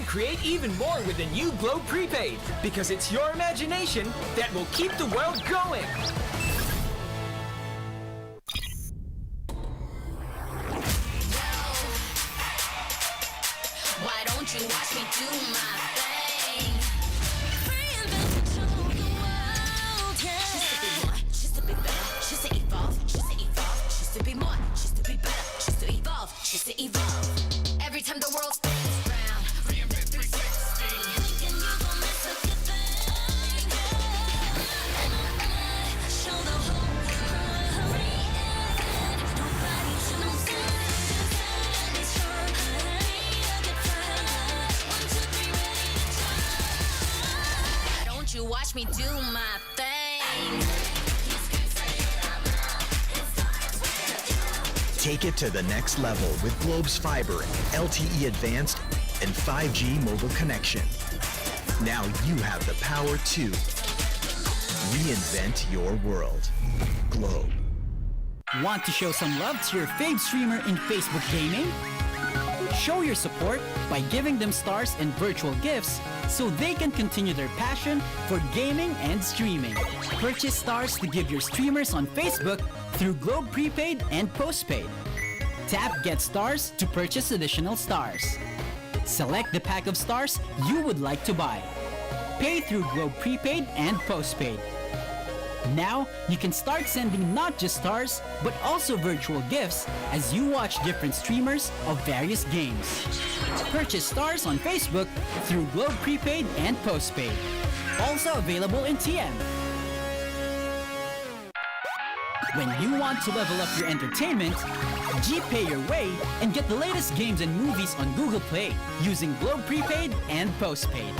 Create even more with the new Globe Prepaid, because it's your imagination that will keep the world going. Why don't you watch me do my thing? She's to be better, she's to evolve, she's to evolve, she's to be more, she's to be better, she's to evolve, she's to evolve. Every time the world spins round, reinvent 360. Thinking you gon' miss a good thing. Show the whole world nobody knows it. Be sure, ready to get tired. 1, 2, 3, ready to try. Why don't you watch me do my thing? Take it to the next level with Globe's fiber, LTE advanced, and 5G mobile connection. Now you have the power to reinvent your world. Globe. Want to show some love to your fave streamer in Facebook gaming? Show your support by giving them stars and virtual gifts so they can continue their passion for gaming and streaming. Purchase stars to give your streamers on Facebook through Globe Prepaid and Postpaid. Tap Get Stars to purchase additional stars. Select the pack of stars you would like to buy. Pay through Globe Prepaid and Postpaid. Now, you can start sending not just stars, but also virtual gifts as you watch different streamers of various games. Purchase stars on Facebook through Globe Prepaid and Postpaid. Also available in TM. When you want to level up your entertainment, G-Pay your way and get the latest games and movies on Google Play using Globe Prepaid and Postpaid.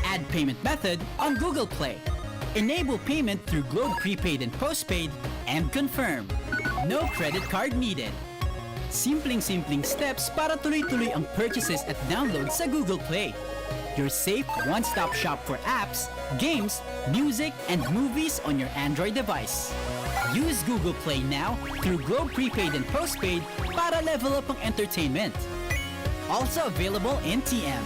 Add payment method on Google Play. Enable payment through Globe Prepaid and Postpaid and confirm. No credit card needed. Simpleng steps para tuloy-tuloy ang purchases at download sa Google Play. Your safe one-stop shop for apps, games, music, and movies on your Android device. Use Google Play now through Globe Prepaid and Postpaid para level up ang entertainment. Also available in TM.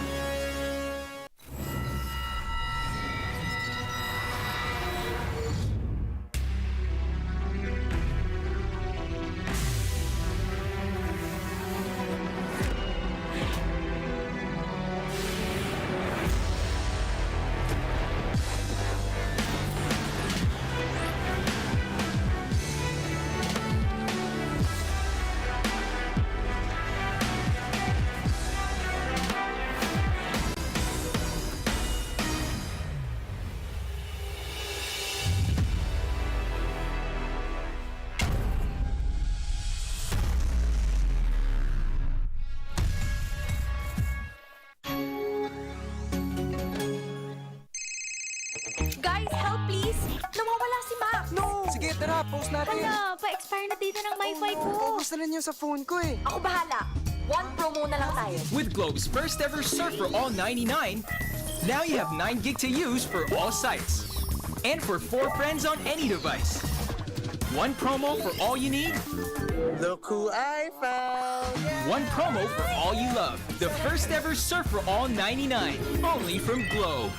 Guys, help please! Nawawala si Max! No! Sige, tara, post natin. Hala, pa-expire na dito ng Wi-Fi ko. Ubus na rin yun sa phone ko eh. Ako bahala. One promo na lang tayo. With Globe's first ever Surf for All 99, now you have 9 gig to use for all sites. And for 4 friends on any device. One promo for all you need. Look who I found! One promo for all you love. The first ever Surf for All 99. Only from Globe.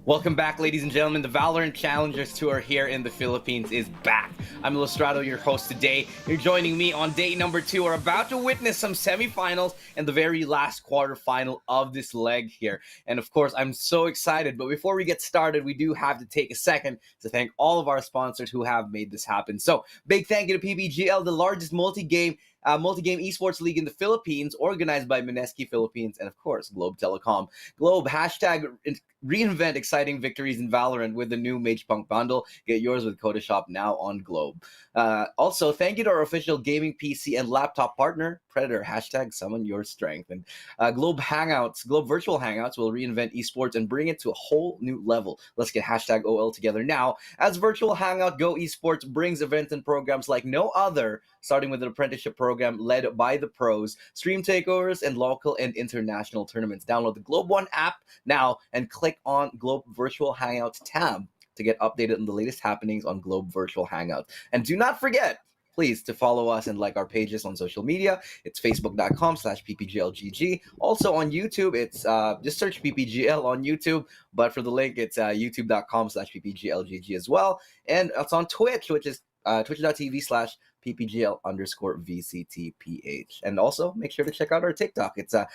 Welcome back, ladies and gentlemen. The Valorant Challengers Tour here in the Philippines is back. I'm Ilustrado, your host today. You're joining me on day number 2. We're about to witness some semifinals and the very last quarterfinal of this leg here. And of course, I'm so excited. But before we get started, we do have to take a second to thank all of our sponsors who have made this happen. So, big thank you to PPGL, the largest multi-game esports league in the Philippines, organized by Mineski Philippines, and of course, Globe Telecom. Globe, hashtag reinvent exciting victories in Valorant with the new Mage Punk bundle. Get yours with Coda Shop now on Globe. Also, thank you to our official gaming PC and laptop partner, Predator, hashtag summon your strength. And Globe Virtual Hangouts will reinvent esports and bring it to a whole new level. Let's get hashtag OL together now, as Virtual Hangout Go Esports brings events and programs like no other, starting with an apprenticeship program led by the pros, stream takeovers, and local and international tournaments. Download the Globe One app now and click on Globe Virtual Hangouts tab to get updated on the latest happenings on Globe Virtual Hangouts. And do not forget, please, to follow us and like our pages on social media. It's facebook.com/ppglgg. Also on YouTube, it's just search PPGL on YouTube. But for the link, it's youtube.com/ppglgg as well. And it's on Twitch, which is twitch.tv/PPGL_VCTPH. And also make sure to check out our TikTok. It's at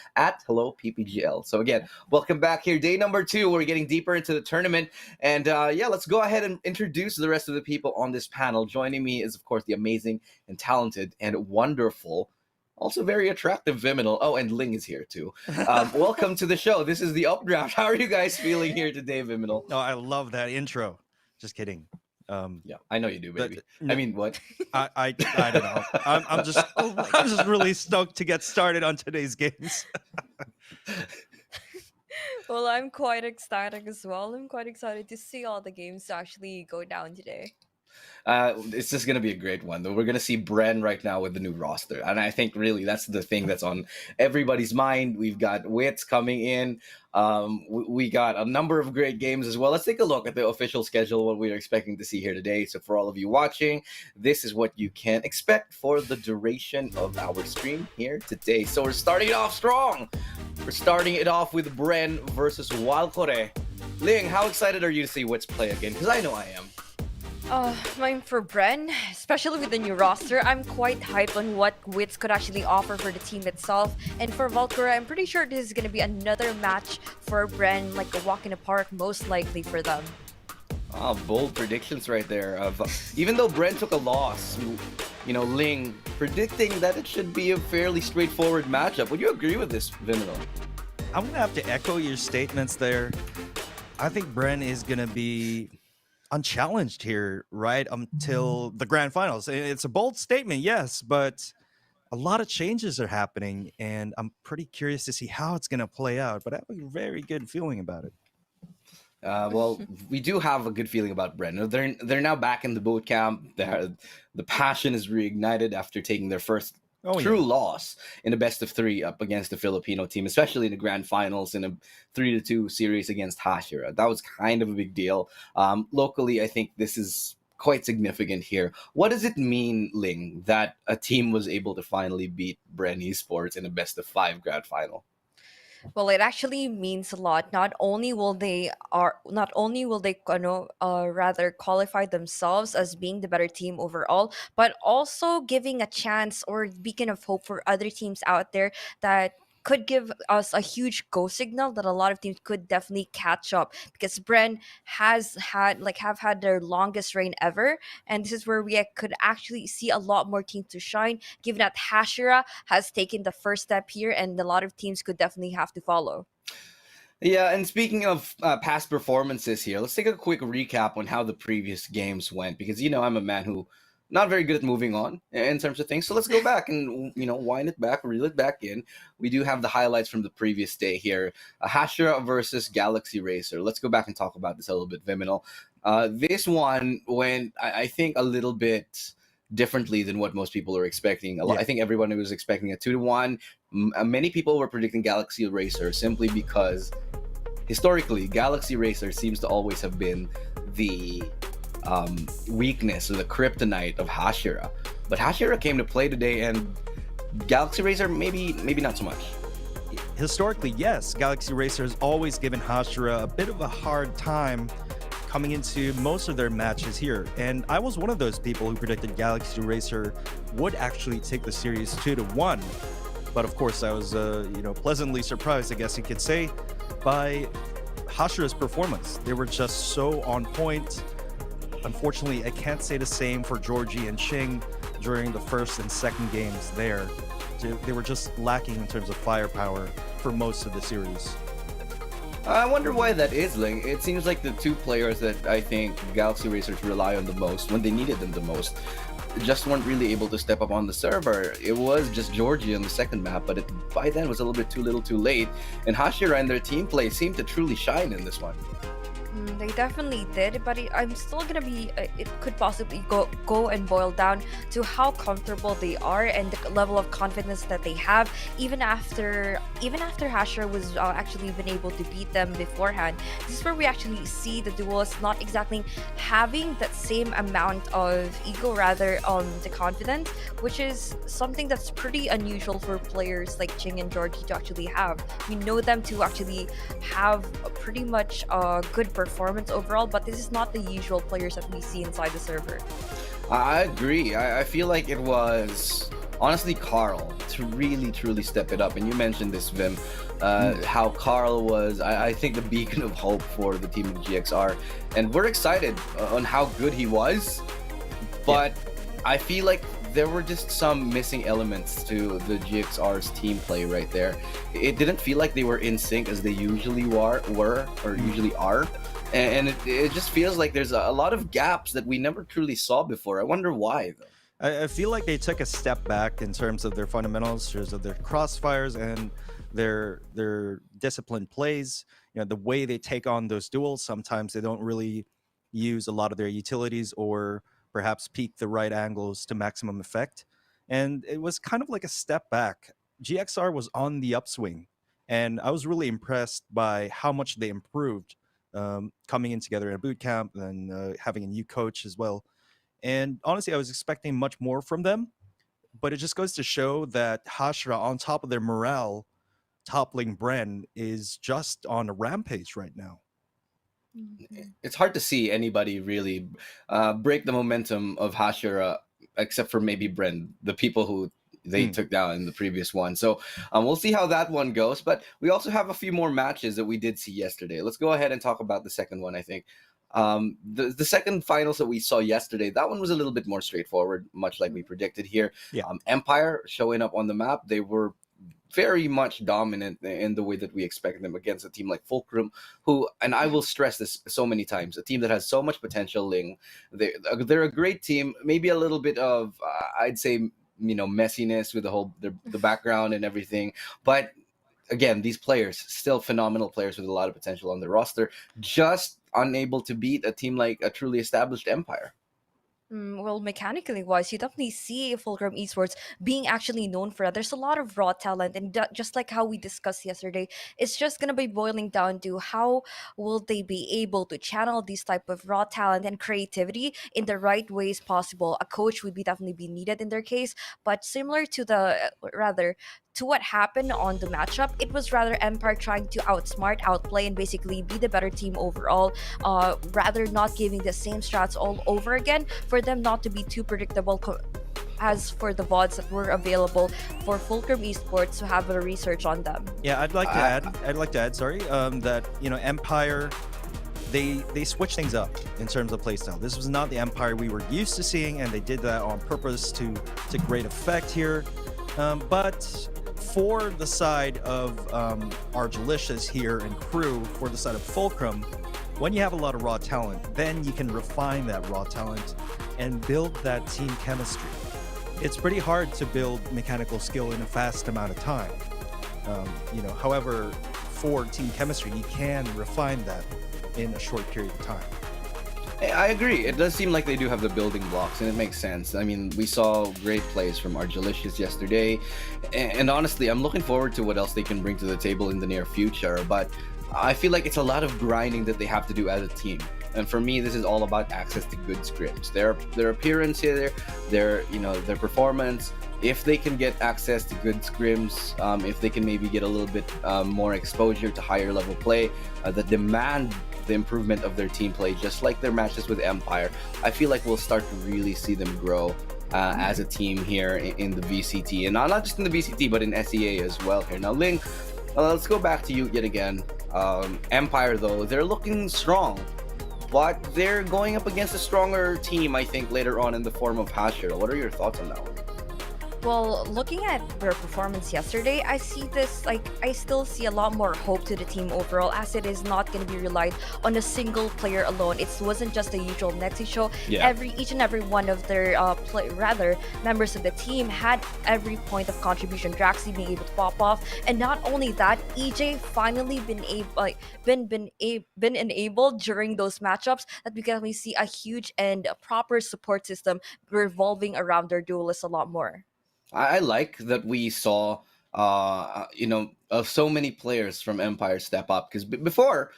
Hello PPGL. So again, welcome back here. Day number 2, we're getting deeper into the tournament. And let's go ahead and introduce the rest of the people on this panel. Joining me is, of course, the amazing and talented and wonderful, also very attractive Viminal. Oh, and Ling is here too. Welcome to the show. This is the Updraft. How are you guys feeling here today, Viminal? Oh, I love that intro. Just kidding. Yeah, I know you do, baby. I mean, what? I don't know. I'm just really stoked to get started on today's games. Well, I'm quite ecstatic as well. I'm quite excited to see all the games actually go down today. It's just going to be a great one. We're going to see Bren right now with the new roster. And I think really that's the thing that's on everybody's mind. We've got Wits coming in. We got a number of great games as well. Let's take a look at the official schedule, what we're expecting to see here today. So for all of you watching, this is what you can expect for the duration of our stream here today. So we're starting it off strong. We're starting it off with Bren versus Walkure. Ling, how excited are you to see Wits play again? Because I know I am. Mine for Bren, especially with the new roster. I'm quite hyped on what Wits could actually offer for the team itself. And for Walkure, I'm pretty sure this is going to be another match for Bren, like a walk in the park, most likely for them. Bold predictions right there. Even though Bren took a loss, Ling predicting that it should be a fairly straightforward matchup. Would you agree with this, Viminal? I'm going to have to echo your statements there. I think Bren is going to be unchallenged here right until the grand finals. It's a bold statement, yes, but a lot of changes are happening, and I'm pretty curious to see how it's going to play out, but I have a very good feeling about it. Well, we do have a good feeling about Bren. They're now back in the boot camp. The passion is reignited after taking their first true loss in a best of 3 up against the Filipino team, especially in the grand finals in a 3-2 series against Hashira. That was kind of a big deal. Locally, I think this is quite significant here. What does it mean, Ling, that a team was able to finally beat Bren Esports in a best of 5 grand final? Well, it actually means a lot. Not only will they rather qualify themselves as being the better team overall, but also giving a chance or beacon of hope for other teams out there that could give us a huge go signal that a lot of teams could definitely catch up, because Bren have had their longest reign ever, and this is where we could actually see a lot more teams to shine, given that Hashira has taken the first step here and a lot of teams could definitely have to follow. Yeah, and speaking of past performances here, let's take a quick recap on how the previous games went, because I'm a man who not very good at moving on in terms of things. So let's go back and, wind it back, reel it back in. We do have the highlights from the previous day here. Hashira versus Galaxy Racer. Let's go back and talk about this a little bit, Viminal. This one went, I think, a little bit differently than what most people are expecting. I think everyone was expecting a 2-1. Many people were predicting Galaxy Racer simply because historically, Galaxy Racer seems to always have been the weakness or the kryptonite of Hashira. But Hashira came to play today, and Galaxy Racer maybe not so much. historically, yes, Galaxy Racer has always given Hashira a bit of a hard time coming into most of their matches here. And I was one of those people who predicted Galaxy Racer would actually take the series 2-1. But of course, I was, pleasantly surprised, I guess you could say, by Hashira's performance. They were just so on point. Unfortunately, I can't say the same for Georgie and Ching during the first and second games there. They were just lacking in terms of firepower for most of the series. I wonder why that is, Ling. It seems like the two players that I think Galaxy Racers rely on the most when they needed them the most just weren't really able to step up on the server. It was just Georgie on the second map, but by then was a little bit too little too late, and Hashira and their team play seemed to truly shine in this one. They definitely did, but I'm still gonna be. It could possibly go and boil down to how comfortable they are and the level of confidence that they have, even after Hashira was actually been able to beat them beforehand. This is where we actually see the duels not exactly having that same amount of ego, rather the confidence, which is something that's pretty unusual for players like Ching and Georgie to actually have. We know them to actually have a pretty much good performance overall, but this is not the usual players that we see inside the server. I agree. I feel like it was honestly Carl to really truly step it up. And you mentioned this, Vim, how Carl was, I think, the beacon of hope for the team of GXR. And we're excited on how good he was. But I feel like there were just some missing elements to the GXR's team play right there. It didn't feel like they were in sync as they usually usually are. And it just feels like there's a lot of gaps that we never truly saw before. I wonder why, though. I feel like they took a step back in terms of their fundamentals, in terms of their crossfires and their disciplined plays. The way they take on those duels, sometimes they don't really use a lot of their utilities or perhaps peak the right angles to maximum effect. And it was kind of like a step back. GXR was on the upswing, and I was really impressed by how much they improved coming in together in a boot camp and having a new coach as well. And honestly, I was expecting much more from them, but it just goes to show that Hashira, on top of their morale, toppling Bren, is just on a rampage right now. It's hard to see anybody really break the momentum of Hashira, except for maybe Bren, the people who they took down in the previous one. So we'll see how that one goes. But we also have a few more matches that we did see yesterday. Let's go ahead and talk about the second one, I think. The second finals that we saw yesterday, that one was a little bit more straightforward, much like we predicted here. Yeah. Empire showing up on the map, they were very much dominant in the way that we expected them against a team like Fulcrum, who, and I will stress this so many times, a team that has so much potential. Ling, they're a great team, maybe a little bit of I'd say messiness with the background and everything, but again, these players still phenomenal players with a lot of potential on their roster, just unable to beat a team like a truly established Empire. Well, mechanically wise, you definitely see Fulcrum Esports being actually known for that. There's a lot of raw talent, and just like how we discussed yesterday, it's just gonna be boiling down to how will they be able to channel these type of raw talent and creativity in the right ways possible. A coach would be definitely be needed in their case, but similar to to what happened on the matchup, it was rather Empire trying to outsmart, outplay, and basically be the better team overall, rather not giving the same strats all over again for them not to be too predictable as for the VODs that were available for Fulcrum Esports to have a research on them. Yeah, I'd like to add, that Empire, they switched things up in terms of playstyle. This was not the Empire we were used to seeing, and they did that on purpose to great effect here. But for the side of Argelicious here and crew, for the side of Fulcrum, when you have a lot of raw talent, then you can refine that raw talent and build that team chemistry. It's pretty hard to build mechanical skill in a fast amount of time. However, for team chemistry, you can refine that in a short period of time. I agree. It does seem like they do have the building blocks, and it makes sense. I mean, we saw great plays from Argelicious yesterday, and honestly, I'm looking forward to what else they can bring to the table in the near future. But I feel like it's a lot of grinding that they have to do as a team. And for me, this is all about access to good scrims. Their appearance here, their performance, if they can get access to good scrims, if they can maybe get a little bit more exposure to higher level play that demand the improvement of their team play, just like their matches with Empire, I feel like we'll start to really see them grow as a team here in the VCT, and not just in the VCT but in SEA as well here. Now, Ling, let's go back to you yet again. Empire, though, they're looking strong, but they're going up against a stronger team, I think, later on in the form of Hashira. What are your thoughts on that one? Well, looking at their performance yesterday, I see this like I still see a lot more hope to the team overall, as it is not going to be relied on a single player alone. It wasn't just the usual Nexi show. Yeah. Each and every one of their members of the team had every point of contribution. Draxi being able to pop off, and not only that, EJ finally been enabled during those matchups that we can really see a huge and proper support system revolving around their duelists a lot more. I like that we saw, so many players from Empire step up, because before,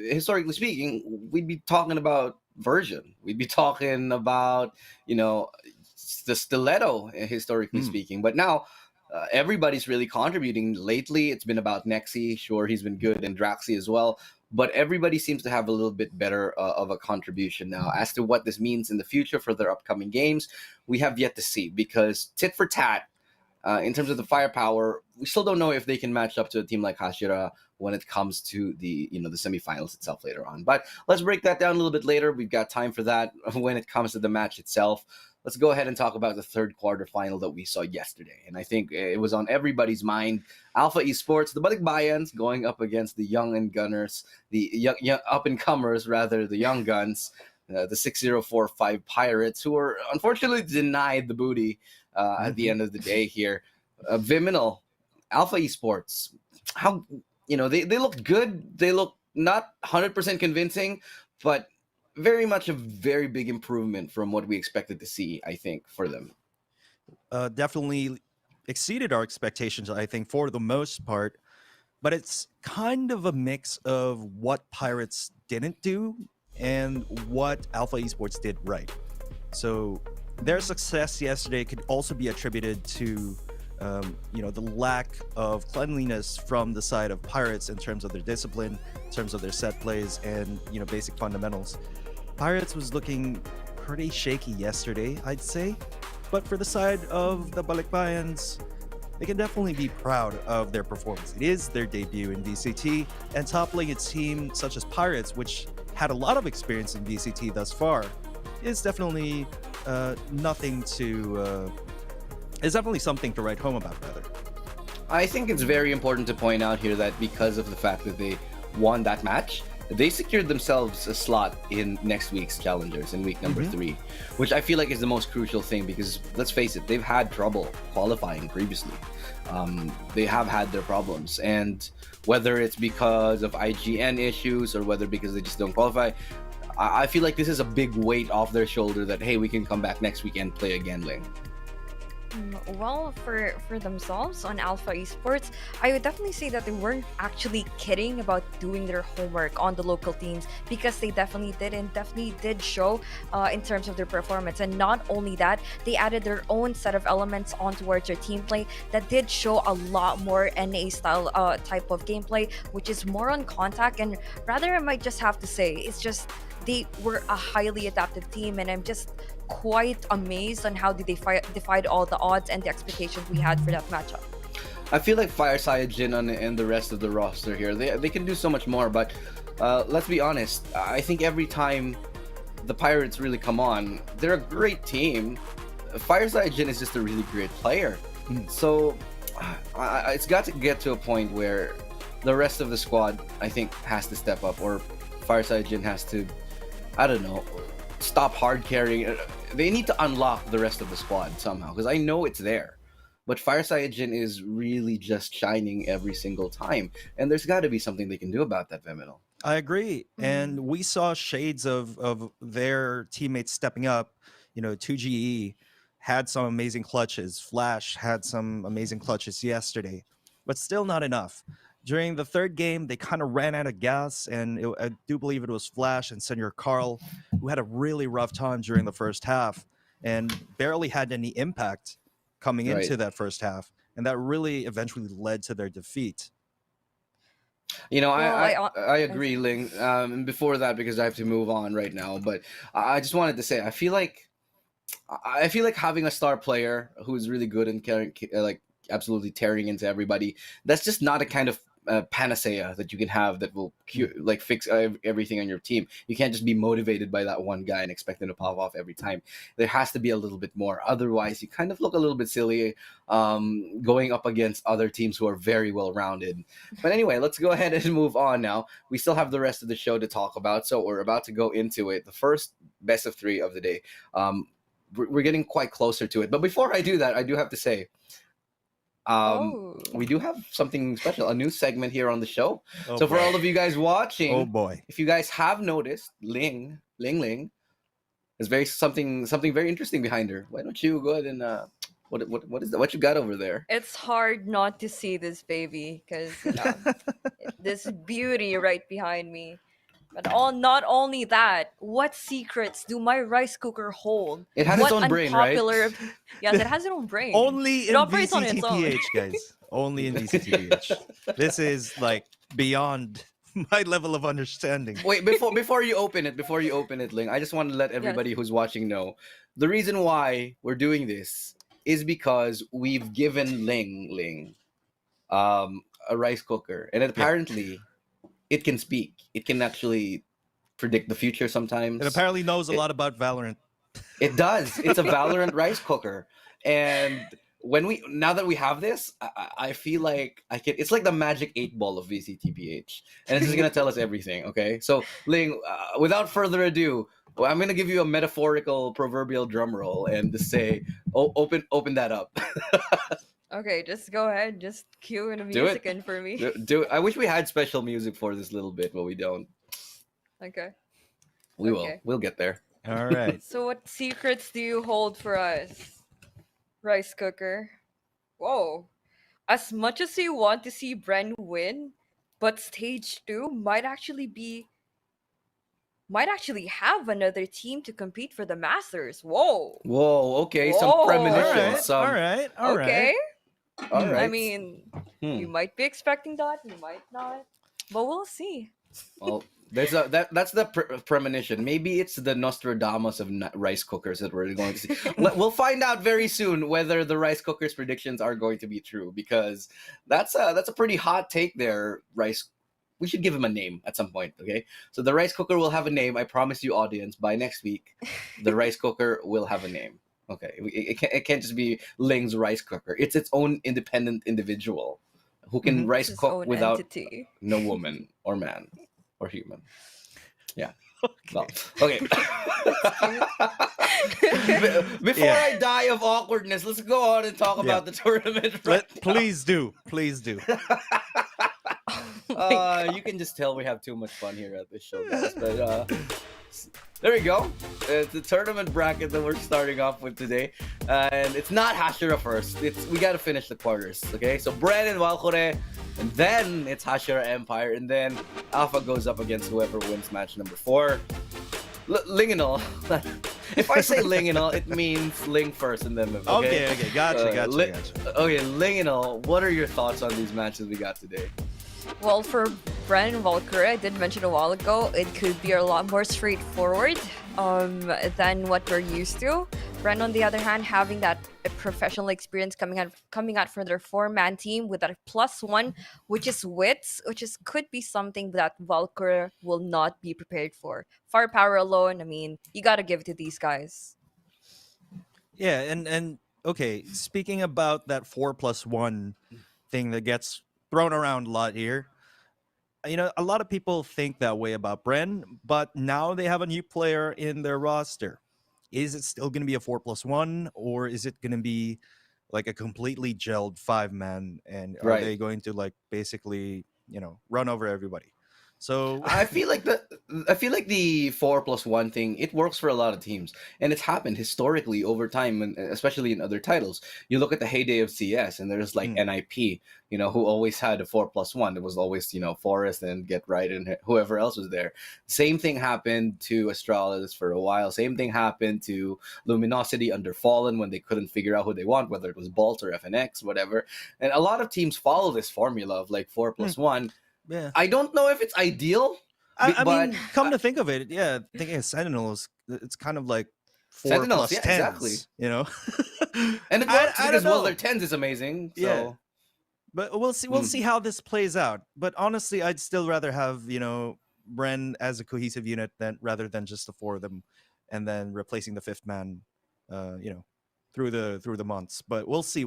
historically speaking, we'd be talking about version. We'd be talking about, the stiletto, historically speaking. But now, everybody's really contributing. Lately, it's been about Nexi. Sure, he's been good, and Draxi as well. But everybody seems to have a little bit better of a contribution now. As to what this means in the future for their upcoming games, we have yet to see, because tit for tat, in terms of the firepower, we still don't know if they can match up to a team like Hashira when it comes to the semifinals itself later on. But let's break that down a little bit later. We've got time for that when it comes to the match itself. Let's go ahead and talk about the third quarterfinal that we saw yesterday. And I think it was on everybody's mind. Alpha Esports, the Balikbayans, going up against the young and gunners, the young up-and-comers, rather, the young guns, the 6045 Pirates, who were unfortunately denied the booty at the end of the day here. Viminal, Alpha Esports, how, they looked good. They look not 100% convincing, but very much a very big improvement from what we expected to see, I think, for them. Definitely exceeded our expectations, I think, for the most part. But it's kind of a mix of what Pirates didn't do and what Alpha Esports did right. So their success yesterday could also be attributed to the lack of cleanliness from the side of Pirates in terms of their discipline, in terms of their set plays, and basic fundamentals. Pirates was looking pretty shaky yesterday, I'd say. But for the side of the Balikbayans, they can definitely be proud of their performance. It is their debut in VCT, and toppling a team such as Pirates, which had a lot of experience in VCT thus far, is definitely something to write home about, rather. I think it's very important to point out here that because of the fact that they won that match, they secured themselves a slot in next week's challengers in week number 3, which I feel like is the most crucial thing, because let's face it, they've had trouble qualifying previously. They have had their problems, and whether it's because of IGN issues or whether because they just don't qualify, I feel like this is a big weight off their shoulder that, hey, we can come back next week and play again, Ling. Well, for themselves on Alpha Esports, I would definitely say that they weren't actually kidding about doing their homework on the local teams, because they definitely did show in terms of their performance. And not only that, they added their own set of elements on towards their team play that did show a lot more NA style type of gameplay, which is more on contact. And rather, I might just have to say, it's just they were a highly adaptive team, and I'm just quite amazed on how they defied all the odds and the expectations we had for that matchup. I feel like Fireside Jin and the rest of the roster here, they can do so much more, but let's be honest, I think every time the Pirates really come on, they're a great team. Fireside Jin is just a really great player. So it's got to get to a point where the rest of the squad, I think, has to step up, or Fireside Jin has to, I don't know, stop hard carrying. They need to unlock the rest of the squad somehow, because I know it's there, but Fireside Jin is really just shining every single time, and there's got to be something they can do about that, Viminal. I agree. And we saw shades of their teammates stepping up. 2GE had some amazing clutches. Flash had some amazing clutches yesterday, but still not enough. During the third game, they kind of ran out of gas, and I do believe it was Flash and Senior Carl who had a really rough time during the first half and barely had any impact. coming Right. into that first half, and that really eventually led to their defeat. You know, Well, I agree, Ling. And before that, because I have to move on right now, but I just wanted to say, I feel like having a star player who's really good and like absolutely tearing into everybody. That's just not a kind of panacea that you can have that will like fix everything on your team. You can't just be motivated by that one guy and expect him to pop off every time. There has to be a little bit more. Otherwise, you kind of look a little bit silly going up against other teams who are very well rounded. But anyway, let's go ahead and move on now. We still have the rest of the show to talk about, so we're about to go into it. The first best of 3 of the day. We're getting quite closer to it. But before I do that, I do have to say, we do have something special, a new segment here on the show. Oh, so for boy. all of you guys watching, Oh boy. if you guys have noticed, Ling is something very interesting behind her. Why don't you go ahead and what is that? What you got over there? It's hard not to see this baby because this beauty right behind me. But not only that, what secrets do my rice cooker hold? It has what its own brain, right? Yes, it has its own brain. Only It in operates on its own. VCTPH, guys. Only in VCTPH. This is like beyond my level of understanding. Wait, before you open it, Ling, I just want to let everybody who's watching know the reason why we're doing this is because we've given Ling a rice cooker, and apparently it can speak. It can actually predict the future sometimes. It apparently knows a lot about Valorant. It does. It's a Valorant rice cooker, and now that we have this, I feel like I can. It's like the magic 8-ball of VCTPH, and it's just gonna tell us everything. Okay, so Ling, without further ado, I'm gonna give you a metaphorical, proverbial drum roll and just say, open that up." Okay, just go ahead. Just cue in a Do it. music in for me. Do it. I wish we had special music for this little bit, but we don't. Okay. We will. Okay. We'll get there. All right. So what secrets do you hold for us, rice cooker? Whoa. As much as you want to see Bren win, but stage 2 might actually have another team to compete for the Masters. Whoa. Whoa. Okay. Some Whoa. premonitions. All right. All right. Okay. All right. I mean, you might be expecting that, you might not. But we'll see. Well, that's the premonition. Maybe it's the Nostradamus of rice cookers that we're going to see. We'll find out very soon whether the rice cookers predictions are going to be true, because that's a pretty hot take there. We should give him a name at some point. Okay, so the rice cooker will have a name. I promise you, audience, by next week, the rice cooker will have a name. Okay, it can't just be Ling's rice cooker. It's its own independent individual who can rice Its cook own without entity. no woman or man or human. Yeah. Well, okay. Before Yeah. I die of awkwardness, let's go on and talk about the tournament. Please do. Please do. You can just tell we have too much fun here at this show, guys. But there we go. It's the tournament bracket that we're starting off with today, and it's not Hashira first. We got to finish the quarters. Okay, so Bren and Walkure, and then it's Hashira Empire, and then Alpha goes up against whoever wins match number 4. Linginal. If I say Linginal, it means Ling first and then Move. Okay. Gotcha. Okay, Linginal, what are your thoughts on these matches we got today? Well, for Bren and Walkure, I did mention a while ago, it could be a lot more straightforward than what we're used to. Bren, on the other hand, having that professional experience coming out from their 4-man team with that +1, which is wits, could be something that Walkure will not be prepared for. Firepower alone, I mean, you gotta give it to these guys. Yeah, and okay, speaking about that 4+1 thing that gets thrown around a lot here, a lot of people think that way about Bren, but now they have a new player in their roster. Is it still going to be a 4+1, or is it going to be like a completely gelled 5-man, and are they going to like basically run over everybody? So I feel like the 4+1 thing, it works for a lot of teams, and it's happened historically over time, and especially in other titles. You look at the heyday of CS, and there's like NIP, who always had a 4+1. It was always Forest and Get Right and whoever else was there. Same thing happened to Astralis for a while. Same thing happened to Luminosity under Fallen when they couldn't figure out who they want, whether it was Bolt or FNX, whatever. And a lot of teams follow this formula of like 4+1. yeah. I don't know if it's ideal. I but mean, come to think of it, yeah, thinking of Sentinels, it's kind of like 4 Sentinels, plus yeah, 10s, exactly. And it works I because don't know. their 10s is amazing. So. Yeah. But we'll see. We'll see how this plays out. But honestly, I'd still rather have Bren as a cohesive unit rather than just the 4 of them, and then replacing the 5th man, through the months. But we'll see.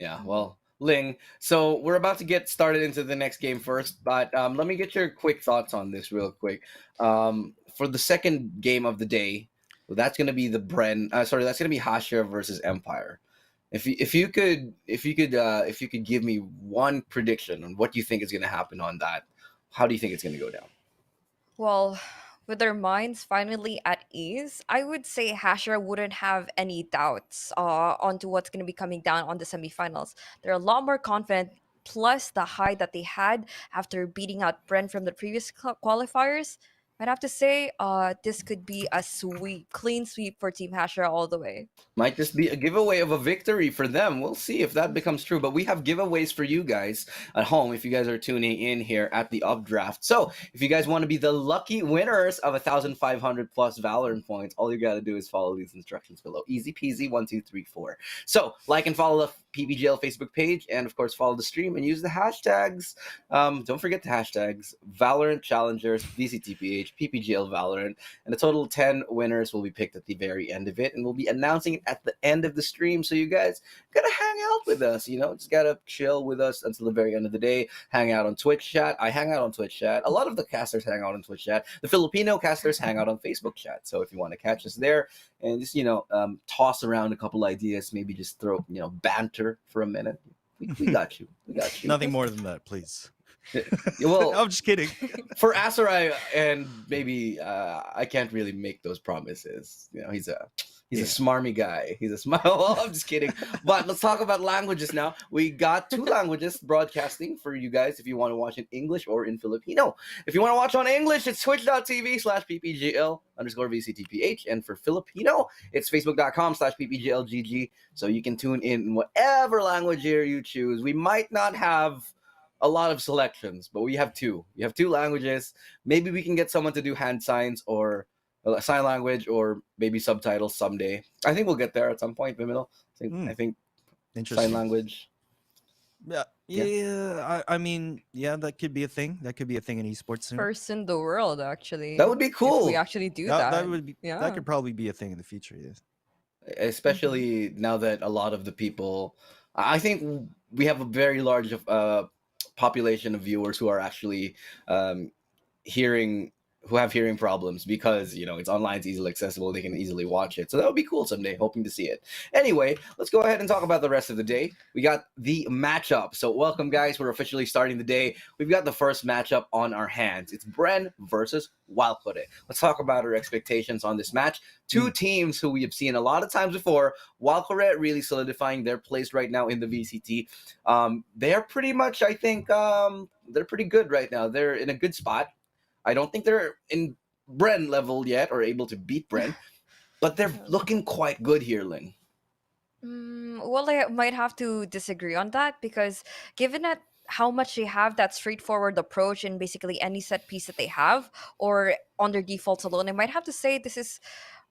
Yeah. Well, Ling. So we're about to get started into the next game first, but let me get your quick thoughts on this real quick. For the second game of the day, that's going to be that's going to be Hashira versus Empire. If you could give me one prediction on what you think is going to happen on that, how do you think it's going to go down? Well, with their minds finally at ease, I would say Hashira wouldn't have any doubts onto what's going to be coming down on the semifinals. They're a lot more confident, plus the high that they had after beating out Bren from the previous qualifiers. I'd have to say this could be a clean sweep for Team Hashira all the way. Might just be a giveaway of a victory for them. We'll see if that becomes true. But we have giveaways for you guys at home if you guys are tuning in here at the updraft. So if you guys want to be the lucky winners of 1,500 plus Valorant points, all you got to do is follow these instructions below. Easy peasy, 1, 2, 3, 4. So like and follow the PPGL Facebook page, and of course follow the stream and use the hashtags. Don't forget the hashtags Valorant Challengers, VCTPH, PPGL Valorant, and a total of 10 winners will be picked at the very end of it, and we'll be announcing it at the end of the stream. So you guys gotta hang out with us, just gotta chill with us until the very end of the day. Hang out on Twitch chat. I hang out on Twitch chat. A lot of the casters hang out on Twitch chat. The Filipino casters hang out on Facebook chat. So if you want to catch us there and just toss around a couple ideas, maybe just throw banter for a minute, we got you. We got you. Nothing more than that, please. Well, I'm just kidding. For Asarai, and maybe I can't really make those promises. He's a smarmy guy. He's a smart. Well, I'm just kidding. But let's talk about languages now. We got 2 languages broadcasting for you guys if you want to watch in English or in Filipino. If you want to watch on English, it's twitch.tv/PPGL_VCTPH. And for Filipino, it's facebook.com/PPGLGG. So you can tune in whatever language here you choose. We might not have a lot of selections, but we have 2. We have 2 languages. Maybe we can get someone to do hand signs or sign language or maybe subtitles someday. I think we'll get there at some point, Vimino. I think sign language. Yeah. I mean, yeah, that could be a thing. That could be a thing in esports soon. First in the world, actually. That would be cool. If we actually do that. That would be. Yeah. That could probably be a thing in the future. Yes. Especially now that a lot of the people, I think we have a very large population of viewers who are actually who have hearing problems because it's online, it's easily accessible, they can easily watch it. So that would be cool someday, hoping to see it. Anyway, let's go ahead and talk about the rest of the day. We got the matchup. So welcome, guys. We're officially starting the day. We've got the first matchup on our hands. It's Bren versus Walkure. Let's talk about our expectations on this match. 2 teams who we have seen a lot of times before. Walkure really solidifying their place right now in the VCT. They are pretty much, I think, they're pretty good right now. They're in a good spot. I don't think they're in Bren level yet or able to beat Bren, but they're looking quite good here, Ling. Well, I might have to disagree on that because given that how much they have that straightforward approach in basically any set piece that they have or on their defaults alone, I might have to say this is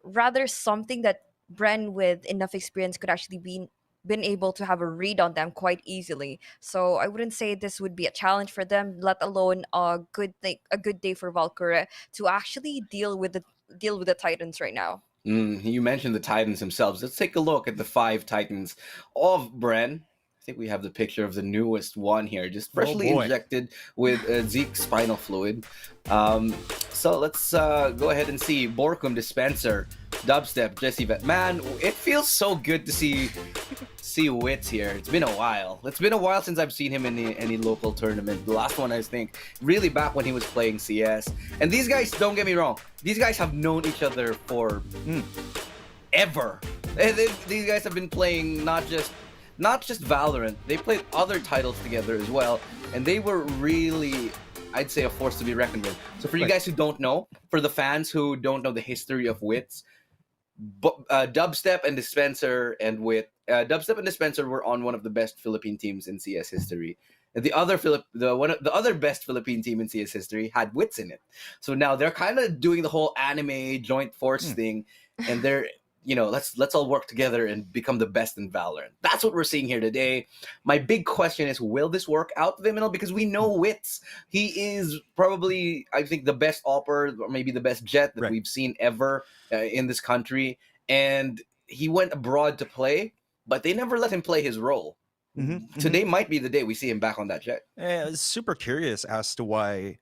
rather something that Bren with enough experience could actually been able to have a read on them quite easily. So I wouldn't say this would be a challenge for them, let alone a good day for Walkure to actually deal with the Titans right now. You mentioned the Titans themselves. Let's take a look at the 5 Titans of Bren. I think we have the picture of the newest one here, just freshly injected with Zeke spinal fluid. So let's go ahead and see Borkum Dispenser Dubstep, Jesse Vet. Man, it feels so good to see Wits here. It's been a while. It's been a while since I've seen him in any local tournament. The last one, I think, really back when he was playing CS. And these guys, don't get me wrong, these guys have known each other for ever. These guys have been playing not just Valorant. They played other titles together as well, and they were really, I'd say, a force to be reckoned with. So for you guys who don't know, for the fans who don't know the history of Wits, Dubstep and Dispenser Dubstep and Dispenser were on one of the best Philippine teams in CS history. And the other best Philippine team in CS history had Wits in it. So now they're kind of doing the whole anime joint force thing, and they're, let's all work together and become the best in Valorant. That's what we're seeing here today. My big question is, will this work out, Viminal? Because we know Wits. He is probably, I think, the best AWPer, or maybe the best Jet that we've seen ever in this country. And he went abroad to play, but they never let him play his role. Today might be the day we see him back on that Jet. I was super curious as to why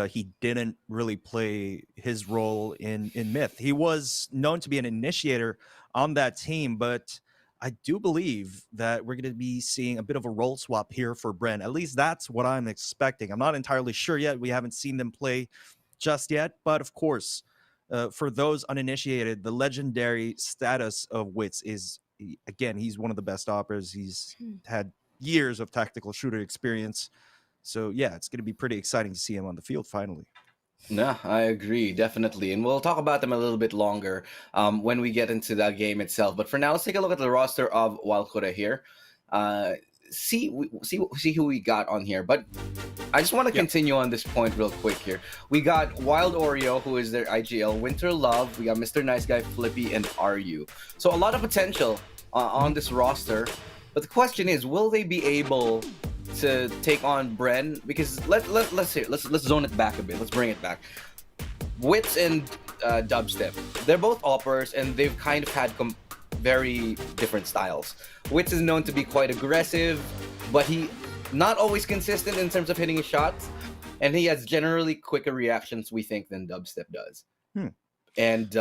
he didn't really play his role in Myth. He was known to be an initiator on that team, but I do believe that we're going to be seeing a bit of a role swap here for Bren. At least that's what I'm expecting. I'm not entirely sure yet. We haven't seen them play just yet, but of course, for those uninitiated, the legendary status of Wits is, again, he's one of the best operators. He's had years of tactical shooter experience. So yeah, it's going to be pretty exciting to see him on the field finally. No, I agree, definitely. And we'll talk about them a little bit longer when we get into that game itself. But for now, let's take a look at the roster of Walkure here. See who we got on here. But I just want to continue on this point real quick here. We got Wild Oreo, who is their IGL, Winter Love, we got Mr. Nice Guy, Flippy, and RU. So a lot of potential on this roster. But the question is, will they be able to take on Bren? Because let's zone it back a bit. Let's bring it back. Wits and Dubstep, they're both AWPers, and they've kind of had very different styles. Wits is known to be quite aggressive, but he not always consistent in terms of hitting his shots, and he has generally quicker reactions, we think, than Dubstep does. And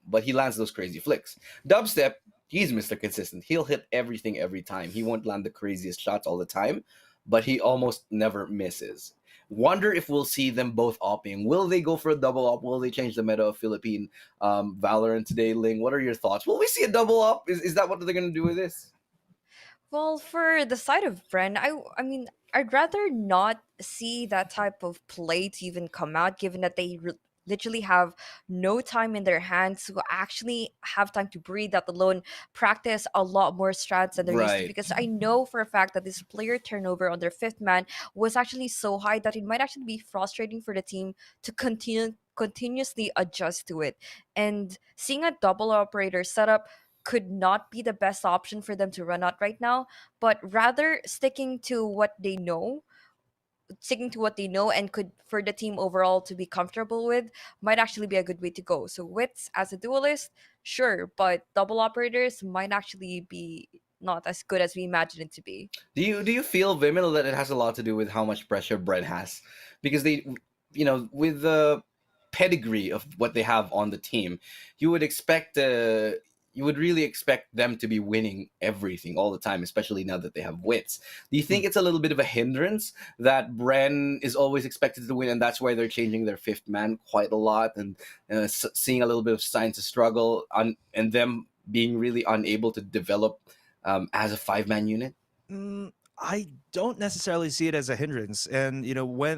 but he lands those crazy flicks. Dubstep, he's Mr. Consistent. He'll hit everything every time. He won't land the craziest shots all the time, but he almost never misses. Wonder if we'll see them both opping. Will they go for a double op? Will they change the meta of Philippine Valorant today, Ling? What are your thoughts? Will we see a double op? Is that what they're going to do with this? Well, for the side of Bren, I mean, I'd rather not see that type of play to even come out, given that they literally have no time in their hands to actually have time to breathe, let alone practice a lot more strats than they're used to. Because I know for a fact that this player turnover on their fifth man was actually so high that it might actually be frustrating for the team to continuously adjust to it. And seeing a double operator setup could not be the best option for them to run out right now, but rather sticking to what they know and could, for the team overall to be comfortable with, might actually be a good way to go. So Wits as a duelist, sure, but double operators might actually be not as good as we imagine it to be. Do you feel, Viminal, that it has a lot to do with how much pressure Bren has? Because they, with the pedigree of what they have on the team, you would really expect them to be winning everything all the time, especially now that they have Wits. Do you think it's a little bit of a hindrance that Bren is always expected to win, and that's why they're changing their fifth man quite a lot, and seeing a little bit of signs of struggle and them being really unable to develop as a five-man unit? I don't necessarily see it as a hindrance. And,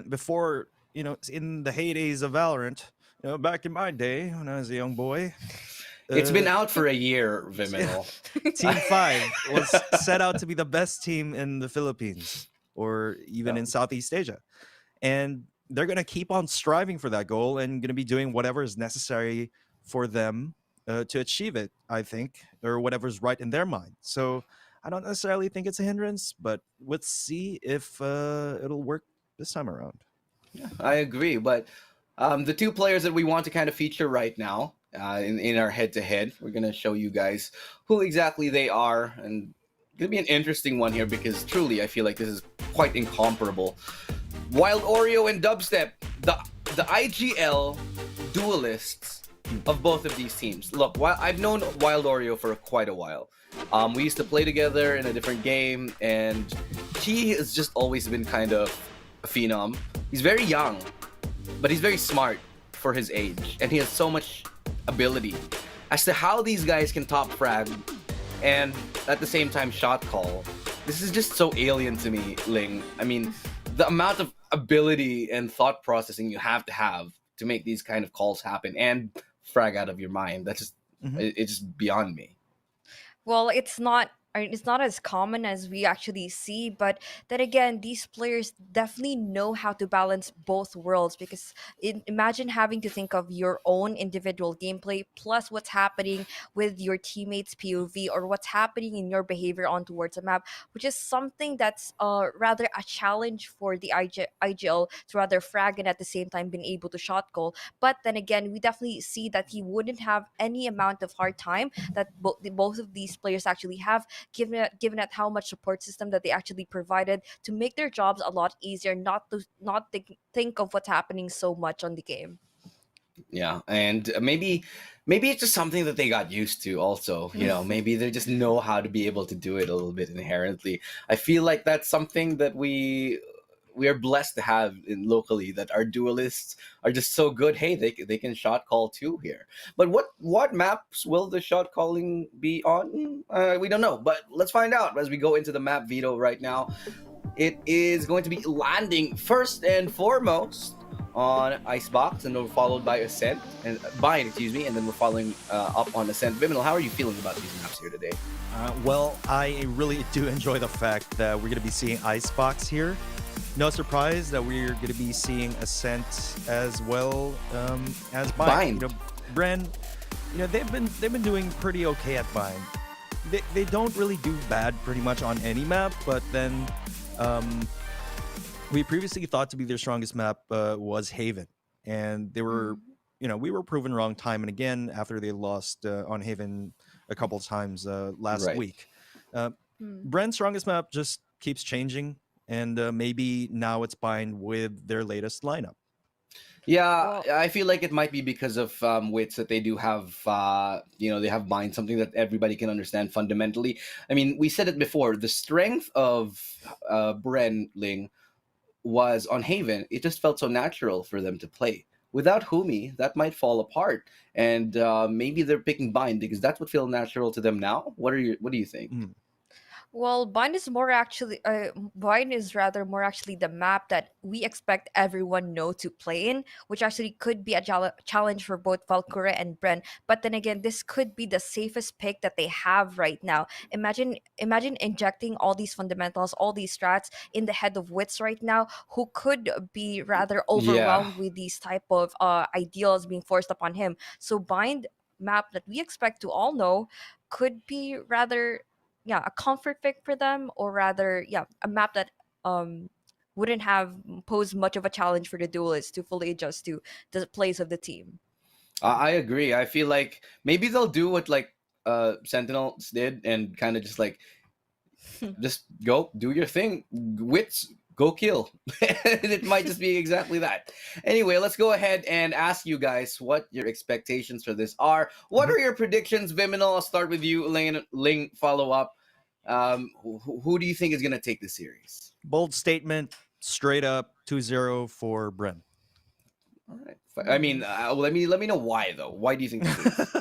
before, in the heydays of Valorant, back in my day when I was a young boy, it's been out for a year, Viminal. Team 5 was set out to be the best team in the Philippines or even in Southeast Asia. And they're going to keep on striving for that goal and going to be doing whatever is necessary for them to achieve it, I think, or whatever's right in their mind. So I don't necessarily think it's a hindrance, but let's see if it'll work this time around. Yeah, I agree. But the two players that we want to kind of feature right now, in our head-to-head, we're going to show you guys who exactly they are, and it's going to be an interesting one here because truly I feel like this is quite incomparable. Wild Oreo and Dubstep, the IGL duelists of both of these teams. Look, while I've known Wild Oreo for quite a while. We used to play together in a different game, and he has just always been kind of a phenom. He's very young, but he's very smart for his age, and he has so much ability. As to how these guys can top frag and at the same time shot call, this is just so alien to me, Ling. I mean, the amount of ability and thought processing you have to make these kind of calls happen and frag out of your mind. That's just it's just beyond me. Well, it's not. I mean, it's not as common as we actually see, but then again, these players definitely know how to balance both worlds because imagine having to think of your own individual gameplay plus what's happening with your teammates' POV or what's happening in your behavior on towards a map, which is something that's rather a challenge for the IGL to rather frag and at the same time being able to shot goal. But then again, we definitely see that he wouldn't have any amount of hard time that both of these players actually have, given at how much support system that they actually provided to make their jobs a lot easier, not think of what's happening so much on the game. Yeah, and maybe it's just something that they got used to. Also, maybe they just know how to be able to do it a little bit inherently. I feel like that's something that we are blessed to have in locally, that our duelists are just so good. Hey, they can shot call too here. But what maps will the shot calling be on? We don't know, but let's find out as we go into the map veto right now. It is going to be landing first and foremost on Icebox, and then followed by Ascent and Bind, excuse me, and then we're following up on Ascent. Viminal, how are you feeling about these maps here today? Well, I really do enjoy the fact that we're going to be seeing Icebox here. No surprise that we're going to be seeing Ascent as well as Bind. Bren, they've been doing pretty okay at Bind. They don't really do bad pretty much on any map, but then we previously thought to be their strongest map was Haven, and they were, we were proven wrong time and again after they lost on Haven a couple of times last Right. week. Bren's strongest map just keeps changing, and maybe now it's Bind with their latest lineup. Yeah, Well, I feel like it might be because of wits that they do have. They have Bind, something that everybody can understand fundamentally. I mean, we said it before. The strength of Bren Ling was on Haven. It just felt so natural for them to play. Without Humi, that might fall apart, and maybe they're picking Bind because that's what feels natural to them now. What do you think? Well, Bind is rather more actually the map that we expect everyone know to play in, which actually could be a challenge for both Walkure and Bren. But then again, this could be the safest pick that they have right now. Imagine injecting all these fundamentals, all these strats in the head of Wits right now, who could be rather Yeah. overwhelmed with these type of ideals being forced upon him. So Bind map that we expect to all know could be rather, yeah, a comfort pick for them, or rather, yeah, a map that um wouldn't have posed much of a challenge for the duelists to fully adjust to the plays of the team. I agree. I feel like maybe they'll do what like Sentinels did and kind of just go do your thing. Wits, go kill. It might just be exactly that. Anyway, let's go ahead and ask you guys what your expectations for this are. What are your predictions, Viminal? I'll start with you, Ling, follow up. Who do you think is going to take the series? Bold statement, straight up 2-0 for Bren. All right. I mean, let me know why though. Why do you think this is?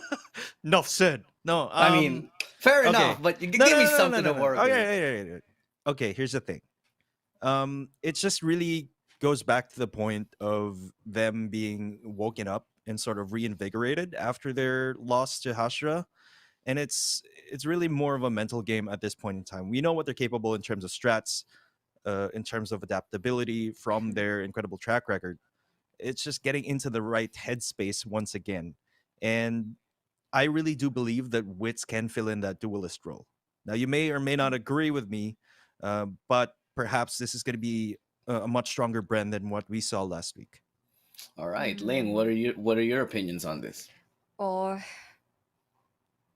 Enough said. No, I mean, fair okay. enough, but you give me something to work with. Okay, here's the thing. It just really goes back to the point of them being woken up and sort of reinvigorated after their loss to Hashira. And it's really more of a mental game at this point in time. We know what they're capable in terms of strats, in terms of adaptability from their incredible track record. It's just getting into the right headspace once again. And I really do believe that Wits can fill in that duelist role. Now, you may or may not agree with me, but perhaps this is going to be a much stronger Bren than what we saw last week. All right, Ling, Mm. what are your opinions on this? Oh,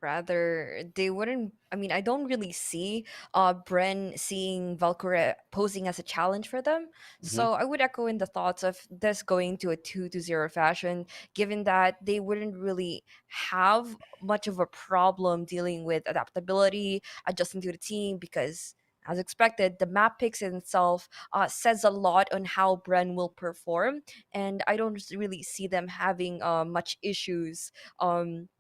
rather they wouldn't. I mean, I don't really see Bren seeing Valkyrie posing as a challenge for them. Mhm. So I would echo in the thoughts of this going to a 2-0 fashion, given that they wouldn't really have much of a problem dealing with adaptability, adjusting to the team, because as expected, the map picks in itself says a lot on how Bren will perform, and I don't really see them having much issues um,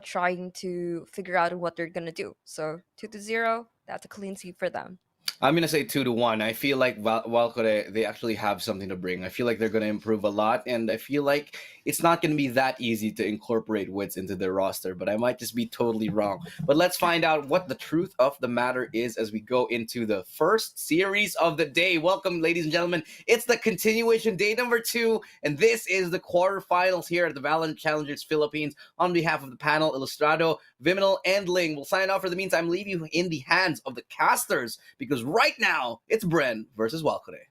trying to figure out what they're gonna do. So 2-0, that's a clean sweep for them. I'm gonna say 2-1. I feel like Walkure, they actually have something to bring. I feel like they're gonna improve a lot, and I feel like it's not gonna be that easy to incorporate wits into their roster. But I might just be totally wrong. But let's find out what the truth of the matter is as we go into the first series of the day. Welcome, ladies and gentlemen. It's the continuation, day number 2, and this is the quarterfinals here at the Valorant Challengers Philippines. On behalf of the panel, Ilustrado, Viminal, and Ling, we'll sign off. For the meantime, leave you in the hands of the casters, because right now it's Bren versus Walkure.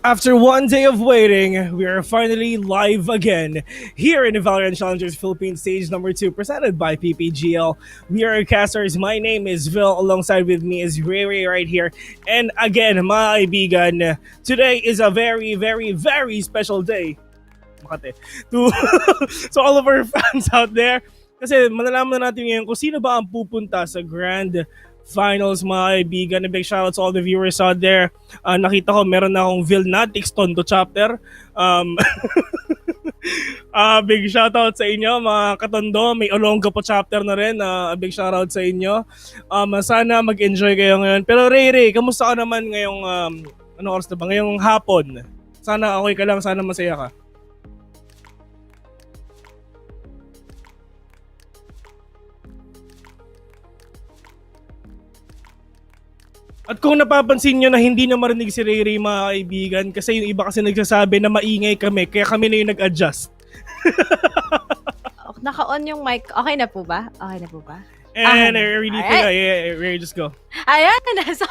After one day of waiting, we are finally live again here in the Valorant Challengers Philippines Stage number 2, presented by PPGL. We are casters. My name is Vil. Alongside with me is Ray right here. And again, mga kaibigan, today is a very, very, very special day. Makate. To so all of our fans out there, kasi malalaman na natin ngayon kung sino ba ang pupunta sa Grand Finals, mga kaibigan. A big shoutout to all the viewers out there. Nakita ko meron na akong Vilnatics Tondo chapter. Big shoutout sa inyo mga katondo. May Olonga po chapter na rin. Big shoutout sa inyo. Sana mag-enjoy kayo ngayon. Pero Ray, kamusta ka naman ngayong ano oras na ba? Ngayong hapon? Sana okay ka lang, sana masaya ka. At kung napapansin nyo na hindi na marinig si Ray mga kaibigan, kasi yung iba kasi nagsasabi na maingay kami, kaya kami na yung nag-adjust. Naka-on yung mic. Okay na po ba? Okay na po ba? And I really think, Ray, just go. Ayan, so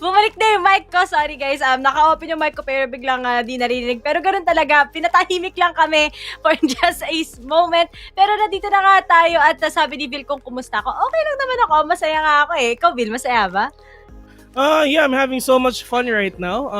bumalik na yung mic ko. Sorry guys, naka-open yung mic ko pero biglang di narinig. Pero ganun talaga, pinatahimik lang kami for just a moment. Pero nandito na nga tayo at sabi ni Bill kung kumusta ako. Okay lang naman ako, masaya nga ako eh. Ikaw Bill, masaya ba? Yeah, I'm having so much fun right now.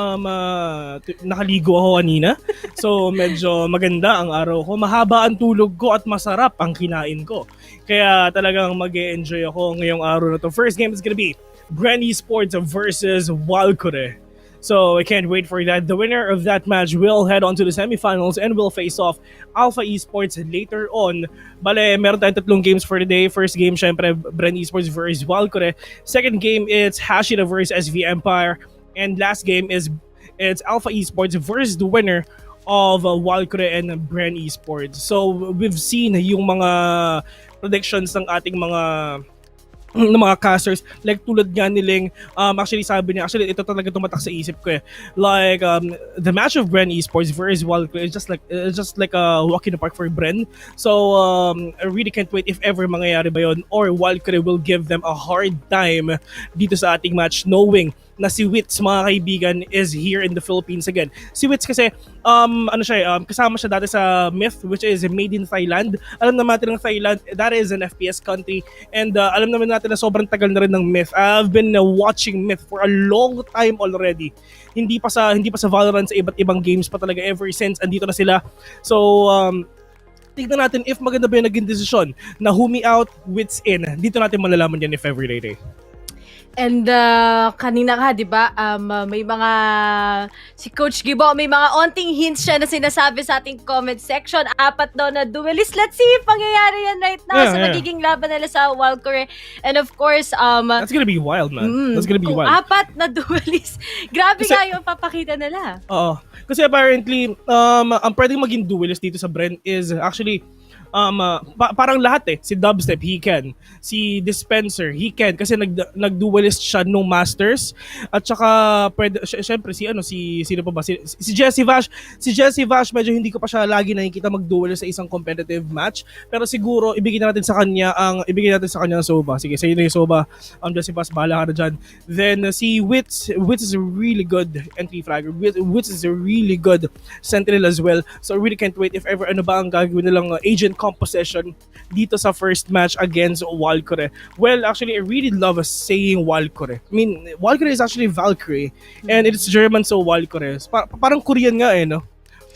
Nakaligo ako kanina. So, medyo maganda ang araw ko. Mahaba ang tulog ko at masarap ang kinain ko. Kaya talagang mag-e-enjoy ako ngayong araw na to. First game is gonna be Bren Esports versus Walkure. So, I can't wait for that. The winner of that match will head on to the semifinals and will face off Alpha Esports later on. Bale, meron tayong 3 games for the day. First game, syempre, Bren Esports versus Walkure. Second game, it's Hashira versus SV Empire. And last game it's Alpha Esports versus the winner of Walkure and Bren Esports. So, we've seen yung mga predictions ng ating ng mga casters, like tulad nga ni Ling, actually sabi niya, actually ito talaga tumatak sa isip ko eh. Like, the match of Bren Esports versus Walkure is just like a walk in the park for Bren. So, I really can't wait if ever mangyayari ba yun, or Walkure will give them a hard time dito sa ating match, knowing na si Wits, mga kaibigan, is here in the Philippines again. Si Wits kasi, kasama siya dati sa Myth, which is made in Thailand. Alam naman natin ng Thailand, that is an FPS country. And alam naman natin na sobrang tagal na rin ng Myth. I've been watching Myth for a long time already. Hindi pa sa Valorant, sa iba't ibang games pa talaga ever since andito na sila. So, tignan natin if maganda ba yung naging desisyon na humi out, wits in. Dito natin malalaman yan if every day. And kanina ka, di ba, may mga, si Coach Gibo, may mga onting hints siya na sinasabi sa ating comment section. 4 daw na duelist. Let's see if pangyayari yan right now sa magiging laban nila sa Walkure. And of course, That's gonna be wild, man. That's gonna be wild. 4 na duelist. Grabe nga yung papakita nila. Oo. Kasi apparently, ang pwedeng maging duelist dito sa Bren is actually parang lahat si Dubstep he can, si Dispenser he can kasi nag-duelist siya nung Masters at saka pwede syempre si sino pa ba si Jesse Vash medyo hindi ko pa siya lagi nakikita mag-duelist sa isang competitive match pero siguro ibigay natin sa kanya ng Soba. Sige, sa'yo na yung Soba. Jesse Vash, bahala ka na dyan. Then si Wits is a really good entry flagger. Wits is a really good sentinel as well, so I really can't wait if ever ano ba ang gagawin nilang agent composition dito sa first match against Walkure. Well, actually, I really love saying Walkure. I mean, Walkure is actually Valkyrie, and it's German, so Walkure. Parang Korean nga no?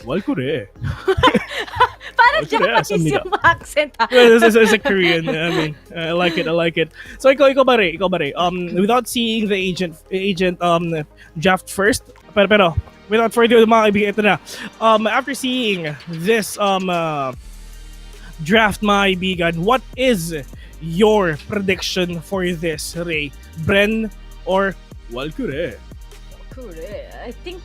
Walkure. Parang Japanese yung accent. Well, this is a Korean. I mean, I like it. So, ikaw ba re? Without seeing the agent draft first, pero without further ado, mga kaibigan, ito na. After seeing this draft, mga kaibigan, what is your prediction for this, Ray? Bren or Walkure? Correct. I think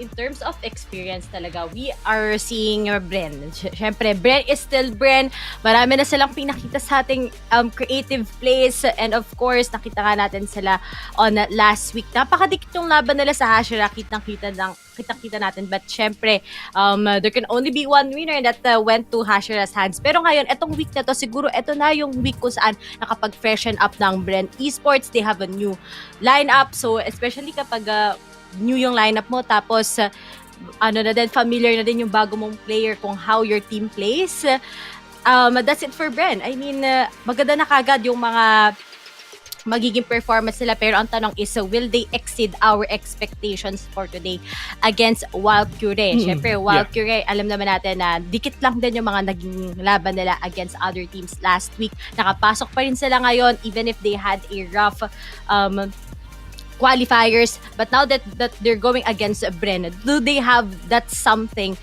in terms of experience talaga, we are seeing Bren. Siyempre, Bren is still Bren. Marami na silang pinakita sa ating creative plays. And of course, nakita nga natin sila on last week. Napakadikit yung laban nila sa Hashira. Kitang-kita natin. But syempre, there can only be one winner that went to Hashira's hands. Pero ngayon, etong week na to, siguro ito na yung week kung saan nakapag-freshen up ng Bren Esports. They have a new lineup. So, especially kapag new yung lineup mo, tapos familiar na din yung bago mong player kung how your team plays. That's it for Bren. I mean, maganda na kagad yung mga magiging performance nila, pero ang tanong is, will they exceed our expectations for today against Walkure? Syempre, Walkure, alam naman natin na dikit lang din yung mga naging laban nila against other teams last week. Nakapasok pa rin sila ngayon, even if they had a rough qualifiers, but now that they're going against Bren, do they have that something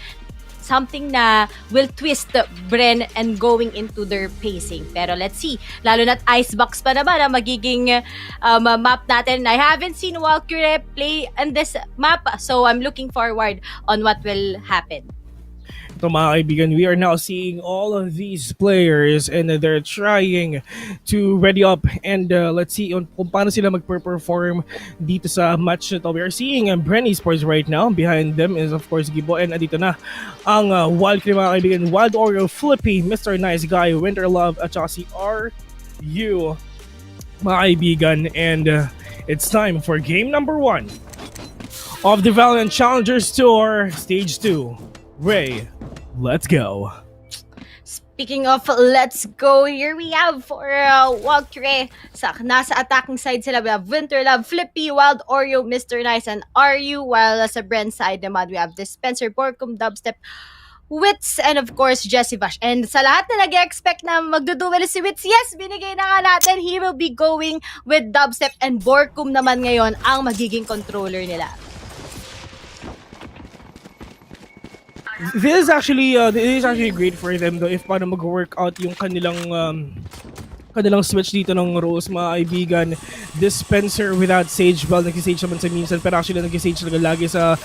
na will twist Bren and going into their pacing? Pero let's see, lalo na't Icebox pa naman ang magiging map natin. I haven't seen Walkure play on this map, so I'm looking forward on what will happen. Ito, mga kaibigan, we are now seeing all of these players and they're trying to ready up and let's see kung paano sila mag-perform dito sa match na to. We are seeing Bren Esports right now. Behind them is of course Gibo, and dito na ang Walkure, mga kaibigan. Wild Oreo, Flippy, Mr. Nice Guy, Winter Love, at saka si RU, mga kaibigan. And it's time for game number 1 of the Valiant Challengers Tour Stage 2. Ray, let's go. Speaking of let's go, here we have for Walkure. Nasa attacking side sila, we have Winter Love, Flippy, Wild Oreo, Mr. Nice, and RU. While sa Bren side naman, we have Dispenser, Borkum, Dubstep, Wits, and of course, Jesse Vash. And sa lahat na nag-expect na magduduel si Wits, yes, binigay na nga natin. He will be going with Dubstep, and Borkum naman ngayon ang magiging controller nila. This is actually great for them though, if paano mag-work out yung kanilang switch dito ng roles, mga kaibigan. Dispenser without Sage, well, nag-Sage naman sa minsan, pero actually nag-Sage talaga lagi sa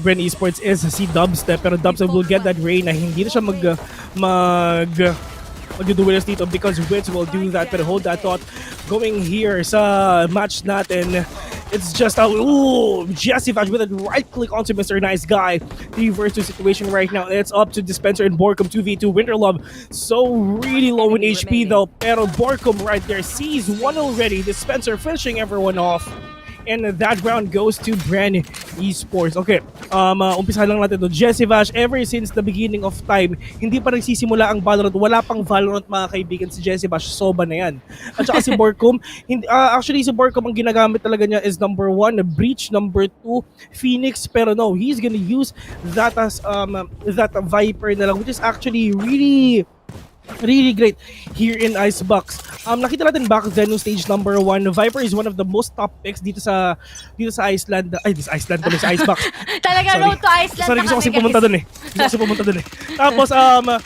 Bren Esports is si Dubstep, pero Dubstep will get that Ray na hindi na siya mag-duelist dito because Wits will do that. Pero hold that thought, going here sa match natin, it's just Jesse Vash with a right click onto Mr. Nice Guy. 3 versus 2 situation right now. It's up to Dispenser and Borkum 2v2. Winterlove so really low in HP though, pero Borkum right there sees one already. Dispenser finishing everyone off. And that round goes to Bren Esports. Okay, umpisa lang natin to. Jesse Vash, ever since the beginning of time, hindi pa nagsisimula ang Valorant. Wala pang Valorant mga kaibigan si Jesse Vash. Soba na yan. At saka si Borkum, actually si Borkum ang ginagamit talaga niya is number 1, Breach, number 2, Phoenix. Pero no, he's gonna use that as that Viper na lang, which is actually really great here in Icebox. Nakita natin back then no stage number 1, Viper is one of the most top picks dito sa Iceland. Ay, this Iceland tuloy sa Icebox. Talaga Sorry. road to Iceland Sorry, na gusto kami, kasi pumunta guys. dun eh.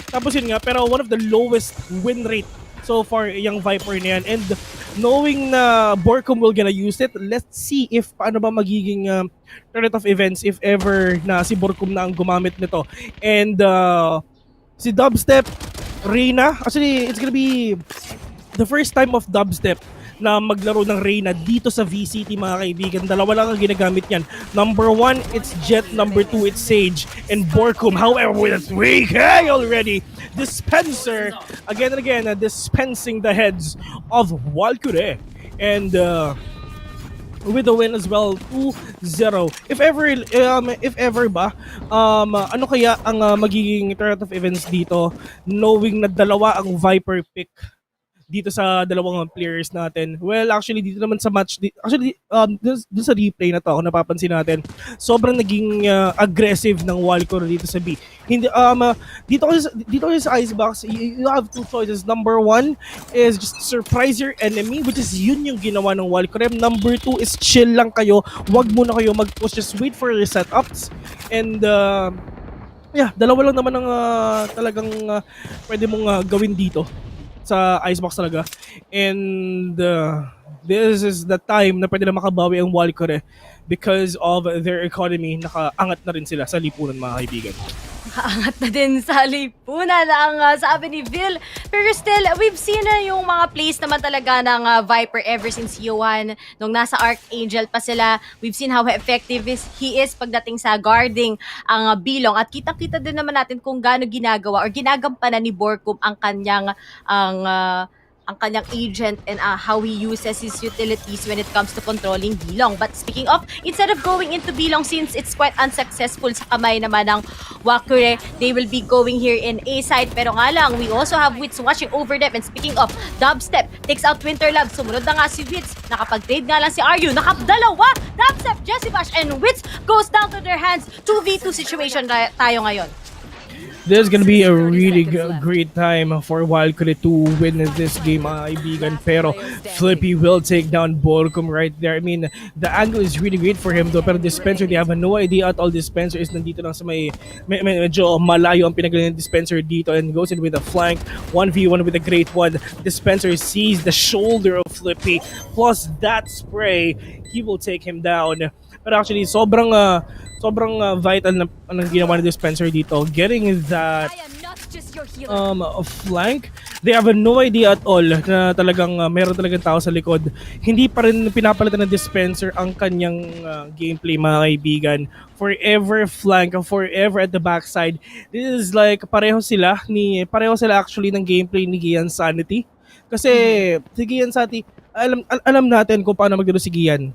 Tapos yun nga, pero one of the lowest win rate so far yung Viper na yan. And knowing na Borkum will gonna use it, let's see if paano ba magiging turn of events if ever na si Borkum na ang gumamit nito. And si Dubstep, Reyna, actually it's gonna be the first time of Dubstep na maglaro ng Reyna dito sa VCT mga kaibigan. Dalawa lang ang ginagamit niyan. Number 1, it's Jet. Number 2, it's Sage. And Borkum, however, with a 3K already. Dispenser, again and again, dispensing the heads of Walkure. And with the win as well, 2-0. If ever ba, ano kaya ang magiging turn of events dito, knowing na dalawa ang Viper pick dito sa dalawang players natin? Well, actually dito naman sa match, dun sa replay na to, kung napapansin natin, sobrang naging aggressive ng Walkure dito sa B. Hindi dito kasi sa Icebox, you have two choices. Number 1 is just surprise your enemy, which is yun yung ginawa ng Walkure. Number 2 is chill lang kayo, wag muna kayo mag-push, just wait for your setups. And yeah, dalawa lang naman ang talagang pwede mong gawin dito sa Icebox talaga. And this is the time na pwede na makabawi ang Walkure because of their economy. Nakaangat na rin sila sa lipunan mga kaibigan. Kaangat na din sa lipunan ang sabi ni Vil. Pero still, we've seen na yung mga plays naman talaga ng Viper ever since Johan. Nung nasa Archangel pa sila, we've seen how effective he is pagdating sa guarding ang bilong. At kitang-kita din naman natin kung gaano ginagawa or ginagampanan ni Borkum ang kanyang agent and how he uses his utilities when it comes to controlling bilong. But speaking of, instead of going into bilong, since it's quite unsuccessful sa kamay naman ng Walkure, they will be going here in A side. Pero nga lang, we also have Wits watching over them. And speaking of, Dubstep takes out Winter Love. Sumunod na nga si Wits. Nakapag-trade nga lang si Aryu. Nakapdalawa! Dubstep, Jesse Bash, and Wits goes down to their hands. 2v2 situation tayo ngayon. This is gonna be a really great time for Walkure to win this game, mga kaibigan. Pero Flippy will take down Borkum right there. I mean, the angle is really great for him though. Pero Dispenser, they have no idea at all. Dispenser is nandito lang sa medyo malayo ang pinagaling ng Dispenser dito and goes in with a flank. 1v1 with a great one. Dispenser sees the shoulder of Flippy. Plus that spray, he will take him down. But actually, sobrang vital na ang ginawa ni Dispenser dito. Getting that flank. They have no idea at all na talagang meron talagang tao sa likod. Hindi pa rin pinapalitan ng Dispenser ang kanyang gameplay, mga kaibigan. Forever flank, forever at the backside. This is like pareho sila actually ng gameplay ni Gian Sanity. Kasi si Gian Sanity, alam natin kung paano maglaro si Gian.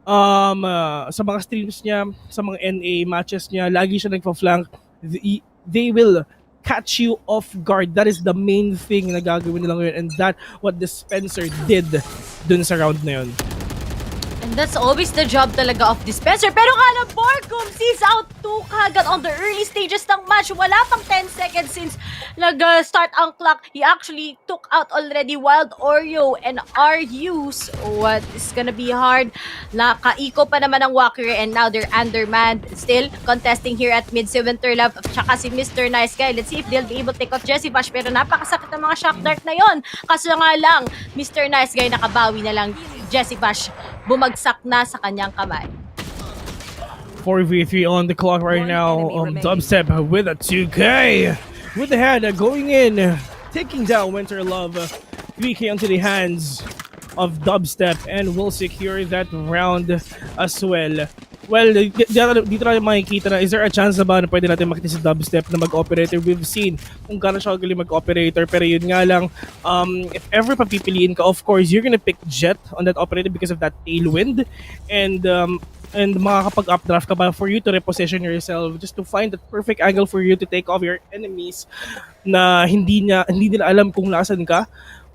Sa mga streams niya, sa mga NA matches niya, lagi siya nagpa-flank. They will catch you off guard. That is the main thing na gagawin nila ngayon, and that what Dispenser did dun sa round na yun. And that's always the job talaga of Dispenser. Pero nga na Borkum sees out 2 kagad on the early stages ng match. Wala pang 10 seconds since nag-start ang clock. He actually took out already Wild Oreo and Ryus. What is gonna be hard. Nakaiko pa naman ang Walkure and now they're undermanned. Still contesting here at mid si Winterlove at saka si Mr. Nice Guy. Let's see if they'll be able to take out Jesse Bash. Pero napakasakit ng mga shock dart na yon. Kaso nga lang, Mr. Nice Guy nakabawi na lang. Jesse Bash bumagsak na sa kanyang kamay. 4v3 on the clock right now. Dubstep with a 2K. With the head going in. Taking down Winterlove. 3K onto the hands of Dubstep and will secure that round as well. Well, dito na makikita na, is there a chance na ba na pwede natin makita si Dubstep na mag-operator? We've seen kung gano'n siya galing mag-operator, pero yun nga lang, if ever papipiliin ka, of course, you're gonna pick Jet on that operator because of that tailwind, and makakapag-updraft ka ba for you to reposition yourself, just to find that perfect angle for you to take off your enemies na hindi nila alam kung nasan ka.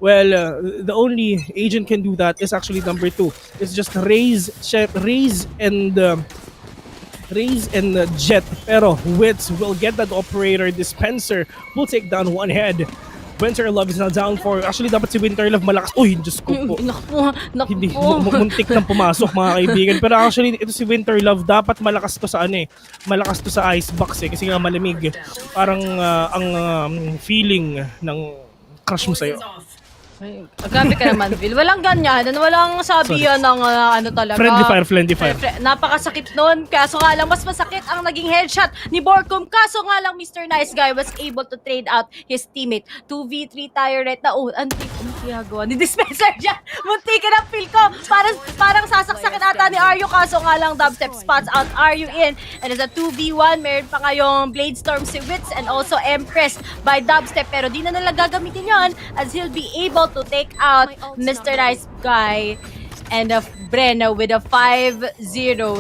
Well, the only agent can do that is actually number 2. It's just Raze and Jet. Pero Wits will get that operator. Dispenser will take down one head. Winterlove is now down for... Actually, dapat si Winterlove malakas. Uy, Diyos ko po. Hindi, muntik nang pumasok mga kaibigan. Pero actually, ito si Winterlove, dapat malakas to sa malakas to sa icebox kasi nga malamig. Parang ang feeling ng crush mo sa'yo. Ay, grabe ka naman, Phil. Walang ganyan. Walang sabihan ng ano talaga. Friendly fire. Napakasakit nun. Kaso nga lang, mas masakit ang naging headshot ni Borkum. Kaso nga lang, Mr. Nice Guy was able to trade out his teammate. 2v3 tayo right na. Oh, ano ginagawa ni Dispenser dyan? Munti ka na, Phil ko. Parang sasaksakin ata ni Aryu. Kaso nga lang, Dubstep spots out Aryu in. And it's a 2v1. Meron pa ngayong Bladestorm si Wits and also Empress by Dubstep. Pero di na nila gagamitin yon as he'll be able to take out Mr. Nice Guy and Bren with a 5-0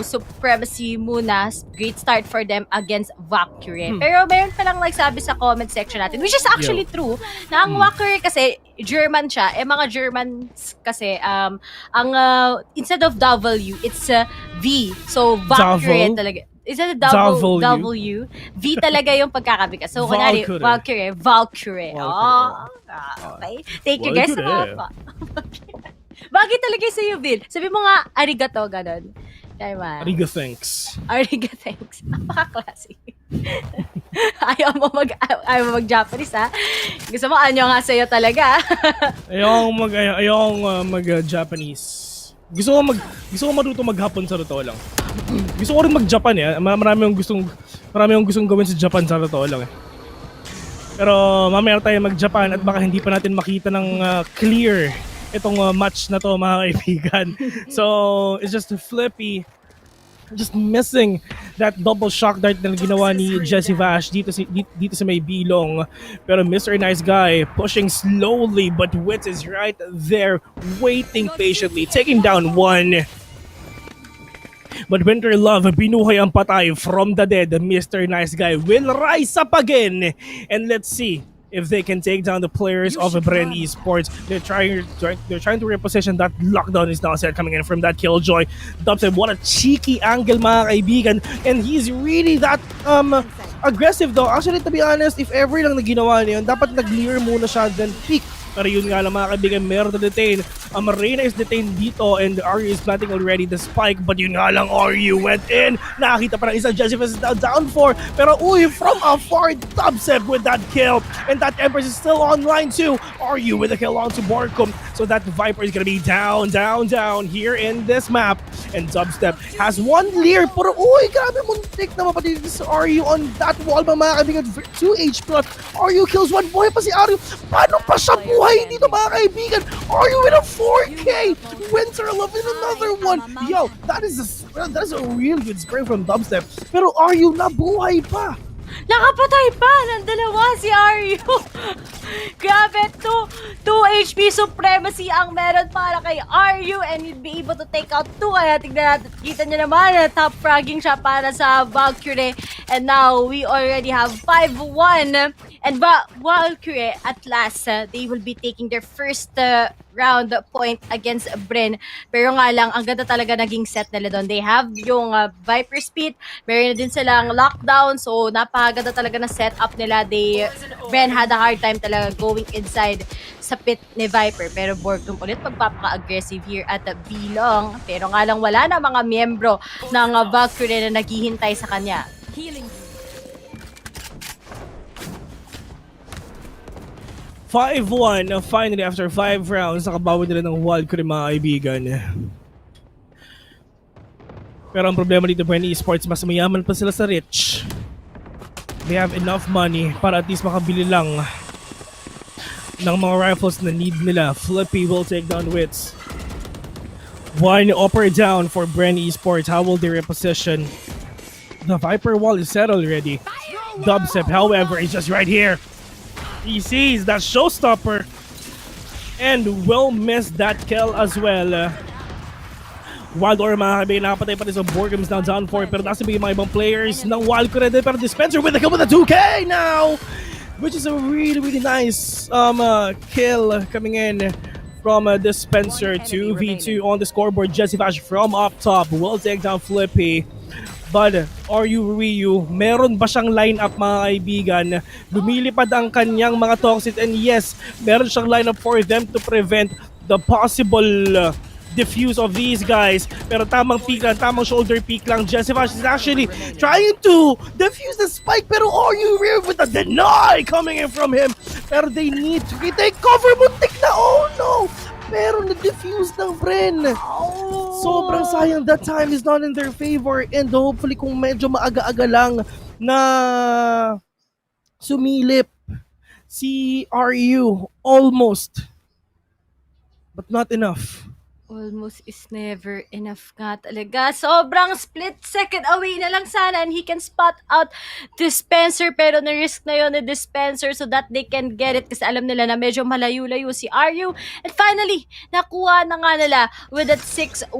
supremacy muna. Great start for them against Walkure. Pero meron pa lang nagsabi sa comment section natin, which is actually true, na ang Walkure kasi German siya. Mga Germans kasi instead of W, it's V. So Walkure talaga. Is it a W? V talaga yung pagkakabigas. So, kunwari, Valkyrie. Oh, okay. Thank you guys sa mga pa. Bagay talaga sa'yo, Bill. Sabi mo nga, arigato, ganon. Diba? Ariga thanks. Napaka-classic. Ayaw mo mag-Japanese, ha? Gusto mo, anyo nga sa'yo talaga. Ayong mag-Japanese. Gusto ko matuto maghapon sa totoo lang. Gusto ko rin mag-Japan eh. Marami akong gustong gawin sa Japan sa totoo lang eh. Pero mamaya tayo mag-Japan at baka hindi pa natin makita ng clear itong match na to mga kaibigan. So, it's just flippy. Just missing that double shock dart na ginawa ni Jesse Vash dito sa may bilong. Pero Mr. Nice Guy pushing slowly, but Wits is right there waiting patiently, taking down one. But Winterlove binuhay ang patay from the dead. Mr. Nice Guy will rise up again, and let's see if they can take down the players of Bren Esports. They're trying to reposition. That lockdown is now set coming in from that Killjoy. Dubstep, what a cheeky angle mga kaibigan. And he's really that aggressive though. Actually, to be honest, if ever lang na ginawa niya yun, dapat nag-clear muna siya then peek. Pero yun nga lang mga kaibigan, meron na detain. Marina is detained dito and Aryu is planting already the spike. But yun nga lang, Aryu went in. Nakakita pa ng isa, Jezebel is now down 4. Pero uy, from afar, Dubstep with that kill. And that Empress is still online too. Aryu with a kill onto Borkum. So that Viper is gonna be down here in this map. And Dubstep has one leer. Pero uy, grabe muntik na mapatid sa Aryu on that wall mga kaibigan. 2 HP plus. Aryu kills one. Buhay pa si Aryu. Paano pa siya buhay dito mga kaibigan? Aryu with a 4K. Winterlove with another one. Yo, that is a real good spray from Dubstep. Pero Aryu nabuhay pa. Nakapatay pa ng dalawa si Aryu. Grabe, 2 HP supremacy ang meron para kay Aryu and you'd be able to take out 2. Kaya tignan natin, kita nyo naman na top fragging siya para sa Walkure. And now, we already have 5-1. And Walkure, at last, they will be taking their first round point against Bren. Pero nga lang, ang ganda talaga naging set nila doon. They have yung Viper Speed, meron na din silang lockdown, so napakaganda talaga na setup nila. Bren had a hard time talaga going inside sa pit ni Viper. Pero Borkum ulit magpapaka-aggressive here at bilong. Pero nga lang wala na mga miyembro ng Valkyrie na naghihintay sa kanya. Healing. 5-1, finally after 5 rounds, nakabawi nila ng Walkure mga kaibigan. Pero ang problema dito Bren Esports, mas mayaman pa sila sa rich. They have enough money para at least makabili lang ng mga rifles na need nila. Flippy will take down Wits. One upper down for Bren Esports. How will they reposition? The Viper wall is set already. Dubstep, however, is just right here. He sees that showstopper and will miss that kill as well. Walkure mga kaibigan, nakapatay pa rin sa Borgums now down 4 pero nasa bigay mga ibang players ng Walkure din pero Dispenser with a kill with a 2K now, which is a really nice kill coming in from Dispenser. 2v2 on the scoreboard. Jesse Vash from up top will take down Flippy. But are you Ryu? Meron ba siyang lineup mga kaibigan? Lumilipad ang kanyang mga toxic and yes, meron siyang lineup for them to prevent the possible defuse of these guys. Pero tamang peak lang, tamang shoulder peak lang. Jesse Vash is actually trying to defuse the spike pero are you Ryu with a deny coming in from him. Pero they need to take cover. Muntik na, oh no! Pero na-defuse ng Bren. Sobrang sayang, that time is not in their favor and hopefully kung medyo maaga-aga lang na sumilip si RU almost but not enough. Almost is never enough nga talaga. Sobrang split second away na lang sana and he can spot out Dispenser pero na-risk na yun ni Dispenser so that they can get it kasi alam nila na medyo malayo-layo si RU. And finally, nakuha na nga nila with that 6-1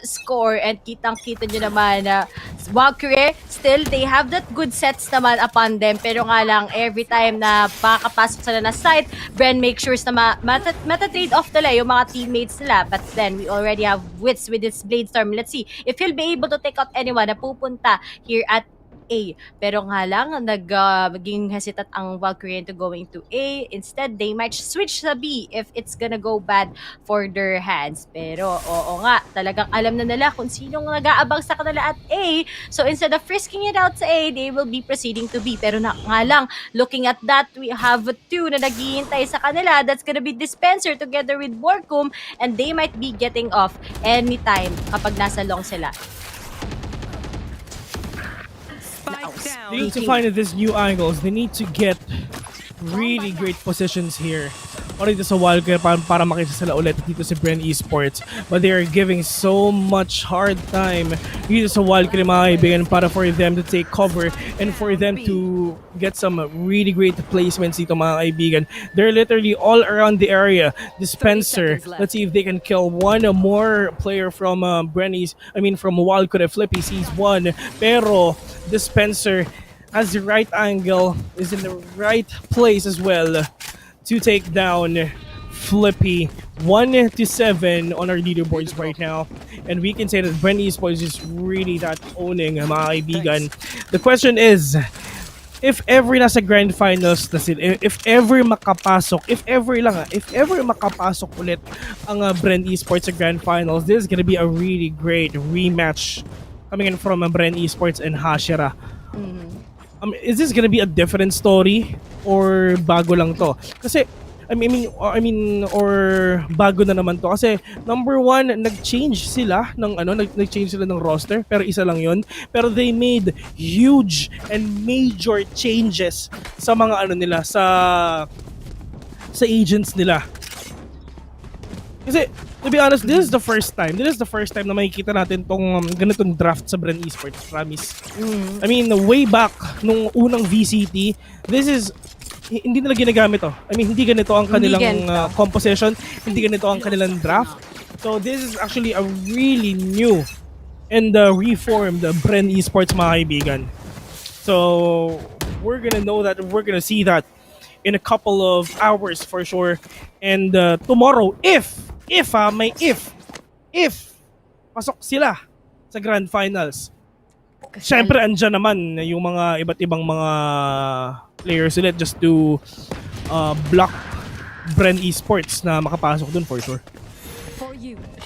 score and kitang-kita nyo naman na Walkure, still they have that good sets naman upon them pero nga lang every time na makakapasok sila na site, Bren make sure na mata-trade off nila yung mga teammates nila but then we already have Wits with this Blade Storm. Let's see if he'll be able to take out anyone na pupunta here at A. Pero nga lang, maging hesitant ang Walkure to going to A. Instead, they might switch sa B if it's gonna go bad for their hands. Pero oo nga, talagang alam na nila kung sinong nag-aabang sa kanila at A. So instead of frisking it out sa A, they will be proceeding to B. Pero nga lang, looking at that, we have two na naghihintay sa kanila. That's gonna be Dispenser together with Borkum and they might be getting off anytime kapag nasa long sila. They need to find these new angles. They need to get really great positions here. Para dito sa Walkure para makita sila ulit dito sa Bren Esports. But they are giving so much hard time dito sa Walkure mga kaibigan para for them to take cover and for them to get some really great placements dito mga kaibigan. They're literally all around the area. Dispenser, let's see if they can kill one more player from from Walkure. Flippy sees one. Pero Dispenser has the right angle, is in the right place as well to take down Flippy. 1-7 on our leaderboards right now. And we can say that Bren Esports is really that owning mga kaibigan. The question is, if ever nasa grand finals na sila, if ever makapasok ulit ang Bren Esports sa grand finals, this is gonna be a really great rematch coming in from Bren Esports and Hashira. Is this gonna be a different story or bago lang to? Kasi or bago na naman to kasi number one, nag-change sila ng roster pero isa lang yun, pero they made huge and major changes sa mga nila sa agents nila. Kasi to be honest, this is the first time na makikita natin tong ganitong draft sa Bren Esports, promise. Way back nung unang VCT, hindi nila ginagamit to. Hindi ganito ang kanilang composition, hindi ganito ang kanilang draft. So this is actually a really new and reformed Bren Esports mga kaibigan. So we're gonna see that in a couple of hours for sure. And tomorrow, if pasok sila sa grand finals, syempre andyan naman yung mga iba't ibang mga players ulit just to block Bren Esports na makapasok dun for sure.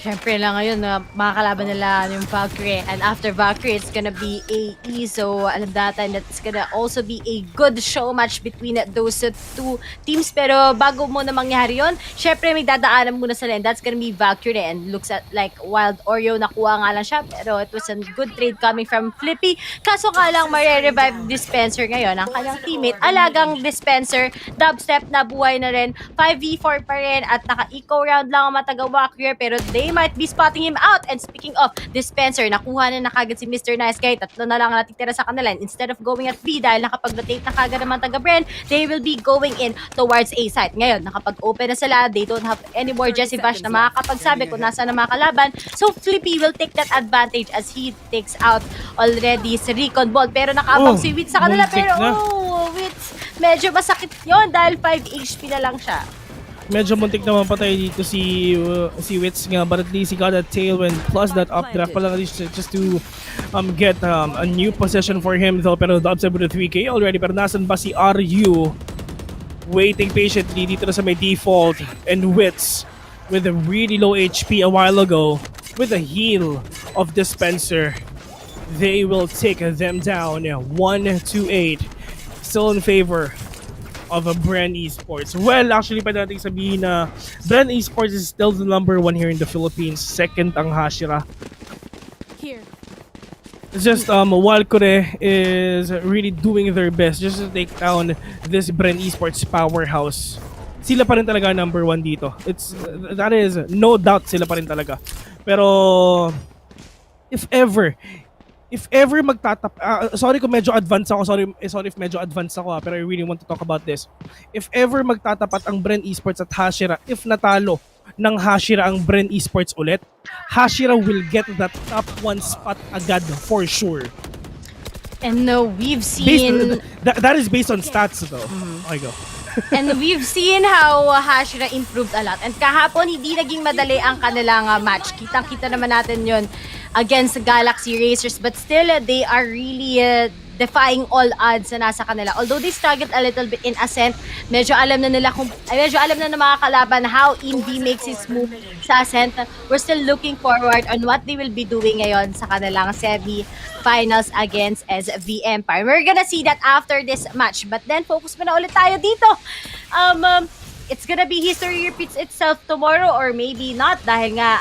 Siyempre lang ngayon na makakalaban nila yung Valkyrie and after Valkyrie it's gonna be AE so alam natin that it's gonna also be a good show match between those two teams pero bago mo na mangyari yun syempre may dadaanan muna sila and that's gonna be Valkyrie and looks at like Wild Oreo nakuha nga lang siya pero it was a good trade coming from Flippy kaso nga lang mare-revive Dispenser ngayon ang kanyang teammate alagang Dispenser Dubstep na buhay na rin 5v4 pa rin at naka-eco round lang ang mataga Walkure pero pero they might be spotting him out. And speaking of dispenser, nakuha na kagad si Mr. Nice Guy. Tatlo na lang natitira sa kanila. And instead of going at B, dahil nakapag-rotate na kagad naman taga Bren, they will be going in towards A site. Ngayon, nakapag-open na sila. They don't have any more Jesse Bash na makakapagsabi kung nasa na mga kalaban. So Flippy will take that advantage as he takes out already si Recon Ball. Pero nakaabang si Wits sa kanila. muntik Pero na. Wits, medyo masakit yon dahil 5 HP na lang siya. Medyo muntik naman patay dito si Wits nga, but at least he got that tailwind plus that updraft pa lang at least just to get a new possession for him though. Pero the upside with the 3K already. Pero nasan ba si RU? Waiting patiently dito na sa may default, and Wits with a really low HP a while ago with the heal of Dispenser. They will take them down 1-8. Still in favor of a Bren Esports. Well, actually, pwede natin sabihin na Bren Esports is still the number 1 here in the Philippines. Second ang Hashira. It's just Walkure is really doing their best just to take down this Bren Esports powerhouse. Sila pa rin talaga number 1 dito. That is no doubt, sila pa rin talaga. Pero if ever sorry kung medyo advanced ako, sorry if medyo advanced ako pero I really want to talk about this. If ever magtatapat ang Bren Esports at Hashira, if natalo ng Hashira ang Bren Esports ulit, Hashira will get that top 1 spot agad for sure. And we've seen... That is based on stats though. Okay, go. And we've seen how Hashira improved a lot. And kahapon, hindi naging madali ang kanilang match. Kitang-kita naman natin yun against Galaxy Racers. But still, they are really defying all odds na nasa kanila. Although they struggled a little bit in Ascent, medyo alam na ng mga kalaban how Invi makes his move sa Ascent. We're still looking forward on what they will be doing ngayon sa kanilang semi-finals against SV Empire. We're gonna see that after this match. But then, focus muna ulit tayo dito. It's gonna be history repeats itself tomorrow or maybe not dahil nga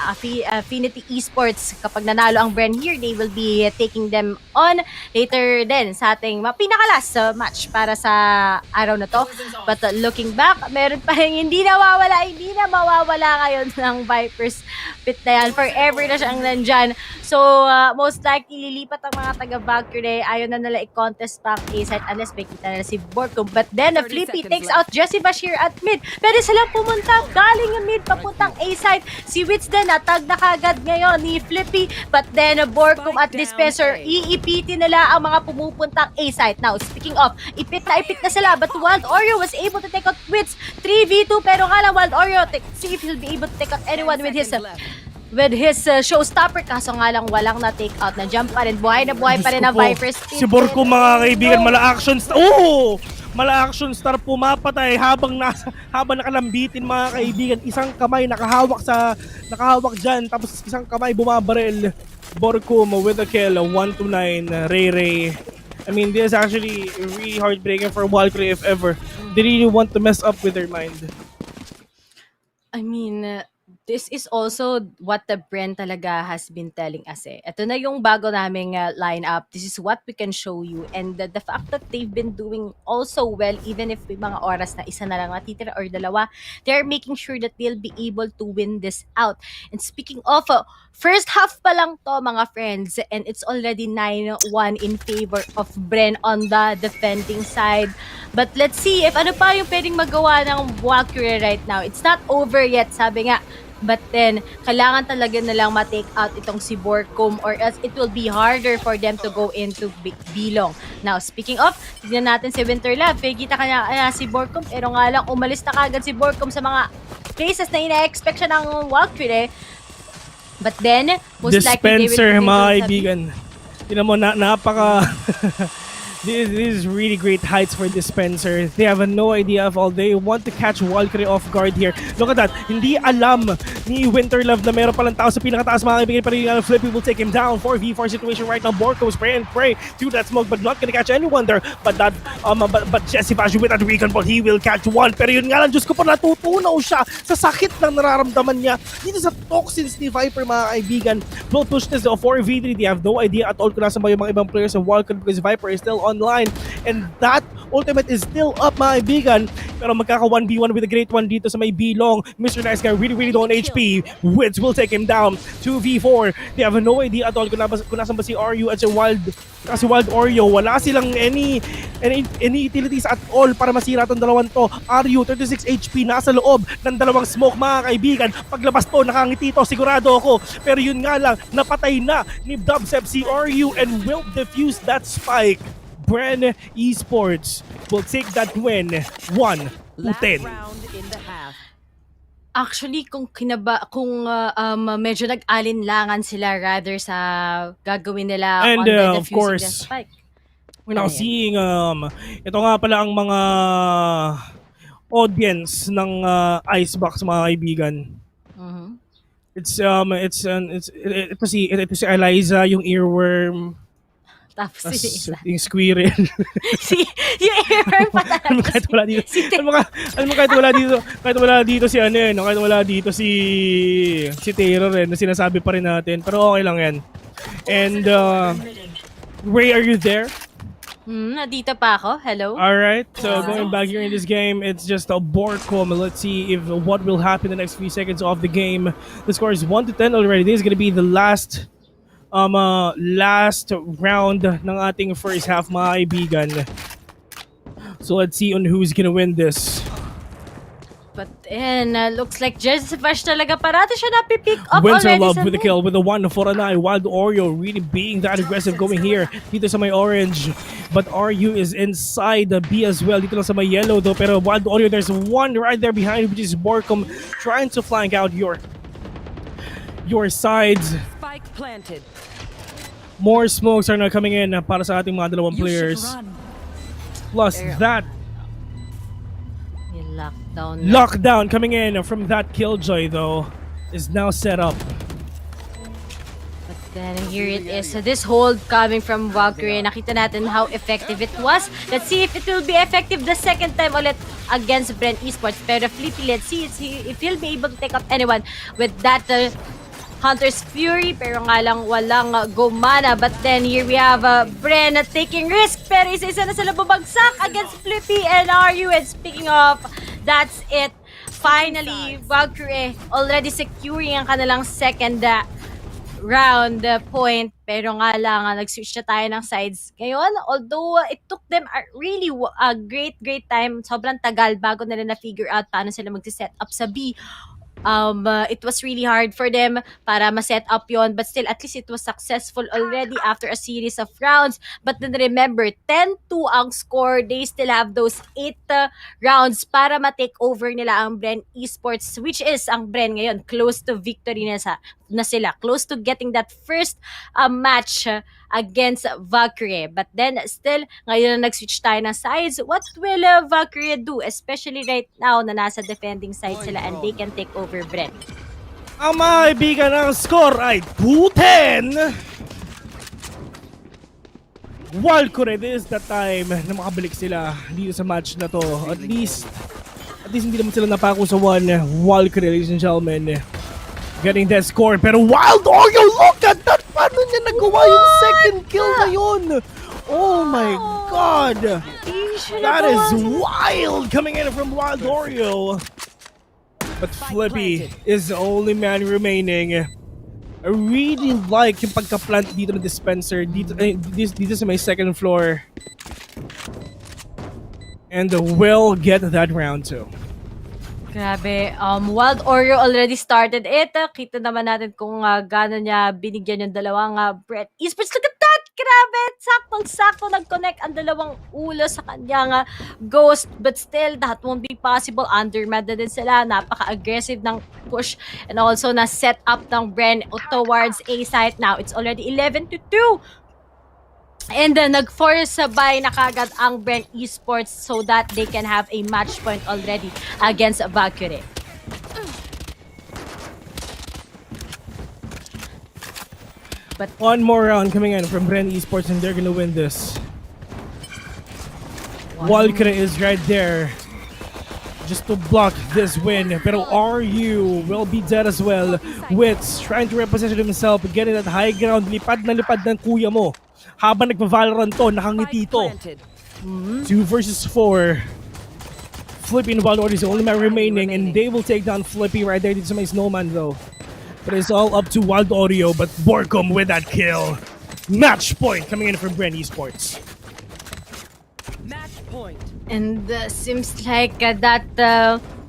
Affinity Esports, kapag nanalo ang Bren here, they will be taking them on later din sa ating pinakalas match para sa araw na to. But looking back, meron pa rin hindi na mawawala ngayon ng Vipers pit na yan. Forever na siyang nandyan. So, most likely, lilipat ang mga taga-Valkyrie. Ayaw na nila i-contest pa ang A-site unless may kita na si Borkum. But then, Flippy takes out Jesse Bashir at mid. Pwede silang pumunta galing ang mid papuntang A-site. Si Wits din natag na kagad ngayon ni Flippy. But then, Borkum at Dispenser, iipitin nila ang mga pumupuntang A-site. Now, speaking of, ipit na sila. But Wild Oreo was able to take out Wits 3v2. Pero nga lang, Wild Oreo, see if he'll be able to take out anyone with his showstopper. Kaso nga lang walang na-take out. Nandiyan pa rin. Buhay na buhay pa rin ang Vipers. Si Borko, mga kaibigan, mala action star pumapatay habang nakalambitin, mga kaibigan. Isang kamay nakahawak dyan, tapos isang kamay bumabaril. Borkum with a kill, 1-9. Ray. I mean, this is actually really heartbreaking for Walkure if ever they really want to mess up with their mind. I mean, this is also what the Bren talaga has been telling us eh. Ito na yung bago naming lineup. This is what we can show you. And the fact that they've been doing also well, even if may mga oras na isa na lang natitira or dalawa, they're making sure that they'll be able to win this out. And speaking of, first half pa lang to mga friends, and it's already 9-1 in favor of Bren on the defending side. But let's see if ano pa yung pwedeng magawa ng Walkure right now. It's not over yet, sabi nga. But then, kailangan talaga nilang ma-take out itong si Borkum or else it will be harder for them to go into Bilong. Now, speaking of, tignan natin si Winterlove. Kita kanya si Borkum, pero nga lang umalis na kagad si Borkum sa mga places na ina-expect siya ng Walkure. But then, most likely they will... Dispenser, mga kaibigan. Tignan mo, napaka... This is really great heights for Dispenser. They have no idea of all. They want to catch Walkure off guard here. Look at that. Hindi alam ni Winterlove na meron palang tao sa pinakataas, mga kaibigan. Pero yung Flippy will take him down. 4v4 situation right now. Borko spray and pray through that smoke but not gonna catch anyone there. But Jesse Bash with that recon ball, he will catch one. Pero yun nga lang, Diyos ko po, natutunaw siya sa sakit ng nararamdaman niya. Dito sa toxins ni Viper, mga kaibigan. Will push this 4v3. They have no idea at all kung nasa ba yung mga ibang players sa Walkure because Viper is still online. and that ultimate is still up, mga kaibigan. Pero magkaka 1v1 with a great one dito sa may B-long. Mr. Nice Guy really low on HP. Wits will take him down. 2v4. They have no idea at all kung nasan ba si RU at si Wild Oreo. Wala silang any utilities at all para masira itong dalawang to. RU 36 HP nasa loob ng dalawang smoke, mga kaibigan. Paglabas to, nakangiti to, sigurado ako. Pero yun nga lang, napatay na ni Dubstep si RU and will defuse that spike. Bren Esports will take that win 1-10. Actually, kung medyo nag-alinlangan sila rather sa gagawin nila And on the of defusing course, the spike. we're now seeing ito nga pala ang mga audience ng Icebox, mga kaibigan. Ito si Eliza, yung earworm. Tapos si yung squirrel. yung earworm pa talaga. Kahit wala dito. Kahit wala dito si ano eh, no? Kahit wala dito si Terror eh, na sinasabi pa rin natin. Pero okay lang yan. And Ray, are you there? Nandito pa ako. Hello? Alright, so going back here in this game, it's just a Borcom. Let's see if what will happen in the next few seconds of the game. The score is 1-10 already. This is gonna be the last round ng ating first half, mga kaibigan. So let's see on who's gonna win this. But then, looks like Jezvash talaga parati siya napipick up Winter already Love sa with the kill with the 1-4-9. Wild Oreo really being that aggressive going here. Dito sa may orange. But RU is inside the B as well. Dito lang sa may yellow though. Pero Wild Oreo, there's one right there behind, which is Borcom trying to flank out your sides. Spike planted. More smokes are now coming in para sa ating mga dalawang players. Plus that lockdown coming in from that Killjoy though is now set up. But then here it is. So this hold coming from Walkure. Nakita natin how effective it was. Let's see if it will be effective the second time ulit against Bren Esports. Pero Flippy, let's see if he'll be able to take up anyone with that Hunter's Fury, pero nga lang walang gumana. But then here we have Bren taking risk, pero isa-isa na sila bumagsak against Flippy and RU. And speaking of, that's it. Finally, Walkure already securing ang kanilang second round point. Pero nga lang, nag-switch na tayo ng sides. Ngayon, although it took them really a great time, sobrang tagal bago nila na-figure out paano sila mag-set up sa B. It was really hard for them para ma-set up yon, but still at least it was successful already after a series of rounds. But then remember, 10-2 ang score. They still have those 8 rounds para ma-take over nila ang Bren Esports, which is ang Bren ngayon close to victory na sila, close to getting that first match against Walkure. But then still, ngayon na nag-switch tayo ng sides, what will Walkure do? Especially right now na nasa defending side sila and they can take over Bren. Ang mga kaibigan, ang score ay 2-10. Walkure, this is the time na makabalik sila dito sa match na to. At least hindi naman sila napako sa one. Walkure, ladies and gentlemen, getting that score. Pero Wild Oreo, look at that! Paano niya nagawa yung second kill na yun? Oh my God! That is wild coming in from Wild Oreo. But Flippy is the only man remaining. I really like yung pagka-plant dito ng dispenser dito sa may second floor. And will get that round too. Grabe. Wild Oreo already started it. Kita naman natin kung gano'n niya binigyan yung dalawang Bren Esports. Look at that! Grabe! Saktong-sakto nag-connect ang dalawang ulo sa kanyang ghost. But still, that won't be possible. Undermad na din sila. Napaka-aggressive ng push. And also, na-set up ng Bren towards A site. Now, it's already 11-2. And then nag-force buy na kagad ang Bren Esports so that they can have a match point already against Walkure. But one more round coming in from Bren Esports and they're gonna win this. Walkure is right there just to block this win. Pero RU will be dead as well. Wits trying to reposition himself, getting that high ground. Lipad ng kuya mo. Habang nagpa-Valorant to, nakangiti to. 2 versus 4. Flippy and Wild Order is the only man remaining, and they will take down Flippy right there. Dito sa may snowman though. But it's all up to Wild Audio, but Borkum with that kill. Match point coming in from Bren Esports. And seems like that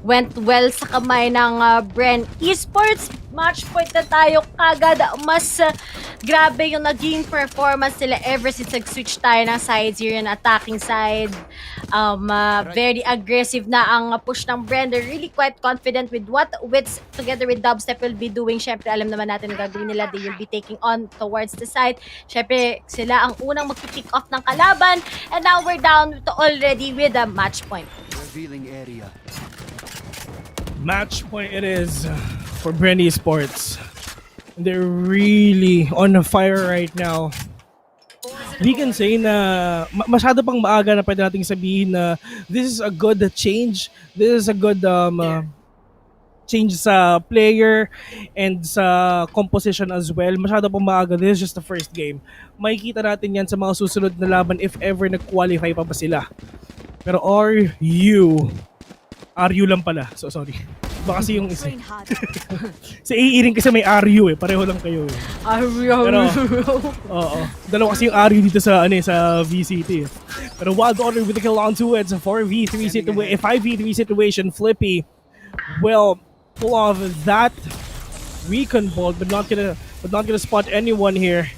went well sa kamay ng Bren Esports. Match point na tayo kagad. Mas grabe yung naging performance nila ever since nag-switch tayo ng sides here in attacking side. Very aggressive na ang push ng Bren. They're really quite confident with what Wits together with Dubstep will be doing. Syempre, alam naman natin ang gagawin nila. They will be taking on towards the side. Syempre, sila ang unang mag-pick off ng kalaban. And now we're down to already with a match point. Match point it is for Bren Esports. They're really on fire right now. We can say na masyado pang maaga na pwede nating sabihin na this is a good change. This is a good change sa player and sa composition as well. Masyado pang maaga. This is just the first game. Makikita natin yan sa mga susunod na laban if ever nag-qualify pa ba sila. Pero RU lang pala. So sorry. Baka kasi yung isa. Sa AE rin kasi may RU eh. Pareho lang kayo eh. Pero, oo. Dalawa kasi yung RU dito sa sa VCT. Pero Wild Order with the kill onto it. 4v3 situation, 5v3 situation. Flippy will pull off that recon bolt but not gonna spot anyone here.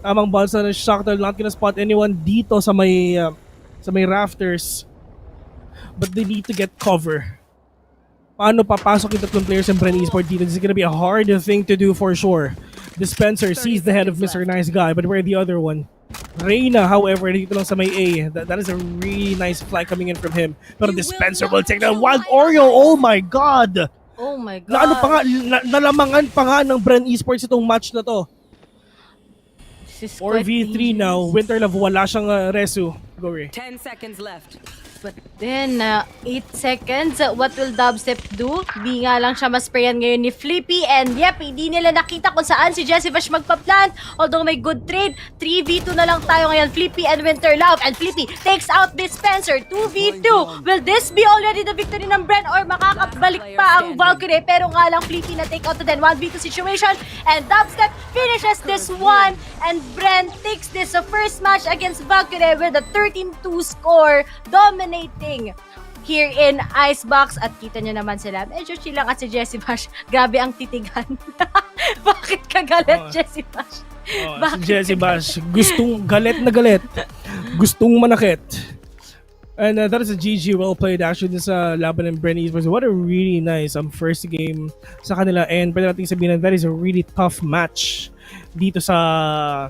Tamang balsa na Shakhtar, not gonna spot anyone dito sa may rafters. But they need to get cover. Paano papasok yung tatlong players ng Bren Esports dito? This is gonna be a hard thing to do for sure. Dispenser sees the head of Mr. Nice Guy, but where the other one? Reyna, however, dito lang sa may A. That is a really nice flag coming in from him. But Dispenser will take down Wild Oreo. Oh my God! Oh my God. Na ano pa nga, nalamangan pa nga ng Bren Esports itong match na to. 4v3 now. Winterlove, wala siyang resu. Go, Ray. 10 seconds left. But then, 8 seconds. What will Dubstep do? Di nga lang siya masprayan ngayon ni Flippy. And yep, hindi nila nakita kung saan si Jesse Vash magpa-plant. Although may good trade, 3v2 na lang tayo ngayon. Flippy and Winterlove. And Flippy takes out Dispenser. 2v2. Will this be already the victory ng Bren? Or makakabalik pa ang Walkure? Pero nga lang Flippy na take out to then 1v2 situation. And Dubstep finishes this one. And Bren takes this first match against Walkure with a 13-2 score. Dominating here in Icebox. At kita nyo naman sila, medyo chill lang at si Jessie Bash. Grabe ang titigan. Bakit ka galit, Jessie Bash? Si Jessie Bash, gustong galit na galit. Gustong manakit. And that is a GG well played actually sa laban ng Bren Esports. What a really nice first game sa kanila. And pwede natin sabihin na that is a really tough match dito sa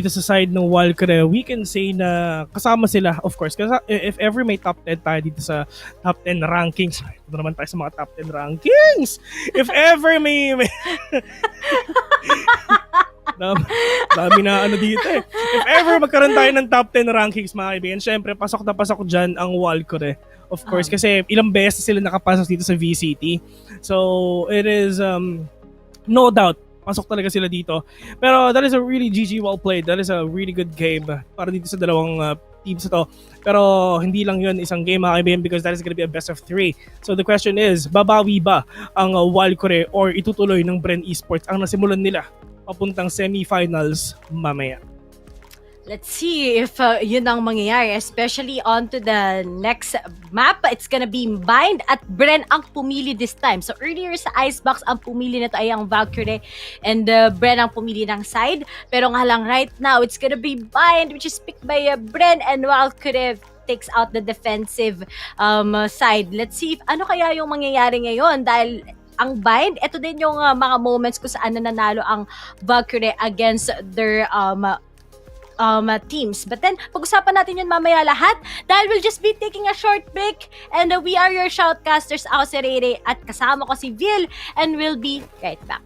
side ng Walkure. We can say na kasama sila, of course. Kasi if ever may top 10 tayo dito sa top 10 rankings, ito naman tayo sa mga top 10 rankings. If ever may dami na dito eh. If ever magkaroon tayo ng top 10 rankings, mga kaibigan, syempre, pasok na pasok dyan ang Walkure. Of course, kasi ilang beses sila nakapasok dito sa VCT. So, it is, no doubt, pasok talaga sila dito. Pero that is a really GG well played. That is a really good game para dito sa dalawang teams ito. Pero hindi lang yun isang game, mga kaibigan, because that is gonna be a best of 3. So the question is, babawi ba ang Walkure or itutuloy ng Bren Esports ang nasimulan nila papuntang semifinals mamaya? Let's see if yun ang mangyayari, especially onto the next map. It's gonna be Bind at Bren ang pumili this time. So earlier sa Icebox, ang pumili na to ay ang Walkure and Bren ang pumili ng side. Pero nga lang right now, it's gonna be Bind, which is picked by Bren, and Walkure takes out the defensive side. Let's see if ano kaya yung mangyayari ngayon, dahil ang Bind, ito din yung mga moments kung saan nanalo ang Walkure against their teams. But then, pag-usapan natin yun mamaya lahat dahil we'll just be taking a short break and we are your shoutcasters. Ako si Rere at kasama ko si Vil and we'll be right back.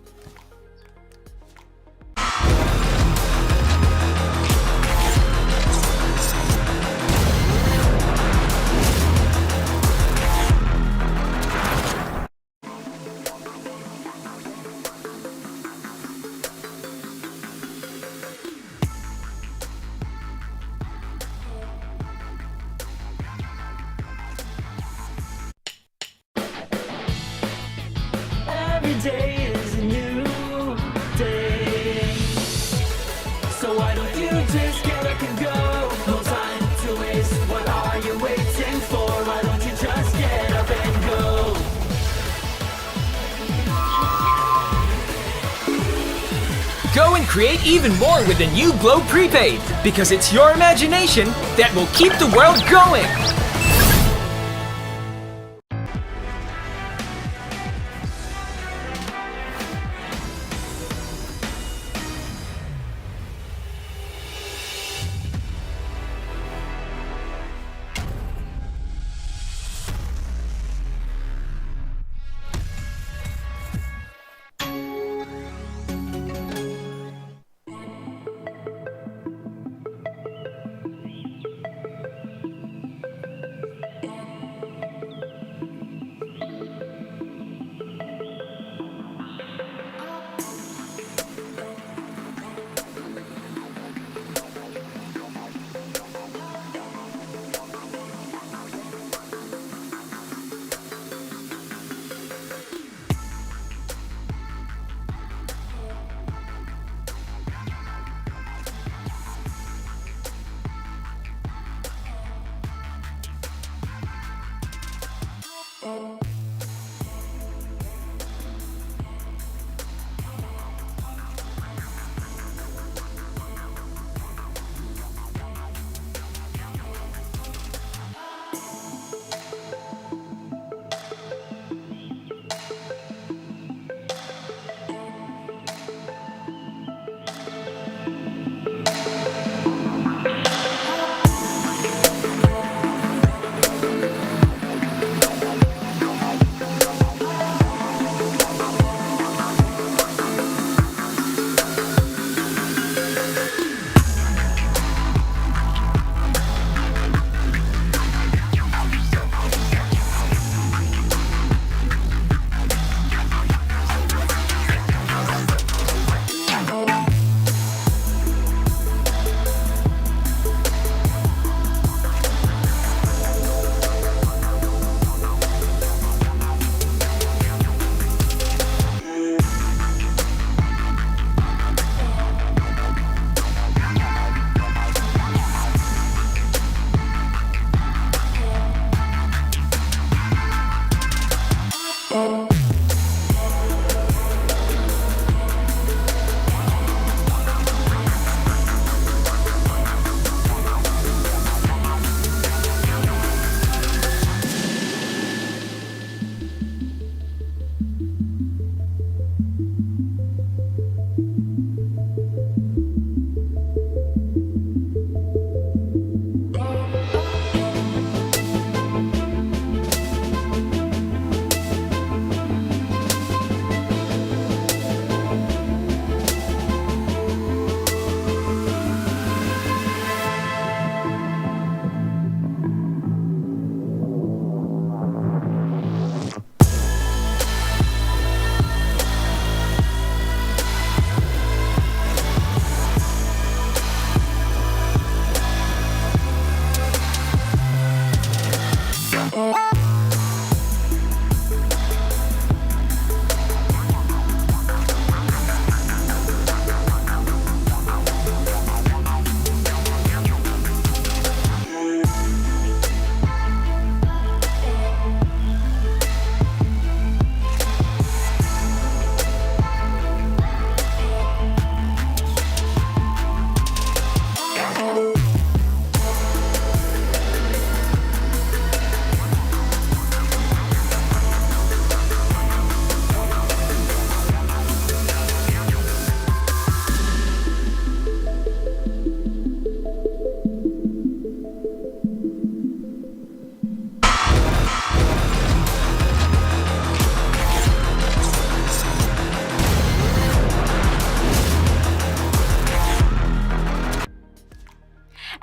Go and create even more with the new Globe Prepaid, because it's your imagination that will keep the world going.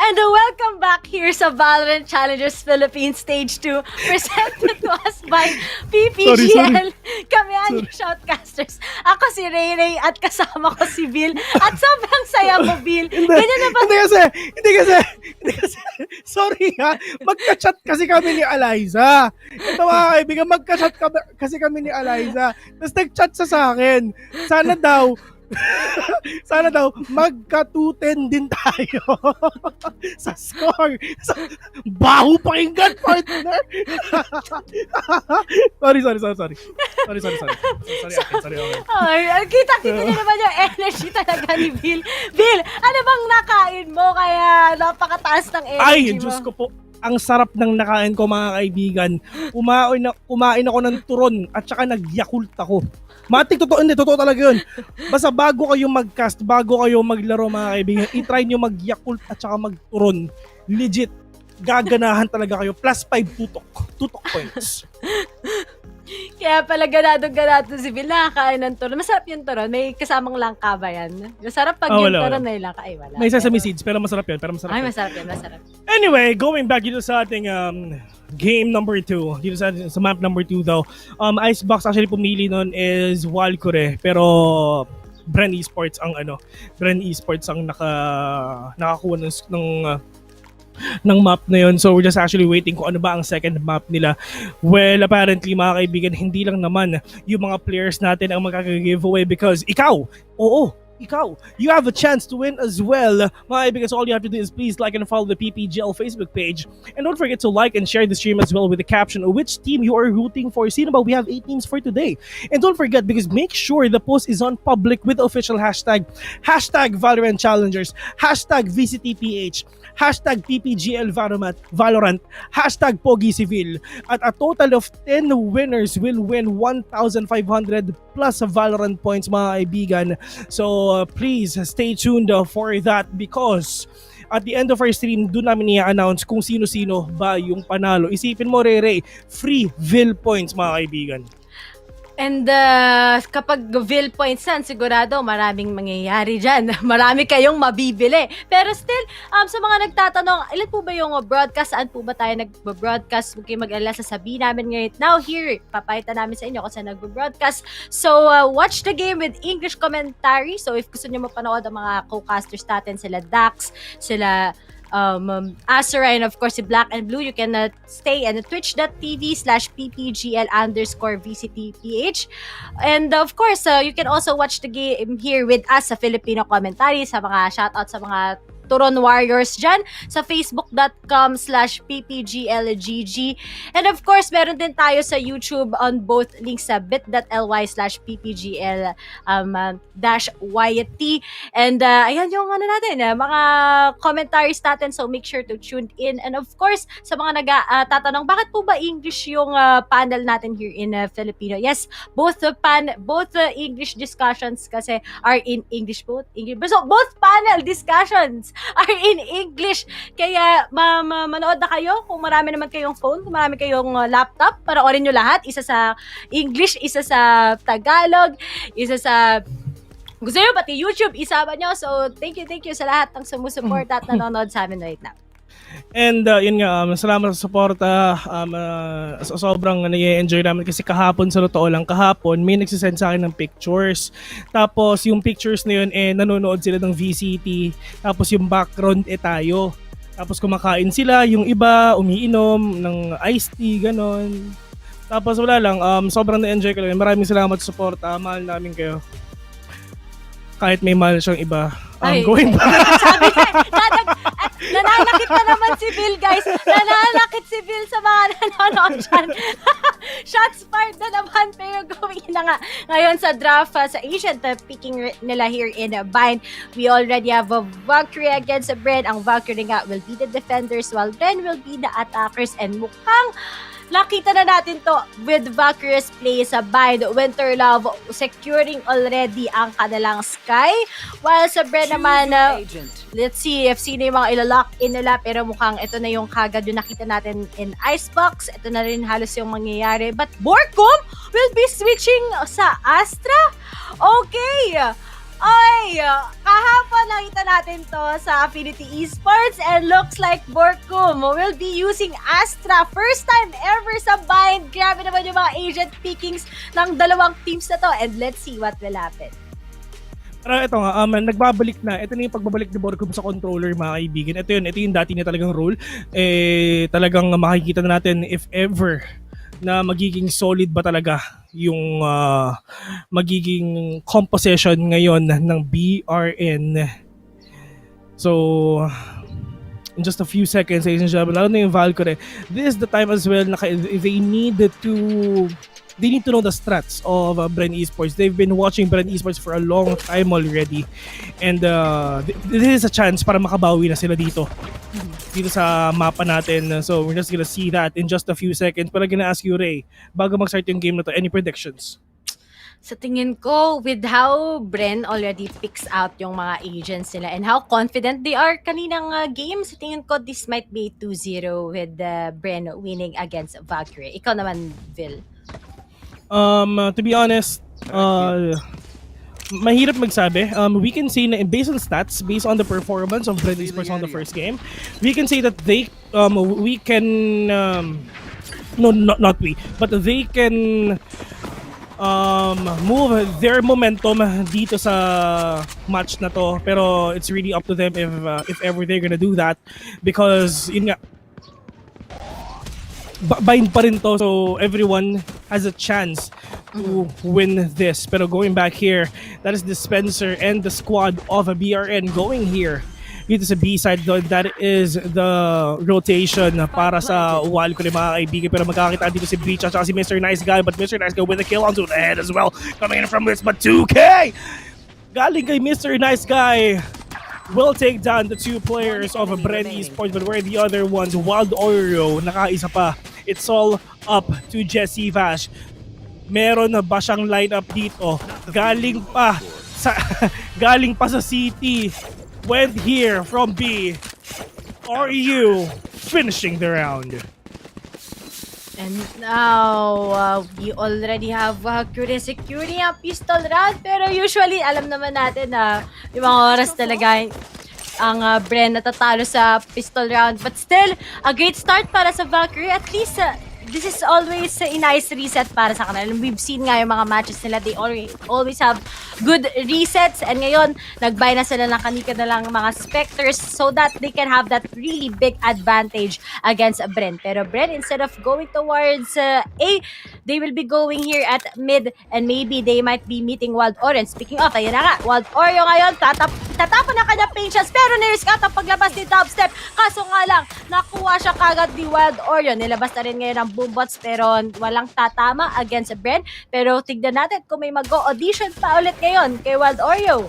And welcome back here sa Valorant Challengers Philippines Stage 2, presented to us by PPGL. Kami ang shoutcasters. Ako si Ray Ray at kasama ko si Bill. At sobrang saya mo, Bill. Ganyan na ba? Hindi kasi, sorry ha, magka-chat kasi kami ni Eliza. Ito mga kaibigan, magka-chat kasi kami ni Eliza. Tapos nag-chat sa akin. Sana daw, Sana daw, magka-210 din tayo sa score. Baho pakinggan, partner! sorry. Sorry, okay. Ay, kita niyo naman yung energy talaga ni Bill. Bill, ano bang nakain mo kaya napakataas ng energy Ay, mo? Diyos ko po. Ang sarap ng nakain ko, mga kaibigan. Kumain ako ng turon at saka nag-Yakult ako. Matik, totoo talaga yun. Basta bago kayo mag-cast, bago kayo maglaro, mga kaibigan, i-try nyo mag-Yakult at saka mag-turon. Legit, gaganahan talaga kayo. +5 tutok points. Kaya pala ganado si Bill, nakakain ng turon. Masarap yung turon. May kasamang langka ba yan? Masarap pag yung turon may langka. Ay, wala. May sesame seeds, pero masarap yun. Ay, masarap yan. Anyway, going back dito sa ating game number 2. Dito sa map number 2 daw. Icebox actually pumili nun is Walkure. Pero Bren Esports ang nakakuha ng map na yun. So we're just actually waiting kung ano ba ang second map nila. Well, apparently mga kaibigan, hindi lang naman yung mga players natin ang magkaka-giveaway because ikaw, you have a chance to win as well. Mga kaibigan, so all you have to do is please like and follow the PPGL Facebook page. And don't forget to like and share the stream as well with the caption of which team you are rooting for. Sino ba? We have 8 teams for today. And don't forget, because make sure the post is on public with the official hashtag Valorant Challengers, hashtag VCTPH, hashtag PPGL Valorant, hashtag Pogi Civil. At a total of 10 winners will win 1,500 plus Valorant points, mga kaibigan. So please stay tuned for that because at the end of our stream, doon namin i-announce kung sino-sino ba yung panalo. Isipin mo, Rere, free VIL points, mga kaibigan. And kapag VIL points yan, sigurado maraming mangyayari dyan. Marami kayong mabibili. Pero still, sa mga nagtatanong, ilan po ba yung broadcast? Saan po ba tayo nag-broadcast? Huwag kayo mag-alala, sasabihin namin ngayon. Now here, papayta namin sa inyo kung saan nag-broadcast. So, watch the game with English commentary. So, if gusto nyo mapanood ang mga co-casters natin, sila Dax, sila Asura, and of course si Black and Blue, you can stay at twitch.tv/ppgl_VCTPH. And of course, you can also watch the game here with us sa Filipino commentary, sa mga shoutout sa mga Turon Warriors dyan sa facebook.com/ppglgg. And of course, meron din tayo sa YouTube on both links sa bit.ly/ppgl -YT. And ayan yung mga commentaries natin. So make sure to tune in. And of course, sa mga nagtatanong, bakit po ba English yung panel natin here in Filipino? Yes, both English discussions kasi are in English. So both panel discussions are in English. Kaya manood na kayo kung marami naman kayong phone, kung marami kayong laptop, panoorin nyo lahat. Isa sa English, isa sa Tagalog, isa sa gusto nyo pati YouTube, isama nyo. So thank you sa lahat ng sumusuporta at nanonood sa amin right now. And yun nga, salamat sa suporta. Sobrang nai-enjoy namin kasi kahapon, sa totoo lang, kahapon may nagsisend sa akin ng pictures. Tapos yung pictures na yun, nanonood sila ng VCT. Tapos yung background tayo. Tapos kumakain sila, yung iba umiinom ng iced tea, ganon. Tapos wala lang, sobrang na-enjoy ko lang. Maraming salamat sa suporta. Mahal namin kayo. Kahit may mahal siyang iba. Going back. Sabi nananakit na naman si Bill, guys. Nananakit si Bill sa mga nanonood dyan. Shots fired na naman, pero going na nga. Ngayon sa draft, sa Asian picking nila here in Bind, we already have a Walkure against Bren. Ang Walkure nga will be the defenders while Bren will be the attackers. And mukhang nakita na natin to with Walkure's play sa Bind. Winter Love securing already ang kanilang sky. While sa Bren naman, let's see if sino yung mga ilalock in nila. Pero mukhang ito na yung kagad yung nakita natin in Icebox. Ito na rin halos yung mangyayari. But Borcom will be switching sa Astra? Okay! Oy! Kahapon nakita natin to sa Affinity Esports and looks like Borcom will be using Astra. First time ever sa Bind. Grabe naman yung mga agent pickings ng dalawang teams na to. And let's see what will happen. Pero ito nga, nagbabalik na. Ito na yung pagbabalik ni Borcom sa controller, mga kaibigan. Ito yung dati niya talagang role. Talagang makikita na natin if ever na magiging solid ba talaga yung magiging composition ngayon ng BRN. So, in just a few seconds, ladies and gentlemen, lalo na yung Walkure, this is the time as well na they need to know the strats of Bren Esports. They've been watching Bren Esports for a long time already. And this is a chance para makabawi na sila dito sa mapa natin. So we're just gonna see that in just a few seconds. Pero gonna ask you, Ray, bago mag-start yung game na to, any predictions? Sa tingin ko, with how Bren already picks out yung mga agents nila and how confident they are kaninang game, sa tingin ko, this might be 2-0 with Bren winning against Valkyrie. Ikaw naman, Vil. To be honest, mahirap magsabi. We can say na based on stats, based on the performance of Bren Esports on the first game, we can say that they can move their momentum dito sa match na to. Pero it's really up to them if ever they're gonna do that, because yun nga, bind pa rin to, so everyone has a chance to win this. Pero going back here, that is the Spencer and the squad of a BRN going here dito sa B side. That is the rotation para sa Walkure, mga kaibigan. Pero magkakita dito si Breach at si Mr. Nice Guy, but Mr. Nice Guy with a kill onto the head as well, coming in from this, but 2K galing kay Mr. Nice Guy will take down the two players of Bren Esports. But where the other ones, Wild Oreo, nakaisa pa. It's all up to Jesse Vash. Meron na ba siyang lineup dito? Galing pa sa city. Went here from B. Are you finishing the round? And now, we already have Walkure securing a pistol round. Pero usually, alam naman natin na yung mga oras talaga ang Bren natatalo sa pistol round. But still, a great start para sa Walkure. At least, this is always a nice reset para sa kanila. We've seen nga yung mga matches nila, they always have good resets. And ngayon, nag-buy na sila ng kanika na lang mga Spectres so that they can have that really big advantage against Bren. Pero Bren, instead of going towards A, they will be going here at mid, and maybe they might be meeting Wild Orange. Speaking of, ayun na nga, Wild Oreo ngayon, tatapon na kanya patience, pero nirisk out ang paglabas ni Dubstep. Kaso nga lang, nakuha siya kagad ni Wild Oreo. Nilabas na rin ngayon ang boombots, pero walang tatama against Bren. Pero tignan natin kung may mag-audition pa ulit ngayon kay Wild Oreo.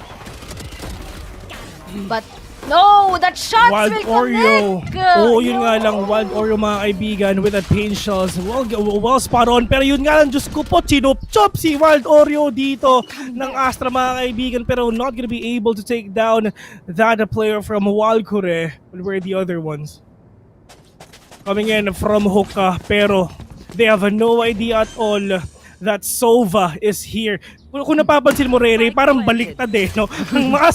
But no, that shots Wild will Oreo. connect. Yun nga lang, Wild Oreo, mga kaibigan, with the pain shells. Well spot on. Pero yun nga lang, Diyos ko po, chinup-chop si Wild Oreo dito ng Astra, mga kaibigan. Pero not gonna be able to take down that player from Walkure. Where are the other ones? Coming in from Hookah, pero they have no idea at all that Sova is here. Kung napapansin mo, Rere, parang baliktad no? Ang mga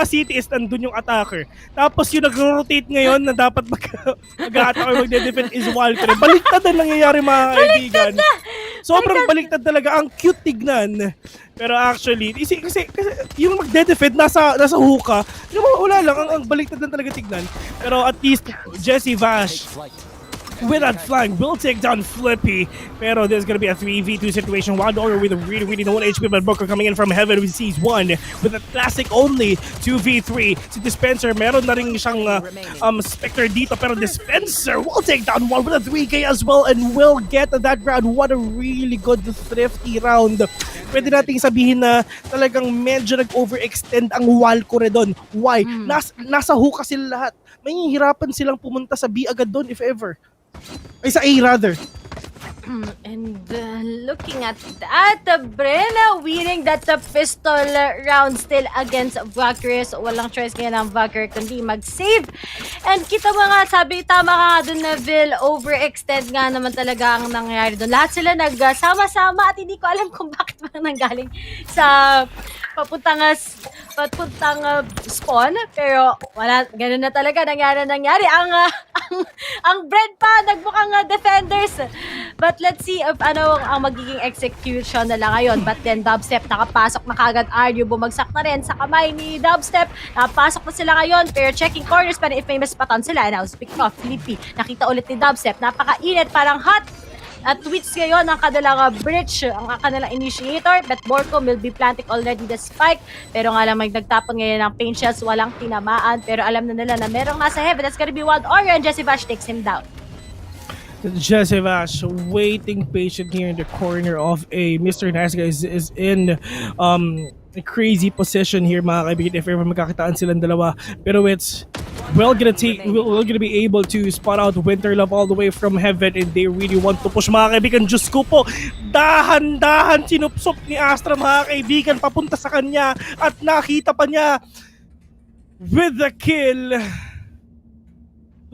city is nandun yung attacker. Tapos yung nag-rotate ngayon na dapat mag-attack or mag-defend is Walkure. Baliktad ang nangyayari, mga kaibigan. Sobrang baliktad talaga. Ang cute tignan. Pero actually, kasi yung mag-defend nasa Hookah, wala lang. Ang baliktad lang talaga tignan. Pero at least, Jesse Vash with that flank will take down Flippy. Pero there's gonna be a 3v2 situation. Wild Order with a really low HP, but Booker coming in from heaven with sees one with a classic only 2v3. Si Dispenser, meron na rin siyang Spectre dito, pero Dispenser will take down one with a 3k as well and will get that round. What a really good thrifty round. Pwede nating sabihin na talagang medyo nag-overextend ang Walkure doon. Why? Nasa Hookah sila lahat. May hirapan silang pumunta sa B agad doon if ever. Ay, sa A rather. And looking at that, Bren winning that pistol round still against Walkure. So walang choice ngayon ng Walkure kundi mag-save. And kita mo nga, sabi, tama ka nga dun na Vil, overextend nga naman talaga ang nangyari dun. Lahat sila nagsama-sama at hindi ko alam kung bakit ba nanggaling sa papuntang spawn. Pero wala, ganun na talaga nangyari. Ang Bren pa, nagmukhang defenders. But let's see if ano ang magiging execution nila ngayon. But then Dubstep nakapasok na kagad. Aryu bumagsak na rin sa kamay ni Dubstep. Nakapasok na sila ngayon. Pero checking corners pa rin if may mas paton sila. Now speaking of Flippy, nakita ulit ni Dubstep. Napakainit, parang hot. At Tweets ngayon ang kanilang bridge, ang kanilang initiator, but Borcom will be planting already the spike. Pero nga lang may nagtapon ngayon ng paint shells, walang tinamaan. Pero alam na nila na merong nasa heaven. That's gonna be Wild Aura and Jesse Vash takes him down. Jesse Vash waiting patient here in the corner of a Mr. Nice Guy is in a crazy position here mga kaibigan if ever magkakitaan silang dalawa. Pero it's we're gonna be able to spot out Winter Love all the way from heaven and they really want to push mga kaibigan. Diyos ko po, dahan-dahan sinupsop ni Astra mga kaibigan papunta sa kanya at nakita pa niya with the kill.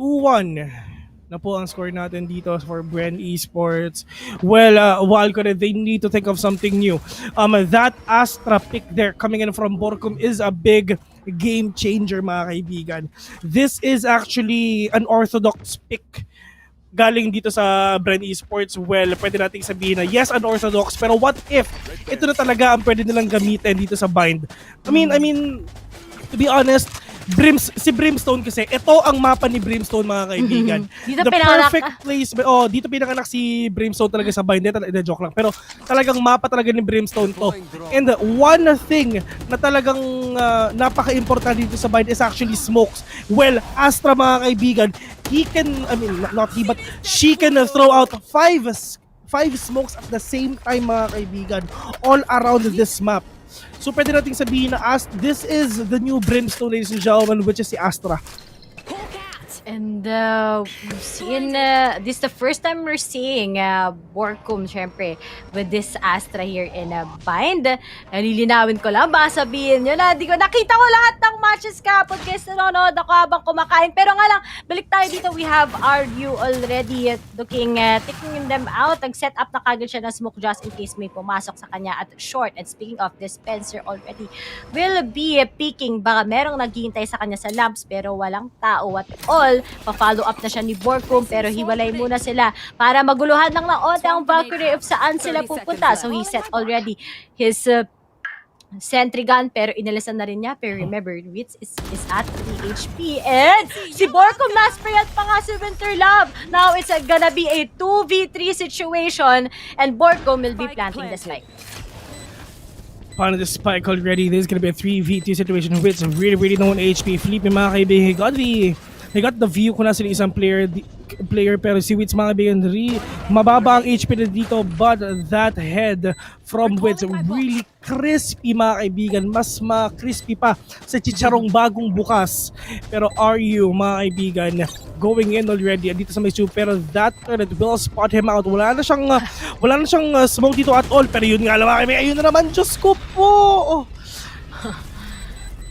2-1 na po ang score natin dito for Bren Esports. Well, Walkure, they need to think of something new. That Astra pick there coming in from Borcom is a big game changer mga kaibigan. This is actually an orthodox pick galing dito sa Bren Esports. Well, pwede nating sabihin na yes, unorthodox, pero what if ito na talaga ang pwede nilang gamitin dito sa bind? I mean, to be honest, si Brimstone kasi, ito ang mapa ni Brimstone mga kaibigan. Dito The pinanganak. perfect place, dito pinanganak si Brimstone talaga sa bind. Hindi, joke lang. Pero talagang mapa talaga ni Brimstone to. And one thing na talagang napaka-importante dito sa bind is actually smokes. Well, Astra mga kaibigan, he can, not he, but she can throw out five smokes at the same time mga kaibigan, all around this map. So pwede nating sabihin na this is the new Brimstone, ladies and gentlemen, which is si Astra. And this is the first time we're seeing Borcom, syempre, with this Astra here in a bind. Nalilinawin ko lang, baka sabihin nyo na, nakita ko lahat ng matches kapon kasi nanonood ako habang kumakain. Pero nga lang, balik tayo dito, we have RU already taking them out. Nag-set up na kagad siya ng smoke just in case may pumasok sa kanya at short. And speaking of dispenser already, will be peeking. Baka merong naghihintay sa kanya sa lamps pero walang tao at all. Pa-follow up na siya ni Borcom pero hiwalay muna sila para maguluhan ng naonte ang Valkyrie if saan sila pupunta. So he set already his sentry gun pero inalisan na rin niya. Pero remember, Wits is at 3 HP and si Borcom na-sprayan pa nga si Winter Love. Now it's gonna be a 2v3 situation and Borcom will be planting the spike. Paano the spike already? This is gonna be a 3v2 situation. Wits really no HP. Felipe mga kaibigan, he got the view kung nasa isang player pero si Wits mga kaibigan mababa ang HP na dito but that head from Wits really crispy mga kaibigan, mas crispy pa sa chicharong bagong bukas. Pero RU mga kaibigan going in already dito sa may tube pero that turret will spot him out. Wala na siyang smoke dito at all pero yun nga lang mga kaibigan, ayun na naman, Diyos ko po.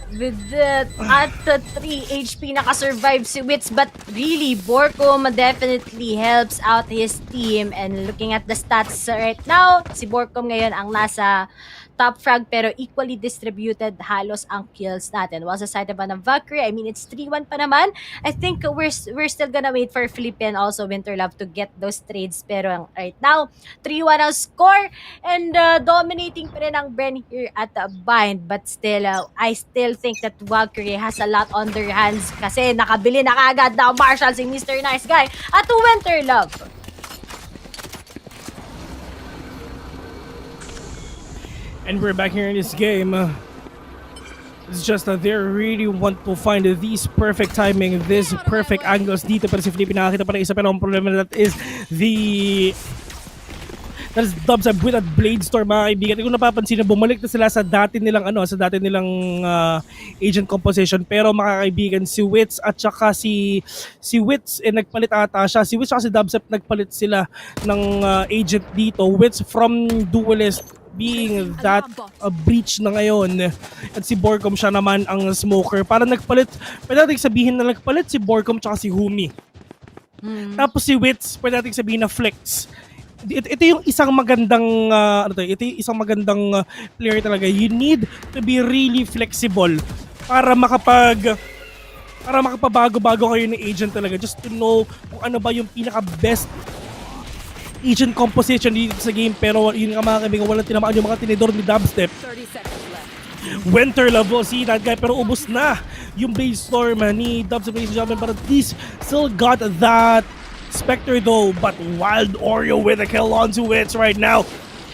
With that, at 3 HP nakasurvive si Wits but really Borcom definitely helps out his team and looking at the stats right now, si Borcom ngayon ang nasa top frag pero equally distributed halos ang kills natin. While sa side naman ng Valkyrie, I mean it's 3-1 pa naman. I think we're still gonna wait for Felipe and also Winter Love to get those trades pero right now 3-1 ang score and dominating pa rin ang Bren here at the bind but still I still think that Walkure has a lot on their hands kasi nakabili na kaagad na Marshall si Mr. Nice Guy at Winter Love. And we're back here in this game. It's just that they really want to find these perfect timing, these perfect angles dito. Pero si Felipe nakakita pa na isa pero ang problema that is dubs with that blade storm mga kaibigan. Kung napapansin na bumalik na sila sa dati nilang agent composition pero mga kaibigan si Wits at saka si Wits nagpalit ata siya. Si Wits at si Dubsep nagpalit sila ng agent dito. Wits from duelist being that breach na ngayon at si Borcom siya naman ang smoker. Para nagpalit, pwede natin sabihin na nagpalit si Borcom tsaka si Humi. Tapos si Wits, pwede natin sabihin na flex. Ito yung isang magandang player talaga. You need to be really flexible para makapabago-bago kayo ng agent talaga. Just to know kung ano ba yung pinaka-best agent composition dito sa game pero yun nga mga kaibigan, walang tinamaan yung mga tinidor ni Dubstep. Winter Love, see that guy pero ubos na yung base storm ni Dubstep pero at least still got that Spectre though, but Wild Oreo with a kill onto it right now.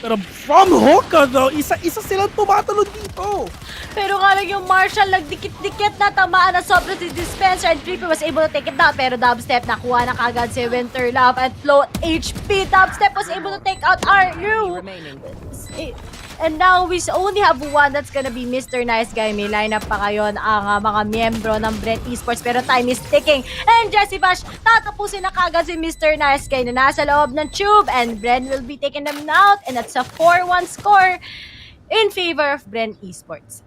Pero from Hoka though, isa silang tumatalon dito. Pero nga lang yung Marshall nagdikit-dikit na tamaan na sobrang si Dispenser and Flippy was able to take it down. Pero Dubstep nakuha na kagad si Winter Love at low HP. Dubstep was able to take out RU. And now we only have one that's gonna be Mr. Nice Guy. May lineup pa ngayon ang mga miyembro ng Bren Esports pero time is ticking. And Jesse Bash, tatapusin na kagad si Mr. Nice Guy na nasa loob ng tube and Bren will be taking them out and that's a 4-1 score in favor of Bren Esports.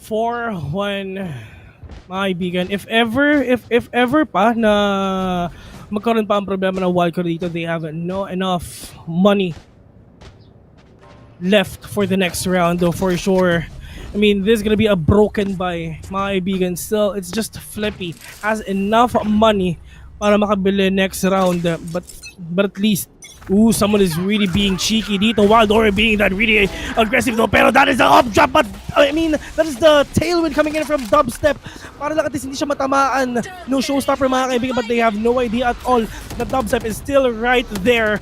4-1 mga kaibigan. If ever pa na magkaroon pa ang problema ng Walkure dito, they have no enough money left for the next round though for sure. I mean, this is gonna be a broken buy mga kaibigan. Still, it's just Flippy has enough money para makabili next round but at least someone is really being cheeky dito. Wild Oreo being that really aggressive though. Pero that is the up drop. But I mean, that is the tailwind coming in from Dubstep. Para lang at least hindi siya matamaan. No showstopper mga kaibigan. But they have no idea at all that Dubstep is still right there.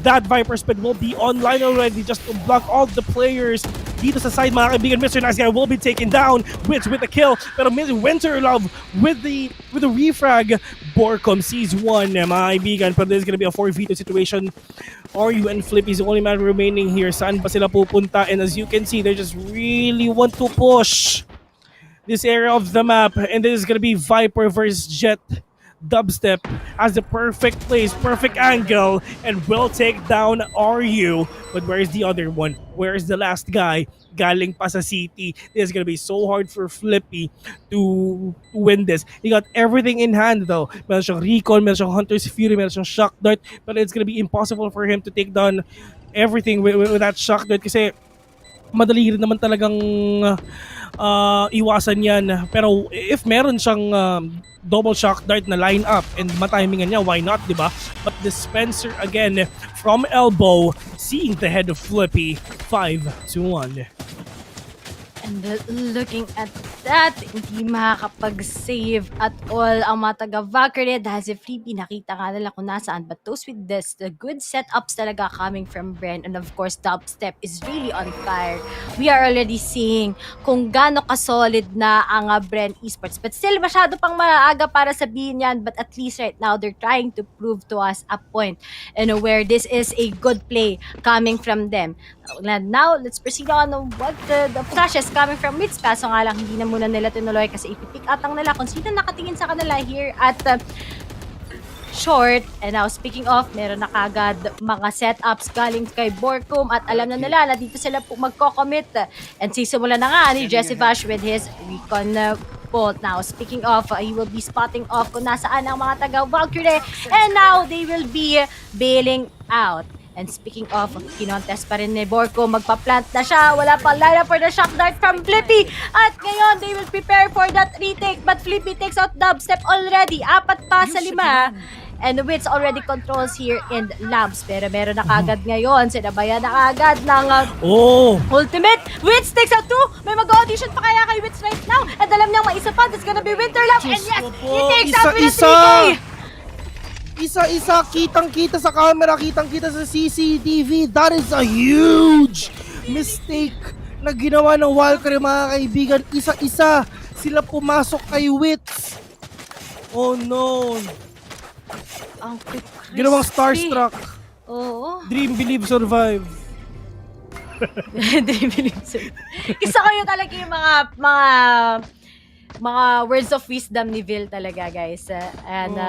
That Viper Spit will be online already just to block all the players. Dito sa side mga kaibigan, Mr. Nice Guy will be taken down with a kill. Pero Winter Love with the refrag. Borcom sees one mga kaibigan. Pero this is gonna be a 4v2 situation. RU and Flippy is the only man remaining here. Saan pa sila pupunta? And as you can see, they just really want to push this area of the map. And this is gonna be Viper versus Jet. Dubstep has the perfect place, perfect angle, and will take down RU. But where is the other one? Where is the last guy? Galing pa sa city. This is gonna be so hard for Flippy to win this. He got everything in hand though. Meron siyang recon, meron siyang Hunter's Fury, meron siyang Shock Dart. But it's gonna be impossible for him to take down everything with that Shock Dart kasi madali rin naman talagang iwasan yan. Pero if meron siyang double Shock Dart na line up and matimingan niya, why not, diba? But Dispenser again from elbow, seeing the head of Flippy, 5-1. And looking at that, hindi makakapag-save at all ang mga taga-Valkyrie dahil si Flippy nakita nga nila kung nasaan. But those with this, the good setups talaga coming from Bren. And of course, Dubstep is really on fire. We are already seeing kung gaano ka-solid na ang Bren Esports. But still, masyado pang maaga para sabihin yan. But at least right now, they're trying to prove to us a point where this is a good play coming from them. Now, let's proceed on what the flashes coming from Wits. Kaso nga lang, hindi na muna nila tinuloy kasi ipipick up lang nila kung sino nakatingin sa kanila here at short. And now, speaking of, meron na kagad mga setups galing kay Borcom at alam na nila na dito sila magko-commit. And sisimula na nga ni Jesse Vash with his recon bolt. Now, speaking of, he will be spotting off kung nasaan ang mga taga-Valkyrie. And now, they will be bailing out. And speaking of, kinontest pa rin ni Borco, magpa-plant na siya. Wala pang lineup for the shock dart from Flippy. At ngayon, they will prepare for that retake. But Flippy takes out Dubstep already. 4 pa sa 5. And Wits already controls here in Labs. Pero meron na kagad ngayon. Sinabayan na kagad ng ultimate. Wits takes out 2. May mag-audition pa kaya kay Wits right now. And alam niyang may isa pa. That's gonna be Winter Love. And yes, he takes out with a 3K. Isa-isa, kitang-kita sa camera, kitang-kita sa CCTV. That is a huge mistake na ginawa ng Walkure mga kaibigan. Isa-isa sila pumasok kay Wits. Oh no. Ang ginawang starstruck. Oo. Dream, believe, survive. Dream, believe, survive. Isa ko yung talaga yung mga words of wisdom ni Vil talaga, guys. And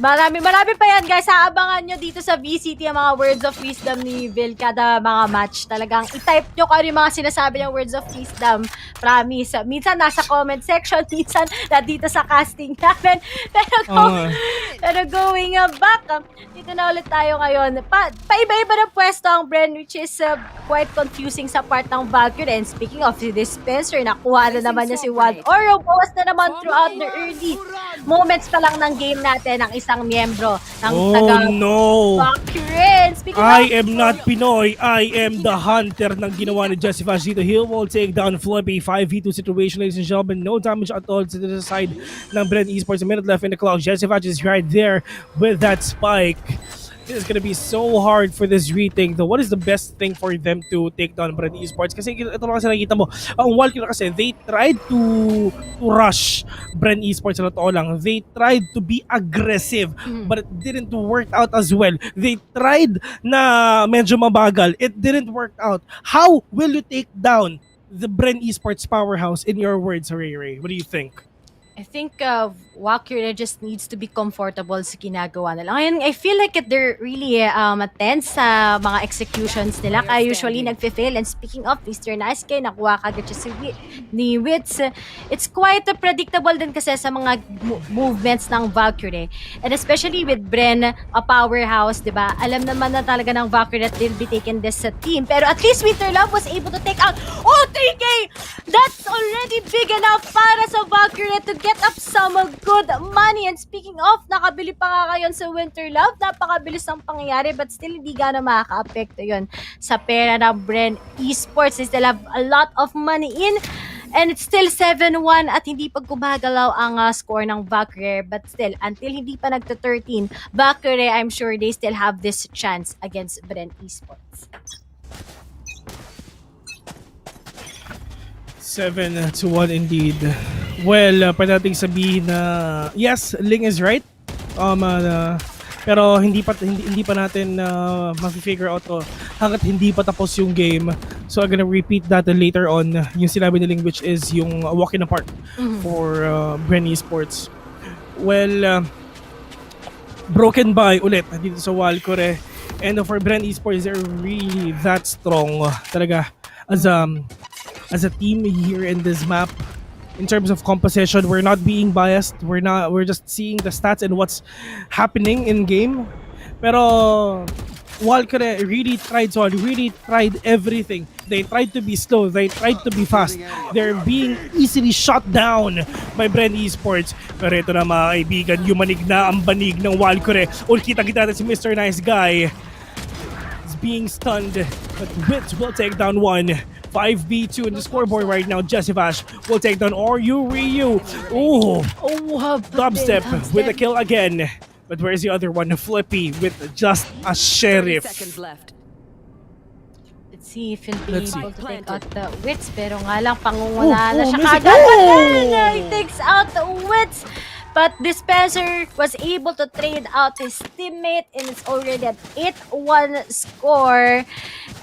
marami pa yan, guys. Aabangan nyo dito sa VCT ang mga words of wisdom ni Vil kada mga match. Talagang i-type nyo kung ano yung mga sinasabi ng words of wisdom. Promise. Minsan nasa comment section, minsan na dito sa casting namin. Pero going back, dito na ulit tayo ngayon. Paiba-iba ng pwesto ang Bren, which is quite confusing sa part ng Valkyrie. And speaking of the Dispenser, nakuha na naman niya si Wild Oreo. Bawas na naman throughout the early moments pa lang ng game natin ang isang miyembro ng Oh taga no! Walkure. Speaking I of, am not Pinoy. I am the hunter ng ginawa ni Jesse Fash dito. He will take down Flippy. 5v2 situation, ladies and gentlemen. No damage at all to the side ng Bren Esports. A minute left in the clock. Jesse Fash is right there with that spike. This is gonna be so hard for this retake though. What is the best thing for them to take down Bren Esports? Kasi ito lang kasi nakikita mo, ang Walkure kasi, they tried to rush Bren Esports na totoo lang. They tried to be aggressive, but it didn't work out as well. They tried na medyo mabagal. It didn't work out. How will you take down the Bren Esports powerhouse in your words, Ray Ray? What do you think? I think Walkure just needs to be comfortable sa ginagawa nila. Ngayon, I feel like they're really tense sa mga executions nila. Kaya usually nagfe-fail. And speaking of Mr. Nice Guy, nakuha kagad siya ni Wits. It's quite predictable din kasi sa mga movements ng Walkure. And especially with Bren, a powerhouse, di ba? Alam naman na talaga ng Walkure that they'll be taking this team. Pero at least Winterlove was able to take out 3K! That's already big enough para sa Walkure to get up some good money. And speaking of, nakabili pa nga ngayon sa Winterlove. Napakabilis ng pangyayari but still hindi gana makaka-apekto yun sa pera ng Bren Esports. They still have a lot of money in. And it's still 7-1 at hindi pa gumagalaw ang score ng Walkure. But still, until hindi pa nagto-13, Walkure, I'm sure they still have this chance against Bren Esports. 7-1 indeed. Well, pwede nating sabihin na yes, Ling is right. Pero hindi pa natin ma-figure out to hanggat hindi pa tapos yung game. So I'm gonna repeat that later on. Yung sinabi ni Ling, which is yung walking apart for Bren Esports. Well, broken by ulit dito sa Walkure. And for Bren Esports, they're really that strong talaga as a team here in this map. In terms of composition, we're not being biased. We're just seeing the stats and what's happening in game. Pero Walkure really tried so hard, really tried everything. They tried to be slow, they tried to be fast. They're being easily shot down by Bren Esports. Pero ito na mga kaibigan, yumanig na ang banig ng Walkure. Kita-kita natin si Mr. Nice Guy is being stunned, but Wits will take down one. 5v2 in the scoreboard right now. Jesse Vash will take down Ryu. Dubstep with a kill again. But where's the other one? Flippy with just a sheriff. Let's see if he'll be able to take out the Wits. Pero nga lang, pangunguna na siya kagad. He takes out the Wits. But Dispenser was able to trade out his teammate and it's already at 8-1 score.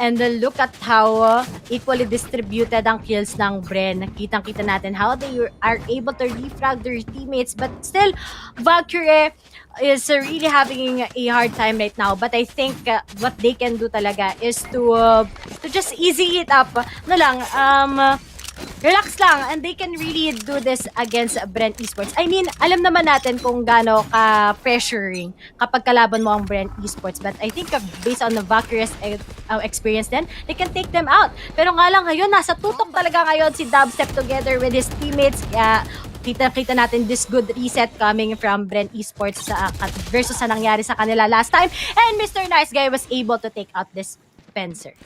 And look at how equally distributed ang kills ng Bren. Kitang-kita natin how they are able to refrag their teammates. But still, Walkure is really having a hard time right now. But I think what they can do talaga is to just easy it up. Relax lang, and they can really do this against Bren Esports. I mean, alam naman natin kung gaano ka-pressuring kapag kalaban mo ang Bren Esports. But I think based on the Walkure's experience then, they can take them out. Pero nga lang ngayon, nasa tutok talaga ngayon si Dubstep together with his teammates. Kaya kita natin this good reset coming from Bren Esports versus sa nangyari sa kanila last time. And Mr. Nice Guy was able to take out this Spencer.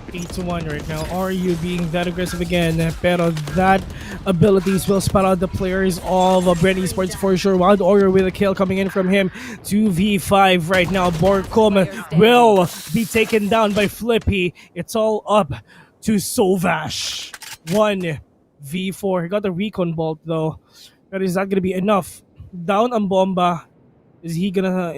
8-1 right now. Are you being that aggressive again? Pero that abilities will spot out the players of Bren Esports for sure. Wild Warrior with a kill coming in from him. 2v5 right now. Borkom will be taken down by Flippy. It's all up to Sovash. 1v4. He got the recon bolt though. But is that gonna be enough? Down ang bomba. Is he gonna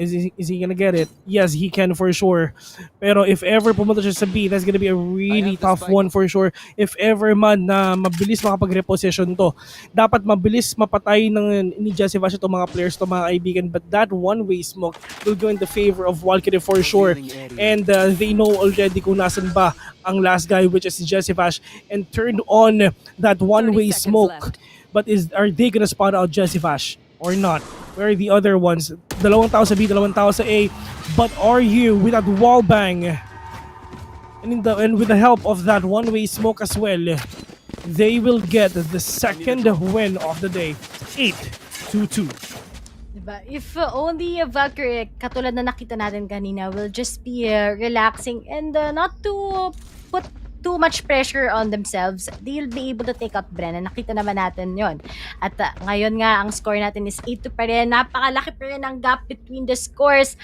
get it? Yes, he can for sure. Pero if ever pumunta siya sa B, that's gonna be a really tough one for sure. If ever man na mabilis makapag-reposition to, dapat mabilis mapatay ni Jesse Vash itong mga players to mga kaibigan. But that one-way smoke will go in the favor of Walkure for sure. And they know already kung nasan ba ang last guy, which is Jesse Vash, and turned on that one-way smoke. But are they gonna spot out Jesse Vash or not? Where are the other ones? Dalawang tao sa B, dalawang tao sa A. But are you with that wall bang? And with the help of that one-way smoke as well, they will get the second win of the day. 8-2. Diba? If only Valkyrie, katulad na nakita natin kanina, will just be relaxing and not to put too much pressure on themselves, they'll be able to take out Bren. Nakita naman natin yon. At ngayon nga, ang score natin is 8-2 pa rin. Napakalaki pa rin ang gap between the scores.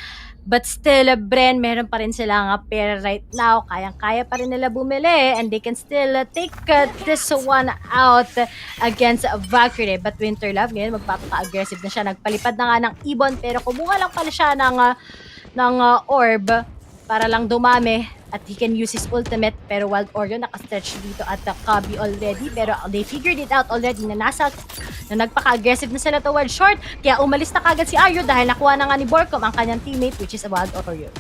But still, Bren, meron pa rin silang pair right now. Kayang-kaya pa rin nila bumili and they can still take this one out against Valkyrie. But Winterlove ngayon, magpapaka-aggressive na siya. Nagpalipad na nga ng ibon pero kumuha lang pala siya ng orb para lang dumami at he can use his ultimate. Pero Wild Orion nakastretch dito at Kabi already, pero they figured it out already na nagpaka-aggressive na sila toward short, kaya umalis na kagad si Aryo dahil nakuha na nga ni Borcom ang kanyang teammate, which is a Wild Orion.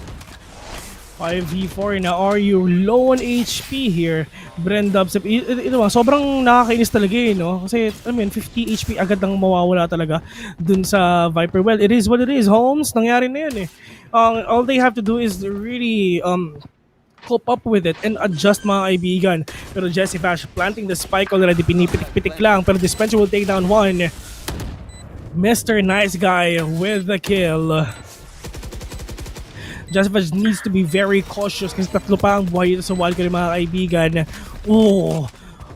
5v4 na Aryo, low on HP here. Bren Dubstep, ito ba, sobrang nakakainis talaga no? Kasi, 50 HP agad ang mawawala talaga dun sa Viper. Well, it is what it is, Holmes. Nangyari na yun all they have to do is really cope up with it and adjust mga kaibigan. Pero Jesse Bash planting the spike already, pinipitik-pitik lang, pero Dispenser will take down one. Mr. Nice Guy with the kill. Jesse Bash needs to be very cautious kasi tatlo pa ang buhay dito sa Walkure mga kaibigan.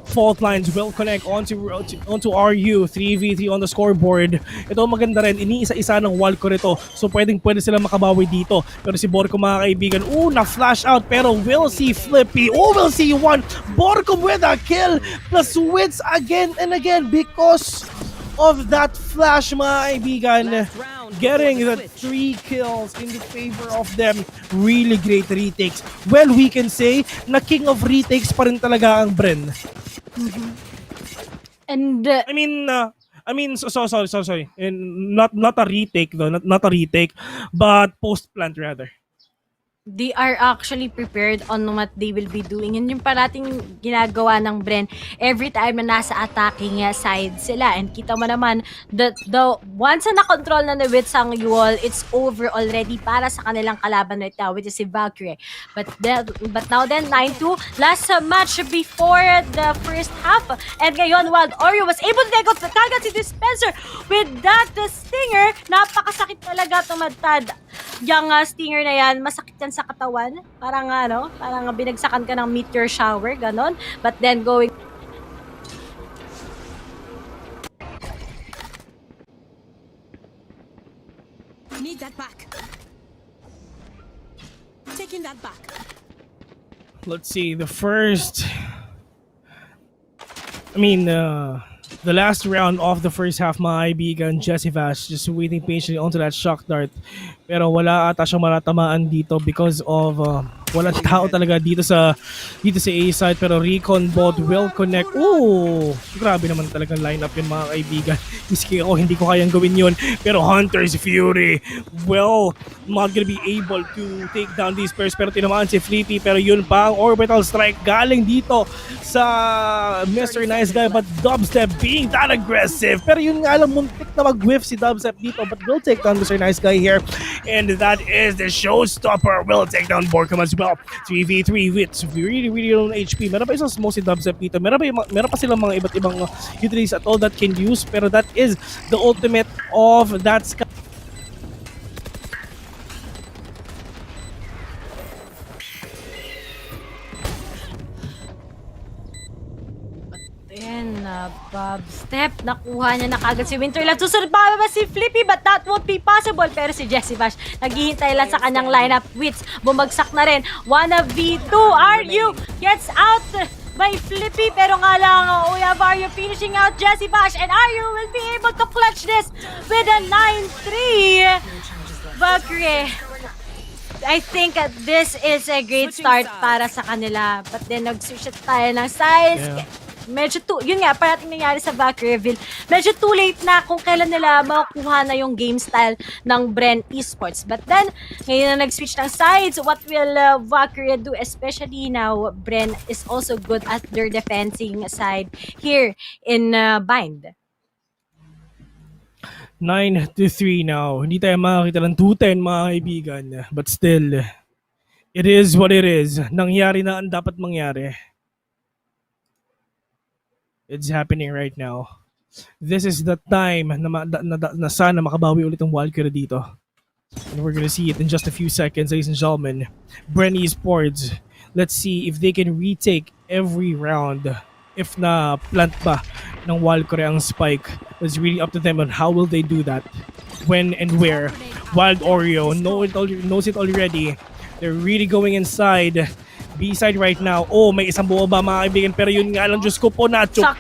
Fault lines will connect onto RU. 3v3 on the scoreboard. Ito maganda rin, iniisa-isa ng Walkure ito. So pwede sila makabawi dito. Pero si Borcom mga kaibigan, na-flash out pero we'll see Flippy. We'll see one. Borcom with a kill. Plus wins again and again because of that flash mga kaibigan. Getting the 3 kills in the favor of them. Really great retakes. Well, we can say na king of retakes pa rin talaga ang Bren. And sorry. And not a retake though, not a retake, but post plant rather. They are actually prepared on what they will be doing. Yun yung parating ginagawa ng Bren every time na nasa attacking side sila. And kita mo naman, the once na na-control na ni Wits ang wall, it's over already para sa kanilang kalaban right now, which is si Valkyrie. But now then, 9-2, last match before the first half. And ngayon, Wild Oreo was able to take out kagad si Dispenser with that stinger. Napakasakit talaga tumadtad. Yung stinger na yan, masakit yan sa katawan. Parang binagsakan ka ng meteor shower, ganon. But then going... Need that back. Taking that back. Let's see, the last round of the first half, mga kaibigan, Jesse Vash just waiting patiently onto that shock dart. Pero wala ata siyang maratamaan dito because of walang tao talaga dito sa A side. Pero Recon bot will connect. Grabe naman talagang lineup yun mga kaibigan. Miski ako, hindi ko kayang gawin yun. Pero Hunter's Fury, well, not gonna be able to take down these pairs. Pero tinamaan si Flippy. Pero yun pa ang orbital strike galing dito sa Mr. Nice Guy. But Dubstep being that aggressive. Pero yun nga lang, muntik na mag-whiff si Dubstep dito. But will take down Mr. Nice Guy here. And that is the showstopper. Will take down Borcom as well. 3v3 with really low HP. Meron pa isang smoke si Dubstep dito. Meron pa silang mga iba't ibang utilities at all that can use. Pero that is the ultimate of that sky. Bob Step, nakuha niya na kagad si Winterland. Susunod pa ba si Flippy? But that won't be possible. Pero si Jesse Bash, naghihintay lang sa kanyang lineup. Wits, bumagsak na rin. 1v2. RU gets out by Flippy. Pero nga lang, we have RU finishing out Jesse Bash. And RU will be able to clutch this with a 9-3. Valkyrie, I think this is a great start para sa kanila. But then, nag-switch tayo ng size. Yeah. Medyo yun nga, parating nangyari sa Valkyrie. Medyo too late na kung kailan nila makukuha na yung game style ng Bren Esports. But then, ngayon na nag-switch ng sides, what will Valkyrie do? Especially now, Bren is also good at their defending side here in Bind. 9-3 now. Hindi tayo makakita ng 2-10 mga kaibigan. But still, it is what it is. Nangyari na ang dapat mangyari. It's happening right now. This is the time na sana makabawi ulit ang Walkure dito. And we're gonna see it in just a few seconds, ladies and gentlemen. Bren Esports, let's see if they can retake every round. If na plant ba ng Walkure ang spike, it's really up to them on how will they do that, when and where. Wild Oreo knows it already. They're really going inside. B-side right now. Oh, may isang bumaba mga kaibigan. Pero yun nga lang, Diyos ko po, na-chop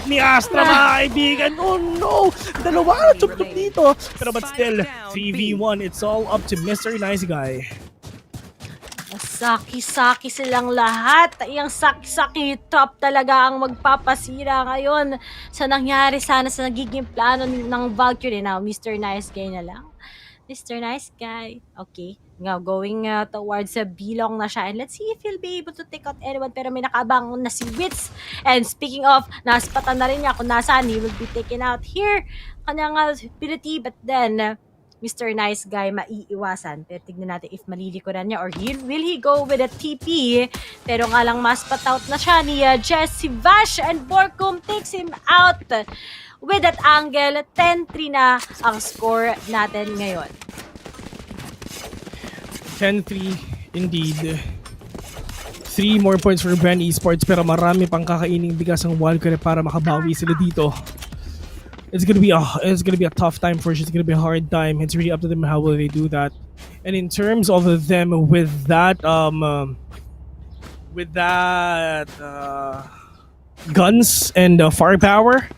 ni Astra mga kaibigan. Oh no! Dalawa na chop dito. Pero but still, 3v1. It's all up to Mr. Nice Guy. Saki-saki silang lahat. Yung saki-saki top talaga ang magpapasira ngayon sa nangyari sana sa nagiging plano ng Valkyrie. Now, Mr. Nice Guy na lang. Mr. Nice Guy. Okay. Now, going towards bilong na siya. And let's see if he'll be able to take out anyone. Pero may nakabang na si Wits. And speaking of, naspatan na rin niya kung nasaan. He will be taken out here. Kanyang ability. But then, Mr. Nice Guy maiiwasan. Pero tignan natin if malilikuran niya or will he go with a TP. Pero nga lang maspat out na siya ni Jesse Vash. And Borkum takes him out with that angle. 10-3 na ang score natin ngayon. 10-3 indeed. 3 more points for Bren Esports pero marami pang kakaining bigas ang Walkure para makabawi sila dito. It's gonna be a tough time for us. It's gonna be a hard time. It's really up to them how will they do that. And in terms of them with that guns and firepower,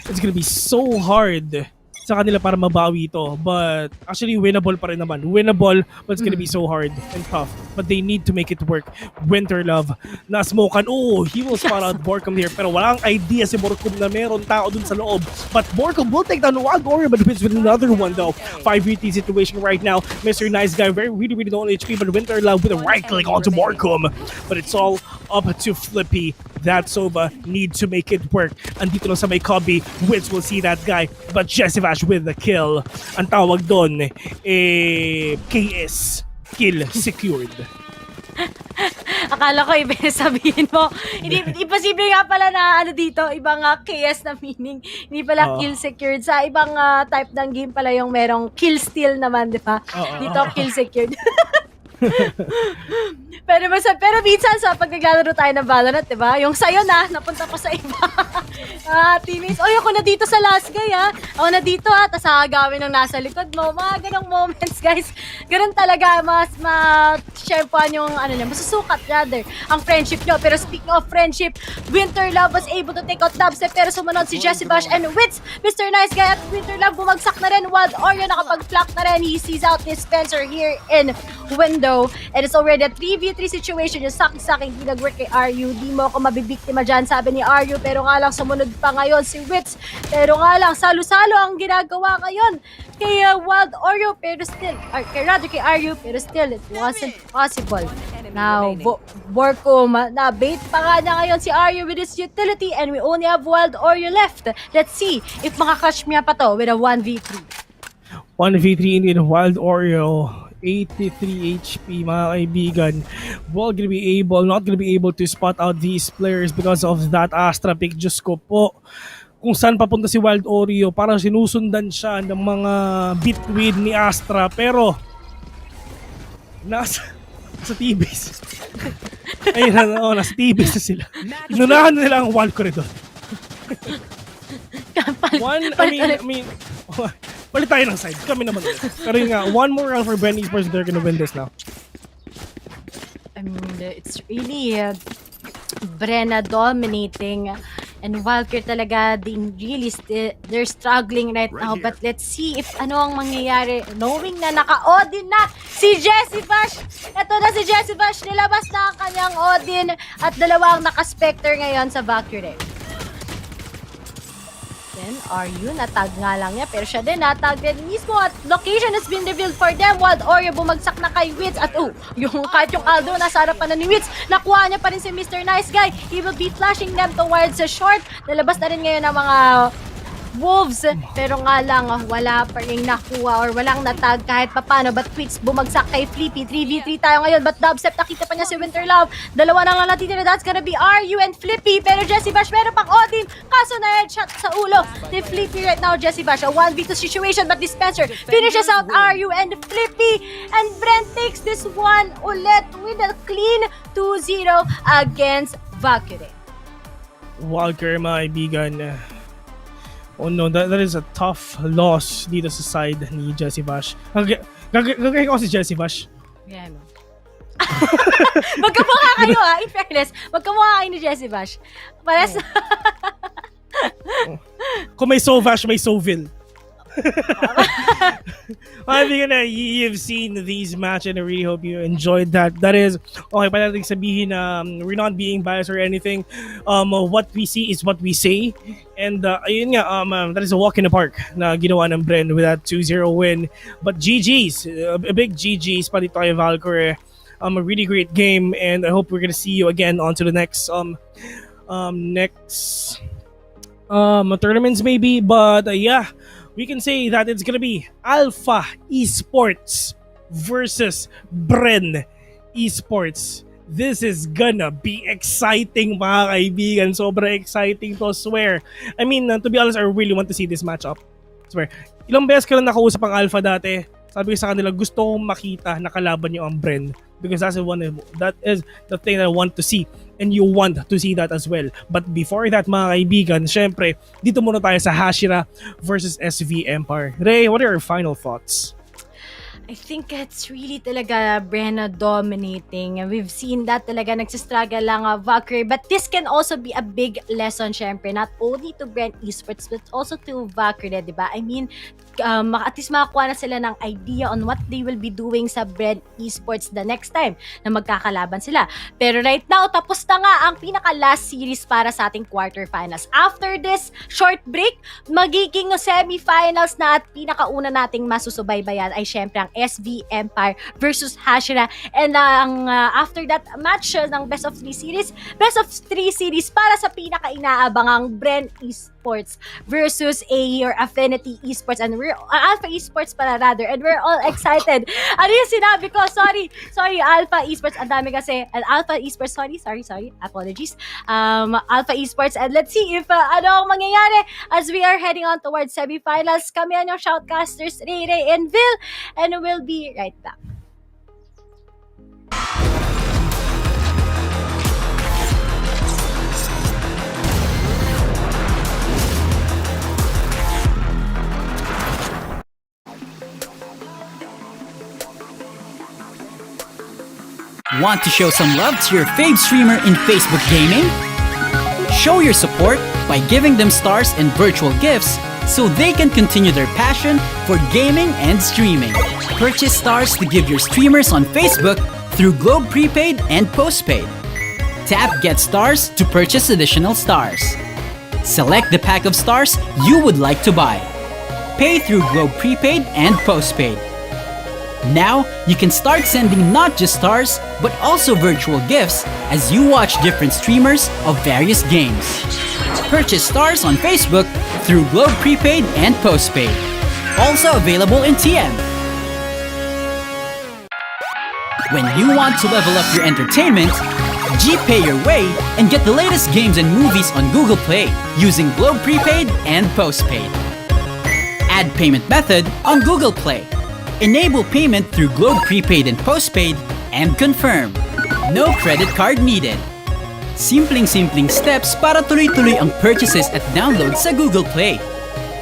it's gonna be so hard sa kanila para mabawi ito. But actually, winnable pa rin naman. Winnable, but it's gonna be so hard and tough. But they need to make it work. Winter Love, na-smokan. Oh, he will spot out Borkum here. Pero walang idea si Borkum na meron tao dun sa loob. But Borkum will take down Wild Warrior, but wins with another one though. 5v3 situation right now. Mr. Nice Guy, really low on HP, but Winter Love with a right click onto Borkum. But it's all up to Flippy. That Sova need to make it work. Andito lang sa may Cubby. Wits will see that guy. But Jesse Vash with the kill. Ang tawag doon, KS. Kill secured. Akala ko iba sabihin mo. Imposible nga pala na dito, ibang KS na meaning. Hindi pala kill secured. Sa ibang type ng game pala yung merong kill steal naman, di ba? Dito kill secured. pero minsan sa pagkaglalaro tayo ng Valorant, di ba? Yung sayo napunta pa sa iba. Teammates, oy, ako na dito sa last guy Ako na dito tas gawin ng nasa likod mo. Mga ganong moments, guys. Ganun talaga, mas ma-sharepan yung, masusukat rather, ang friendship nyo. Pero speaking of friendship, Winter Love was able to take out Dubstep, pero sumunod si Jesse Bash and Wits, Mr. Nice Guy at Winter Love bumagsak na rin. Wild Oreo nakapag-flack na rin. He sees out this Spencer here in window. And it's already a 3v3 situation. Yung saki-saking ginag-work kay RU. Di mo ako mabibiktima dyan, sabi ni RU. Pero nga lang, sumunod pa ngayon si Wits. Pero nga lang, salo-salo ang ginagawa ngayon kay Wild Oreo. Pero still, kay RU. Pero still, it wasn't possible. Now, Borkum, na-bait pa nga niya ngayon si RU with his utility. And we only have Wild Oreo left. Let's see if makakrush niya pa to with a 1v3. 1v3 indeed. Wild Oreo. 83 HP mga kaibigan. Not gonna be able to spot out these players because of that Astra pick. Diyos ko po, kung saan papunta si Wild Oreo, parang sinusundan siya ng mga bitwid ni Astra, pero nasa TBs. Ayun, nasa TBs na sila. Inunahan nila ang Walkure doon. Palit tayo ng side. Kami naman ulit. Pero yun nga, one more round for Bren Esports. They're gonna win this now. I mean, it's really Brenna dominating. And Walkure talaga, they're struggling right now. But let's see if ano ang mangyayari. Knowing na naka-Odin na si Jesse Bash. Ito na si Jesse Bash. Nilabas na ang kanyang Odin. At dalawang naka-Spectre ngayon sa Valkyrie. RU, natag nga lang niya, pero siya din natag din mismo at location has been revealed for them. Wild Oreo bumagsak na kay Wits at kahit yung Aldo nasa harapan na ni Wits, nakuha niya pa rin si Mr. Nice Guy. He will be flashing them towards the short. Nalabas na rin ngayon ang mga Wolves. Pero nga lang, wala pa rin nakuha or walang natag kahit papano. But Twix bumagsak kay Flippy. 3v3 tayo ngayon. But Dubstep, nakita pa niya si Winterlove. Dalawa na lang natitira. That's gonna be RU and Flippy. Pero Jessie Bash, meron pang Odin. Kaso na headshot sa ulo ni Flippy right now. Jessie Bash, a 1v2 situation. But Dispenser finishes out RU and Flippy. And Bren takes this one ulit with a clean 2-0 against Walkure. Walker, mga kaibigan. Oh no, that is a tough loss dito sa side ni Jessie Bash. Gagawin ko si Jessie Bash. Yeah, no. Magkamukha kayo in fairness. Magkamukha kayo ni Jessie Bash. Pares. Kung may Sovash, may Soville. I think you've seen these matches and I really hope you enjoyed that. That is, okay, pa natin sabihin na we're not being biased or anything. What we see is what we say. And ayun nga, that is a walk in the park na ginawa ng Bren with that 2-0 win. But GG's, a big GG's pa dito kay Walkure. A really great game and I hope we're gonna see you again on to the next tournaments maybe. But yeah, we can say that it's gonna be Alpha Esports versus Bren Esports. This is gonna be exciting, mga kaibigan. Sobra exciting to, swear. I mean, to be honest, I really want to see this matchup. Swear. Ilang beses ko lang nakausap ang Alpha dati. Sabi ko sa kanila, gusto kong makita na kalaban niyo ang Bren. Because that is the thing that I want to see. And you want to see that as well. But before that, mga kaibigan, syempre, dito muna tayo sa Hashira versus SV Empire. Ray, what are your final thoughts? I think it's really talaga Brenna dominating. We've seen that talaga nagsistruggle lang Walkure. But this can also be a big lesson, syempre. Not only to Bren Esports, but also to Walkure, diba? I mean, at least makakuha na sila ng idea on what they will be doing sa Bren Esports the next time na magkakalaban sila. Pero right now, tapos na nga ang pinaka-last series para sa ating quarterfinals. After this short break, magiging semifinals na at pinakauna nating masusubaybayan ay syempre ang SV Empire versus Hashira. And after that match ng best of 3 series para sa pinaka-inaabangang Bren Esports versus AE or Affinity Esports and we're Alpha Esports pala rather, and we're all excited. Ano yung sinabi ko? Sorry Alpha Esports, ang dami kasi Alpha Esports, sorry, apologies. Alpha Esports, and let's see if ano ang mangyayari as we are heading on towards semifinals. Kami ang yung shoutcasters Ray and Vil, and we'll be right back. Want to show some love to your fave streamer in Facebook gaming? Show your support by giving them stars and virtual gifts so they can continue their passion for gaming and streaming. Purchase stars to give your streamers on Facebook through Globe Prepaid and Postpaid. Tap Get Stars to purchase additional stars. Select the pack of stars you would like to buy. Pay through Globe Prepaid and Postpaid. Now, you can start sending not just stars, but also virtual gifts as you watch different streamers of various games. Purchase stars on Facebook through Globe Prepaid and Postpaid. Also available in TM. When you want to level up your entertainment, GPay your way and get the latest games and movies on Google Play using Globe Prepaid and Postpaid. Add payment method on Google Play. Enable payment through Globe Prepaid and Postpaid and confirm. No credit card needed. Simpleng steps para tuloy-tuloy ang purchases at downloads sa Google Play.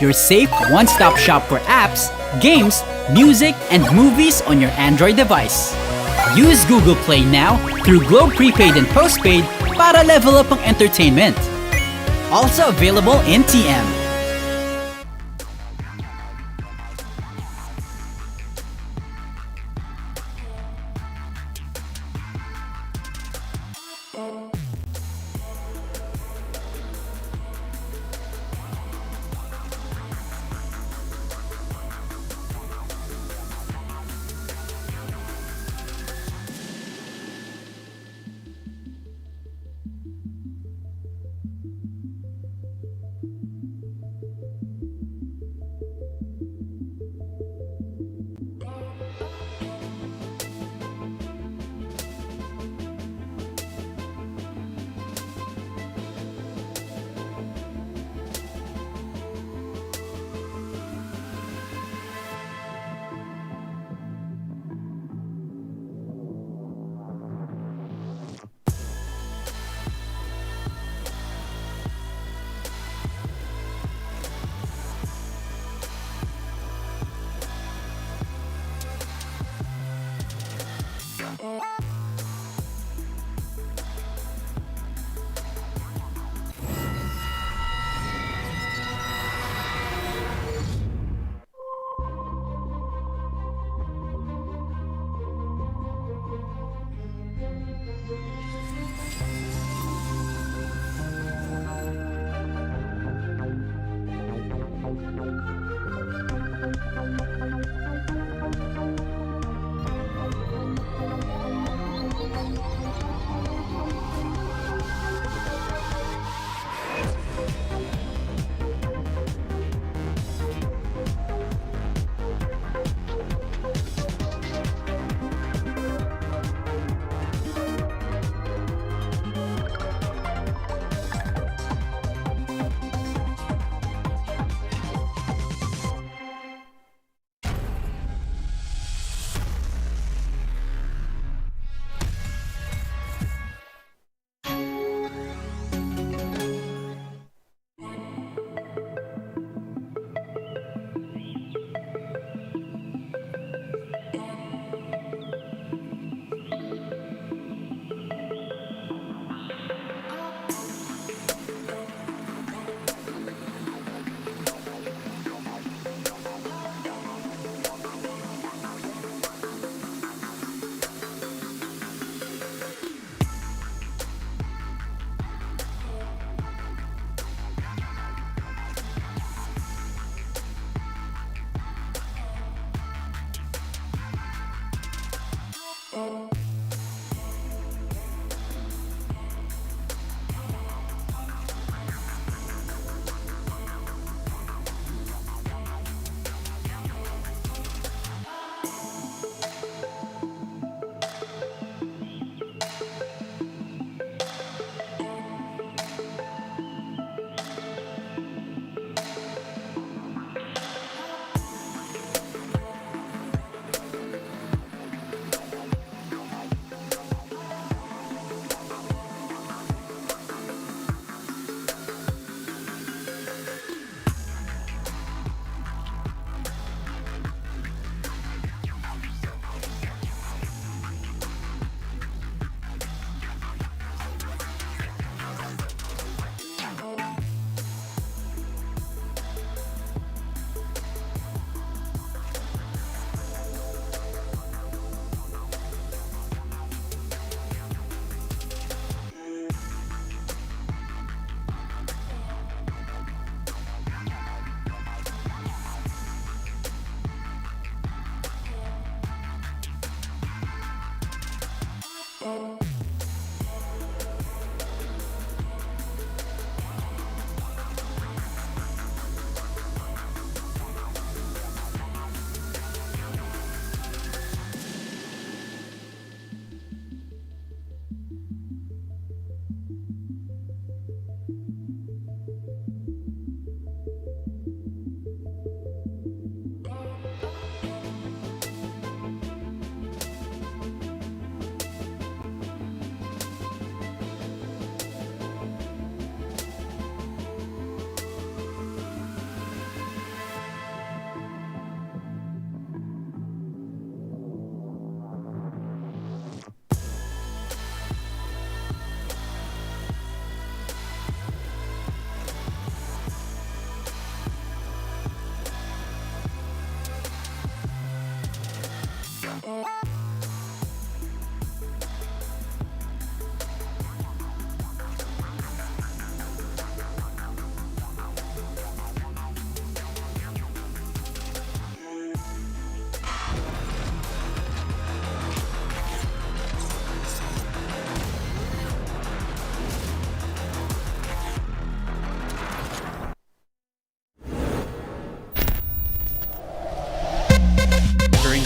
Your safe one-stop shop for apps, games, music, and movies on your Android device. Use Google Play now through Globe Prepaid and Postpaid para level up ang entertainment. Also available in TM.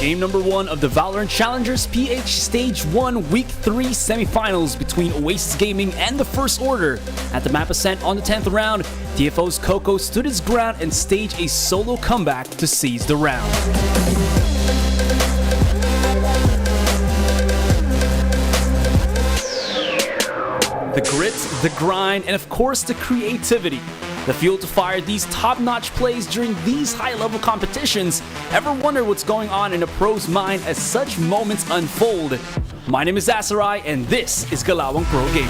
Game number 1 of the Valorant Challengers PH Stage 1 Week 3 semifinals between Oasis Gaming and the First Order. At the map ascent on the 10th round, TFO's Coco stood his ground and staged a solo comeback to seize the round. The grit, the grind, and of course the creativity. The fuel to fire these top-notch plays during these high-level competitions. Ever wonder what's going on in a pro's mind as such moments unfold? My name is Asarai, and this is Galawang Pro Gaming.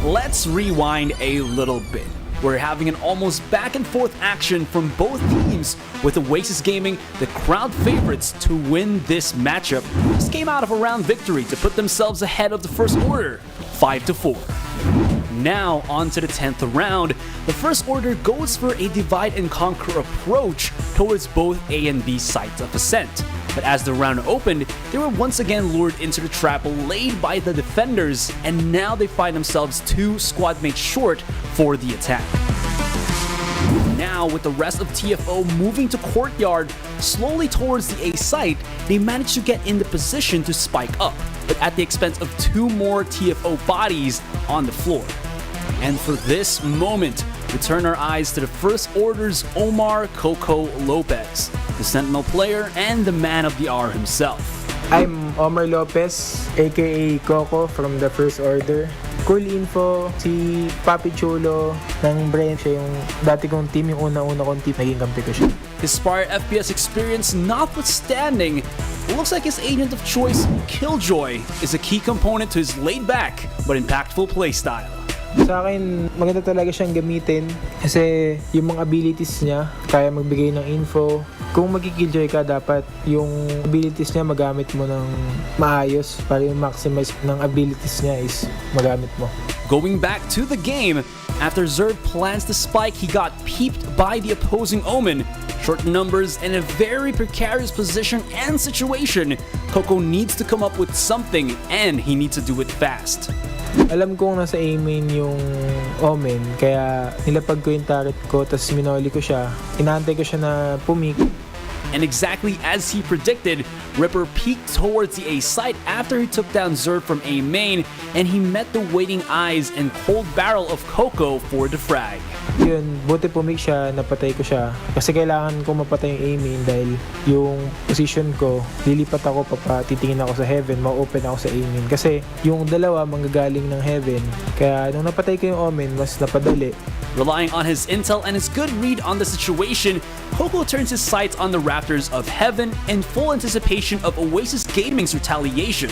Let's rewind a little bit. We're having an almost back-and-forth action from both teams, with Oasis Gaming the crowd favorites to win this matchup. This came out of a round victory to put themselves ahead of the First Order, 5-4. Now, on to the 10th round. The First Order goes for a divide-and-conquer approach towards both A and B sites of ascent. But as the round opened, they were once again lured into the trap laid by the defenders, and now they find themselves 2 squad mates short for the attack. Now, with the rest of TFO moving to Courtyard, slowly towards the A site, they manage to get in the position to spike up, but at the expense of 2 more TFO bodies on the floor. And for this moment, we turn our eyes to the First Order's Omar Coco Lopez, the Sentinel player and the man of the hour himself. I'm Omar Lopez, aka Coco from the First Order. Cool info, si Papi Chulo ng Bren, siya yung dati kong team, yung una-una kong team, naging kampi ko siya. His prior FPS experience notwithstanding, it looks like his agent of choice, Killjoy, is a key component to his laid-back but impactful playstyle. Sa akin, maganda talaga siyang gamitin kasi yung mga abilities niya, kaya magbigay ng info. Kung magkikilljoy ka, dapat yung abilities niya magamit mo ng maayos para yung maximize ng abilities niya is magamit mo. Going back to the game, after Zerv plans the spike, he got peeped by the opposing Omen. short numbers, and a very precarious position and situation, Coco needs to come up with something and he needs to do it fast. Alam kong nasa A main yung Omen, kaya nilapag ko yung turret ko, tapos minoli ko siya. Inaantay ko siya na pumik. And exactly as he predicted, Ripper peeked towards the A site after he took down Zerg from A main, and he met the waiting eyes and cold barrel of Coco for the frag. Yun, buti pumik siya, napatay ko siya. Kasi kailangan ko mapatay yung A main dahil yung position ko, lilipat ako, titingin ako sa heaven, ma-open ako sa A main. Kasi yung dalawa manggagaling ng heaven, kaya nung napatay ko yung Omen, mas napadali. Relying on his intel and his good read on the situation, Coco turns his sights on the rafters of Heaven in full anticipation of Oasis Gaming's retaliation.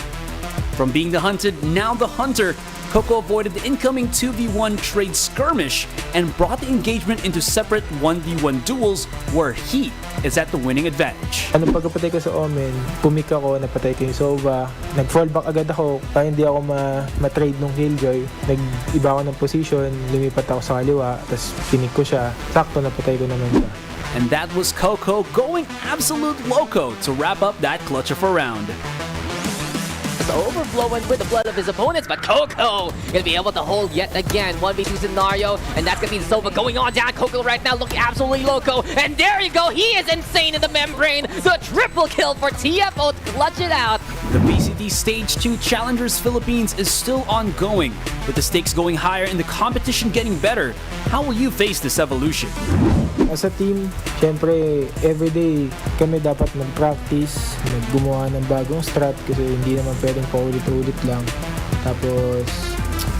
From being the hunted, now the hunter, Coco avoided the incoming 2v1 trade skirmish and brought the engagement into separate 1v1 duels where he is at the winning advantage. Anong pagkapatay ko sa Omen, pumik ako, napatay ko yung Sova, nag-fallback agad ako para hindi ako ma-trade nung Killjoy. Nag-iba ako ng position, lumipat ako sa kaliwa, tapos pinik ko siya, sakto napatay ko naman siya. And that was Coco going absolute loco to wrap up that clutch of a round. Overflowing with the blood of his opponents, but Coco gonna be able to hold yet again 1v2 scenario, and that's gonna be Sova going on down. Coco right now looking absolutely loco, and there you go, he is insane in the membrane. The triple kill for TFO to clutch it out. The VCT Stage 2 Challengers Philippines is still ongoing, with the stakes going higher and the competition getting better. How will you face this evolution? As a team, syempre, everyday kami dapat mag-practice, gumawa ng bagong strat kasi hindi naman pwedeng paulit-ulit lang. Tapos,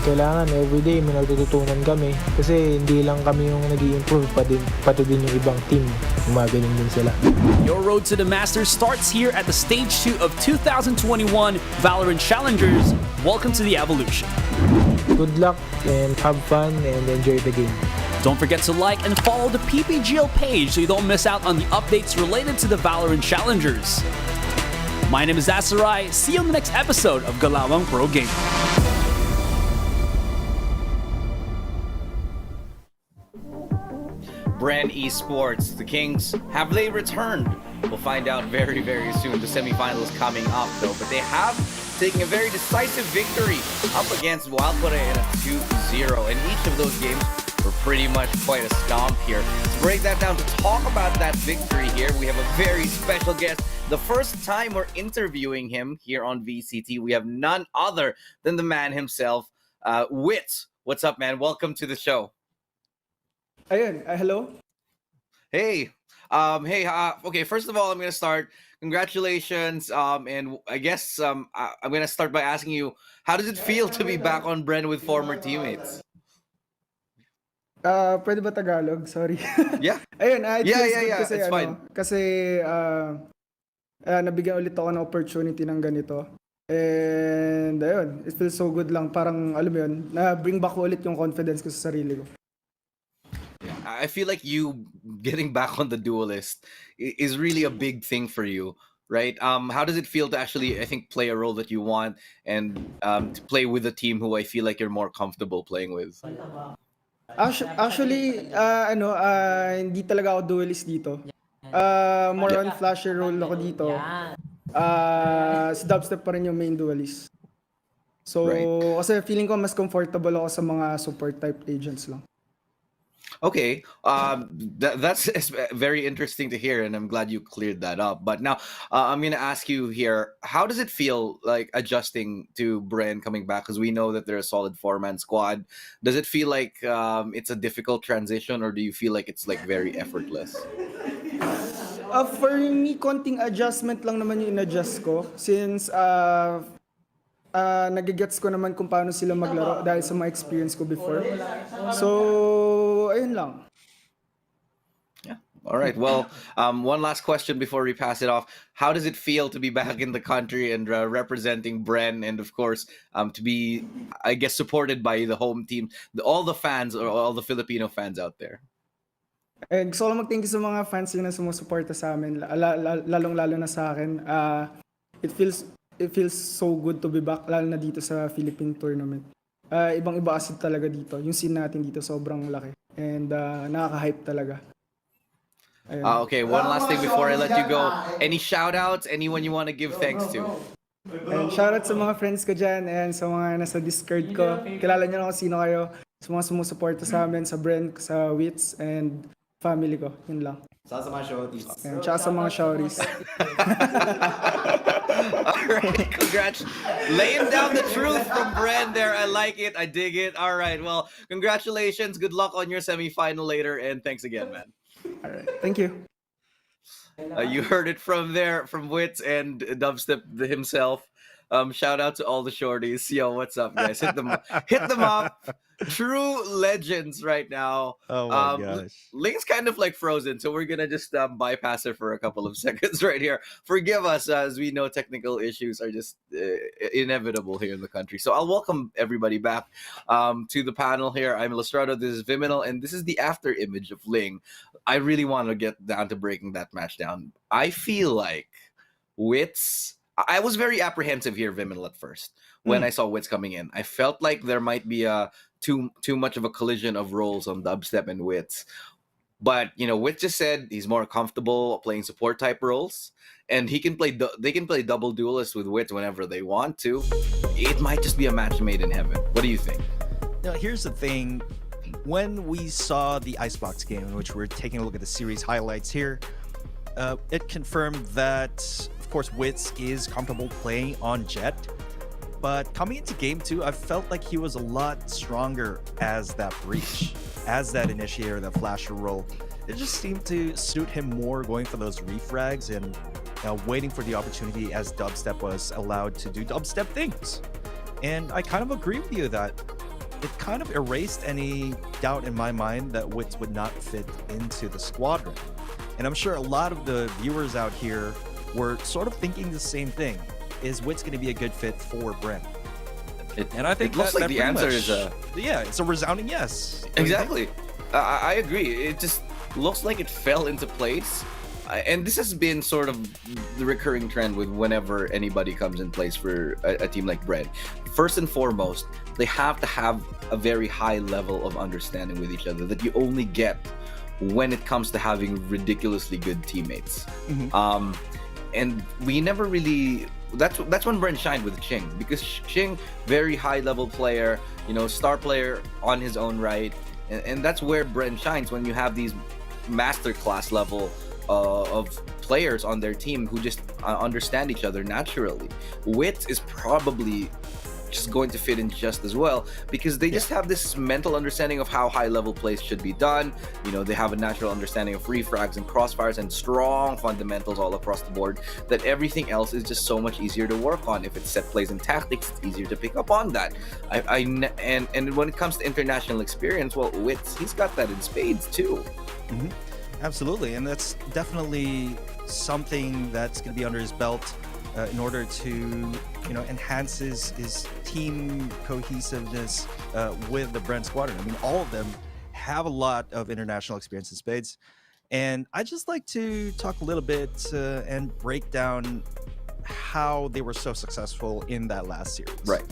kailangan everyday may natututunan kami kasi hindi lang kami yung nag-i-improve, pati din yung ibang team. Gumagaling din sila. Your road to the Masters starts here at the Stage 2 of 2021 Valorant Challengers. Welcome to the evolution. Good luck and have fun and enjoy the game. Don't forget to like and follow the PPGL page so you don't miss out on the updates related to the Valorant Challengers. My name is Asarai. See you on the next episode of Galawang Pro Gaming. Bren Esports, the Kings, have they returned? We'll find out very, very soon. The semifinals coming up though, but they have taken a very decisive victory up against Walkure in a 2-0, and each of those games were pretty much quite a stomp here. To break that down, to talk about that victory here, we have a very special guest. The first time we're interviewing him here on VCT, we have none other than the man himself, Wit. What's up, man? Welcome to the show. Ayun, hello? Hey. Okay, first of all, I'm going to start. Congratulations. And I guess I'm going to start by asking you, how does it feel to be back on Bren with former teammates? Pwede ba Tagalog? Sorry. Yeah. Ayun, it feels good yeah. kasi, It's fine. Kasi nabigyan ulit ako ng opportunity ng ganito. And ayun, it feels so good lang. Parang, alam mo yun, na-bring back ko ulit yung confidence ko sa sarili ko. I feel like you getting back on the duelist is really a big thing for you, right? How does it feel to actually, I think, play a role that you want and to play with a team who I feel like you're more comfortable playing with? Actually, hindi talaga ako duelist dito. More on flasher role ako dito. Si Dubstep pa rin yung main duelist. So, kasi feeling ko mas comfortable ako sa mga support type agents lang. Okay, that's very interesting to hear, and I'm glad you cleared that up. But now, I'm going to ask you here, how does it feel like adjusting to Bren coming back? Because we know that they're a solid four-man squad. Does it feel like it's a difficult transition, or do you feel like it's like very effortless? For me, konting adjustment lang naman yung in-adjust ko. Since nagigets ko naman kung paano sila maglaro dahil sa mga experience ko before. So, ayun lang. Yeah. All right. Well, one last question before we pass it off. How does it feel to be back in the country and representing Bren, and of course, to be, I guess, supported by the home team, all the fans or all the Filipino fans out there? Gusto ko lang mag-thank you sa mga fans na sumusuporta sa amin, lalong-lalo na sa akin. It feels so good to be back, lalo na dito sa Philippine tournament. Ibang-iba kasi talaga dito. Yung scene natin dito sobrang laki. And nakaka-hype talaga. Ayun. Okay, one last thing before I let you go. Any shout outs? Anyone you want to give thanks to? And shoutout sa mga friends ko dyan and sa mga nasa Discord ko. Kilala niyo na kung sino kayo. Sa mga sumusuporta sa amin, sa Bren, sa Wits, and family ko. Yun lang. Sa mga shorties. And tsaka sa mga showries. All right, congrats. Laying down the truth from Bren there. I like it. I dig it. All right, well, congratulations. Good luck on your semifinal later, and thanks again, man. All right, thank you. You heard it from there, from Wits and Dubstep himself. Shout out to all the shorties. Yo, what's up, guys? Hit them up. True legends right now. Oh my gosh. Link's kind of like frozen, so we're gonna just bypass her for a couple of seconds right here. Forgive us, as we know technical issues are just inevitable here in the country. So I'll welcome everybody back to the panel here. I'm Lestrado, this is Viminal, and this is the after image of Ling. I really want to get down to breaking that match down. I feel like Wits... I was very apprehensive here, Viminal, at first when I saw Wits coming in. I felt like there might be too much of a collision of roles on Dubstep and Wits. But, you know, Wits just said he's more comfortable playing support type roles, and he can play. They can play double duelist with Wits whenever they want to. It might just be a match made in heaven. What do you think? Now, here's the thing. When we saw the Icebox game, in which we're taking a look at the series highlights here, it confirmed that, of course, Wits is comfortable playing on Jet. But coming into game 2, I felt like he was a lot stronger as that breach, as that initiator, that flasher role. It just seemed to suit him more, going for those refrags and waiting for the opportunity as Dubstep was allowed to do Dubstep things. And I kind of agree with you that it kind of erased any doubt in my mind that Wits would not fit into the squadron. And I'm sure a lot of the viewers out here were sort of thinking the same thing. Is Wits going to be a good fit for Bren? And I think it looks like the answer is yeah, it's a resounding yes. Exactly. I agree. It just looks like it fell into place. And this has been sort of the recurring trend with whenever anybody comes in place for a team like Bren. First and foremost, they have to have a very high level of understanding with each other that you only get when it comes to having ridiculously good teammates. And we never really... That's when Bren shined with Ching, because Ching, very high level player, you know, star player on his own right, and that's where Bren shines, when you have these masterclass level of players on their team who just understand each other naturally. Wits is probably just going to fit in just as well, because they just have this mental understanding of how high level plays should be done. You know, they have a natural understanding of refrags and crossfires and strong fundamentals all across the board, that everything else is just so much easier to work on. If it's set plays and tactics, it's easier to pick up on that. And when it comes to international experience, well, Wits, he's got that in spades too. Absolutely, and that's definitely something that's going to be under his belt in order to, you know, enhance his team cohesiveness with the Bren squadron. I mean, all of them have a lot of international experience in spades, and I just like to talk a little bit and break down how they were so successful in that last series. Right.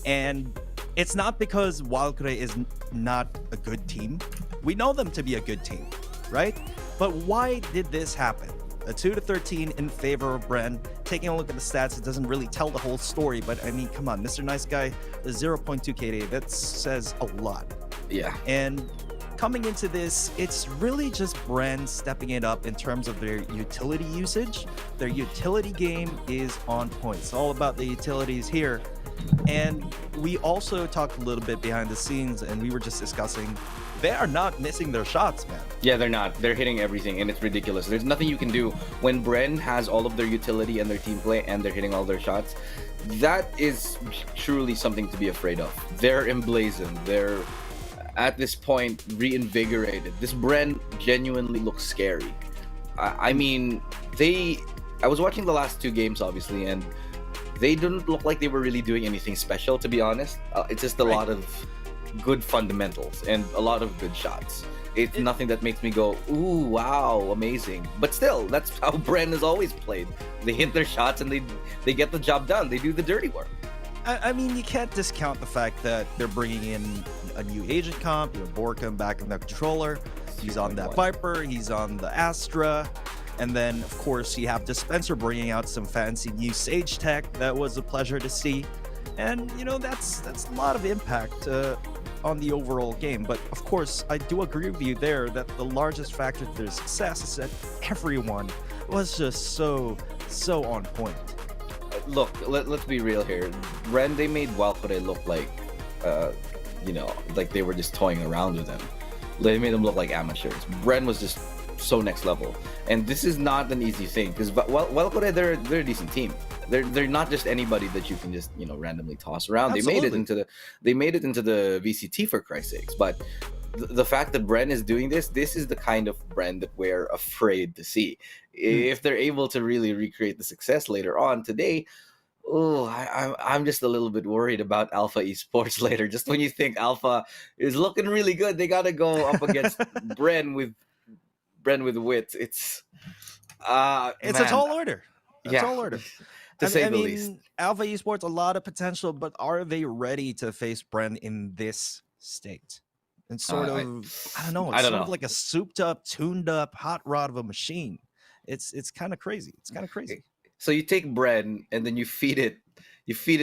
And it's not because Walkure is not a good team. We know them to be a good team, right? But why did this happen? A 2-13 in favor of Bren. Taking a look at the stats, it doesn't really tell the whole story, but I mean, come on, Mr. Nice Guy, the 0.2 KDA, that says a lot. Yeah. And coming into this, it's really just Bren stepping it up in terms of their utility usage. Their utility game is on point. It's all about the utilities here. And we also talked a little bit behind the scenes, and we were just discussing, they are not missing their shots, man. Yeah, they're not. They're hitting everything, and it's ridiculous. There's nothing you can do when Bren has all of their utility and their team play, and they're hitting all their shots. That is truly something to be afraid of. They're emblazoned. They're, at this point, reinvigorated. This Bren genuinely looks scary. I mean, I was watching the last two games, obviously, and they didn't look like they were really doing anything special, to be honest. It's just a lot of good fundamentals and a lot of good shots. It's nothing that makes me go, ooh, wow, amazing. But still, that's how Bren has always played. They hit their shots and they get the job done. They do the dirty work. I mean, you can't discount the fact that they're bringing in a new agent comp. You know, Borkum back in the controller. He's on that Viper. He's on the Astra. And then, of course, you have Dispenser bringing out some fancy new Sage tech. That was a pleasure to see. And, you know, that's a lot of impact on the overall game. But, of course, I do agree with you there that the largest factor to their success is that everyone was just so on point. Look, let's be real here. Bren, they made Walkure look like, like they were just toying around with them. They made them look like amateurs. Bren was just so next level, and this is not an easy thing because Walkure, they're a decent team. They're not just anybody that you can just randomly toss around. Absolutely. They made it into the VCT for Christ's sakes. But the fact that Bren is doing this is the kind of Bren that we're afraid to see. If they're able to really recreate the success later on today, I'm just a little bit worried about Alpha Esports later. Just when you think Alpha is looking really good, they gotta go up against Bren with wits. It's a tall order. Yeah. Tall order. To say I the mean, least. Alpha Esports, a lot of potential, but are they ready to face Bren in this state? And sort of, I don't know. It's sort of like a souped up, tuned up, hot rod of a machine. It's kind of crazy. It's kind of crazy. So you take Bren and then you feed it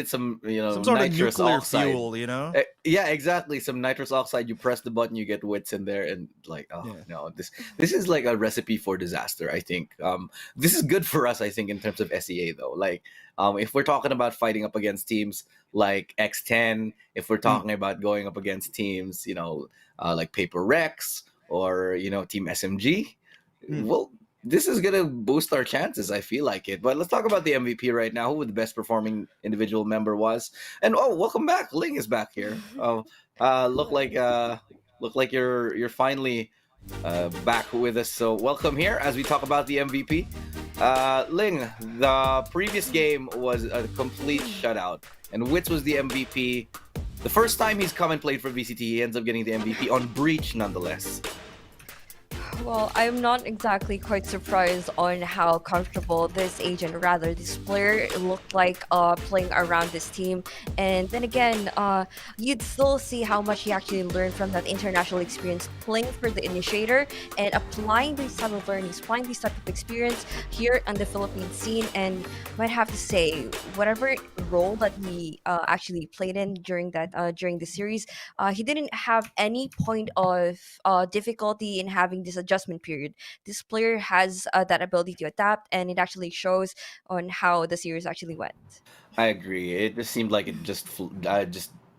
some Some sort of nitrous nuclear oxide. fuel, you know? Yeah, exactly. Some nitrous oxide. You press the button, you get wits in there, and no, this is like a recipe for disaster. I think this is good for us. I think in terms of SEA though, like if we're talking about fighting up against teams like X10, if we're talking about going up against teams, like Paper Rex or Team SMG, well, this is gonna boost our chances. I feel like it. But let's talk about the MVP right now. Who the best performing individual member was? And welcome back. Ling is back here. Look like you're finally back with us. So welcome here as we talk about the MVP. Ling, the previous game was a complete shutout, and Wits was the MVP. The first time he's come and played for VCT, he ends up getting the MVP on Breach, nonetheless. Well, I'm not exactly quite surprised on how comfortable this this player looked like playing around this team. And then again, you'd still see how much he actually learned from that international experience playing for the initiator and applying these type of learnings, applying these type of experience here on the Philippine scene. And might have to say, whatever role that he actually played in during the series, he didn't have any point of difficulty in having this adjustment period. This player has that ability to adapt, and it actually shows on how the series actually went. I agree. It just seemed like it just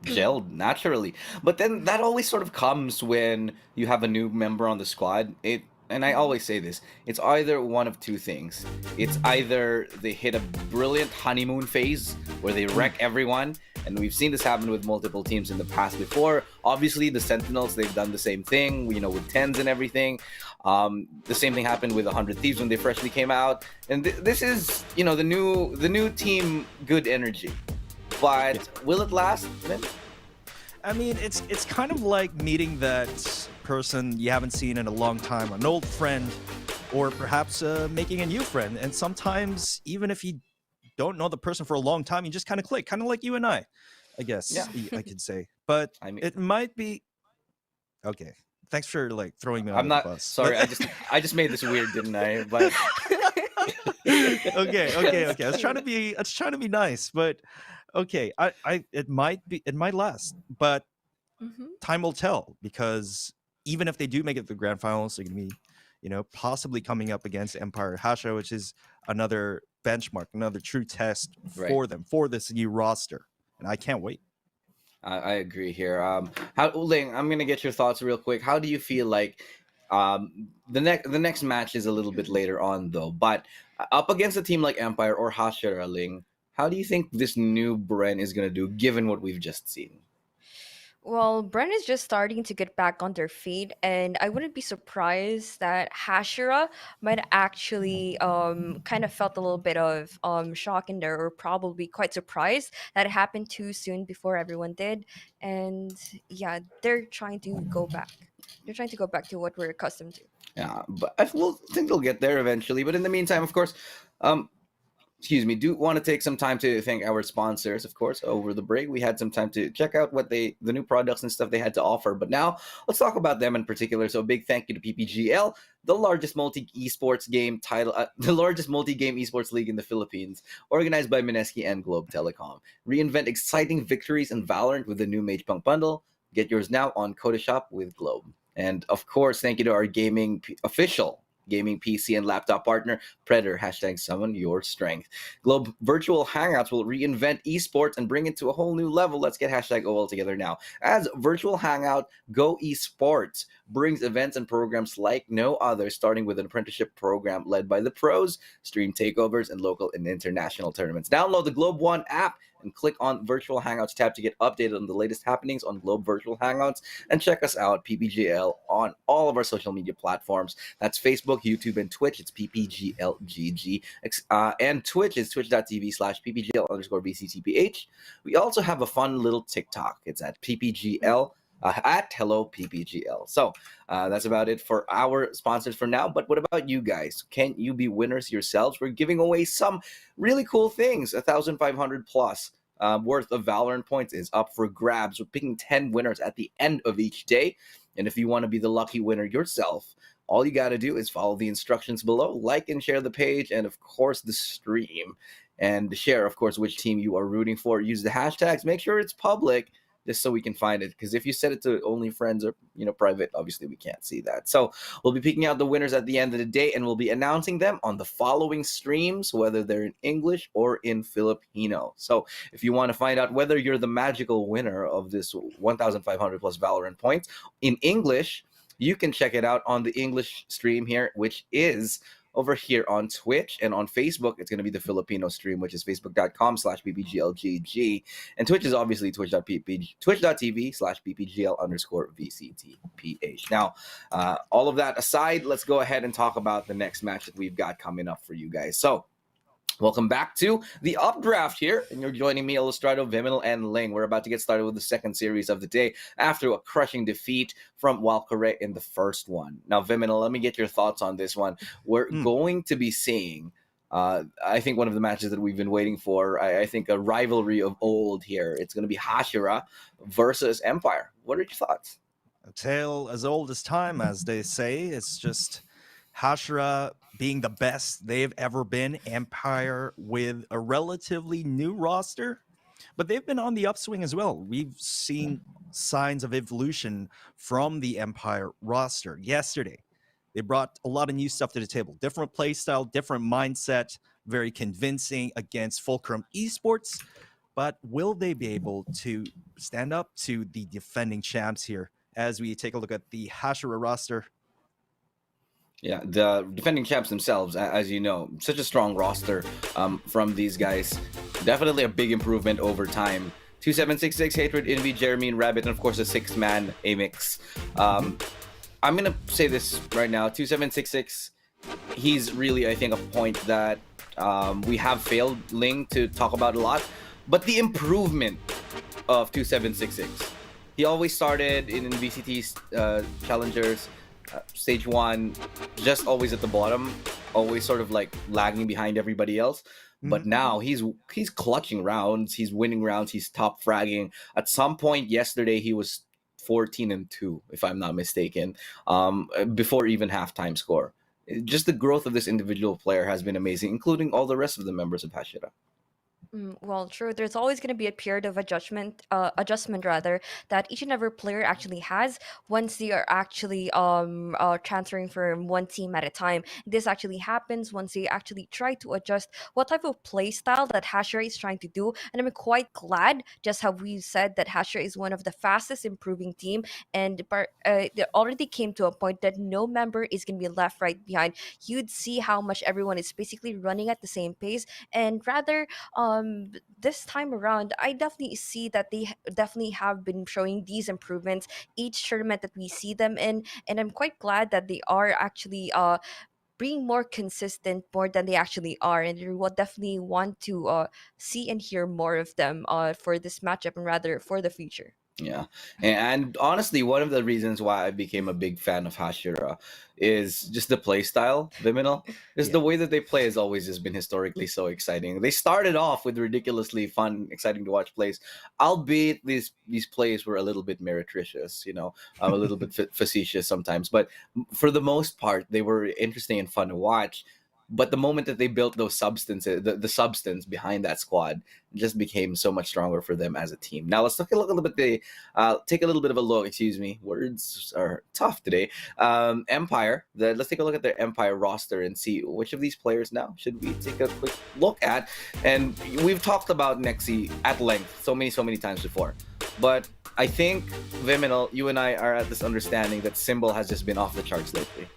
gelled naturally. But then that always sort of comes when you have a new member on the squad. And I always say this, it's either one of two things. It's either they hit a brilliant honeymoon phase where they wreck everyone, and we've seen this happen with multiple teams in the past before. Obviously, the Sentinels, they've done the same thing, with tens and everything. The same thing happened with 100 Thieves when they freshly came out. And this is, the new team, good energy. But will it last? I mean, it's kind of like meeting that person you haven't seen in a long time, an old friend, or perhaps making a new friend. And sometimes, even if you don't know the person for a long time, you just kind of click, kind of like you and I guess. I could say. But it might be okay. Thanks for throwing me on the bus. Sorry. I just made this weird, didn't I? But okay. I was trying to be nice, but okay. It might last, but time will tell, because even if they do make it to the grand finals, they're going to be, possibly coming up against Empire Hashira, which is another benchmark, another true test for them, for this new roster. And I can't wait. I agree here. Ling, I'm going to get your thoughts real quick. How do you feel like the next match is a little bit later on, though, but up against a team like Empire or Hashira, Ling, how do you think this new Bren is going to do, given what we've just seen? Well, Bren is just starting to get back on their feet, and I wouldn't be surprised that Hashira might actually kind of felt a little bit of shock in there, or probably quite surprised that it happened too soon before everyone did. And yeah, they're trying to go back. They're trying to go back to what we're accustomed to. Yeah, but I think they'll get there eventually. But in the meantime, of course, excuse me, do want to take some time to thank our sponsors. Of course, over the break we had some time to check out what the new products and stuff they had to offer, but now let's talk about them in particular. So a big thank you to PPGL, the largest the largest multi-game esports league in the Philippines, organized by Mineski and Globe Telecom. Reinvent exciting victories in Valorant with the new Mage Punk bundle. Get yours now on Coda Shop with Globe. And of course, thank you to our official gaming PC and laptop partner, Predator, #summon your strength. Globe Virtual Hangouts will reinvent esports and bring it to a whole new level. Let's get #OL together now. As Virtual Hangout Go Esports brings events and programs like no other, starting with an apprenticeship program led by the pros, stream takeovers, and local and international tournaments. Download the Globe One app and click on Virtual Hangouts tab to get updated on the latest happenings on Globe Virtual Hangouts, and check us out, PPGL, on all of our social media platforms. That's Facebook, YouTube, and Twitch. It's PPGLGG. And Twitch is twitch.tv/PPGL_VCTPH. We also have a fun little TikTok. It's at PPGL. At Hello PPGL. So that's about it for our sponsors for now. But what about you guys? Can you be winners yourselves? We're giving away some really cool things. 1,500 plus worth of Valorant points is up for grabs. We're picking 10 winners at the end of each day. And if you want to be the lucky winner yourself, all you got to do is follow the instructions below, like and share the page, and of course the stream. And share, of course, which team you are rooting for. Use the hashtags. Make sure it's public, just so we can find it. Because if you set it to only friends or private, obviously we can't see that. So we'll be picking out the winners at the end of the day, and we'll be announcing them on the following streams, whether they're in English or in Filipino. So if you want to find out whether you're the magical winner of this 1,500 plus Valorant points in English, you can check it out on the English stream here, which is over here on Twitch, and on Facebook it's going to be the Filipino stream, which is facebook.com/ppglgg, and Twitch is obviously twitch.tv/ppgl_VCTPH. Now, all of that aside, let's go ahead and talk about the next match that we've got coming up for you guys. So welcome back to the Updraft here, and you're joining me, Illustrato, Viminal, and Ling. We're about to get started with the second series of the day after a crushing defeat from Walkure in the first one. Now, Viminal, let me get your thoughts on this one. We're going to be seeing, I think, one of the matches that we've been waiting for. I think a rivalry of old here. It's going to be Hashira versus Empire. What are your thoughts? A tale as old as time, as they say. It's just Hashira being the best they've ever been, Empire with a relatively new roster, but they've been on the upswing as well. We've seen signs of evolution from the Empire roster. Yesterday, they brought a lot of new stuff to the table. Different play style, different mindset, very convincing against Fulcrum Esports. But will they be able to stand up to the defending champs here as we take a look at the Hashira roster? Yeah, the defending champs themselves, as you know, such a strong roster from these guys. Definitely a big improvement over time. 2766, Hatred, Envy, Jeremy, and Rabbit, and of course a 6-man Amix. I'm going to say this right now. 2766, he's really, I think, a point that we have failed Ling to talk about a lot. But the improvement of 2766. He always started in VCT Challengers, Stage 1, just always at the bottom, always sort of like lagging behind everybody else. But now he's clutching rounds, he's winning rounds, he's top fragging. At some point yesterday, he was 14-2, if I'm not mistaken, before even halftime score. Just the growth of this individual player has been amazing, including all the rest of the members of Hashira. Well, true. There's always going to be a period of adjustment rather, that each and every player actually has once they are actually transferring from one team at a time. This actually happens once they actually try to adjust what type of play style that Hashira is trying to do. And I'm quite glad, just how we said, that Hashira is one of the fastest improving team, and they already came to a point that no member is going to be left right behind. You'd see how much everyone is basically running at the same pace, and rather this time around, I definitely see that they definitely have been showing these improvements each tournament that we see them in, and I'm quite glad that they are actually being more consistent more than they actually are, and we will definitely want to see and hear more of them for this matchup, and rather for the future. Yeah. And honestly, one of the reasons why I became a big fan of Hashira is just the play style, Viminal. Just the way that they play has always just been historically so exciting. They started off with ridiculously fun, exciting to watch plays, albeit these plays were a little bit meretricious, a little bit facetious sometimes. But for the most part, they were interesting and fun to watch. But the moment that they built those substances, the substance behind that squad, just became so much stronger for them as a team. Now let's take a little bit of a look. Excuse me, words are tough today. Empire. Let's take a look at their Empire roster and see which of these players now should we take a quick look at. And we've talked about Nexi at length so many times before, but I think Viminal, you and I are at this understanding that Symbol has just been off the charts lately.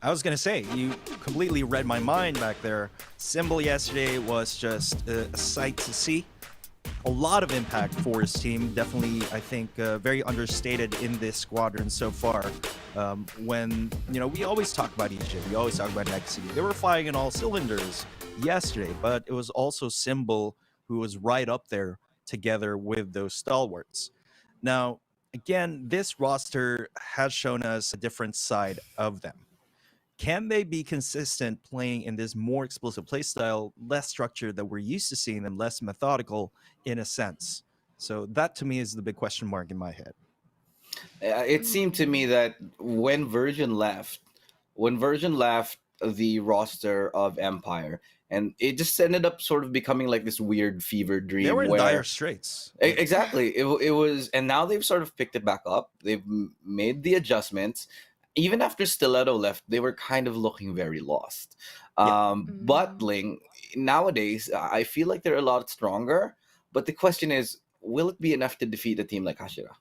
I was going to say, you completely read my mind back there. Symbol yesterday was just a sight to see. A lot of impact for his team. Definitely, I think, very understated in this squadron so far. When, we always talk about EJ, we always talk about Nexi. They were firing in all cylinders yesterday, but it was also Symbol who was right up there together with those stalwarts. Now, again, this roster has shown us a different side of them. Can they be consistent playing in this more explosive playstyle, less structured that we're used to seeing them, less methodical in a sense? So that to me is the big question mark in my head. It seemed to me that when Virgin left the roster of Empire, and it just ended up sort of becoming like this weird fever dream. They were in where, dire straits. Exactly. It was, and now they've sort of picked it back up. They've made the adjustments. Even after Stiletto left, they were kind of looking very lost. But Ling, nowadays, I feel like they're a lot stronger. But the question is, will it be enough to defeat a team like Hashira?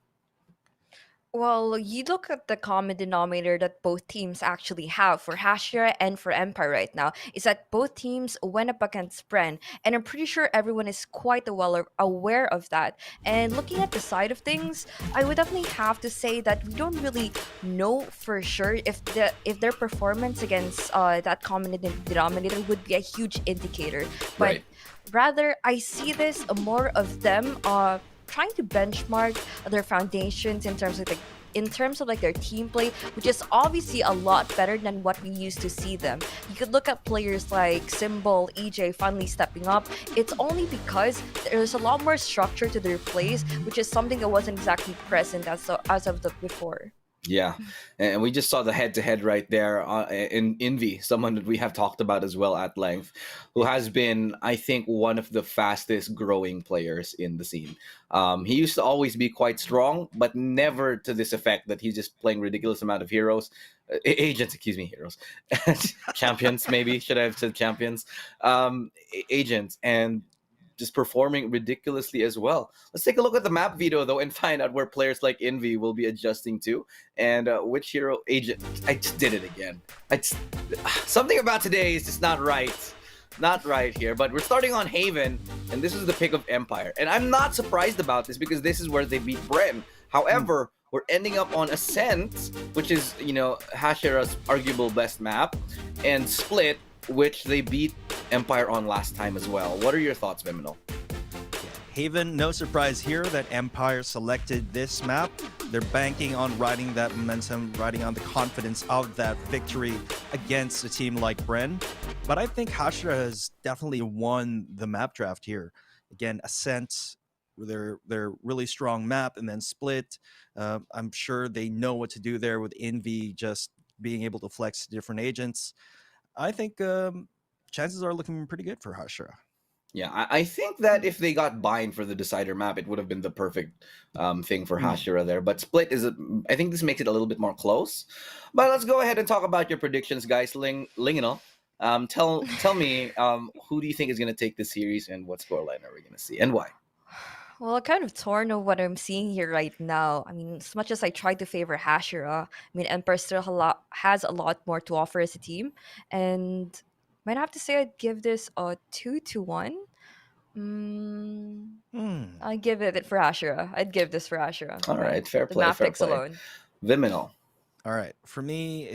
Well, you look at the common denominator that both teams actually have for Hashira and for Empire right now is that both teams went up against Bren, and I'm pretty sure everyone is quite well aware of that. And looking at the side of things, I would definitely have to say that we don't really know for sure if their performance against that common denominator would be a huge indicator. But Right. rather, I see this more of them trying to benchmark their foundations in terms of like their team play, which is obviously a lot better than what we used to see them. You could look at players like Symbol, EJ finally stepping up. It's only because there's a lot more structure to their plays, which is something that wasn't exactly present as of the before. Yeah, and we just saw the head-to-head right there in Envy, someone that we have talked about as well at length, who has been, I think, one of the fastest growing players in the scene. He used to always be quite strong, but never to this effect that he's just playing ridiculous amount of heroes, agents, excuse me, heroes, champions maybe, should I have said champions, agents, and just performing ridiculously as well. Let's take a look at the map video though and find out where players like Envy will be adjusting to and which hero agent. I just did it again. Something about today is just not right. Not right here, but we're starting on Haven, and this is the pick of Empire. And I'm not surprised about this because this is where they beat Bren. However, we're ending up on Ascent, which is, Hashira's arguable best map, and Split, which they beat Empire on last time as well. What are your thoughts, Viminal? Haven, no surprise here that Empire selected this map. They're banking on riding that momentum, riding on the confidence of that victory against a team like Bren. But I think Hashira has definitely won the map draft here. Again, Ascent, their really strong map, and then Split. I'm sure they know what to do there with Envy just being able to flex different agents. I think chances are looking pretty good for Hashira. Yeah, I think that if they got Bind for the Decider map, it would have been the perfect thing for Hashira there. But Split I think this makes it a little bit more close. But let's go ahead and talk about your predictions, guys. Linginal, tell me, who do you think is going to take this series and what scoreline are we going to see and why? Well, I'm kind of torn of what I'm seeing here right now. I mean, as much as I try to favor Hashira, I mean, Empire still has a lot more to offer as a team. And might have to say I'd give this a 2-1. I give it for Hashira. I'd give this for Hashira. All right, fair The play, map fair picks play. alone. Viminal. All right. For me,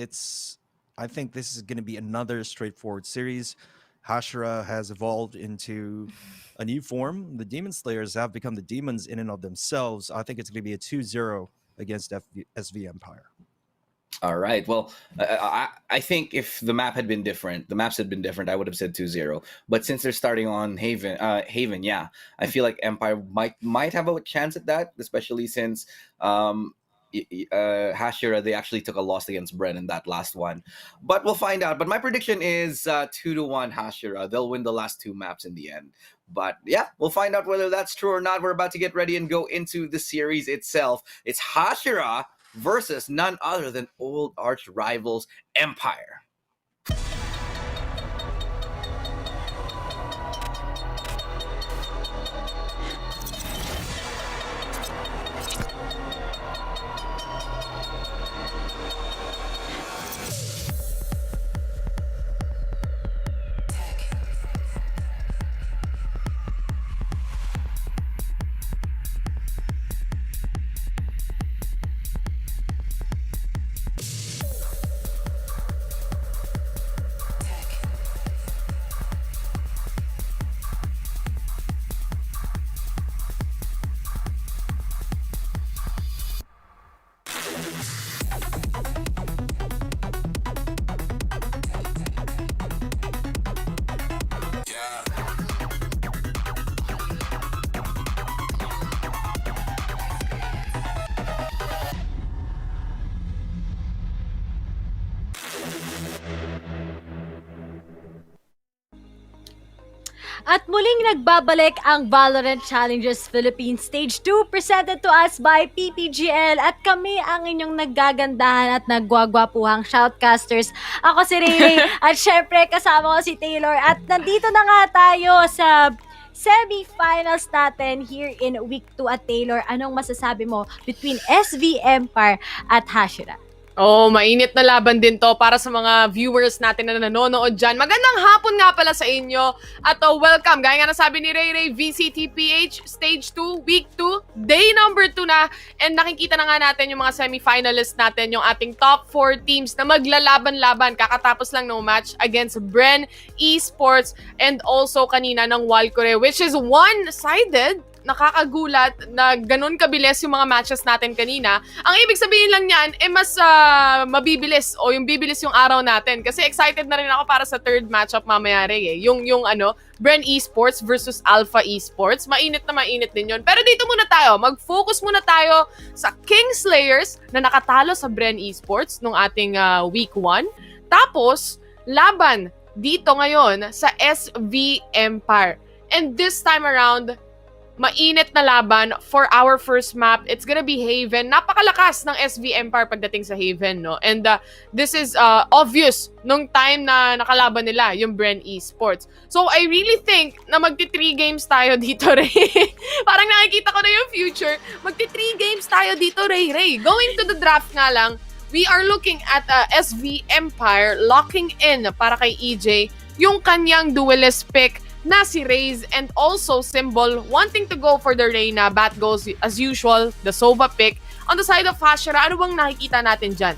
I think this is going to be another straightforward series. Hashira has evolved into a new form. The Demon Slayers have become the demons in and of themselves. I think it's going to be a 2-0 against SV Empire. All right. Well, I think if the maps had been different, I would have said 2-0. But since they're starting on Haven, yeah, I feel like Empire might have a chance at that, especially since Hashira, they actually took a loss against Bren in that last one. But we'll find out. But my prediction is 2-1 Hashira. They'll win the last 2 maps in the end. But yeah, we'll find out whether that's true or not. We're about to get ready and go into the series itself. It's Hashira versus none other than old arch rivals Empire. At muling nagbabalik ang Valorant Challengers Philippines Stage 2 presented to us by PPGL at kami ang inyong naggagandahan at nagwagwapuhang shoutcasters. Ako si Ray at syempre kasama ko si Taylor at nandito na nga tayo sa semi-finals natin here in week 2 at Taylor, anong masasabi mo between SV Empire at Hashira? Oh, mainit na laban din to para sa mga viewers natin na nanonood dyan. Magandang hapon nga pala sa inyo at welcome. Gaya nga nasabi ni Ray, VCT Stage 2, Week 2, Day number 2 na. And nakikita na nga natin yung mga semi-finalists natin, yung ating top 4 teams na maglalaban-laban. Kakatapos lang ng match against Bren, Esports, and also kanina ng Walkure, which is one-sided. Nakakagulat na ganun kabilis yung mga matches natin kanina. Ang ibig sabihin lang niyan, mas mabibilis o yung bibilis yung araw natin. Kasi excited na rin ako para sa third matchup mamaya rin eh. Yung Bren Esports versus Alpha Esports. Mainit na mainit din yun. Pero dito muna tayo. Mag-focus muna tayo sa Kingslayers na nakatalo sa Bren Esports nung ating week 1. Tapos, laban dito ngayon sa SV Empire. And this time around, mainit na laban for our first map. It's gonna be Haven. Napakalakas ng SV Empire pagdating sa Haven, no? And this is obvious nung time na nakalaban nila, yung Bren Esports. So, I really think na magti-3 games tayo dito, Ray. Parang nakikita ko na yung future. Magti-3 games tayo dito, Ray. Going to the draft nga lang, we are looking at SV Empire locking in para kay EJ yung kanyang duelist pick na si Raze and also Symbol wanting to go for the Reyna. Bat goes as usual, the Sova pick. On the side of Hashira, ano bang nakikita natin dyan?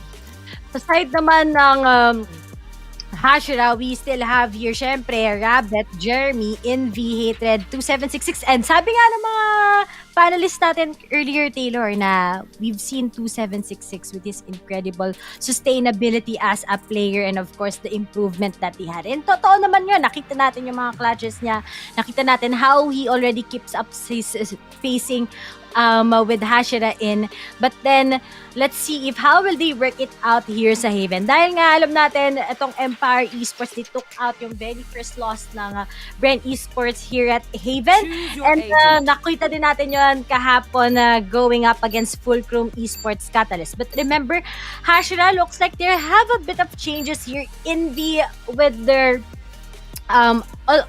Sa side naman ng Hashira, we still have here, syempre, Rabbit, Jeremy, Envy, Hatred, 2766. And sabi nga ng mga panelists natin earlier, Taylor, na we've seen 2766 with his incredible sustainability as a player and of course, the improvement that he had. And totoo naman yun. Nakita natin yung mga clutches niya. Nakita natin how he already keeps up his facing with Hashira in. But then, let's see if how will they work it out here sa Haven. Dahil nga, alam natin, itong Empire Esports, they took out yung very first loss ng Bren Esports here at Haven. And nakita din natin yun kahapon going up against Fulcrum Esports Catalyst. But remember, Hashira looks like they have a bit of changes here in with their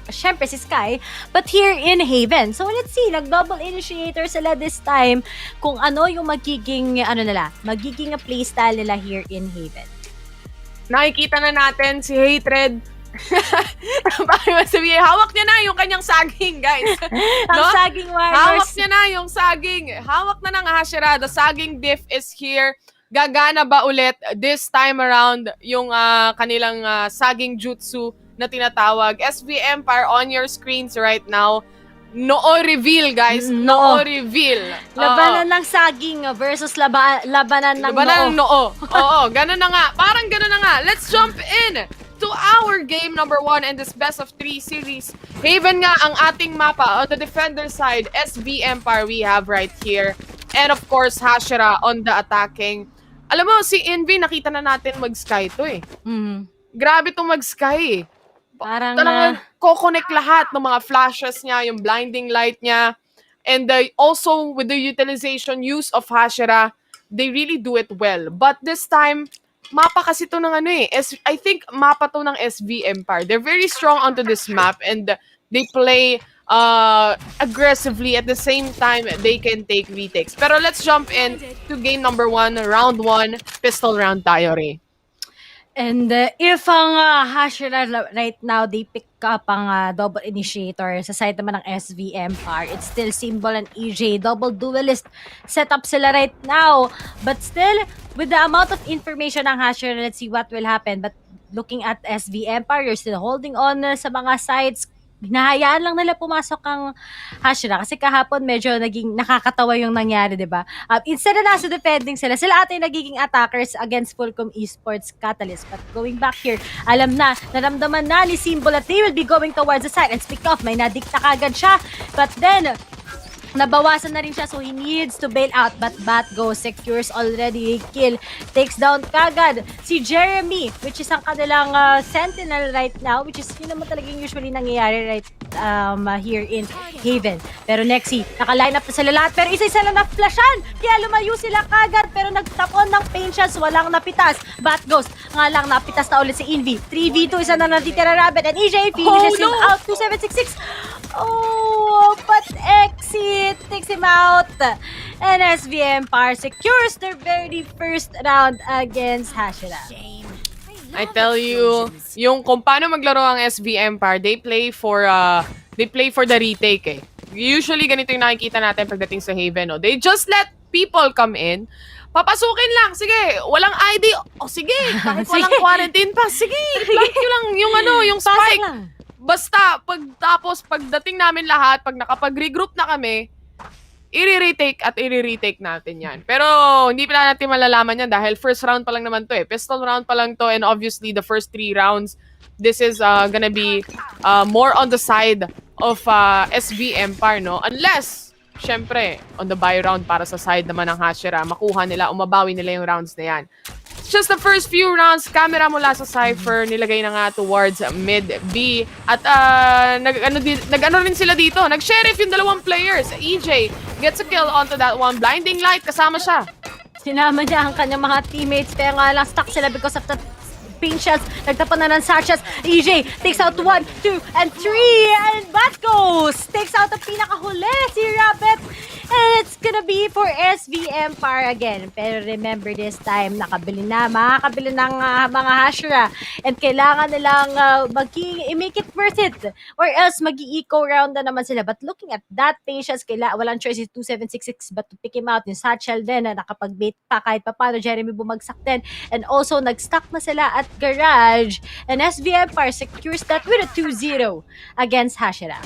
syempre si Sky, but here in Haven. So let's see, nag-double initiator sila this time kung ano yung magiging playstyle nila here in Haven. Nakikita na natin si Hatred. Bakit sabihin, hawak niya na yung kanyang saging, guys. Ang saging warriors. Hawak niya na yung saging. Hawak na ng Hashira. The saging diff is here. Gagana ba ulit this time around yung kanilang saging jutsu na tinatawag. SV Empire on your screens right now. Noo reveal, guys. Noo reveal. Labanan ng saging versus labanan ng noo. Oo, ganun na nga. Parang ganun na nga. Let's jump in to our game number 1 in this best of 3 series. Haven nga ang ating mapa. On the defender side, SV Empire we have right here. And of course, Hashira on the attacking. Alam mo, si Envy, nakita na natin mag-sky to eh. Grabe itong mag-sky eh. Parang talagang ko-connect lahat ng mga flashes niya, yung blinding light niya. And also with the utilization use of Hashira, they really do it well. But this time, mapa kasi to ng I think mapa to ng SV Empire. They're very strong onto this map and they play aggressively. At the same time, they can take retakes. Pero let's jump in to game number 1, round 1, pistol round tayo, Ray. And if ang Hashira right now, they pick up ang double initiator sa side naman ng SV Empire, it's still Symbol and EJ. Double duelist setup sila right now. But still, with the amount of information ng Hashira, let's see what will happen. But looking at SV Empire, you're still holding on sa mga sides. Hinahayaan lang nila pumasok ang Hashira kasi kahapon medyo naging nakakatawa yung nangyari, di ba? Instead na nasa defending sila ata yung nagiging attackers against Fulcom Esports Catalyst. But going back here, alam na, naramdaman na ni Symbol that they will be going towards the side. And speak of, may nadikta kagad siya. But then, nabawasan na rin siya, so he needs to bail out. But Batgo secures already a kill. Takes down kagad si Jeremy, which is ang kanilang sentinel right now, which is yun naman talagang usually nangyayari right here in Haven. Pero Nexi, naka-line up na sila lahat, pero isa-isa lang na-flashan, kaya lumayo sila kagad, pero nagtapon ng pain shots, walang napitas. Batghost, nga lang napitas na ulit si Envy. 3v2, isa na natitira Rabbit, and EJ finishes him out, 2766. Oh, but Exit takes him out. And SV Empire secures their very first round against Hashira. I tell you, yung kung paano maglaro ang SV Empire, they play for the retake eh. Usually ganito yung nakikita natin pagdating sa Haven, no? They just let people come in. Papasukin lang, sige, walang ID. O sige, kahit walang quarantine pass, sige, i-plant nyo lang yung spike. Basta, pagdating namin lahat, pag nakapag-regroup na kami, i-retake natin yan. Pero, hindi pa natin malalaman yan dahil first round pa lang naman to eh. Pistol round pa lang to, and obviously, the first 3 rounds, this is gonna be more on the side of SV Empire, no? Unless, syempre, on the buy round para sa side naman ng Hashira, makuha nila, umabawi nila yung rounds na yan. Just the first few rounds, camera mula sa Cypher, nilagay na nga towards mid B. At nag-ano rin sila dito, nag-sheriff yung dalawang players. EJ gets a kill onto that one. Blinding light, kasama siya. Sinama niya ang kanyang mga teammates, pero nga lang stuck sila because of the ping shots. Nagtapan na ng sachets. EJ takes out 1, 2, and 3. And Batghost takes out ang pinakahuli, si Rabbit. And it's gonna be for SV Empire again. Pero remember this time, makakabili ng mga Hashira. And kailangan nilang make it worth it. Or else, mag-i-eco round na naman sila. But looking at that patience, walang choice is 2766 but to pick him out. Yung satchel din na nakapag-bait pa kahit pa paano. Jeremy bumagsak din. And also, nag-stuck na sila at garage. And SV Empire secures that with a 2-0 against Hashira.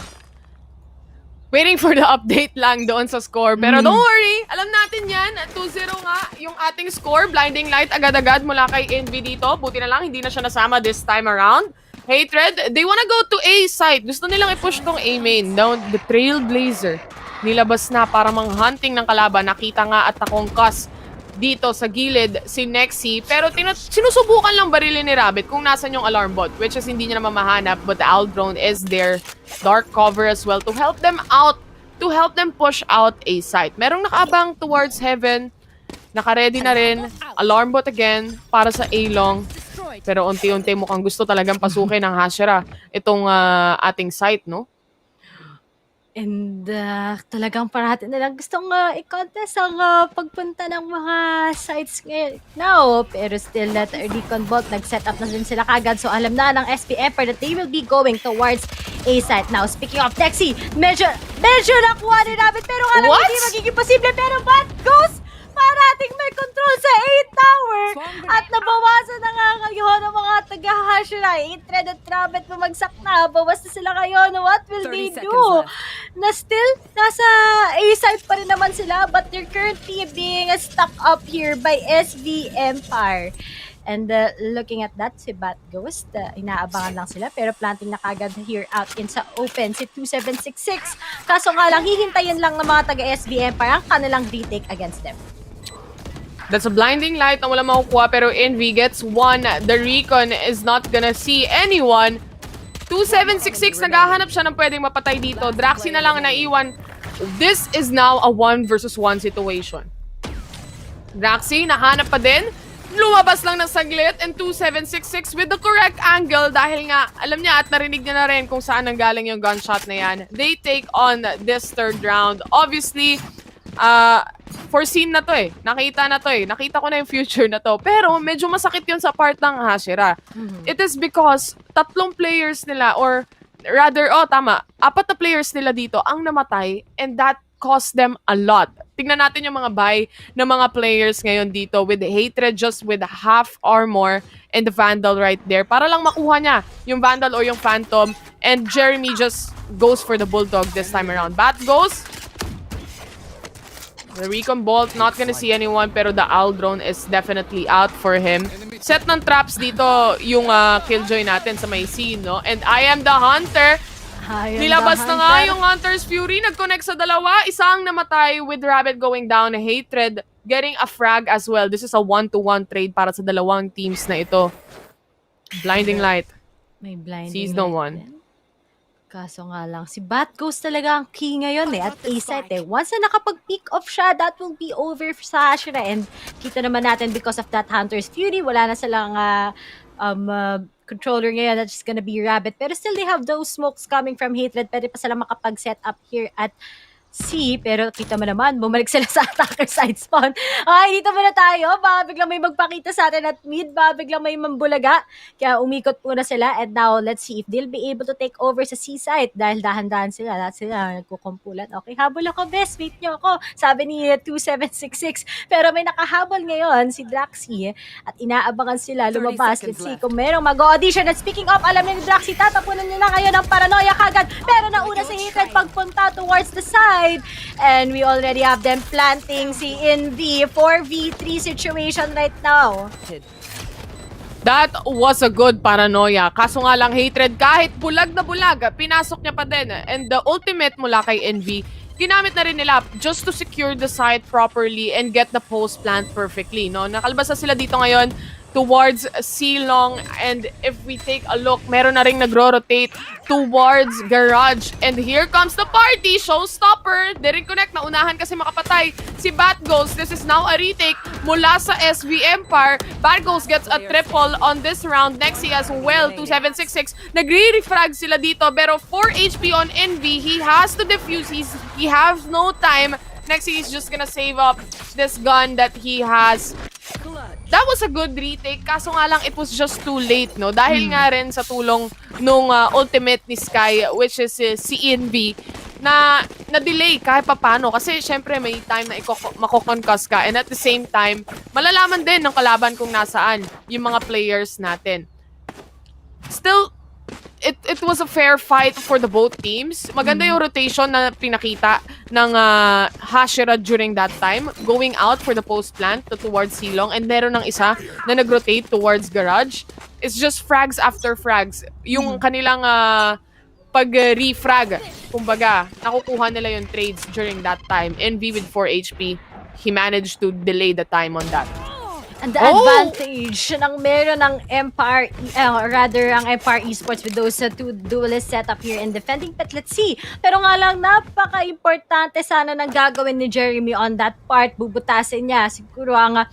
Waiting for the update lang doon sa score. Pero don't worry, alam natin yan. 2-0 nga yung ating score. Blinding light agad-agad mula kay Envy dito. Buti na lang, hindi na siya nasama this time around. Hatred, they wanna go to A site. Gusto nilang i-push tong A main. Down the Trailblazer. Nilabas na para mang-hunting ng kalaban. Nakita nga at nakongkas dito sa gilid si Nexi. Pero sinusubukan lang barilin ni Rabbit kung nasan yung alarm bot, which is hindi niya naman mahanap, but the Owl Drone is there. Dark cover as well to help them out, to help them push out A site. Merong nakaabang towards Heaven. Naka-ready na rin. Alarm bot again para sa A long. Pero unti-unti mukhang gusto talagang pasukin ng Hashira itong ating site, no? And talagang parati nilang gustong i-contest ang pagpunta ng mga sites ngayon now. Pero still, that recon bot, nag-set up na din sila kagad. So alam na ng SP Empire that they will be going towards A site. Now, speaking of Nexi, medyo nakuha ni Rabbit. Pero alam hindi magiging posible. Pero Batghost, parating may control sa A tower. At nabawasan na nga ngayon ang mga Hashira. Hatred at Rabbit bumagsak na. Bawas na sila ngayon. What will they do? Na still, nasa A-side pa rin naman sila, but they're currently being stuck up here by SV Empire. And looking at that, si Bat Ghost, inaabangan lang sila, pero planting na kagad here out in sa open si 2766. Kaso nga lang, hihintayin lang ng mga taga-SV Empire ang kanilang retake against them. That's a blinding light na wala makukuha, pero Envy gets one. The Recon is not gonna see anyone. 2766, naghahanap siya ng pwedeng mapatay dito. Draxi na lang ang naiwan. This is now a 1 versus 1 situation. Draxi, nahanap pa din. Lumabas lang ng saglit, and 2766 with the correct angle dahil nga alam niya at narinig niya na rin kung saan nanggaling yung gunshot na yan. They take on this third round. Obviously, foreseen na to eh. Nakita na to eh. Nakita ko na yung future na to. Pero medyo masakit yun sa part ng Hashira. It is because 3 players nila, or rather, tama, 4 na players nila dito ang namatay, and that cost them a lot. Tingnan natin yung mga buy ng mga players ngayon dito with the Hatred just with half armor and the Vandal right there para lang makuha niya yung Vandal or yung Phantom, and Jeremy just goes for the Bulldog this time around. Bat goes. The Recon Bolt, not gonna see anyone, pero the Owl Drone is definitely out for him. Set ng traps dito yung Killjoy natin sa may scene, no? And I am the Hunter. Nilabas na nga yung Hunter's Fury. Nag-connect sa dalawa. Isang namatay with Rabbit going down. Hatred getting a frag as well. This is a 1-to-1 trade para sa dalawang teams na ito. Blinding light. May blinding sees light no one. din. Kaso nga lang, si Bat Ghost talaga ang key ngayon at A-site eh. Once na nakapag-pick off siya, that will be over sa Hashira. And kita naman natin because of that Hunter's Fury, wala na silang controller ngayon, that's just gonna be Rabbit. Pero still, they have those smokes coming from Hatred. Pwede pa sila makapag-set up here at C. Pero kita mo naman, bumalik sila sa attacker side spawn. Ay, dito muna tayo. Baka biglang may magpakita sa atin at mid. Baka biglang may mambulaga. Kaya umikot muna sila. And now, let's see if they'll be able to take over sa C side. Dahil dahan-dahan sila. Lahat sila nagkukumpulan. Okay, habol ako, best. Wait nyo ako. Sabi ni 2766. Pero may nakahabol ngayon si Draxi. At inaabangan sila lumabas. Let's see kung merong mag-audition. At speaking of, alam ni Draxi, tatapunan nila ngayon ang paranoia kagad. Pero nauna si Hatred pagpunta towards the side. And we already have them planting si Envy. 4v3 situation right now. That was a good paranoia. Kaso nga lang, Hatred, kahit bulag na bulag, pinasok niya pa din. And the ultimate mula kay Envy, ginamit na rin nila just to secure the site properly and get the post plant perfectly. No? Nakalabas na sila dito ngayon towards Silong, and if we take a look, meron na ring nagro-rotate towards Garage, and here comes the party, showstopper, they reconnect, naunahan kasi makapatay si Bat Ghost. This is now a retake mula sa SV Empire. Bat Ghost gets a triple on this round, Nexi as well, 2766, nagre-refrag sila dito, pero 4 HP on Envy, he has to defuse, he has no time. Nexi is just gonna save up this gun that he has. That was a good retake, kaso nga lang it was just too late, no? Dahil nga rin sa tulong nung ultimate ni Sky, which is si Envy, na na-delay kahit papano. Kasi syempre may time na makokoncuss ka, and at the same time, malalaman din ng kalaban kung nasaan yung mga players natin. Still, it was a fair fight for the both teams. Maganda yung rotation na pinakita ng Hashira during that time, going out for the post plant towards Silong, and meron ng isa na nag-rotate towards Garage. It's just frags after frags. Yung kanilang pag-refrag, kumbaga, nakukuha nila yung trades during that time. Envy with 4 HP, he managed to delay the time on that. And the advantage ng meron ng Empire, ang Empire Esports with those two duelists set up here and defending. But let's see. Pero nga lang, napaka-importante sana ng gagawin ni Jeremy on that part. Bubutasin niya. Siguro ang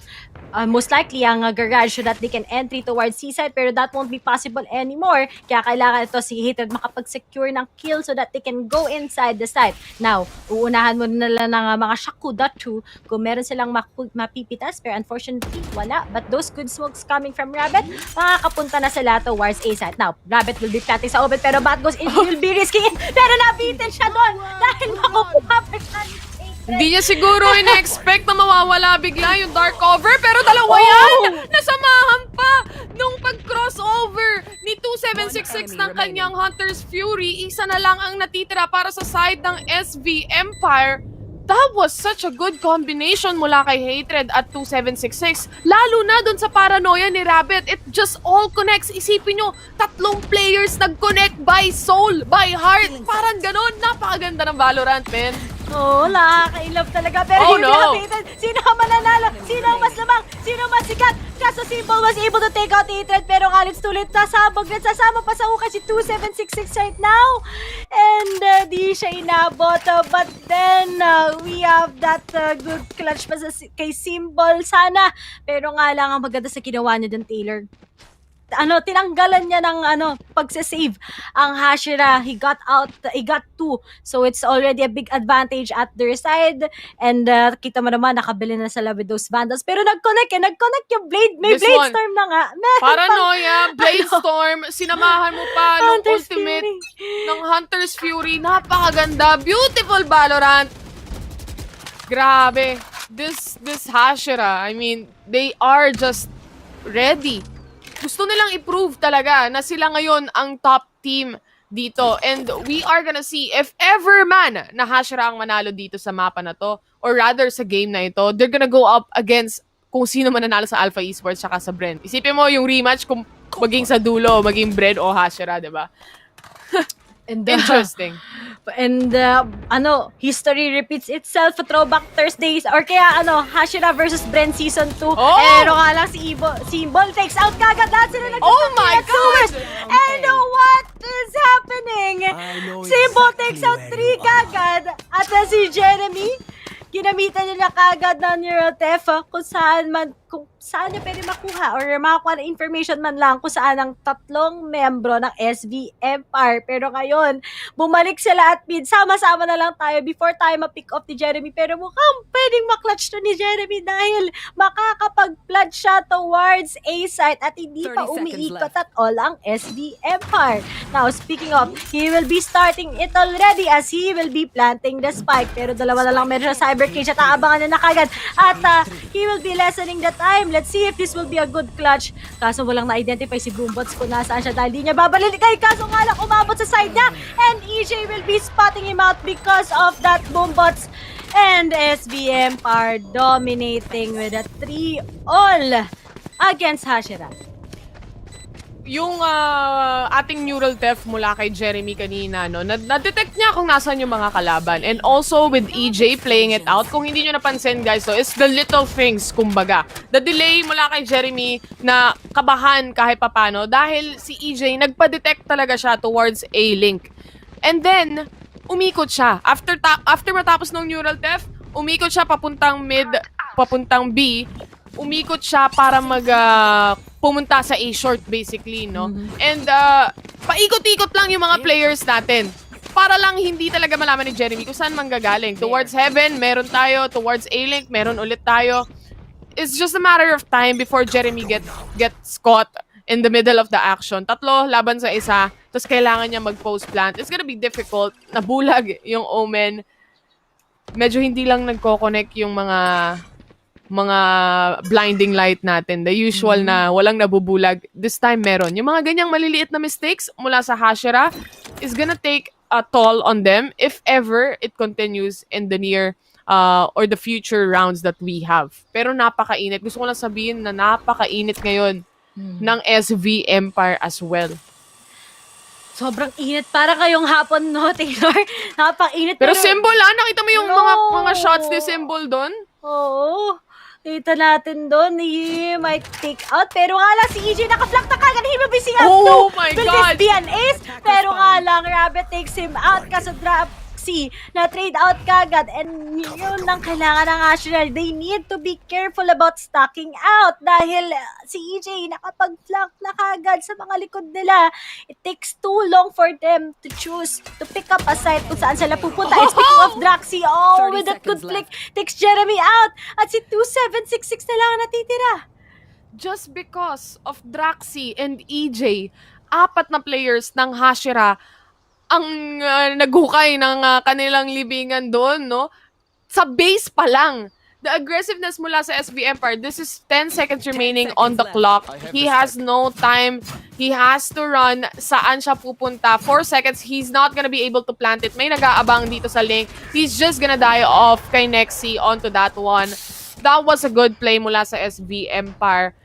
most likely ang Garage so that they can entry towards seaside, pero that won't be possible anymore. Kaya kailangan ito si Hatred makapag-secure ng kill so that they can go inside the site. Now, uunahan mo nila ng mga Shaku.2 kung meron silang mapipitas, pero unfortunately, wala. But those good smokes coming from Rabbit, makakapunta na sila towards A site. Now, Rabbit will be planting sa open, pero Bat Ghost will be risking it, pero nabitin siya doon dahil makukuha pa siya. Hindi niya siguro ina-expect na mawawala bigla yung dark cover, pero dalawa yan! Nasamahan pa nung pag-crossover ni 2766 ng kanyang Hunter's Fury, isa na lang ang natitira para sa side ng SV Empire. That was such a good combination mula kay Hatred at 2766. Lalo na dun sa paranoia ni Rabbit. It just all connects. Isipin nyo, 3 players nag-connect by soul, by heart. Parang ganon. Napakaganda ng Valorant, man. Oo, nakaka-love talaga. Pero hindi natin sino ang mananalo, sino ang mas lamang, sino ang mas sikat. Kaso Simple was able to take out Hatred, pero nga tulit nasabog. Nagsasama pa sa hukay si 2766 right now. And di siya inabot. But then, we have that good clutch pa sa kay Simple sana. Pero nga lang ang maganda sa ginawa niya dun, Taylor. Tinanggalan niya ng pagsasave ang Hashira. He got 2. So it's already a big advantage at their side. And kita mo naman, nakabili na sila with those Vandals. Pero nag-connect yung Blade. May This Blade one. Storm na nga. Paranoia, Blade Storm, sinamahan mo pa ng ultimate ng Hunter's Fury. Napakaganda. Beautiful Valorant. Grabe. This Hashira, I mean, they are just ready. Gusto nilang i-prove talaga na sila ngayon ang top team dito. And we are gonna see if ever man na Hashira ang manalo dito sa mapa na to, or rather sa game na ito, they're gonna go up against kung sino man nanalo sa Alpha Esports saka sa Bren. Isipin mo yung rematch kung maging sa dulo, maging Bren o Hashira, diba? Interesting. And history repeats itself. Throwback Thursdays or kaya Hashira versus Bren Season 2. Pero nga lang si Symbol takes out kagad lahat sila Oh my God! And what is happening? Symbol takes out 3 kagad. At si Jeremy, ginamitan nila kagad ng Neural Theft kung saan niya pwede makuha or makakuha ng information man lang kung saan ang 3 membro ng SV Empire. Pero ngayon, bumalik sila at mid. Sama-sama na lang tayo before tayo ma-pick off ni Jeremy. Pero mukhang pwedeng maklatch to ni Jeremy dahil makakapag-flood siya towards A site at hindi pa umiikot at all ang SV Empire. Now, speaking of, he will be starting it already as he will be planting the spike. Pero dalawa na lang meron sa Cyber Cage at aabangan na kagad. At he will be lessening the time. Let's see if this will be a good clutch. Kaso walang na-identify si Boombots kung nasaan siya dahil di niya babaliligay. Kaso nga lang umabot sa side niya. And EJ will be spotting him out because of that Boombots. And SBM are dominating with a 3-all against Hashira. Yung ating neural theft mula kay Jeremy kanina, no, na-detect niya kung nasan yung mga kalaban. And also with EJ playing it out, kung hindi nyo napansin guys, so it's the little things, kumbaga. The delay mula kay Jeremy na kabahan kahit papano dahil si EJ nagpa-detect talaga siya towards A-Link. And then, umikot siya. After matapos ng neural theft, umikot siya papuntang mid, papuntang B, umikot siya para pumunta sa A-short basically, no? And paikot-ikot lang yung mga players natin. Para lang hindi talaga malaman ni Jeremy kung saan manggagaling. Towards Heaven, meron tayo. Towards A-Link, meron ulit tayo. It's just a matter of time before Jeremy gets caught in the middle of the action. 3 laban sa isa, tapos kailangan niya mag-post plant. It's gonna be difficult. Nabulag yung Omen. Medyo hindi lang nagko-connect yung mga blinding light natin. The usual na walang nabubulag. This time meron. Yung mga ganyang maliliit na mistakes mula sa Hashira is gonna take a toll on them if ever it continues in the near or the future rounds that we have. Pero napakainit. Gusto ko lang sabihin na napakainit ngayon ng SV Empire as well. Sobrang init. Para kayong hapon, no, Taylor? Napakainit. Pero Symbol, nakita mo yung mga shots ni Symbol doon? Oo. Kita natin doon, he might take out. Pero nga lang, si EJ naka-flank na kagad. He will be seeing out Oh too. my Will God! this be an ace? Pero nga lang, Rabbit takes him out kasi na trade out kagad. And yun lang kailangan ng Hashira. They need to be careful about stacking out dahil si EJ nakapag-flank na kagad sa mga likod nila. It takes too long for them to choose to pick up a site kung saan sila pupunta. And speaking of Draxi, with that good flick, takes Jeremy out. At si 2766 na lang natitira. Just because of Draxi and EJ, 4 na players ng Hashira ang naghukay ng kanilang libingan doon, no? Sa base pa lang The aggressiveness mula sa SV Empire, this is 10 seconds remaining on the clock. He has no time. He has to run. Saan siya pupunta? 4 seconds. He's not gonna be able to plant it. May nag-aabang dito sa link. He's just gonna die off kay Nexi onto that one. That was a good play mula sa SV Empire.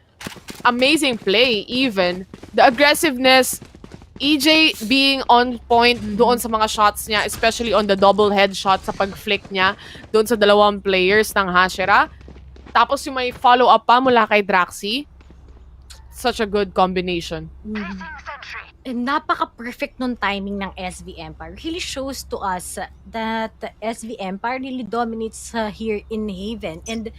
Amazing play even. The aggressiveness, EJ being on point doon sa mga shots niya, especially on the double headshot sa pag-flick niya doon sa dalawang players ng Hashira. Tapos yung may follow-up pa mula kay Draxi. Such a good combination. And napaka-perfect nung timing ng SV Empire. Really shows to us that SV Empire really dominates here in Haven. And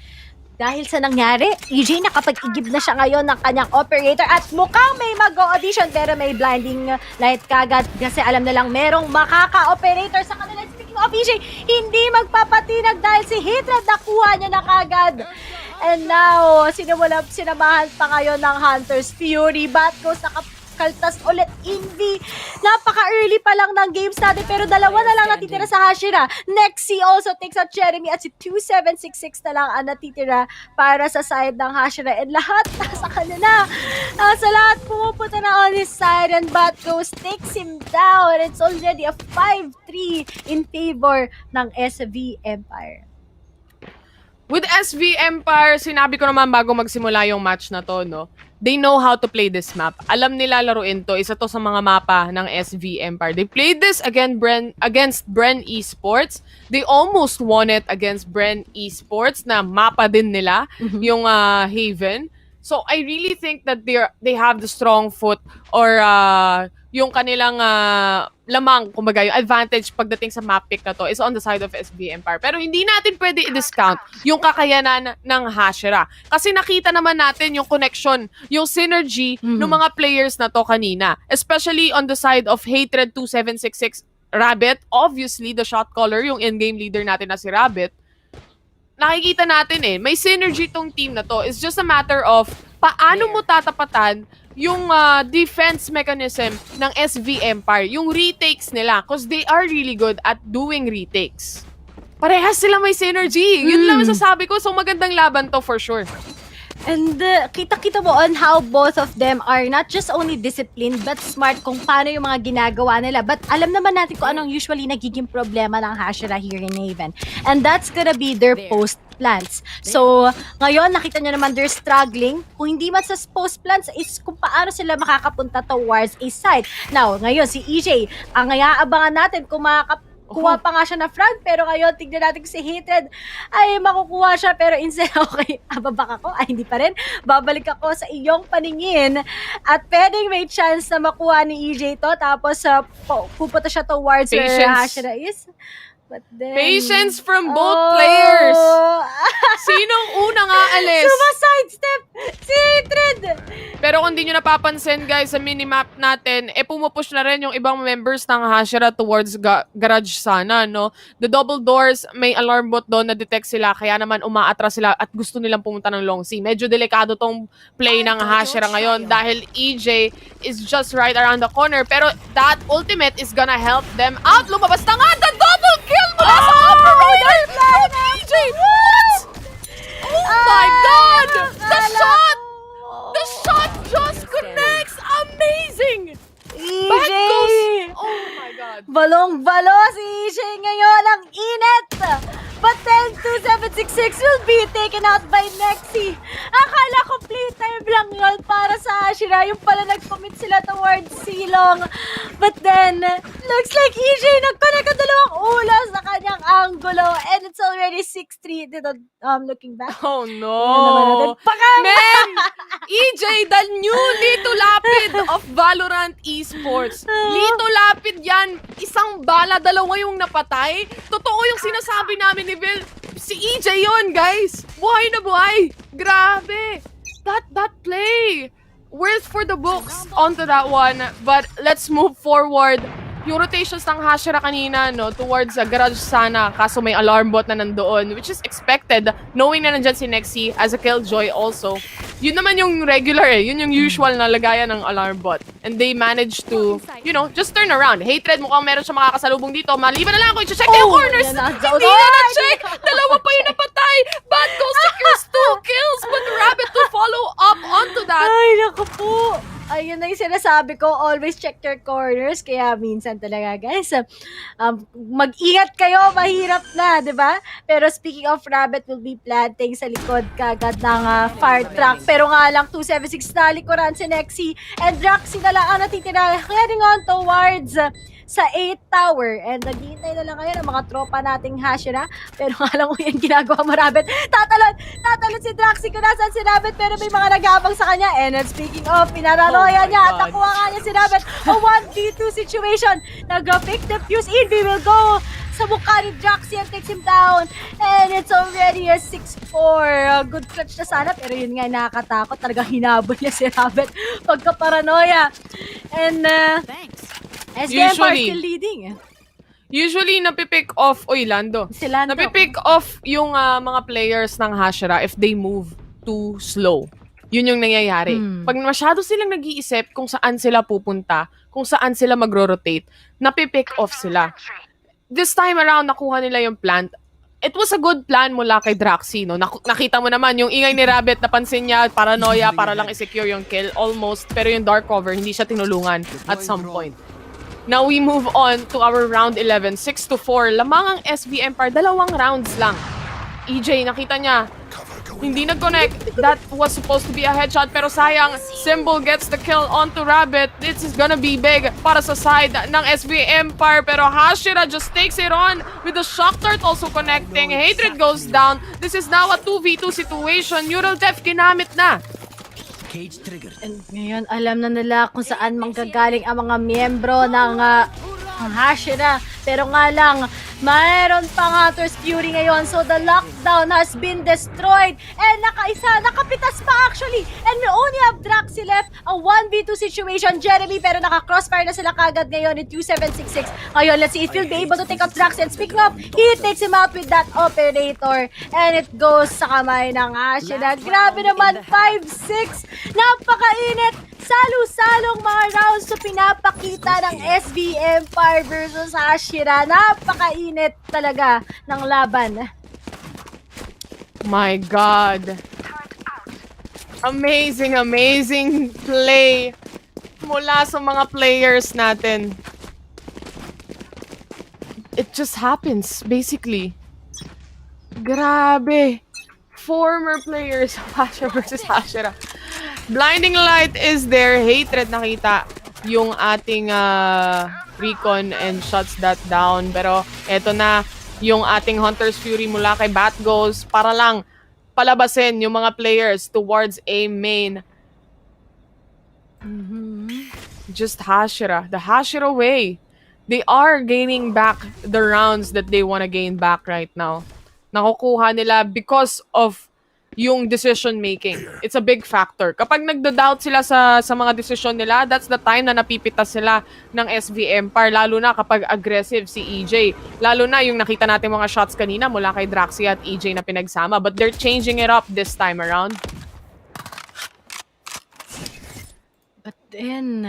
dahil sa nangyari, EJ nakapag-igib na siya ngayon ng kanyang operator at mukhang may mag-audition pero may blinding light kagad kasi alam na lang merong makaka-operator sa kanila. Speaking of EJ, hindi magpapatinag dahil si Hitred nakuha niya na kagad. And now, sinamahan pa ngayon ng Hunter's Fury. Batghost nakakaltas ulit. Envy, napaka-early pa lang ng games natin pero dalawa na lang natitira sa Hashira. Nexi also takes out Jeremy at si 2766 na lang ang natitira para sa side ng Hashira. And lahat nasa kanila. Sa lahat pumupunta na on his side and Batghost takes him down. It's already a 5-3 in favor ng SV Empire. With SV Empire, sinabi ko naman bago magsimula yung match na to, no? They know how to play this map. Alam nila laruin to. Isa to sa mga mapa ng SV Empire. They played this against Bren Esports. They almost won it against Bren Esports na mapa din nila, yung Haven. So I really think that they have the strong foot or yung kanilang lamang, kumbaga, yung advantage pagdating sa map pick na to is on the side of SV Empire. Pero hindi natin pwede i-discount yung kakayanan ng Hashira. Kasi nakita naman natin yung connection, yung synergy ng mga players na to kanina. Especially on the side of Hatred 2766 Rabbit. Obviously, the shot caller, yung in-game leader natin na si Rabbit. Nakikita natin may synergy tong team na to. It's just a matter of paano mo tatapatan yung defense mechanism ng SV Empire, yung retakes nila, because they are really good at doing retakes. Parehas sila may synergy. Yun lang masasabi ko. So magandang laban to for sure. And kita-kita mo on how both of them are not just only disciplined but smart kung paano yung mga ginagawa nila. But alam naman natin kung anong usually nagiging problema ng Hashira here in Haven. And that's gonna be their post plants. So, ngayon, nakita nyo naman they're struggling. Kung hindi man sa post plants is kung paano sila makakapunta towards a side. Now, ngayon, si EJ, ang ayaabangan natin kung kuha pa nga siya na frag, pero ngayon, tignan natin kung si Hatred ay makukuha siya, pero instead, okay, babak ako, ay hindi pa rin, babalik ako sa iyong paningin, at pwedeng may chance na makuha ni EJ to, tapos pupunta siya towards where Hashira is. But then, patience from both players. Sinong unang aalis? Suma-sidestep si Hatred. Pero kung di nyo napapansin guys, sa minimap natin, pumupush na rin yung ibang members ng Hashira towards garage sana, no? The double doors, may alarm bot doon na detect sila, kaya naman umaatras sila at gusto nilang pumunta ng long C. Medyo delikado tong play ng Hashira ngayon dahil EJ is just right around the corner. Pero that ultimate is gonna help them out. Lumabas na nga the double kill mula sa operator! EJ! What? Oh my God! The shot! The shot just connects! Amazing! EJ! Oh my God! Balong-balo si EJ ngayon ang init! But then, 2766 will be taken out by Nexi. Akala ko playtime lang yun para sa Hashira. Yung pala nag-commit sila towards Silong. But then, looks like EJ nagconnect ang dalawang ulo sa kanyang angulo. And it's already 6-3. Looking back. Oh no! Man! EJ, the new Lito Lapid of Valorant Esports. Lito Lapid yan. Isang bala, dalawa yung napatay. Totoo yung sinasabi namin ni Vil. Si EJ yun, guys. Buhay na buhay. Grabe. That play. Worth for the books onto that one. But let's move forward. Yung rotations ng Hashira kanina, no, towards garage sana, kaso may alarm bot na nandoon, which is expected, knowing na nandyan si Nexi as a killjoy also. Yun naman yung regular eh. Yun yung usual na lagayan ng alarm bot. And they managed to, you know, just turn around. Hatred, mukhang meron siya makakasalubong dito. Maliban na lang ako, i-check yung corners. Hindi na na-check. Dalawa pa yung napatay. Bad Ghost secures 2 kills, but Rabbit to follow up onto that. Ay, naku po. Ayun na yung sinasabi ko, always check your corners. Kaya minsan talaga, guys, mag-ingat kayo, mahirap na, di ba? Pero speaking of, Rabbit will be planting sa likod kagad ng fire truck. Pero nga lang, 276 na likuran si Nexi. And Draxi na lang ang natitira, heading on towards sa 8th tower. And naghihintay na lang ngayon ang mga tropa nating Hashira. Pero nga lang kung yan ginagawa mo, Rabbit. Tatalon si Draxi kung nasan si Rabbit. Pero may mga nag-aabang sa kanya. And speaking of, pinararoya niya at nakuha nga niya si Rabbit. A 1v2 situation. Nag-pick the fuse in. We will go sa mukha ni Draxi and takes him down. And it's already a 6-4. Good clutch na sana. Pero yun nga, nakakatakot. Talagang hinabol niya si Rabbit. Pagka-paranoia. And SBM are still leading. Usually, napipick off, Lando. Si Lando. Napipick off yung mga players ng Hashira if they move too slow. Yun yung nangyayari. Pag masyado silang nag-iisip kung saan sila pupunta, kung saan sila magro-rotate, napipick off sila. This time around, nakuha nila yung plant. It was a good plan mula kay Draxi, no? Nakita mo naman, yung ingay ni Rabbit, napansin niya, paranoia, para lang i-secure yung kill, almost. Pero yung dark cover, hindi siya tinulungan at some point. Now we move on to our round 11, 6-4. Lamang ang SV Empire, 2 rounds lang. EJ, nakita niya, hindi nag-connect. That was supposed to be a headshot, pero sayang, Symbol gets the kill onto Rabbit. This is gonna be big para sa side ng SV Empire, pero Hashira just takes it on with the Shock Dart also connecting. Hatred goes down. This is now a 2v2 situation. Neural Def ginamit na. And ngayon, alam na nila kung saan manggagaling ang mga miyembro ng Hashira. Pero nga lang, mayroon pang Hunter's Fury ngayon. So the lockdown has been destroyed. And nakapitas pa actually. And we only have Draxi left. A 1v2 situation. Jeremy, pero naka-crossfire na sila kagad ngayon in 2766. Ngayon, let's see if he'll be able to take out Draxi. And speaking of, he takes him out with that operator. And it goes sa kamay ng Hashira. Grabe naman, 5-6. Napakainit. Salo-salong mga rounds na pinapakita ng SV Empire versus Hashira. Napakainit talaga ng laban. My God. Amazing, amazing play mula sa mga players natin. It just happens, basically. Grabe. Former players of Hashira versus Hashira. Blinding Light is there. Hatred, nakita yung ating recon and shuts that down. Pero eto na yung ating Hunter's Fury mula kay Batghost para lang palabasin yung mga players towards a main. Just Hashira. The Hashira way. They are gaining back the rounds that they want to gain back right now. Nakukuha nila because of yung decision making. It's a big factor. Kapag nagda-doubt sila sa mga desisyon nila, that's the time na napipitas sila ng SV Empire, lalo na kapag aggressive si EJ. Lalo na yung nakita natin mga shots kanina mula kay Draxi at EJ na pinagsama, but they're changing it up this time around. But then,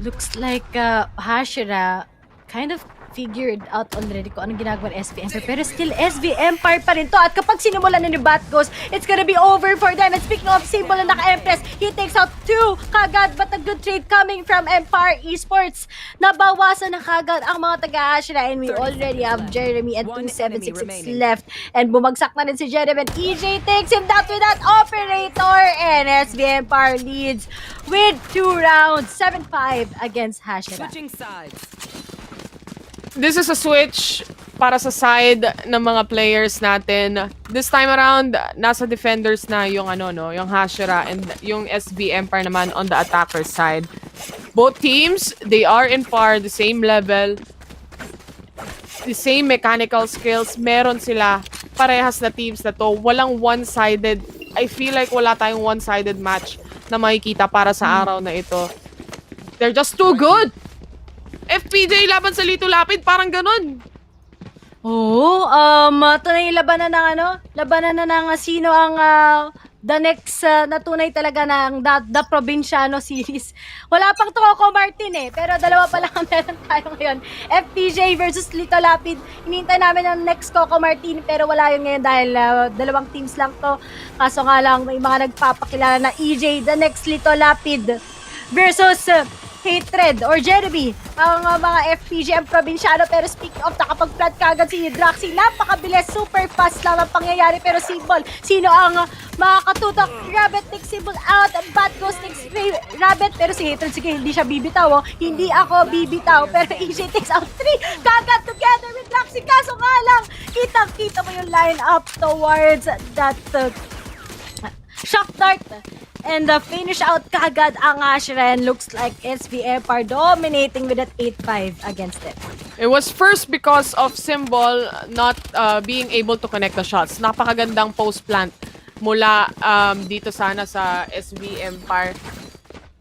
looks like Hashira kind of figured out already kung anong ginagawa ng SV Empire. Pero still, SV Empire pa rin to. At kapag sinimulan na ni Batghost, it's gonna be over for them. And speaking of symbol na naka-Empress, he takes out 2 kagad. But a good trade coming from Empire Esports. Nabawasan na kagad ang mga taga-Hashira. And we already have Jeremy and 2766 left. And bumagsak na rin si Jeremy. And EJ takes him down with that operator. And SV Empire leads with 2 rounds. 7-5 against Hashira. Switching sides. This is a switch para sa side ng mga players natin. This time around, nasa defenders na yung yung Hashira and yung SB Empire naman on the attacker side. Both teams, they are in par, the same level, the same mechanical skills. Meron sila parehas na teams na to. Walang one-sided. I feel like wala tayong one-sided match na makikita para sa araw na ito. They're just too good. FPJ laban sa Lito Lapid, parang ganun. Oo, ito na yung labanan ng labanan na ng sino ang the next na tunay talaga ng the Provinciano series. Wala pang Coco Martin pero dalawa pa lang ang meron tayo ngayon. FPJ versus Lito Lapid. Hinihintay namin ang next Coco Martin pero wala yun ngayon dahil dalawang teams lang to. Kaso nga lang may mga nagpapakilala na EJ, the next Lito Lapid versus Hatred or Jeremy, ang mga FPG ang probinsyano. Pero speaking of, nakapag-plant kagad si Draxi. Napakabilis, super fast lang ang pangyayari. Pero Symbol, sino ang makakatutok? Rabbit takes Symbol out, Bat Ghost takes Rabbit. Pero si Hatred, sige, hindi siya bibitaw. Hindi ako bibitaw. Pero EJ takes out 3 kagad together with Draxi. Kaso nga lang, kitang-kita mo yung line up towards that shock dart. And finish out kagad ang Hashira, and looks like SVF are dominating with that 8-5 against it. It was first because of Symbol not being able to connect the shots. Napakagandang post plant mula dito sana sa SV Empire.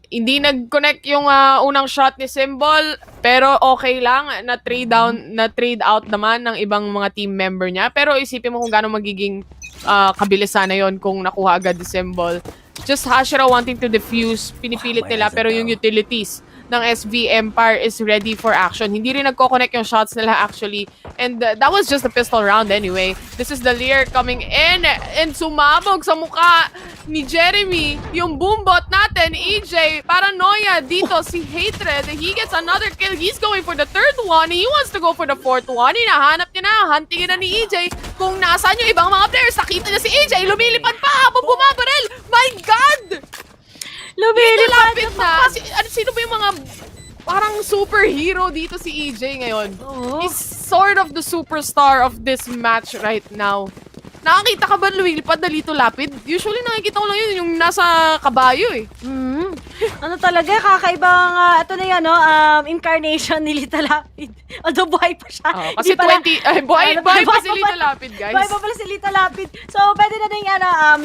Hindi nag-connect yung unang shot ni Symbol, pero okay lang, na-trade out naman ng ibang mga team member niya. Pero isipin mo kung gaano magiging kabilis sana yon kung nakuha agad ni Symbol. Just Hashira wanting to defuse, pinipilit nila, pero yung utilities ng SV Empire is ready for action. Hindi rin nagko-connect yung shots nila actually. And that was just a pistol round anyway. This is the Lear coming in and sumabog sa mukha ni Jeremy. Yung boombot natin, EJ, paranoia dito si Hatred. He gets another kill. He's going for the third one. He wants to go for the fourth one. Hinahanap niya na, huntingin na ni EJ kung nasaan yung ibang mga players. Nakita niya si EJ, lumilipad pa habang bumabaril. My God! Lumilipad na. Sino ba yung mga parang superhero dito si EJ ngayon? He's sort of the superstar of this match right now. Nakakita ka ba lumilipad na Lito Lapid? Usually nakikita ko lang yun yung nasa kabayo Ano talaga, kakaibang, ito na yan, incarnation ni Lito Lapid. Although buhay pa siya. Kasi buhay pa si Lito Lapid, guys. Buhay pa pala si Lito Lapid. So, pwede na din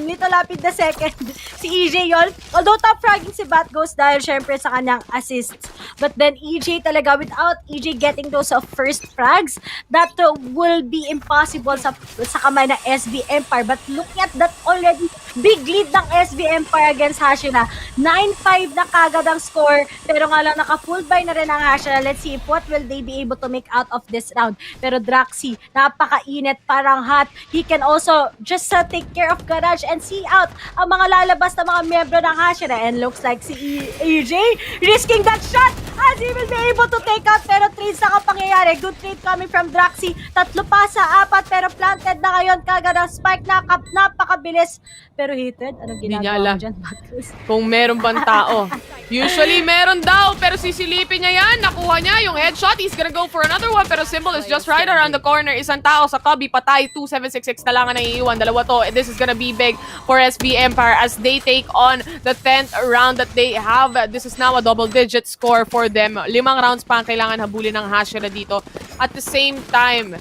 Lito Lapid the second. Si EJ yun. Although top fragging si Bat Ghost dahil syempre sa kanyang assists. But then EJ talaga, without EJ getting those first frags, that will be impossible sa kamay ng SV Empire. But looking at that already, big lead ng SV Empire against Hashira. 9-5 na kagad ang score, pero nga lang naka-full buy na rin ang Hashira. Let's see if what will they be able to make out of this round. Pero Draxi, napakainit, parang hot. He can also just take care of Garage and see out ang mga lalabas na mga miyembro ng Hashira. And looks like si EJ risking that shot as he will be able to take out, pero trades na kapangyayari. Good trade coming from Draxi. 3 pa sa 4, pero planted na ngayon kagad ang spike na napakabilis. Pero Hatred, anong ginagawa mo dyan, Marcus? Kung meron bang tao. Usually meron daw, pero sisilipin niya yan. Nakuha niya yung headshot. He's gonna go for another one, pero Symbol is just right around the corner. Isang tao sa Cubby, patay. 2766 na lang ang naiiwan. Dalawa to. And this is gonna be big for SB Empire as they take on the 10th round that they have. This is now a double-digit score for them. 5 rounds pa ang kailangan habulin ng Hashira dito. At the same time,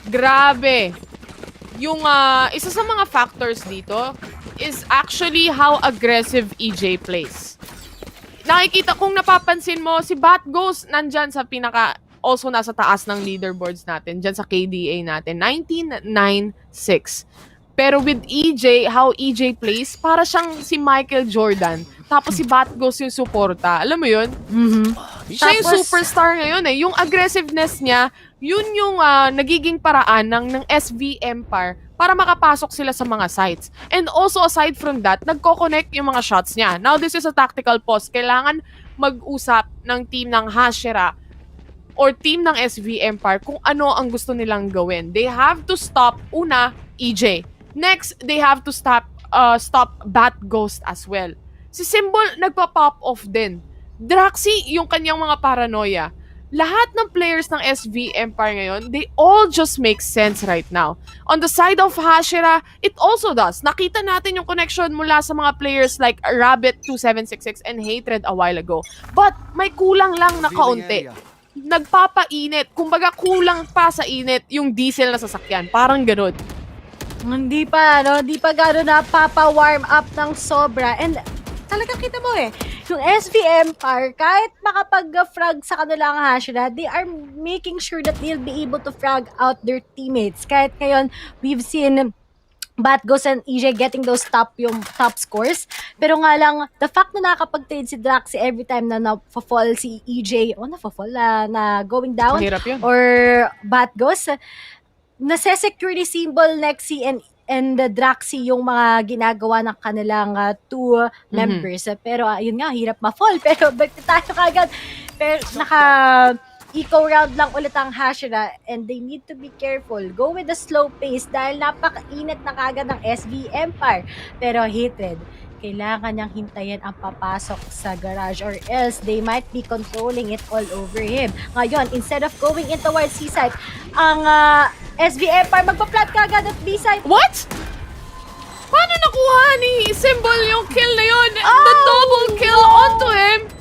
grabe. Yung isa sa mga factors dito is actually how aggressive EJ plays. Nakikita kung napapansin mo, si Bat Ghost nandyan sa also nasa taas ng leaderboards natin, dyan sa KDA natin, 19-9-6. Pero with EJ, how EJ plays, para siyang si Michael Jordan. Tapos si Bat Ghost yung suporta. Alam mo yun? Siya yung superstar ngayon Yung aggressiveness niya, yun yung nagiging paraan ng SV Empire para makapasok sila sa mga sites. And also aside from that, nagko-connect yung mga shots niya. Now this is a tactical pause. Kailangan mag-usap ng team ng Hashira or team ng SV Empire kung ano ang gusto nilang gawin. They have to stop, una, EJ. Next, they have to stop Bat Ghost as well. Si Symbol, nagpa-pop off din. Draxi, yung kanyang mga paranoia. Lahat ng players ng SV Empire ngayon, they all just make sense right now. On the side of Hashira, it also does. Nakita natin yung connection mula sa mga players like Rabbit 2766 and Hatred a while ago. But may kulang lang na kaunti. Nagpapainit. Kumbaga kulang pa sa init yung diesel na sasakyan. Parang ganun. Hindi pa gano'n napapa-warm up ng sobra. And talaga kita mo yung SV Empire, kahit makapag-frag sa kanilang Hashira, they are making sure that they'll be able to frag out their teammates. Kahit ngayon, we've seen Batgos and EJ getting those top scores. Pero nga lang, the fact na nakakapag-trade si Draxi every time na na-fall si EJ, na-fall na going down, Mahirap yun. or Batgos, nase-secure ni Symbol, Nexi, and the Draxi yung mga ginagawa ng kanilang two members. Pero yun nga, hirap ma-fall. Pero back to tayo kagad. Pero eco round lang ulit ang Hashira, and they need to be careful. Go with the slow pace dahil napakainit na kagad ng SV Empire. Pero Hatred, kailangan niyang hintayin ang papasok sa garage or else they might be controlling it all over him. Ngayon, instead of going in towards C-side, ang SV Empire magpa-plant kagad at B-side. What? Paano nakuha ni Symbol yung kill na yun? The double kill onto him?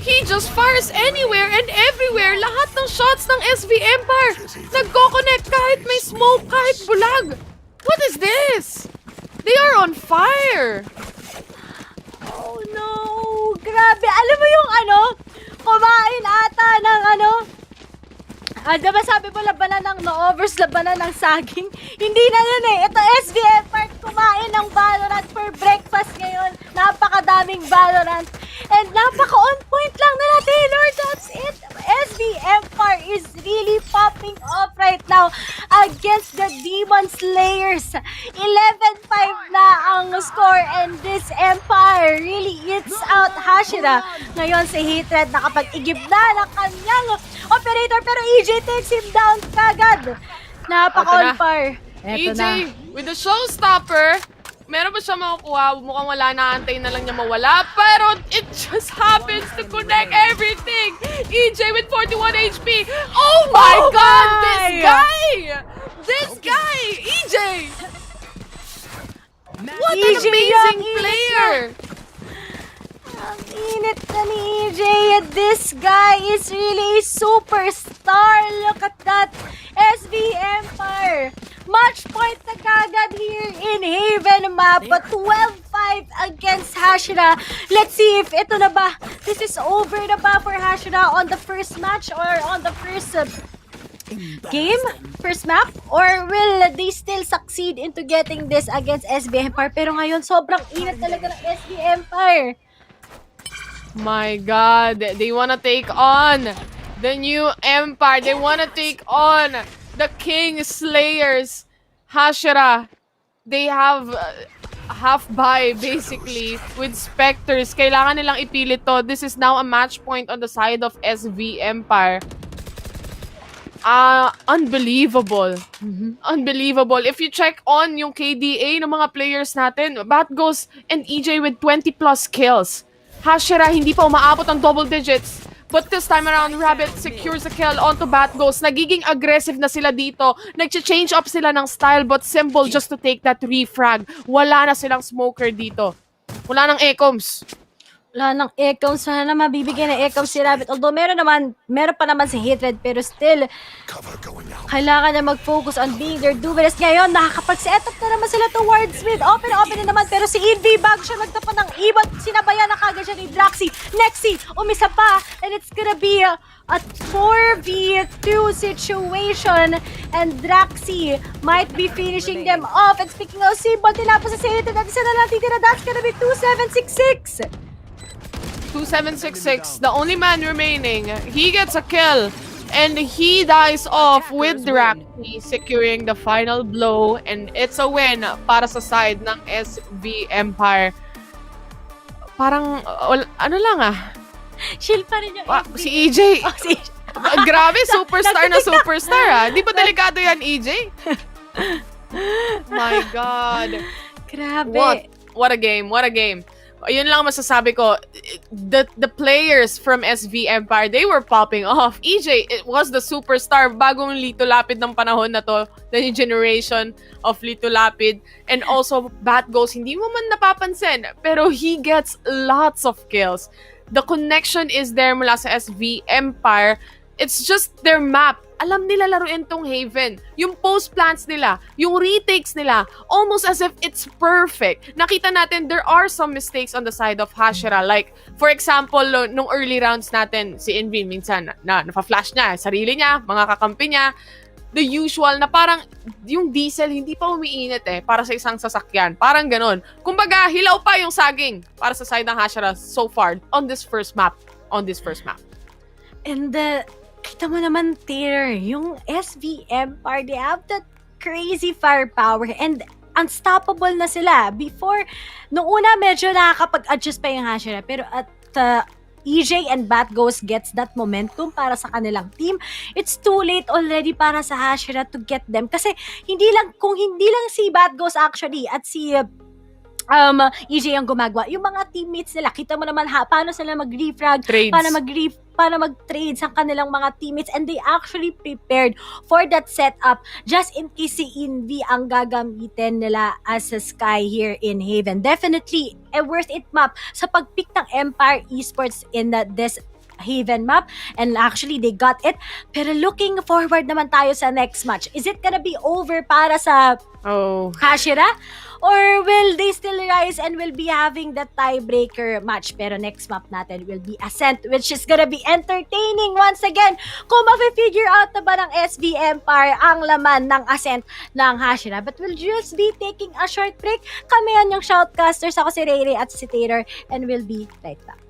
He just fires anywhere and everywhere. Lahat ng shots ng SV Empire nagko-connect kahit may smoke, kahit bulag. What is this? They are on fire. Oh no! Grabe! Alam mo yung kumain ata ng diba sabi mo labanan ng no-overs, labanan ng saging? Hindi na yun eh. Ito SVM Park kumain ng Valorant for breakfast ngayon. Napakadaming Valorant. And napaka-on point lang nila Taylor. That's it. SVM Park is really popping off right now against the Demon Slayers. 11-5 na ang score, and this Empire really eats out Hashira. Ngayon si Hatred nakapag-igib na ng kanyang operator, pero EJ takes him down kagad. Napaka-on fire. Eto EJ, na. with the showstopper, meron ba siya makukuha? Mukhang wala na, antayin na lang niya mawala. Pero it just happens to connect everything. EJ with 41 HP. Oh my God! This guy! This guy! EJ! What an amazing player! Ang init na ni EJ. This guy is really a superstar. Look at that. SV Empire. Match point na kagad here in Haven map. 12-5 against Hashira. Let's see if ito na ba. This is over na ba for Hashira on the first match or on the first game? First map? Or will they still succeed into getting this against SB Empire? Pero ngayon, sobrang init talaga ng SB Empire. My God, they wanna take on the new Empire. They wanna take on the King Slayers. Hashira, they have half buy basically with Spectres. Kailangan nilang ipilit to. This is now a match point on the side of SV Empire. Unbelievable. Unbelievable. If you check on yung KDA ng mga players natin, Batgos and EJ with 20 plus kills. Hashira hindi pa umaabot ng double digits. But this time around, Rabbit secures a kill onto Batgos. Nagiging aggressive na sila dito. Nag-change up sila ng style, but Symbol just to take that refrag. Wala na silang smoker dito. Wala nang ecoms. Wala ng ecoms. Sana mabibigyan ng ecoms si Rabbit. Although meron pa naman si Hatred, pero still, kailangan niya mag-focus on being their duelist. Ngayon, nakakapag-set up na naman sila towards mid. Open na naman, pero si Envy bago siya nagtapan ng ibon. Sinabayan na kagad siya ni Draxi. Nexi, umisa pa. And it's gonna be a 4v2 situation. And Draxi might be finishing them off. And speaking of Symbol, tinapos sa Hatred at isa na lang titira. That's gonna be 2766. 2766, the only man remaining. He gets a kill. And he dies off with Draxi, securing the final blow. And it's a win para sa side ng SV Empire. Parang, ano lang Chill pa rin yung si EJ. Oh, si Grabe, superstar na superstar Di ba delikado yan, EJ? My God. Grabe. What a game, what a game. Ayun lang masasabi ko, the players from SV Empire, they were popping off. EJ, it was the superstar, bagong Lito Lapid ng panahon na to, the new generation of Lito Lapid. And also, Batgos, hindi mo man napapansin, pero he gets lots of kills. The connection is there mula sa SV Empire. It's just their map. Alam nila laruin tong Haven. Yung post plants nila, yung retakes nila, almost as if it's perfect. Nakita natin, there are some mistakes on the side of Hashira. Like, for example, nung early rounds natin, si Envy minsan, nafa-flash niya, sarili niya, mga kakampi niya. the usual na parang yung diesel hindi pa umiinit para sa isang sasakyan. Parang ganon. Kumbaga, hilaw pa yung saging para sa side ng Hashira so far on this first map. And kita mo naman, Taylor, yung SVM par, they have that crazy firepower and unstoppable na sila. Before, nung una medyo nakakapag-adjust pa yung Hashira, pero at EJ and Bat Ghost gets that momentum para sa kanilang team, it's too late already para sa Hashira to get them. Kasi kung hindi lang si Bat Ghost actually at si EJ ang gumagawa, yung mga teammates nila, kita mo naman paano sila mag-refrag, paano mag-trade sa kanilang mga teammates, and they actually prepared for that setup just in case si Envy ang gagamitin nila as a Sky here in Haven. Definitely a worth it map sa pag-pick ng Empire Esports in this Haven map, and actually they got it. Pero looking forward naman tayo sa next match. Is it gonna be over para sa Hashira? Or will they still rise and will be having that tiebreaker match? Pero next map natin will be Ascent, which is gonna be entertaining once again. Kung ma-figure out na ba ng SV Empire ang laman ng Ascent ng Hashira. But we'll just be taking a short break. Kami yan yung Shoutcasters. Ako si Ray at si Taylor, and we'll be right back.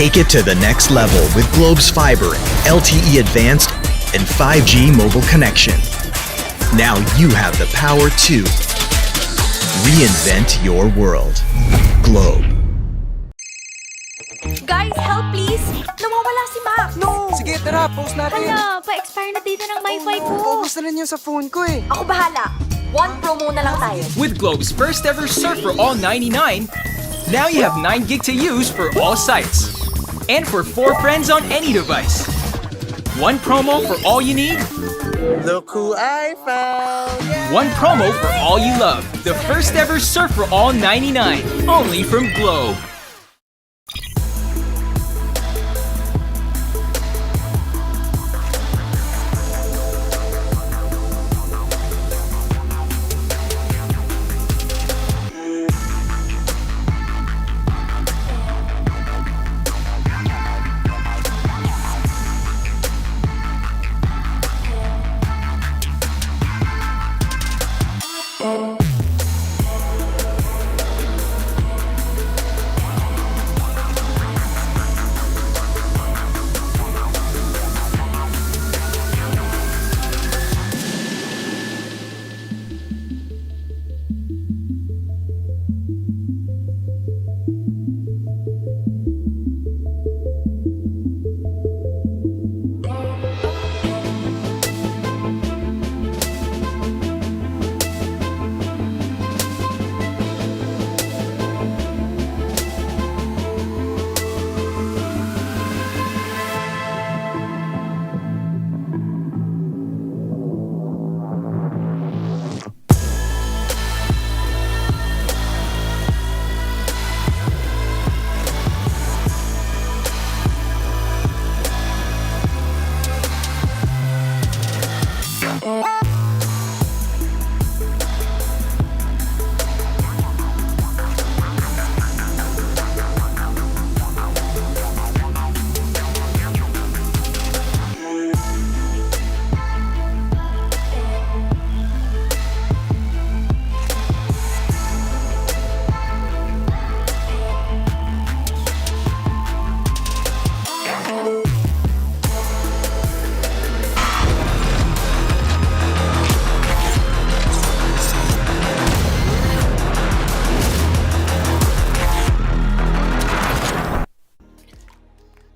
Take it to the next level with Globe's fiber, LTE advanced, and 5G mobile connection. Now you have the power to reinvent your world. Globe. Guys, help please! Nawawala si Max! No! Sige, tara, post natin. Hala, pa-expire na data ng Wi-Fi ko. Ubus na rin yun sa phone ko eh. Ako bahala. One promo na lang tayo. With Globe's first ever Surf for All 99, now you have 9 gig to use for all sites. And for 4 friends on any device. One promo for all you need. Look who I found. One promo for all you love. The first ever Surf for All 99. Only from Globe.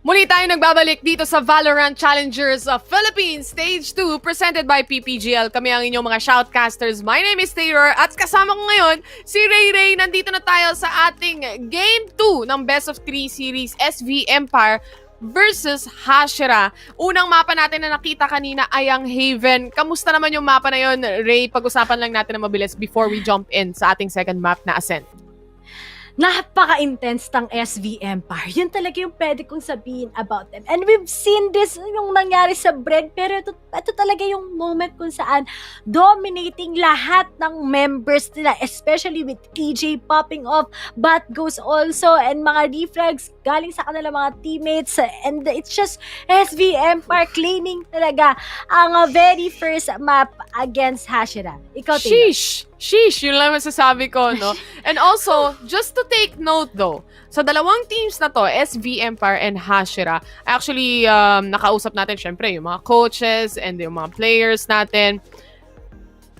Muli tayo nagbabalik dito sa Valorant Challengers of Philippines Stage 2 presented by PPGL. Kami ang inyong mga shoutcasters. My name is Taylor at kasama ko ngayon si Ray Ray. Nandito na tayo sa ating Game 2 ng Best of 3 Series SV Empire versus Hashira. Unang mapa natin na nakita kanina ay ang Haven. Kamusta naman yung mapa na yun, Ray? Pag-usapan lang natin na mabilis before we jump in sa ating second map na Ascent. Napaka-intense ng SV Empire. Yun talaga yung pwede kong sabihin about them. And we've seen this yung nangyari sa Bren, pero ito talaga yung moment kung saan dominating lahat ng members nila, especially with TJ popping off, Bat goes also, and mga deflags galing sa kanilang mga teammates. And it's just SV Empire claiming talaga ang very first map against Hashira. Ikaw, Taylor. Sheesh, yun lang masasabi ko, no? And also, just to take note though, sa dalawang teams na to, SV Empire and Hashira, actually, nakausap natin syempre yung mga coaches and yung mga players natin.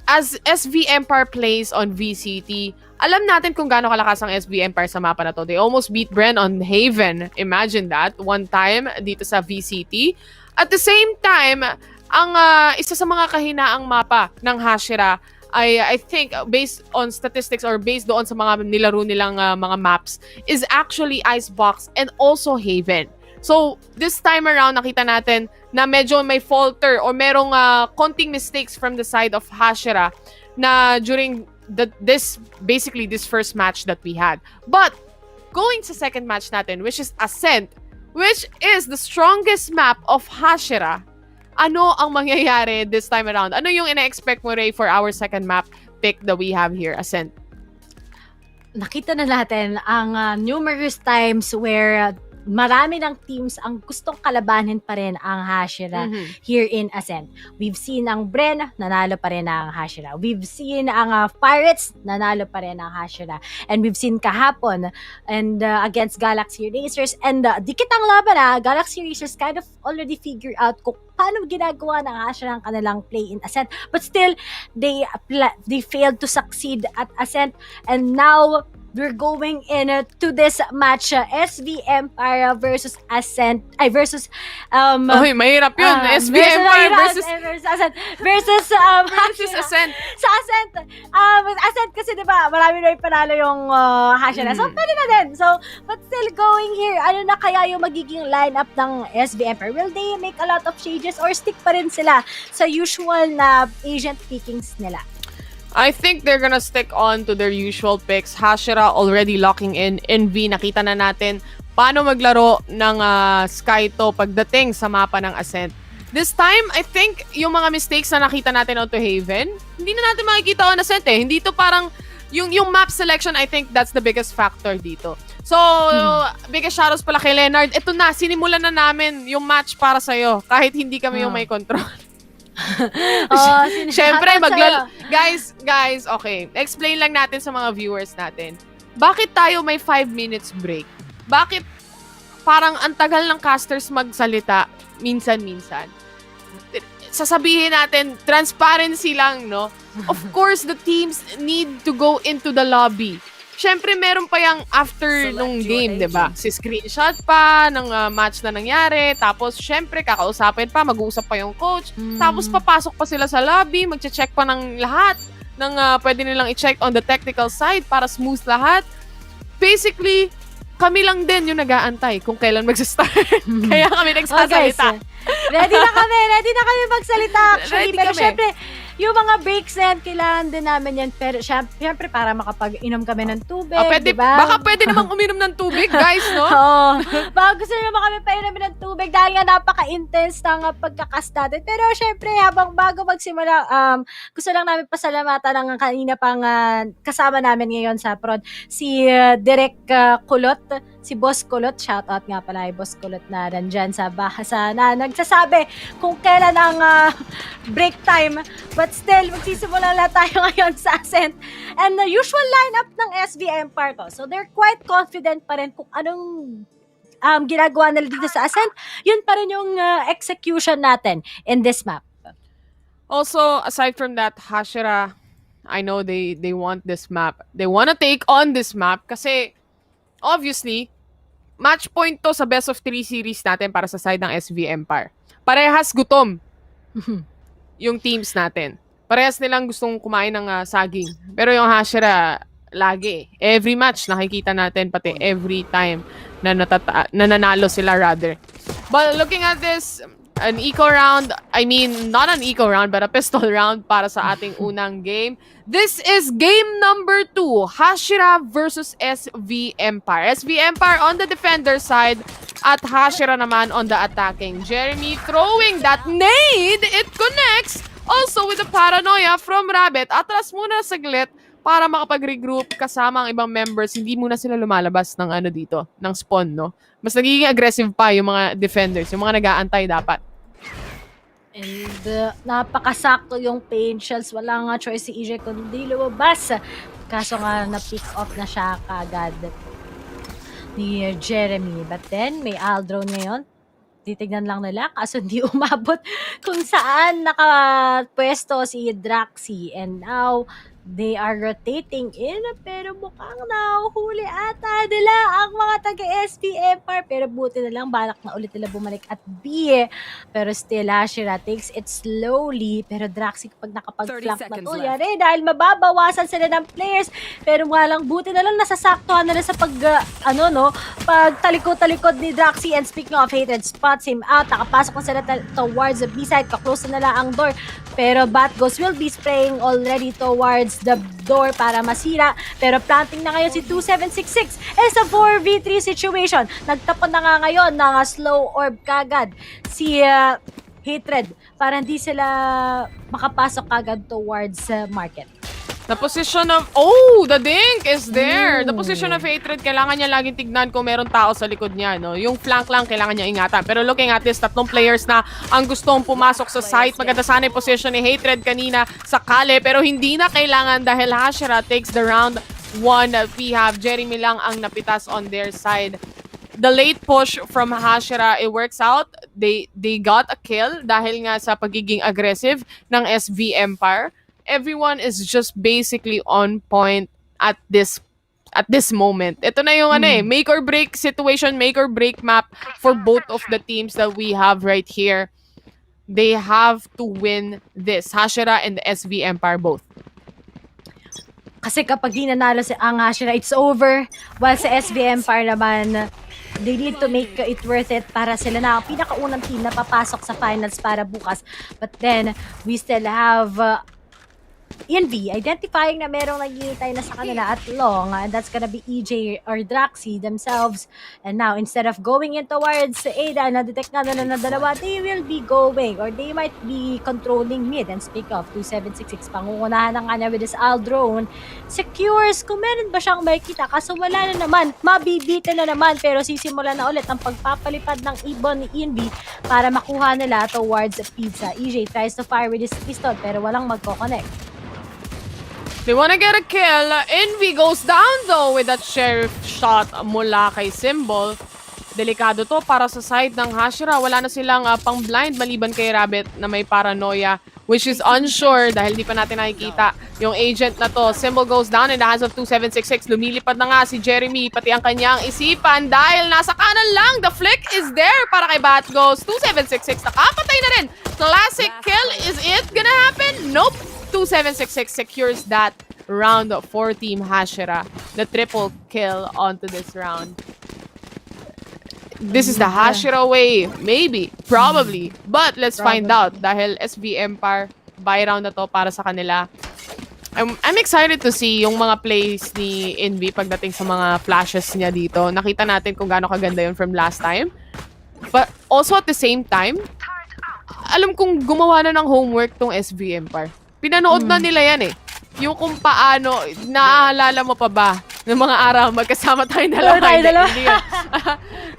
As SV Empire plays on VCT, alam natin kung gaano kalakas ang SV Empire sa mapa na to. They almost beat Bren on Haven. Imagine that, one time dito sa VCT. At the same time, ang isa sa mga kahinaang mapa ng Hashira, I think based on statistics or based doon sa mga nilaro nilang mga maps is actually Icebox and also Haven. So, this time around, nakita natin na medyo may falter or merong konting mistakes from the side of Hashira na during this first match that we had. But, going sa second match natin, which is Ascent, which is the strongest map of Hashira, ano ang mangyayari this time around? Ano yung ina-expect mo, Ray, for our second map pick that we have here, Ascent? Nakita na natin ang numerous times where marami ng teams ang gustong kalabanin pa rin ang Hashira here in Ascent. We've seen ang Bren, nanalo pa rin ang Hashira. We've seen ang Pirates, nanalo pa rin ang Hashira. And we've seen kahapon and against Galaxy Racers. And dikit ang laban Galaxy Racers kind of already figured out kung paano ginagawa ng Hashira ang kanilang play in Ascent. But still, they failed to succeed at Ascent. And now, we're going to this match, SV Empire versus Ascent, versus mahirap yun. SV Empire versus Ascent versus Ascent. Sa Ascent, Ascent kasi 'di ba, marami na panalo yung Hashira. So pwede na din. So, but still going here, ano na kaya yung magiging lineup ng SV Empire? Will they make a lot of changes or stick pa rin sila sa usual na agent pickings nila? I think they're gonna stick on to their usual picks. Hashira already locking in Envy. Nakita na natin paano maglaro ng Skyto pagdating sa mapa ng Ascent. This time, I think yung mga mistakes na nakita natin onto Haven, hindi na natin makikita on Ascent Hindi to parang yung map selection, I think that's the biggest factor dito. So, biggest shoutouts pala kay Leonard. Ito na, sinimulan na namin yung match para sa'yo kahit hindi kami yung may control. Siyempre, guys, okay. Explain lang natin sa mga viewers natin. Bakit tayo may 5 minutes break? Bakit parang ang tagal ng casters magsalita minsan-minsan? Sasabihin natin, transparency lang, no? Of course, the teams need to go into the lobby. Siyempre, meron pa yung after nung game, di ba? Si screenshot pa ng match na nangyari. Tapos, siyempre, kakausapin pa, mag-uusap pa yung coach. Tapos, papasok pa sila sa lobby, mag-check pa ng lahat ng pwede nilang i-check on the technical side para smooth lahat. Basically, kami lang din yung nag-aantay kung kailan mag-start. Kaya kami nagsasalita. Ready na kami magsalita actually. Pero syempre, yung mga breaks na yan, kailangan din namin yan. Pero syempre, para makapag-inom kami ng tubig, diba? Baka pwede namang uminom ng tubig, guys, no? Oo. Baka gusto naman kami painumin ng tubig dahil nga napaka-intense ng pagkakas natin. Pero syempre, bago magsimula, gusto lang namin pasalamatan ng kanina pang kasama namin ngayon sa prod, si Direk Kulot, si Boss Kulot. Shoutout nga pala kay Boss Kulot na nandyan sa bahasa na nagsasabi kung kailan ang break time. But still, magsisimula na tayo ngayon sa Ascent. And the usual lineup ng SV Empire to. So they're quite confident pa rin kung anong ginagawa nila dito sa Ascent. Yun pa rin yung execution natin in this map. Also, aside from that, Hashira, I know they want this map. They want to take on this map kasi obviously, match point to sa best of 3 series natin para sa side ng SV Empire. Parehas gutom yung teams natin. Parehas nilang gustong kumain ng saging. Pero yung Hashira, lagi. Every match, nakikita natin, pati every time na nananalo sila rather. But looking at this, an eco round, I mean, not an eco round, but a pistol round para sa ating unang game. This is game number 2, Hashira versus SV Empire. SV Empire on the defender side at Hashira naman on the attacking. Jeremy throwing that nade, it connects also with the paranoia from Rabbit. Atras muna saglit para makapag-regroup kasama ang ibang members. Hindi muna sila lumalabas ng dito, ng spawn, no? Mas nagiging aggressive pa yung mga defenders, yung mga nag-aantay dapat. And napakasakto yung patience. Wala nga choice si EJ kundi lumabas. Kaso nga na-pick off na siya kagad ni Jeremy. But then, may Aldro ngayon. Titignan lang nila kaso hindi umabot kung saan nakapwesto si Draxi. And now, they are rotating in pero mukhang nahuhuli ata nila ang mga taga-SP Empire. Pero buti na lang, balak na ulit nila bumalik at B. Pero still, Hashira takes it slowly. Pero Draxi kapag nakapag-flank na to, yari, dahil mababawasan sila ng players. Pero nga lang, buti na lang nasasaktuhan nila sa pagtalikod-talikod ni Draxi. And speaking of hatred, spots him out. Nakapasok na sila towards the B-side. Kaklose na nila ang door. Pero Batghost will be spraying already towards the door para masira. Pero planting na ngayon si 2766. It's a 4v3 situation. Nagtapon na nga ngayon ng slow orb kagad si Hatred para hindi sila makapasok kagad towards market. The position of... the dink is there! The position of Hatred, kailangan niya laging tignan kung meron tao sa likod niya, no? Yung flank lang, kailangan niya ingatan. Pero looking at this, 3 players na ang gustong pumasok sa site. Maganda sana yung position ni Hatred kanina sa Kale, pero hindi na kailangan dahil Hashira takes the round 1. We have Jeremy lang ang napitas on their side. The late push from Hashira, it works out. They got a kill dahil nga sa pagiging aggressive ng SV Empire. Everyone is just basically on point at this moment. Ito na yung make or break situation, make or break map for both of the teams that we have right here. They have to win this. Hashira and the SV Empire both. Kasi kapag di nanalo si ang Hashira, it's over. While sa SV Empire naman, they need to make it worth it para sila na ang pinakaunang team na papasok sa finals para bukas. But then, we still have Envy identifying na merong naghihintay na sa kanila at long, and that's gonna be EJ or Draxi themselves. And now, instead of going in towards Ada, na-detect na nila na dalawa, they will be going or they might be controlling mid. And speak of 2766, pangungunahan ng kanya with this Aldrone, secures kung meron ba siyang makikita, kaso wala na naman, mabibitin na naman, pero sisimula na ulit ang pagpapalipad ng ibon ni Envy para makuha nila towards pizza. EJ tries to fire with his pistol pero walang magko-connect. They wanna get a kill. Envy goes down though with that sheriff shot mula kay Symbol. Delikado to para sa side ng Hashira. Wala na silang pang-blind maliban kay Rabbit na may paranoia, which is unsure dahil di pa natin nakikita yung agent na to. Symbol goes down in the hands of 2766. Lumilipad na nga si Jeremy, pati ang kanyang isipan dahil nasa kanan lang. The flick is there para kay Batghost. 2766 nakapatay na rin. Classic kill. Is it gonna happen? Nope. 2766 secures that round for Team Hashira. The triple kill onto this round. This is the Hashira way. Maybe. Probably. But let's find out. Dahil SV Empire, buy round na to para sa kanila. I'm excited to see yung mga plays ni Envy pagdating sa mga flashes niya dito. Nakita natin kung gaano kaganda yun from last time. But also at the same time, alam kong gumawa na ng homework tong SV Empire. Pinanood na nila yan eh. Yung kung paano, naaalala mo pa ba ng mga araw magkasama tayong dalawa?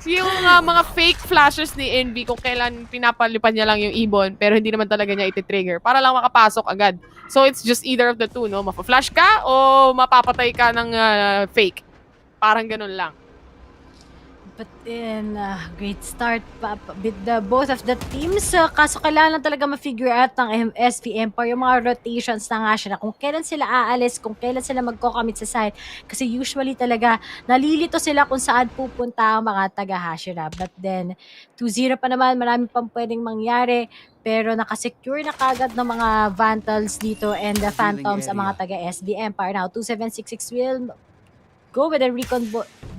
Yung mga fake flashes ni Envy kung kailan pinapalipad niya lang yung ibon pero hindi naman talaga niya iti-trigger para lang makapasok agad. So it's just either of the two, no? Mapa-flash ka o mapapatay ka ng fake. Parang ganun lang. But in great start with both of the teams. Kaso kailangan lang talaga ma-figure out ng SV Empire yung mga rotations ng Hashira. Kung kailan sila aalis, kung kailan sila magko-commit sa site. Kasi usually talaga nalilito sila kung saan pupunta ang mga taga Hashira. But then 2-0 pa naman, marami pang pwedeng mangyari. Pero nakasecure na kagad ng mga Vandals dito and the Phantoms ang mga taga SV Empire. Now 2766 will go with a recon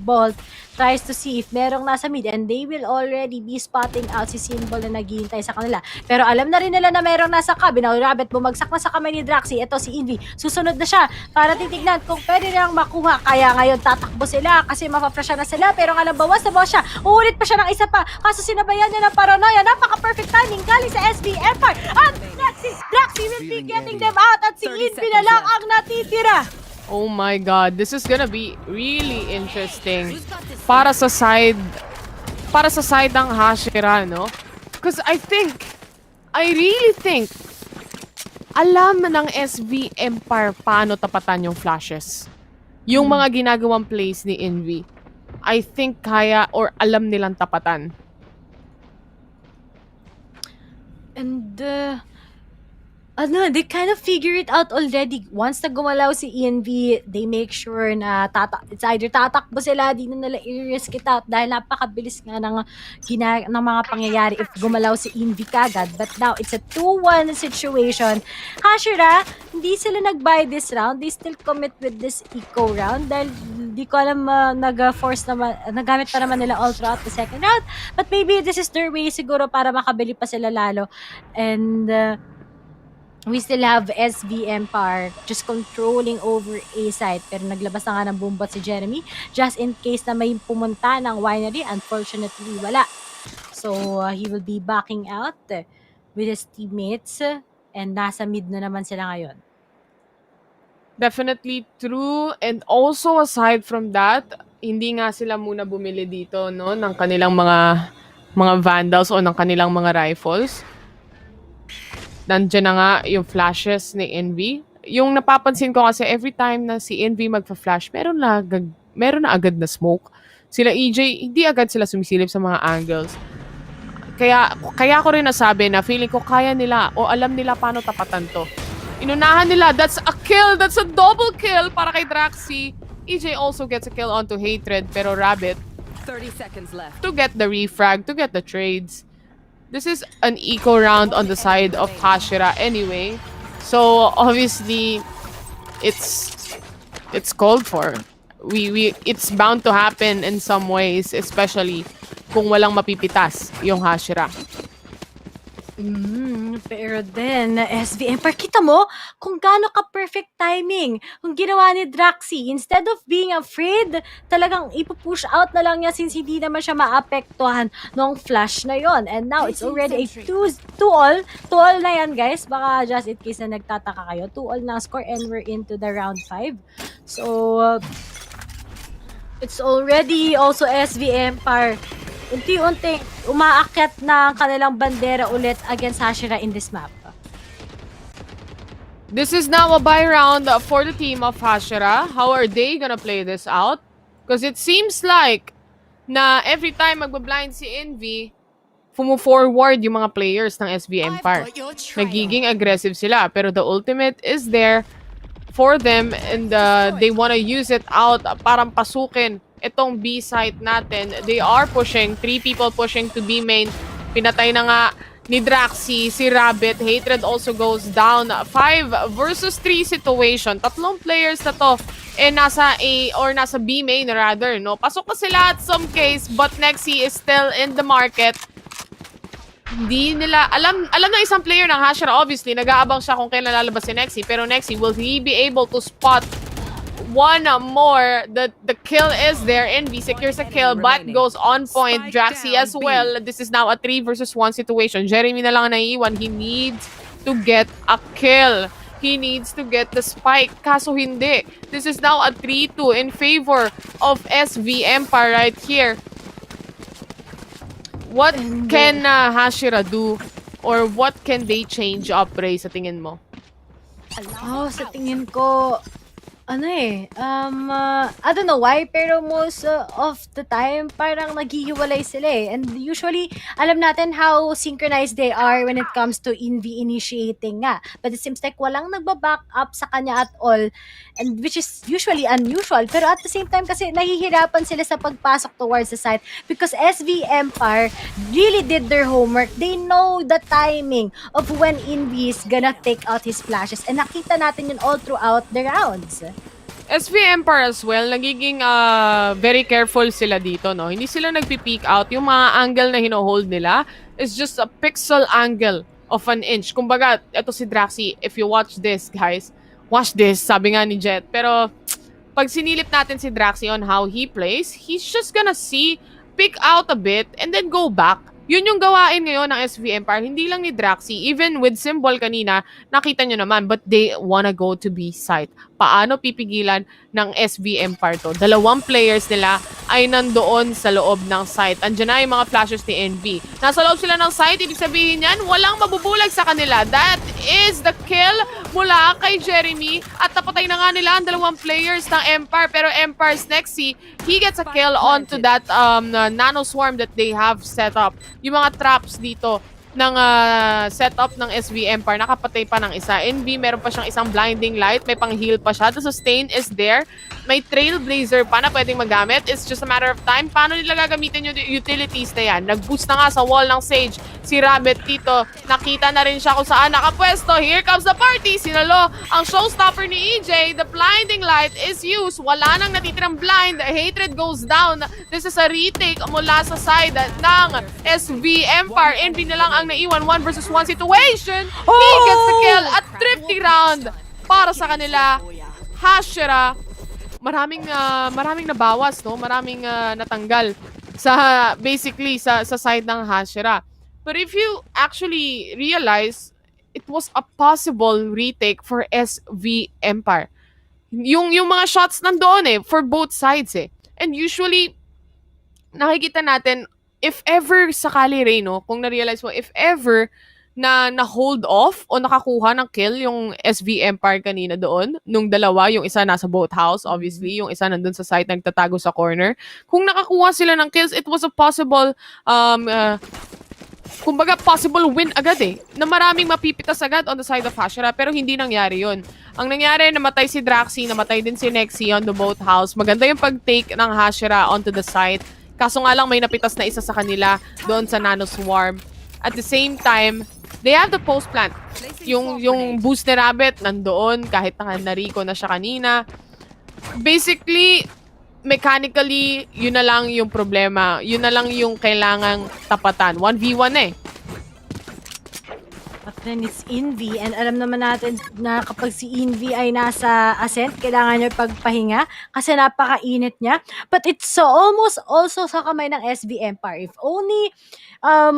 bolt, tries to see if merong nasa mid and they will already be spotting out si Symbol na naghihintay sa kanila. Pero alam na rin nila na merong nasa cab. Rabbit, bumagsak na sa kamay ni Draxi. Ito si Envy. Susunod na siya para titignan kung pwede nilang makuha. Kaya ngayon tatakbo sila kasi mapaplasya na sila. Pero nga bawas na bawas siya. Uulit pa siya ng isa pa. Kaso sinabayan niya ng paranoia. Napaka-perfect timing galing sa SV Empire. At Draxi will be getting them out at si Envy na lang ang natitira. Oh my god, this is gonna be really interesting para sa side ng Hashira, no? Because I really think alam ng SV Empire paano tapatan yung flashes. Yung mga ginagawang plays ni Envy. I think kaya or alam nilang tapatan. And they kind of figure it out already. Once na gumalaw si ENV, they make sure na it's either tatakbo sila, di na nila i-risk it out dahil napakabilis nga ng mga pangyayari if gumalaw si ENV kagad. But now, it's a 2-1 situation. Hashira, hindi sila nag-buy this round. They still commit with this eco round dahil di ko alam nag-force naman, nagamit pa naman nila all throughout the second round. But maybe this is their way siguro para makabili pa sila lalo. And we still have SV Empire just controlling over A side. Pero naglabas na nga ng boombot si Jeremy just in case na may pumunta ng winery. Unfortunately, wala. So, he will be backing out with his teammates and nasa mid na naman sila ngayon. Definitely true. And also aside from that, hindi nga sila muna bumili dito, no, ng kanilang mga Vandals o ng kanilang mga rifles. Nandiyan na nga yung flashes ni Envy. Yung napapansin ko kasi every time na si Envy magpa-flash, meron na agad na smoke. Sila EJ, hindi agad sila sumisilip sa mga angles. Kaya ko rin nasabi na feeling ko kaya nila o alam nila paano tapatan to. Inunahan nila, that's a kill, that's a double kill para kay Draxi. EJ also gets a kill onto Hatred, pero Rabbit 30 seconds left to get the refrag, to get the trades. This is an eco round on the side of Hashira anyway. So obviously it's called for. It's bound to happen in some ways, especially kung walang mapipitas yung Hashira. Pero then, SV Empire, kita mo kung gaano ka-perfect timing kung ginawa ni Draxi. Instead of being afraid, talagang ipupush out na lang niya since hindi naman siya maapektuhan ng flash na yon. And now, it's already a 2-all. 2-all na yan, guys. Baka just in case na nagtataka kayo. 2-all na score and we're into the round 5. So, it's already also SV Empire unti-unti umaakyat na ang kanilang bandera ulit against Hashira in this map. This is now a buy round for the team of Hashira. How are they gonna play this out? Because it seems like na every time magbablind si Envy, fumu-forward yung mga players ng SV Empire. Nagiging aggressive sila, pero the ultimate is there for them and they wanna use it out parang pasukin itong B site natin. They are pushing, 3 people pushing to B main. Pinatay na nga ni Draxi, si Rabbit. Hatred also goes down. 5 versus 3 situation. 3 players na to nasa A or nasa B main rather, no? Pasok pa sila at some case, but Nexi is still in the market. Hindi nila, alam ng isang player ng Hashira, obviously, nag-aabang siya kung kailan lalabas si Nexi, pero Nexi, will he be able to spot one more? The kill is there. Envy secures a kill, but goes on point. Draxi as well. This is now a 3 versus 1 situation. Jeremy na lang naiiwan. He needs to get a kill. He needs to get the spike. Kaso hindi. This is now a 3-2 in favor of SV Empire right here. What can Hashira do? Or what can they change up, Ray, sa tingin mo? Sa tingin ko, I don't know why, pero most of the time, parang naghihiwalay sila eh. And usually, alam natin how synchronized they are when it comes to Envy initiating nga. But it seems like walang nagbaback up sa kanya at all, and which is usually unusual. Pero at the same time, kasi nahihirapan sila sa pagpasok towards the site because SV Empire really did their homework. They know the timing of when Envy is gonna take out his flashes. And nakita natin yun all throughout the rounds. SV Empire as well, nagiging very careful sila dito, no? Hindi sila nagpi-peek out. Yung mga angle na hino-hold nila is just a pixel angle of an inch. Kumbaga, eto si Draxi, if you watch this, guys, watch this, sabi nga ni Jet. Pero, pag sinilip natin si Draxi on how he plays, he's just gonna pick out a bit, and then go back. Yun yung gawain ngayon ng SV Empire. Hindi lang ni Draxi. Even with Symbol kanina, nakita nyo naman, but they wanna go to B site. Paano pipigilan ng SV Empire to? 2 players nila ay nandoon sa loob ng site. Andiyan na yung mga flashes ni Envy. Nasa loob sila ng site, ibig sabihin yan, walang mabubulag sa kanila. That is the kill mula kay Jeremy. At napatay na nga nila ang 2 players ng Empire. Pero Empire's Nexi, he gets a kill onto that nano swarm that they have set up. Yung mga traps dito ng setup ng SV Empire, nakapatay pa ng isa. Envy, meron pa siyang isang blinding light, may pang-heal pa siya. The sustain is there. May Trailblazer pa na pwedeng magamit. It's just a matter of time. Paano nila gagamitin yung utilities na yan? Nag-boost na nga sa wall ng Sage. Si Rabbit dito, nakita na rin siya kung saan nakapwesto. Here comes the party. Sinalo ang showstopper ni EJ. The blinding light is used. Wala nang natitirang blind. Hatred goes down. This is a retake mula sa side ng SV Empire. Envy na lang ang naiwan. 1 versus 1 situation. He gets the kill. A thrifty round para sa kanila. Hashira, maraming nabawas, no? Maraming natanggal sa basically sa side ng Hashira. But if you actually realize, it was a possible retake for SV Empire. Yung mga shots nandoon eh for both sides eh. And usually nakikita natin, if ever sakali rin, no, kung na-realize mo, if ever na hold off o nakakuha ng kill yung SV Empire kanina doon, nung dalawa, yung isa nasa boathouse, obviously, yung isa nandun sa site nagtatago sa corner. Kung nakakuha sila ng kills, it was a possible kumbaga possible win agad eh, na maraming mapipitas agad on the side of Hashira, pero hindi nangyari yun. Ang nangyari, namatay si Draxi, namatay din si Nexi on the boathouse. Maganda yung pag-take ng Hashira onto the site. Kaso nga lang may napitas na isa sa kanila doon sa Nano Swarm. At the same time, they have the post plant. Yung boost ni Rabbit nandoon kahit na-Rico na siya kanina. Basically, mechanically, yun na lang yung problema. Yun na lang yung kailangang tapatan. 1v1 eh. But then it's Envy, and alam naman natin na kapag si Envy ay nasa ascent, kailangan niya pagpahinga kasi napakainit niya. But it's almost also sa kamay ng SV Empire. If only,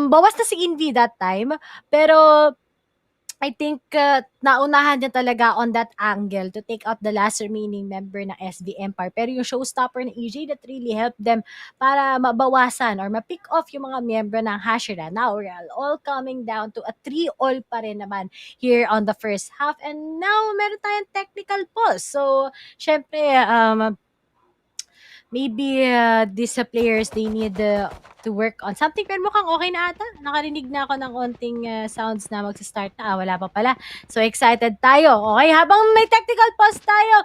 bawas na si Envy that time, pero I think naunahan niya talaga on that angle to take out the last remaining member ng SV Empire. Pero yung showstopper ng EJ, that really helped them para mabawasan or ma-pick off yung mga member ng Hashira. Now, we're all coming down to a 3-all pa rin naman here on the first half. And now, meron tayong technical pause. So, syempre, maybe these players, they need to work on something. Pero mukhang okay na ata. Nakarinig na ako ng konting sounds na magsa-start na. Wala pa pala. So excited tayo. Okay, habang may technical pause tayo,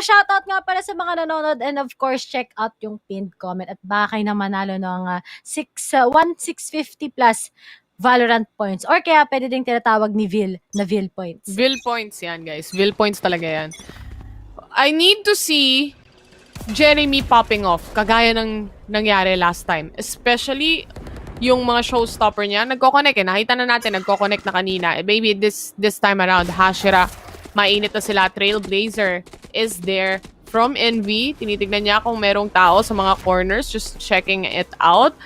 shoutout nga pala sa mga nanonood, and of course, check out yung pinned comment at baka kayo na manalo ng 650 plus Valorant points. Or kaya pwede ding tinatawag ni Vil na Vil points. Vil points yan, guys. Vil points talaga yan. I need to see Jeremy popping off, kagaya ng nangyari last time. Especially yung mga showstopper niya, nagko-connect eh. Nakita na natin, nagko-connect na kanina. Maybe this time around, Hashira, mainit na sila. Trailblazer is there from Envy. Tinitignan niya kung merong tao sa mga corners, just checking it out.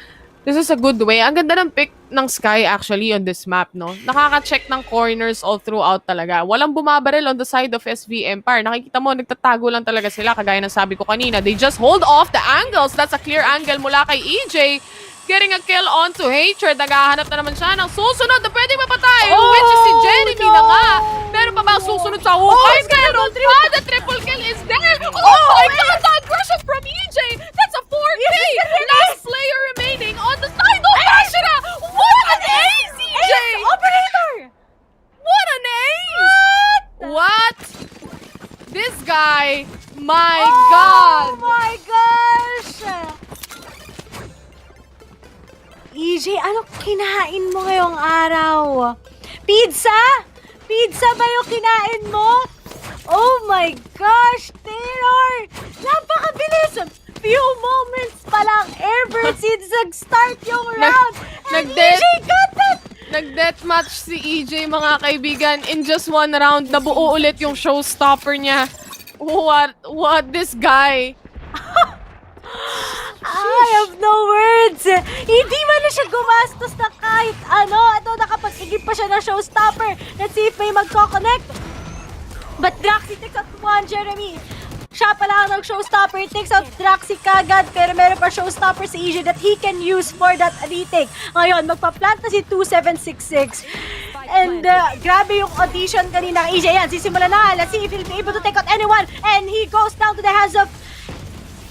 This is a good way. Ang ganda ng pick ng Sky actually on this map, no? Nakaka-check ng corners all throughout talaga. Walang bumabaril on the side of SV Empire. Nakikita mo, nagtatago lang talaga sila. Kagaya ng sabi ko kanina, they just hold off the angles. That's a clear angle mula kay EJ. getting a kill onto Hatred. Naghahanap na naman siya ng susunod na pwedeng mapatay, which is si Jeremy na nga. Pero pa ba susunod sa hukay? Meron pa! The triple kill is there! Oh my God! The aggression from EJ! That's a 4K! Last player remaining on the side of Hashira! What an ace, EJ! Operator! What an ace! What? This guy, my God! Oh my gosh! EJ, anong kinain mo ngayong araw? Pizza? Pizza ba yung kinain mo? Oh my gosh, Taylor! Napakabilis! Few moments pa lang ever since nag-start yung round. And EJ got that! Nag-deathmatch si EJ, mga kaibigan. In just one round, nabuo ulit yung showstopper niya. What this guy? I have no words! Hindi man na siya gumastos na kahit ano. Ito, nakapag-igip pa siya ng showstopper. Let's see if may magko-connect. But Draxi takes out one, Jeremy. Siya pala ang nag-showstopper. He takes out Draxi kagad. Pero meron pa showstopper si EJ that he can use for that retake. Ngayon, magpa-plant na si 2766. And grabe yung audition kanina ng EJ. Yan, sisimula na. Let's see if he'll be able to take out anyone. And he goes down to the hands of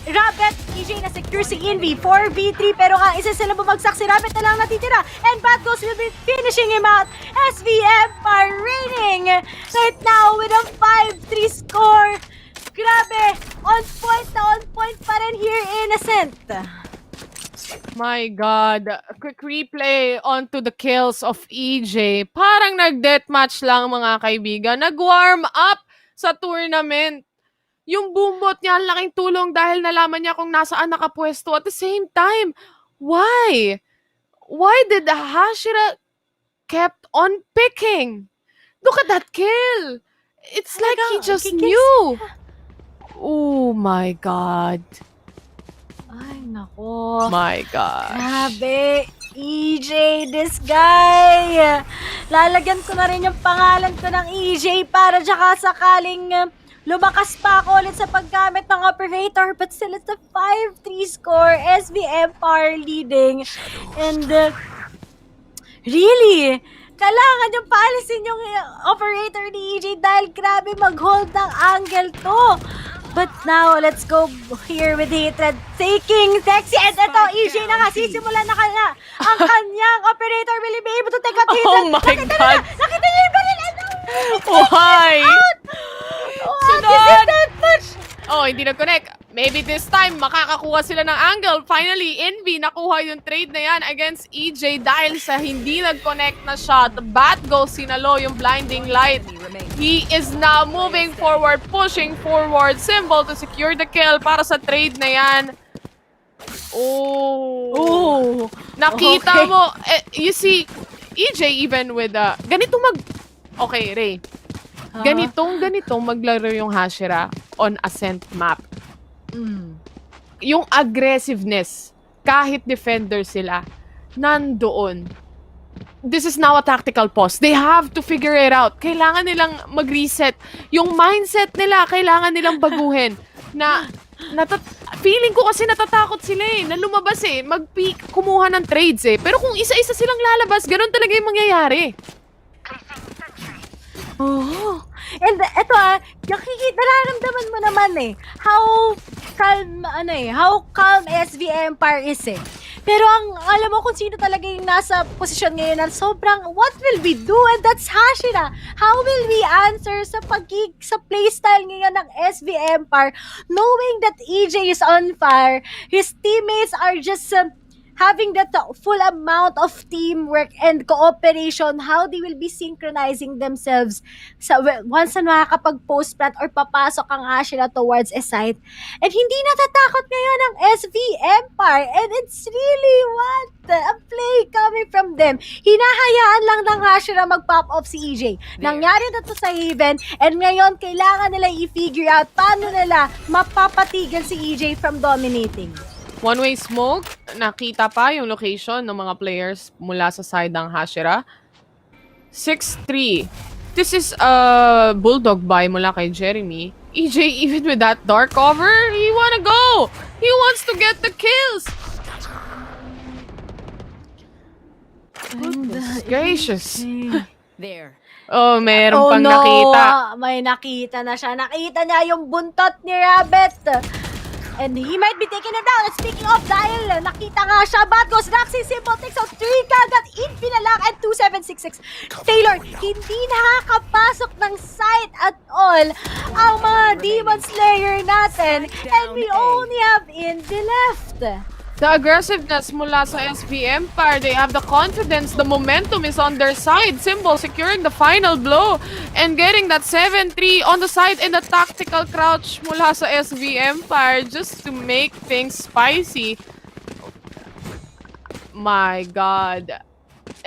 Rabbit. EJ na secure si Envy. 4v3 pero nga isa sila bumagsak. Si Rabbit na lang natitira. And Bad Ghost will be finishing him out. SVM are reigning right now with a 5-3 score. Grabe! On point pa rin here, Innocent. My God. A quick replay onto the kills of EJ. Parang nag-deathmatch lang, mga kaibigan. Nag-warm up sa tournament. Yung boombot niya, ang laking tulong dahil nalaman niya kung nasaan nakapwesto. At the same time, why? Why did the Hashira kept on picking? Look at that kill! It's like he just knew. Oh my God. Ay, nako. My gosh. Grabe. EJ, this guy. Lalagyan ko na rin yung pangalan ko ng EJ para tsaka sakaling lumakas pa ako ulit sa paggamit ng operator. But still, it's a 5-3 score. SVM are leading. And really, kailangan yung paalisin yung operator ni EJ dahil grabe mag-hold ng angle to. But now, let's go here with Hatred taking Sexy. And ito, EJ na nga, sisimulan na kanya. Ang kanyang operator will be able to take out Hatred. Oh my God! Nakita niyo yung baril! Why? Sunod! Oh, hindi nag-connect. Maybe this time, makakakuha sila ng angle. Finally, Envy nakuha yung trade na yan against EJ dahil sa hindi nag-connect na shot. Bat goes sinalo yung blinding light. He is now moving forward, pushing forward. Symbol to secure the kill para sa trade na yan. Oh. Nakita Okay. mo. You see, EJ even with ganito Okay, Ray. Ganitong maglaro yung Hashira on Ascent map. Yung aggressiveness, kahit defender sila, nandoon. This is now a tactical pause. They have to figure it out. Kailangan nilang mag-reset. Yung mindset nila, kailangan nilang baguhin. Feeling ko kasi natatakot sila na lumabas kumuha ng trades Pero kung isa-isa silang lalabas, ganun talaga yung mangyayari. Oh. And eto nararamdaman mo naman how calm SV Empire is Pero alam mo kung sino talaga yung nasa posisyon ngayon na sobrang what will we do? And that's Hashira. How will we answer sa playstyle ngayon ng SV Empire knowing that EJ is on fire? His teammates are just having that full amount of teamwork and cooperation, how they will be synchronizing themselves once na makakapag-post plant or papasok ang Hashira towards a site. And hindi natatakot ngayon ang SV Empire. And it's really a play coming from them. Hinahayaan lang ng Hashira mag-pop off si EJ. Nangyari na to sa Haven and ngayon kailangan nila i-figure out paano nila mapapatigil si EJ from dominating. One-way smoke, nakita pa yung location ng mga players mula sa side ng Hashira. 6-3. This is a bulldog buy mula kay Jeremy. EJ, even with that dark cover, he wanna go! He wants to get the kills! Goodness gracious. There. Oh, meron Oh pang no! nakita. May nakita na siya. Nakita niya yung buntot ni Rabbit. And he might be taking it down. And speaking of, dahil nakita nga siya, bad goes Roxy, Symbol takes out 3 kagad, Infi na lang, and 2766. Taylor, hindi nakakapasok ng sight at all ang mga Demon Slayer natin. And we only have Infi left. The aggressiveness mula sa SV Empire, they have the confidence, the momentum is on their side. Symbol securing the final blow and getting that 7-3 on the side in the tactical crouch mula sa SV Empire just to make things spicy. My God.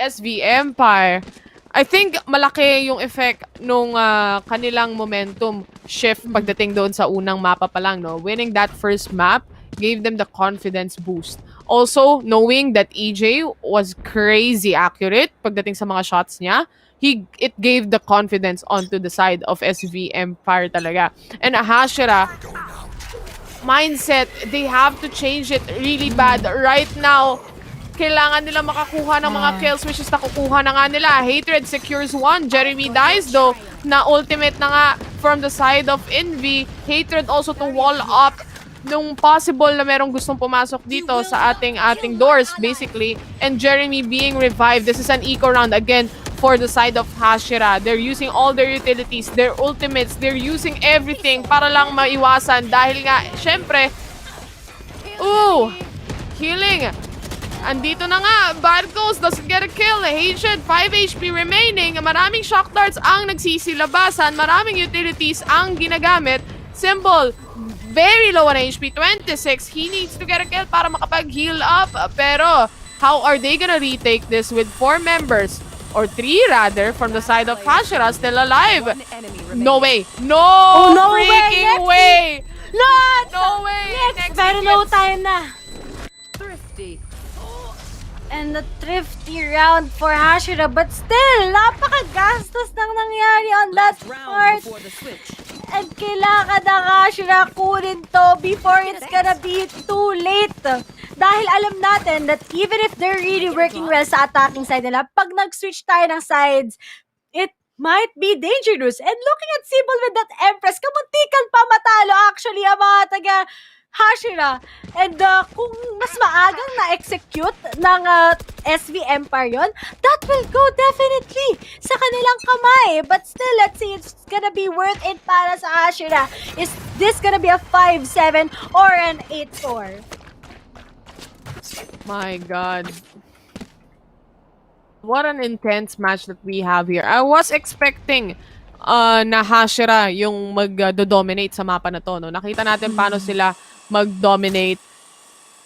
SV Empire. I think malaki yung effect nung kanilang momentum shift pagdating doon sa unang mapa pa lang, no? Winning that first map gave them the confidence boost. Also, knowing that EJ was crazy accurate pagdating sa mga shots niya, it gave the confidence onto the side of SV Empire talaga. And Hashira, mindset, they have to change it really bad. Right now, kailangan nila makakuha ng mga kills, which is nakukuha na nga nila. Hatred secures 1. Jeremy dies though, na ultimate na nga from the side of Envy. Hatred also to wall up nung possible na merong gustong pumasok dito sa ating doors, basically. And Jeremy being revived. This is an eco round again for the side of Hashira. They're using all their utilities, their ultimates, they're using everything para lang maiwasan. Dahil nga, syempre, healing. Andito na nga, Bad Ghost doesn't get a kill. Hatred, 5 HP remaining. Maraming shock darts ang nagsisilabasan. Maraming utilities ang ginagamit. Symbol, very low on HP, 26. He needs to get a kill para makapag-heal up. Pero, how are they gonna retake this with 4 members? Or 3 rather, from the side of Hashira still alive? No way. No, no freaking way. No way. Next, pero no time na. Thrifty. And the thrifty round for Hashira, but still, napakagastos nang nangyari on that part. And kailangan ng Hashira kunin to before it's gonna be too late. Dahil alam natin that even if they're really working well sa attacking side nila, pag nag-switch tayo ng sides, it might be dangerous. And looking at Symbol with that Empress, kamuntikan pa matalo actually ang mga taga Hashira. And kung mas maagang na-execute ng SV Empire yon, that will go definitely sa kanilang kamay. But still, let's see, it's gonna be worth it para sa Hashira. Is this gonna be a 5-7 or an 8-4? My God. What an intense match that we have here. I was expecting na Hashira yung mag-dominate sa mapa na to. No? Nakita natin paano sila mag-dominate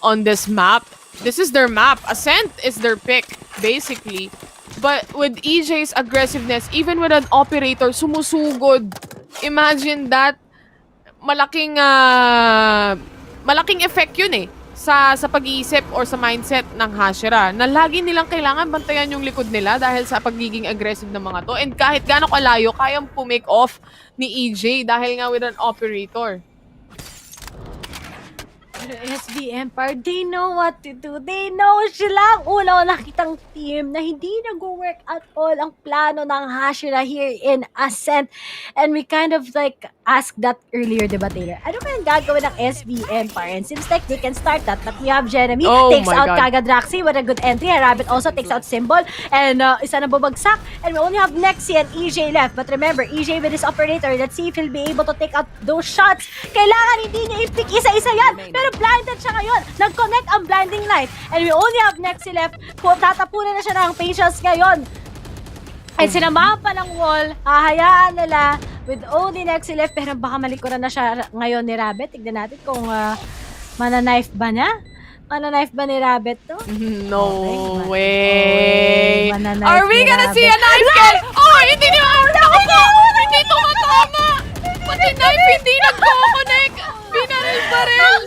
on this map. This is their map. Ascent is their pick, basically. But with EJ's aggressiveness, even with an operator, sumusugod. Imagine that. Malaking effect yun sa pag-iisip or sa mindset ng Hashira na lagi nilang kailangan bantayan yung likod nila dahil sa pagiging aggressive ng mga to. And kahit gaano kalayo, kayang pumake off ni EJ dahil nga with an operator. SV Empire, they know what to do. They know sila ang una nakitang team na hindi nag-work at all ang plano ng Hashira here in Ascent. And we kind of like asked that earlier, diba Taylor? Ano kayang gagawin ng SV Empire? And seems like they can start that. But we have Jeremy, takes out kagad Roxy with a good entry. Rabbit also takes out Symbol. And isa na bubagsak. And we only have Nexi and EJ left. But remember, EJ with his operator, let's see if he'll be able to take out those shots. Kailangan hindi niya i-pick isa-isa yan. Pero blinded siya ngayon. Nag-connect ang blinding light. And we only have Nexi left. Tatapunan na siya ng patience ngayon. Ay sinamahan pa ng wall. Hahayaan nila with only Nexi left. Pero baka malikuran na siya ngayon ni Rabbit. Tignan natin kung mana-knife ba niya. Mana-knife ba ni Rabbit to? No way. Are we gonna see a knife kill? Oh, hindi niya! Hindi tumatama! Pati knife hindi nag-connect! Binaril pa rin!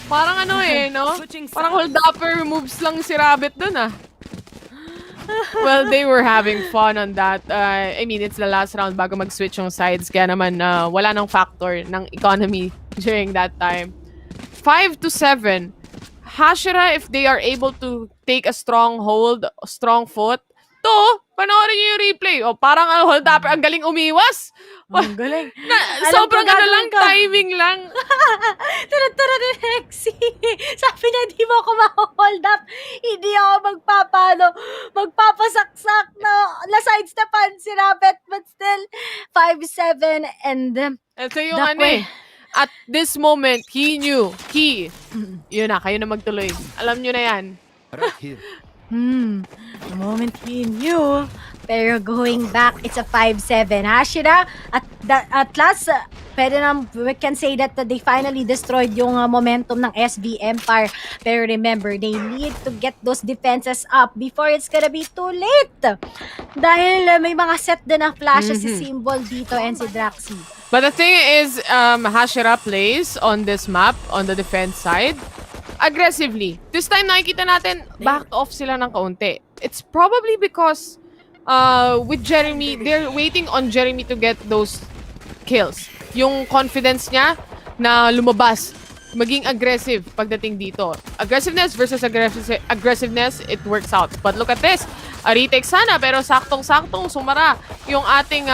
Parang ano no? Parang hold-upper moves lang si Rabbit dun Well, they were having fun on that. I mean, it's the last round bago mag-switch yung sides. Kaya naman, wala nang factor ng economy during that time. 5-7. Hashira, if they are able to take a strong hold, a strong foot, panoorin niyo yung replay. O, parang hold up, ang galing umiwas. Ang galing. Sobrang lang, timing lang. Tara ni Rexy. Sabi niya, hindi mo ako ma-hold up. Hindi ako magpapasaksak na sidestepan si Rabbit. But still, 5-7 and Ito yung at this moment, he knew. Yun na, kayo na magtuloy. Alam nyo na yan. The moment he knew. Pero going back, it's a 5-7. Hashira, at last, we can say that they finally destroyed yung momentum ng SV Empire. Pero remember, they need to get those defenses up before it's gonna be too late. Dahil may mga set din ng flashes si Symbol dito and si Draxi. But the thing is, Hashira plays on this map, on the defense side, aggressively. This time, nakikita natin, back off sila ng kaunti. It's probably because with Jeremy, they're waiting on Jeremy to get those kills. Yung confidence niya na lumabas, maging aggressive pagdating dito. Aggressiveness versus aggressiveness, it works out. But look at this. A retake sana, pero saktong-saktong sumara yung ating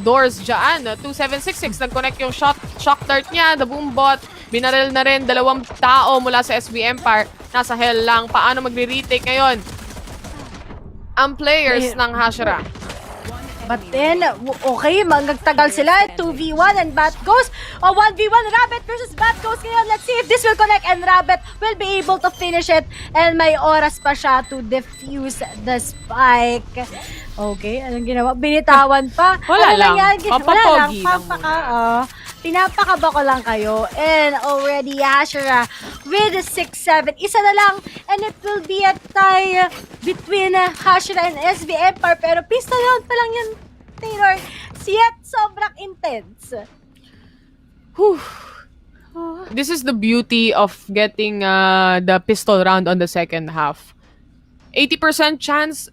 doors dyan. 2766, nag-connect yung shock dart niya, the boom bot. Binaril na rin 2 tao mula sa SV Empire. Nasa hell lang. Paano magre-retake ngayon ang players ng Hashira? But then, okay, magtagal sila. 2v1 and Bat goes. 1v1, Rabbit versus Bat goes. Ngayon, let's see if this will connect and Rabbit will be able to finish it. And may oras pa siya to defuse the spike. Okay, anong ginawa? Binitawan pa. Wala lang. Papapogi lang muna. Pinapakaba ko lang kayo. And already, Hashira with 6-7. Isa na lang. And it will be a tie between Hashira and SV Empire. Pero pistol round pa lang yan, Taylor. Yet, sobrang intense. This is the beauty of getting the pistol round on the second half. 80% chance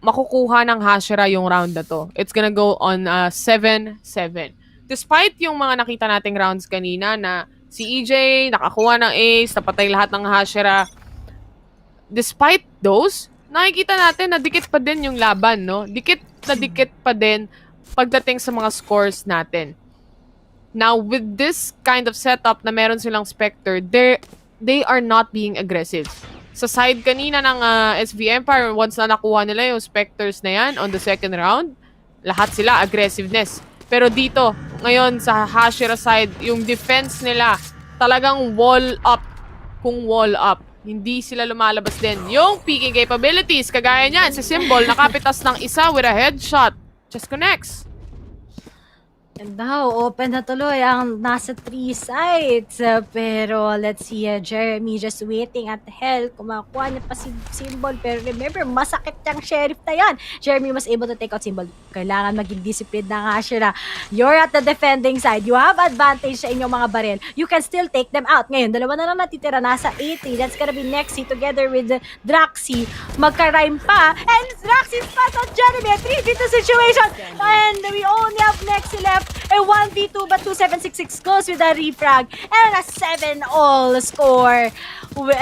makukuha ng Hashira yung round na to. It's gonna go on 7-7. Despite yung mga nakita nating rounds kanina na si EJ nakakuha ng ace, napatay lahat ng Hashira. Despite those, nakikita natin na dikit pa din yung laban, no? Dikit pa din pagdating sa mga scores natin. Now, with this kind of setup na meron silang Spectre, they are not being aggressive. Sa side kanina ng SV Empire, once na nakuha nila yung Spectres na yan on the second round, lahat sila aggressiveness. Pero dito, ngayon sa Hashira side, yung defense nila talagang wall up. Kung wall up, hindi sila lumalabas din. Yung peeking capabilities, kagaya niyan, si Symbol, nakapitas ng isa with a headshot. Just connects. And now, open na tuloy ang nasa 3 sides. Pero let's see, Jeremy just waiting at hell. Kumakuha niya pa si Symbol. Pero remember, masakit yung sheriff na yan. Jeremy was able to take out Symbol. Kailangan maging discipline ng Hashira. You're at the defending side. You have advantage sa inyong mga baril. You can still take them out. Ngayon, 2 na lang natitira. Nasa 80. That's gonna be Nexi together with Draxi. Magka-rhyme pa. And Draxi spot on Jeremy. A 3v2 situation. And we only have Nexi left. A 1v2 but 2766 goes with a refrag. And a 7-all score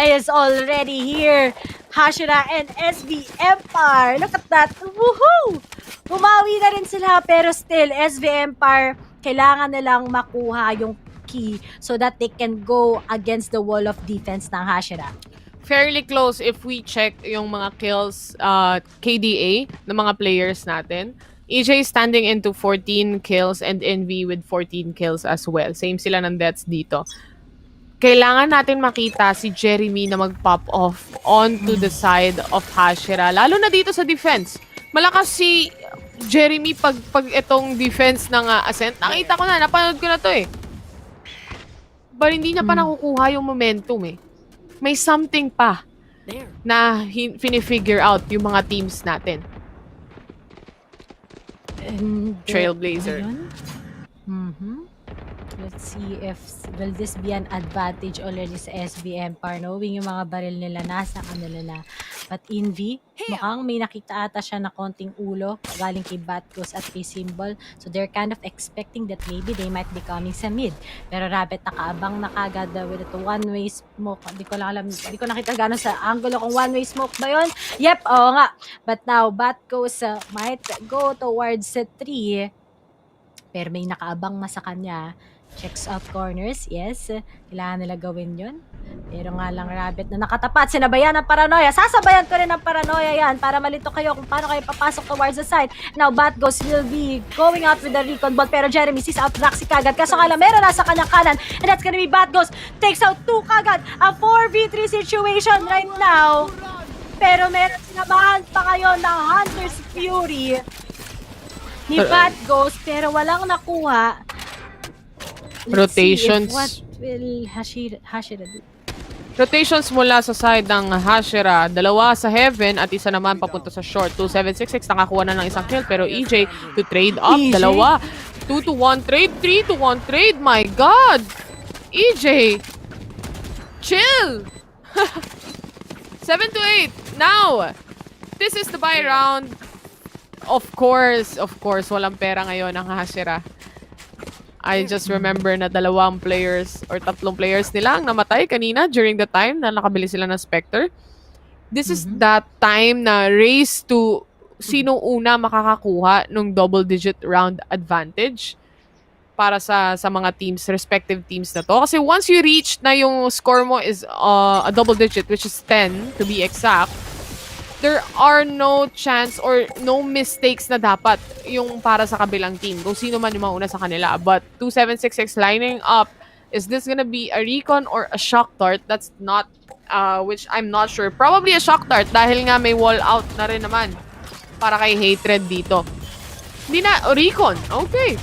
is already here. Hashira and SV Empire. Look at that. Woohoo! Bumawi na rin sila pero still SV Empire kailangan nilang makuha yung key so that they can go against the wall of defense ng Hashira. Fairly close if we check yung mga kills, KDA ng mga players natin. EJ standing into 14 kills and NV with 14 kills as well. Same sila ng deaths dito. Kailangan natin makita si Jeremy na mag-pop off onto the side of Hashira. Lalo na dito sa defense. Malakas si Jeremy pag itong defense ng Ascent. Nakita ko na, napanood ko na to eh. But hindi niya pa nakukuha yung momentum eh. May something pa na finifigure out yung mga teams natin. And, Trailblazer. Let's see if will this be an advantage already sa SV Empire, knowing yung mga baril nila nasa kanila na. But Envy, mukhang may nakita ata siya na konting ulo galing kay Batgos at kay Symbol. So they're kind of expecting that maybe they might be coming sa mid. Pero Rabbit nakaabang na kagad with ito one-way smoke. Hindi ko lang alam, hindi ko nakita gano'n sa angulo kung one-way smoke ba yun. Yep, oo nga. But now, Batgos might go towards 3. Pero may nakaabang na sa kanya. Checks out corners, yes. Kailangan nila gawin yun. Pero nga lang Rabbit na nakatapat, sinabayan ng paranoia. Sasabayan ko rin ng paranoia yan para malito kayo kung paano kayo papasok towards the side. Now, Batgos will be going out with the recon ball. Pero Jeremy sees out Draxi kagad. Kaso nga lang, meron na sa kanyang kanan. And that's gonna be Batgos. Takes out 2 kagad. A 4v3 situation right now. Pero meron sinabahan pa ngayon ng Hunter's Fury ni Batgos. Pero walang nakuha. Let's Rotations. see if what will Hashira do. Rotations mula sa side ng Hashira. 2 sa Heaven at isa naman papunta sa short. 2-7-6-6 nakakuha na ng isang kill. Pero EJ to trade up. 2 2-1 trade. 3-1 trade. My God! EJ! Chill! 7-8. Now, this is the buy round. Of course, walang pera ngayon ang Hashira. I just remember na 2 players or 3 players nila ang namatay kanina during the time na nakabili sila ng Spectre. This is that time na race to sino una makakakuha ng double-digit round advantage para sa mga teams, respective teams na to. Kasi once you reach na yung score mo is a double-digit, which is 10 to be exact, there are no chance or no mistakes na dapat yung para sa kabilang team. Kung sino man yung mauna sa kanila. But 2-7-6-6 lining up, is this gonna be a recon or a shock dart? That's not, which I'm not sure. Probably a shock dart dahil nga may wall out na rin naman para kay Hatred dito. Hindi na, recon. Okay.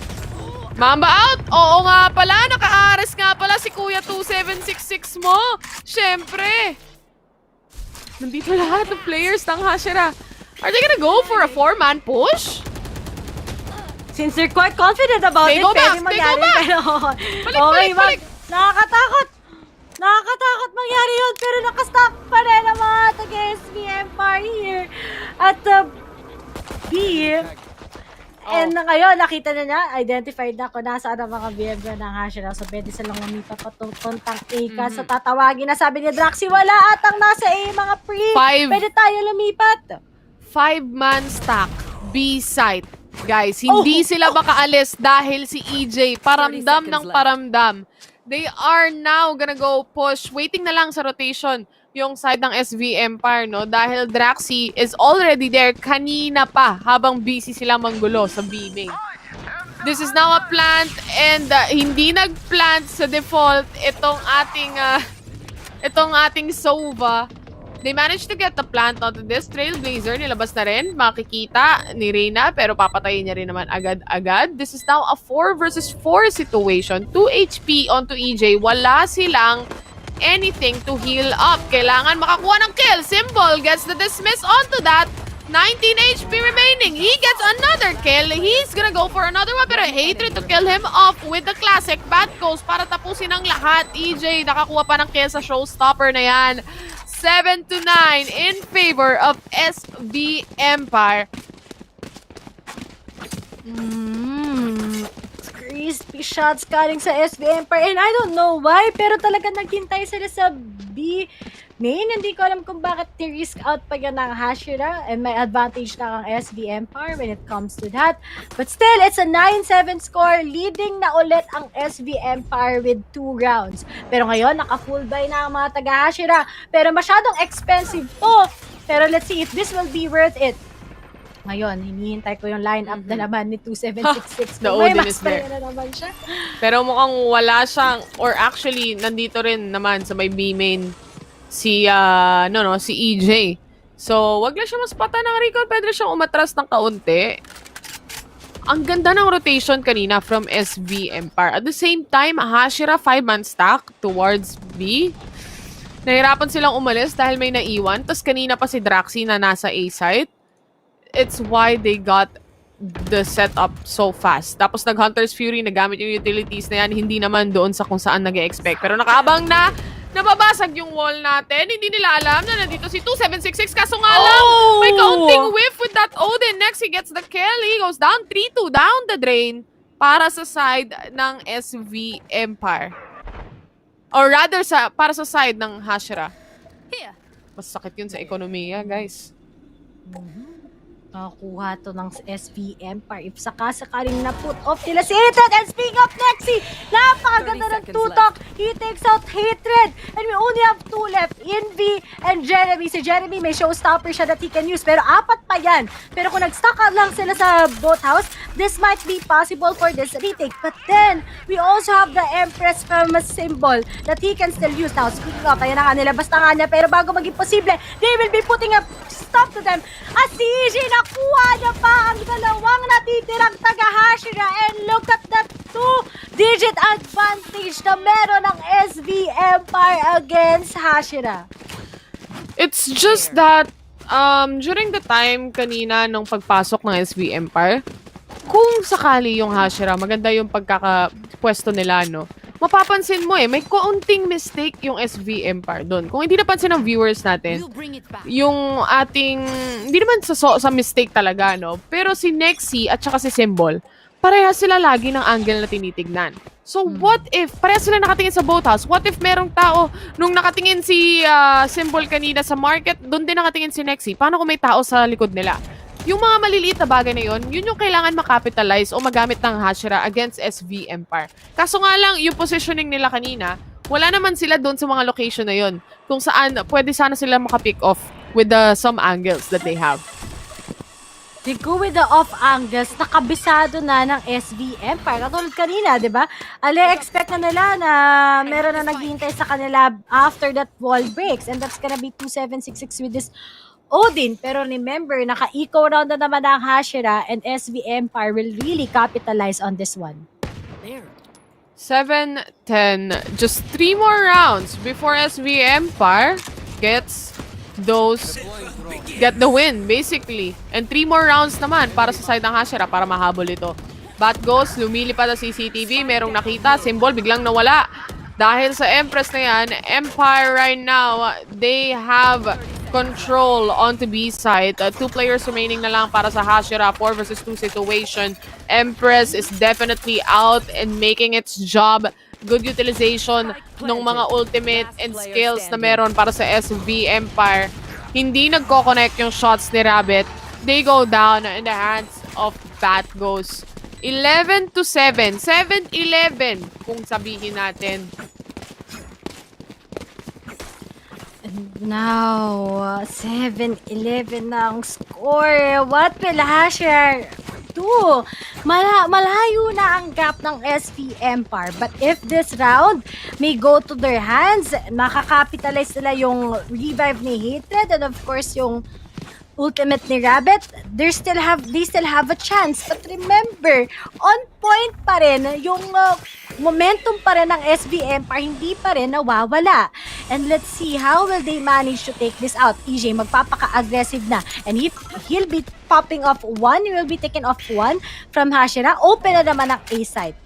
Mamba out! Oo nga pala, naka-ares nga pala si Kuya 2766 mo. Syempre. Nandito lahat ng players ng Hashira. Are they gonna go for a 4-man push? Since they're quite confident about it, pwede mangyari. Pero, balik! Nakakatakot! Nakakatakot mangyari yun, pero nakastock pa rin ang mga taga-SVM here at B. And ngayon, nakita na niya, identified na kung nasaan ang mga miyembro ng Hashira. So, pwede silang lumipat patungtong A. So, tatawagin na sabi ni Draxi, wala atang nasa A mga pre. Pwede tayo lumipat. 5-man stack, B site. Guys, hindi sila makaalis dahil si EJ, paramdam ng paramdam. They are now gonna go push. Waiting na lang sa rotation yung side ng SV Empire, no? Dahil Draxi is already there kanina pa habang busy sila manggulo sa B main. This is now a plant and hindi nag-plant sa default itong ating Sova. They managed to get the plant onto this. Trailblazer, nilabas na rin. Makikita ni Reyna, pero papatayin niya rin naman agad-agad. This is now a 4 versus 4 situation. 2 HP onto EJ. Wala silang anything to heal up. Kailangan makakuha ng kill. Symbol gets the dismiss onto that. 19 HP remaining. He gets another kill. He's gonna go for another one. Pero Hatred to kill him off with the classic Batgos para tapusin ang lahat. EJ nakakuha pa ng kill sa showstopper na yan. 7-9 in favor of SV Empire. Crispy shots galing sa SV Empire. And I don't know why, pero talaga naghintay sila sa B main. Hindi ko alam kung bakit risk out pa yan ng Hashira. And may advantage na ang SV Empire when it comes to that. But still, it's a 9-7 score. Leading na ulit ang SV Empire with 2 rounds. Pero ngayon, naka-full buy na ang mga taga-Hashira. Pero masyadong expensive to. Pero let's see if this will be worth it. Ngayon, hinihintay ko yung lineup na naman ni 2766. The Odin is there. Na naman siya. Pero mukhang wala siyang, or actually, nandito rin naman sa may B main si EJ. So, wag lang siya maspata ng recall. Pwede siyang umatras ng kaunti. Ang ganda ng rotation kanina from SV Empire. At the same time, Hashira 5-man stack towards B. Nahirapan silang umalis dahil may naiwan. Tapos kanina pa si Draxi na nasa A site. It's why they got the setup so fast. Tapos nag-Hunter's Fury, nagamit yung utilities na yan, hindi naman doon sa kung saan nag-expect. Pero nakaabang na Nababasag yung wall natin. Hindi nila alam na nandito si 2766. Kaso nga lang, may counting whiff with that Odin. Next, he gets the kill. He goes down 3-2 down the drain para sa side ng SV Empire. Or rather, para sa side ng Hashira. Mas sakit yun sa ekonomiya, guys. Nakakuha to ng SV Empire. If sakasakaling na-put off nila si Hatred. And speaking of Nexi, napakaganda ng tutok. He takes out Hatred. And we only have 2 left. Envy and Jeremy. Si Jeremy may showstopper siya that he can use. Pero 4 pa yan. Pero kung nag-stuck lang sila sa boathouse, this might be possible for this retake. But then, we also have the Empress from a symbol that he can still use. Now, speaking of, ayan na nga nila. Basta nga niya. Pero bago maging posible, they will be putting a stop to them. At si EJ nakuha niya pa ang dalawang natitirang taga-Hashira. And look at that 2-digit advantage na meron ng SV Empire against Hashira. It's just that, during the time kanina nung pagpasok ng SV Empire, kung sakali yung Hashira, maganda yung pagkakapwesto nila, no? Mapapansin mo may kaunting mistake yung SV Empire doon. Kung hindi napansin ng viewers natin, yung ating, hindi naman sa mistake talaga, no? Pero si Nexi at saka si Symbol, parehas sila lagi ng angle na tinitignan. So what if, parehas sila nakatingin sa boathouse, what if merong tao, nung nakatingin si Symbol kanina sa market, doon din nakatingin si Nexi, paano kung may tao sa likod nila? Yung mga maliliit na bagay na yun yung kailangan makapitalize o magamit ng Hashira against SV Empire. Kaso nga lang, yung positioning nila kanina, wala naman sila doon sa mga location na yun. Kung saan, pwede sana sila makapick off with some angles that they have. They go with the off angles, nakabisado na ng SV Empire. Katulad kanina, di ba? Expect na nila na meron na naghihintay sa kanila after that wall breaks. And that's gonna be 2766 with this Odin. Pero remember, naka-eco round na naman ang Hashira and SV Empire will really capitalize on this one. 7-10. Just 3 more rounds before SV Empire get the win, basically. And 3 more rounds naman para sa side ng Hashira para mahabol ito. Bat goes, lumilipad sa CCTV, merong nakita, Symbol, biglang nawala. Dahil sa Empress na yan, Empire right now, they have control onto B side. 2 players remaining na lang para sa Hashira. 4 versus 2 situation. Empress is definitely out and making its job. Good utilization ng mga ultimate and skills na meron para sa SV Empire. Hindi nagko-connect yung shots ni Rabbit. They go down in the hands of Bat Goes. 11-7. 7-11 kung sabihin natin. Now, 7-11 na ang score. What will Hashira do? Malayo na ang gap ng SV Empire. But if this round may go to their hands, makakapitalize nila yung revive ni Hatred and of course yung ultimate ni Rabbit, they still have a chance. But remember, on point pa rin, yung momentum pa rin ng SV Empire, hindi pa rin nawawala. And let's see, how will they manage to take this out? EJ, magpapaka-aggressive na. And he'll be popping off 1, he will be taking off 1 from Hashira. Open na naman ang A side.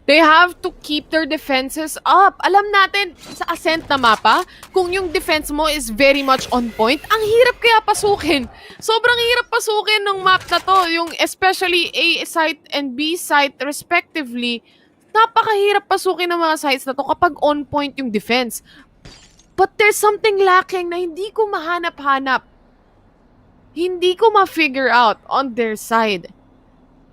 They have to keep their defenses up. Alam natin, sa Ascent na mapa, kung yung defense mo is very much on point, ang hirap kaya pasukin. Sobrang hirap pasukin ng map na to. Yung especially A site and B site respectively, napakahirap pasukin ng mga sites na to kapag on point yung defense. But there's something lacking na hindi ko mahanap-hanap. Hindi ko ma-figure out on their side.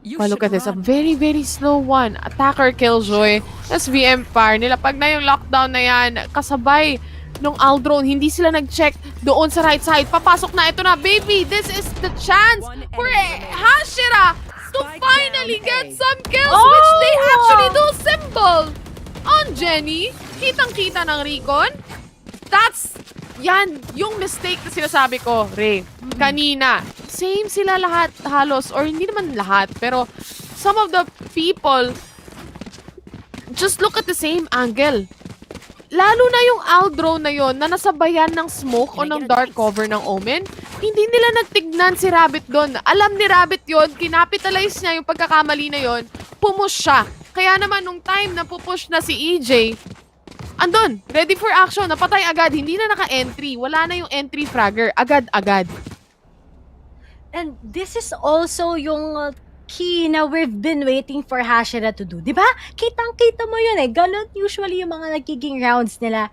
But look at this, a very, very slow one. Attacker Killjoy, SV Empire, nilapag na yung lockdown na yan. Kasabay nung Aldrone, hindi sila nag-check doon sa right side. Papasok na, ito na, baby! This is the chance for Hashira to finally get some kills, which they actually do. Symbol on Jenny. Kitang-kita ng Recon. That's, yan, yung mistake na sinasabi ko, Ray. Kanina, same sila lahat halos, or hindi naman lahat, pero some of the people just look at the same angle. Lalo na yung Aldrone na yon na nasabayan ng smoke o ng dark cover ng Omen, hindi nila nagtignan si Rabbit doon. Alam ni Rabbit yon, kinapitalize niya yung pagkakamali na yon, pumush siya. Kaya naman nung time na pupush na si EJ, andun, ready for action, napatay agad, hindi na naka-entry, wala na yung entry fragger, agad-agad. And this is also yung key na we've been waiting for Hashira to do. 'Di ba? Kitang-kita mo yun eh. Ganun usually yung mga nagiging rounds nila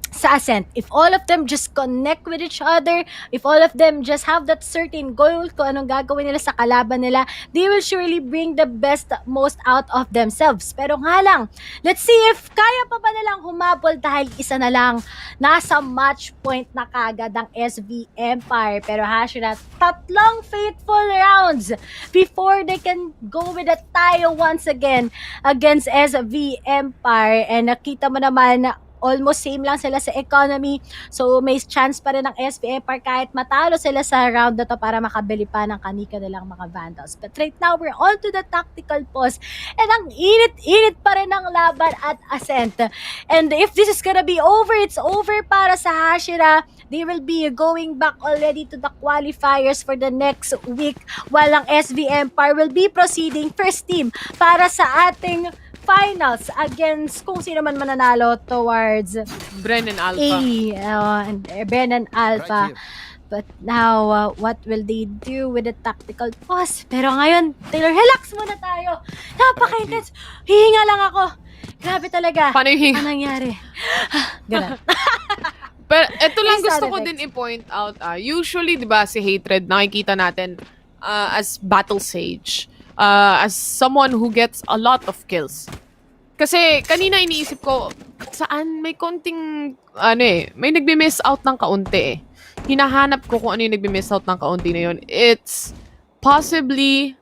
sa Ascent. If all of them just connect with each other, if all of them just have that certain goal kung anong gagawin nila sa kalaban nila, they will surely bring the best most out of themselves. Pero nga lang, let's see if kaya pa ba nilang humabol dahil isa na lang nasa match point na kagad ang SV Empire. Pero Hashira, 3 faithful rounds before they can go with a tie once again against SV Empire. And nakita mo naman na almost same lang sila sa economy. So, may chance pa rin ng SV Empire kahit matalo sila sa round na to para makabili pa ng kanika nilang mga Vandals. But right now, we're on to the tactical pause. And ang init-init pa rin ng laban at Ascent. And if this is gonna be over, it's over para sa Hashira. They will be going back already to the qualifiers for the next week while ang SV Empire will be proceeding first team para sa ating finals against kung sino man mananalo towards Bren and Alpha. And Bren and Alpha. But now, what will they do with the tactical pause? Pero ngayon, Taylor, relax muna tayo. Napaka-intense. Hihinga lang ako. Grabe talaga. Paano yung hinga? Anong nangyari? Ganun. Pero ito lang Yes, gusto side ko effects. din i-point out. Usually, di ba, si Hatred, nakikita natin as battle sage. As someone who gets a lot of kills. Kasi kanina iniisip ko, saan may konting, may nagbe-miss out ng kaunti eh. Hinahanap ko kung ano yung nagbe-miss out ng kaunti na yun. It's possibly,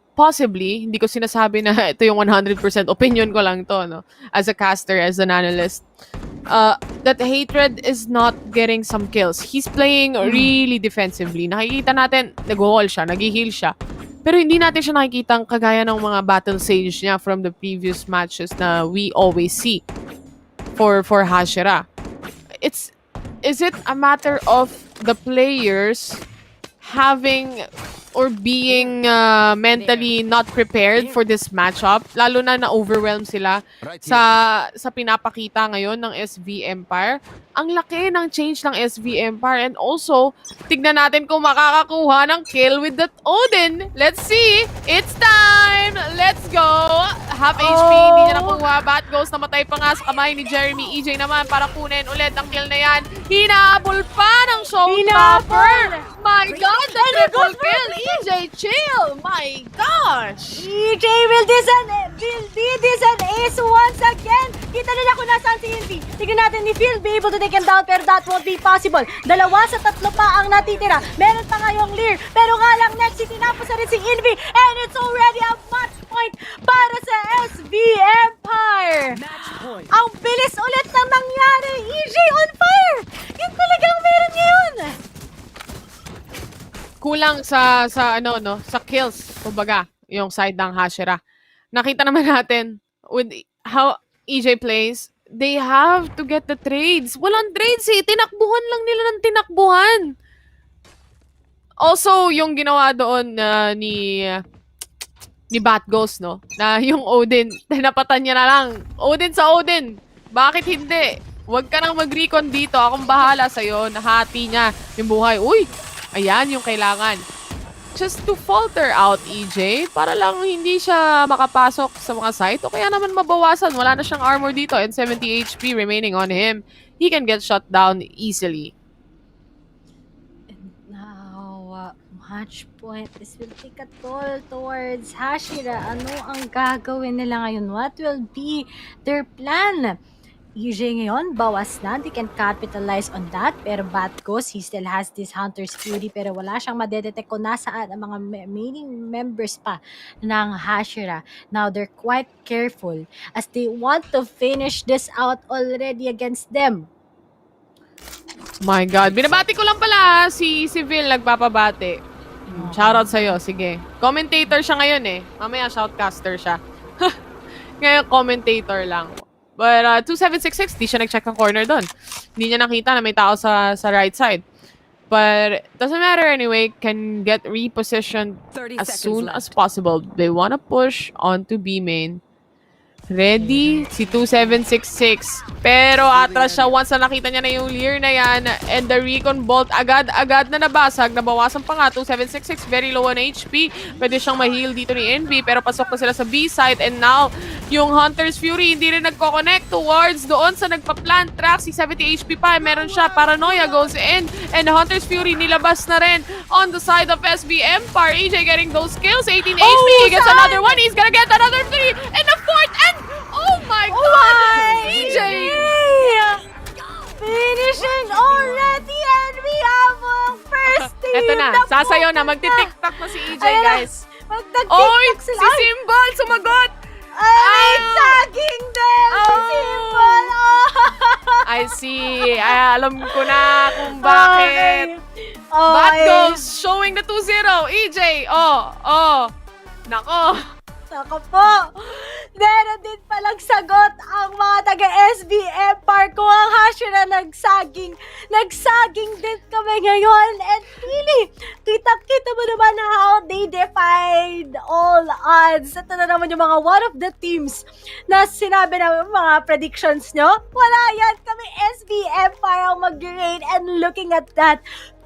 hindi ko sinasabi na ito yung 100% opinion ko lang to, no? As a caster, as an analyst. That Hatred is not getting some kills. He's playing really defensively. Nakikita natin, nag-wall siya, nag-heal siya. Pero hindi natin siya nakikita kagaya ng mga battle sage niya from the previous matches na we always see for Hashira. Is it a matter of the players having or being mentally not prepared for this matchup? Lalo na na-overwhelm sila sa pinapakita ngayon ng SV Empire. Ang laki ng change ng SV Empire, and also, tignan natin kung makakakuha ng kill with that Odin. Let's see! It's time! Let's go! Half HP, hindi niya nakuha. Bat Ghost namatay pa nga sa kamay ni Jeremy. EJ naman para kunin ulit ang kill na yan. Hinabol pa ng Showstopper! My God, the triple kill! EJ, chill! My gosh! EJ will be this an ace once again! Kita nila kung nasaan si Envy. Tignan natin ni Phil be able to take him down, pero that won't be possible. 2 sa 3 pa ang natitira. Meron pa ngayong Lear, pero nga lang next tinapos na rin si Envy, and it's already a match point para sa SV Empire. Ang bilis ulit na nangyari. EJ on fire! Yun talagang meron ngayon. Kulang sa kills, kumbaga, yung side ng Hashira. Nakita naman natin with how EJ plays, they have to get the trades. Walang trades eh. Tinakbuhan lang nila ng tinakbuhan. Also, yung ginawa doon ni Bat Ghost, no? Na yung Odin, napatan niya na lang. Odin sa Odin. Bakit hindi? Huwag ka nang mag-recon dito. Akong bahala sa'yo. Nahati niya yung buhay. Uy! Ayan yung kailangan. Just to falter out, EJ, para lang hindi siya makapasok sa mga site o kaya naman mabawasan. Wala na siyang armor dito and 70 HP remaining on him. He can get shot down easily. And now, match point. This will take a toll towards Hashira. Ano ang gagawin nila ngayon? What will be their plan? EJ ngayon, bawas na. They can capitalize on that. Pero Bat Ghost, he still has this Hunter's Fury. Pero wala siyang madedetect kung nasaan ang mga remaining members pa ng Hashira. Now, they're quite careful as they want to finish this out already against them. My God. Binabati ko lang pala si Vil nagpapabati. Shoutout sa'yo. Sige. Commentator siya ngayon eh. Mamaya shoutcaster siya. Ngayon, commentator lang. But 2766, di siya nag-check ng corner doon. Hindi niya nakita na may tao sa right side. But doesn't matter anyway. Can get repositioned as soon as possible. They wanna push onto B main. Ready? Si 2766. Pero atras siya once na nakita niya na yung Lear na yan. And the Recon Bolt agad-agad na nabasag. Nabawasan pa nga. 2766 very low on HP. Pwede siyang ma-heal dito ni NB. Pero pasok na sila sa B-side. And now, yung Hunter's Fury hindi rin nagko-connect towards doon sa nagpa-plant track. Si 70 HP pa. Meron siya. Paranoia goes in. And the Hunter's Fury nilabas na rin on the side of SB Empire. EJ getting those kills. 18 HP. He gets another one. He's gonna get another 3. And a fourth. And oh my God! EJ! Finishing already and we have a first team. Eto na. Sasayaw na. Magti-tiktok na si EJ, guys. Mag-tiktok sila. Si Symbol sumagot! Ay, saging din! Si Symbol! I see. Ay, alam ko na kung bakit. Bad goes showing the 2-0. EJ! Nako. Nako po. Meron din palang sagot ang mga taga-SB Empire kung ang Hashira nagsaging din kami ngayon. And really, kita mo naman how they defied all odds. Ito na naman yung mga one of the teams na sinabi na mga predictions nyo. Wala yan, kami SB Empire ang mag-reign. And looking at that,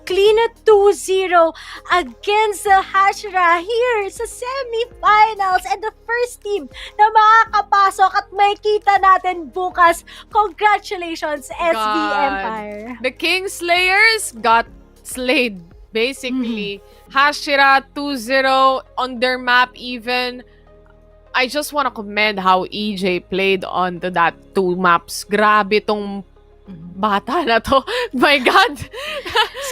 clean at 2-0 against the Hashira here sa semifinals and the first team na makakapasok at makita natin bukas. Congratulations, SB Empire. The Kingslayers got slayed, basically. Hashira 2-0 on their map even. I just want to commend how EJ played onto that 2 maps. Grabe tong bata na to. My God.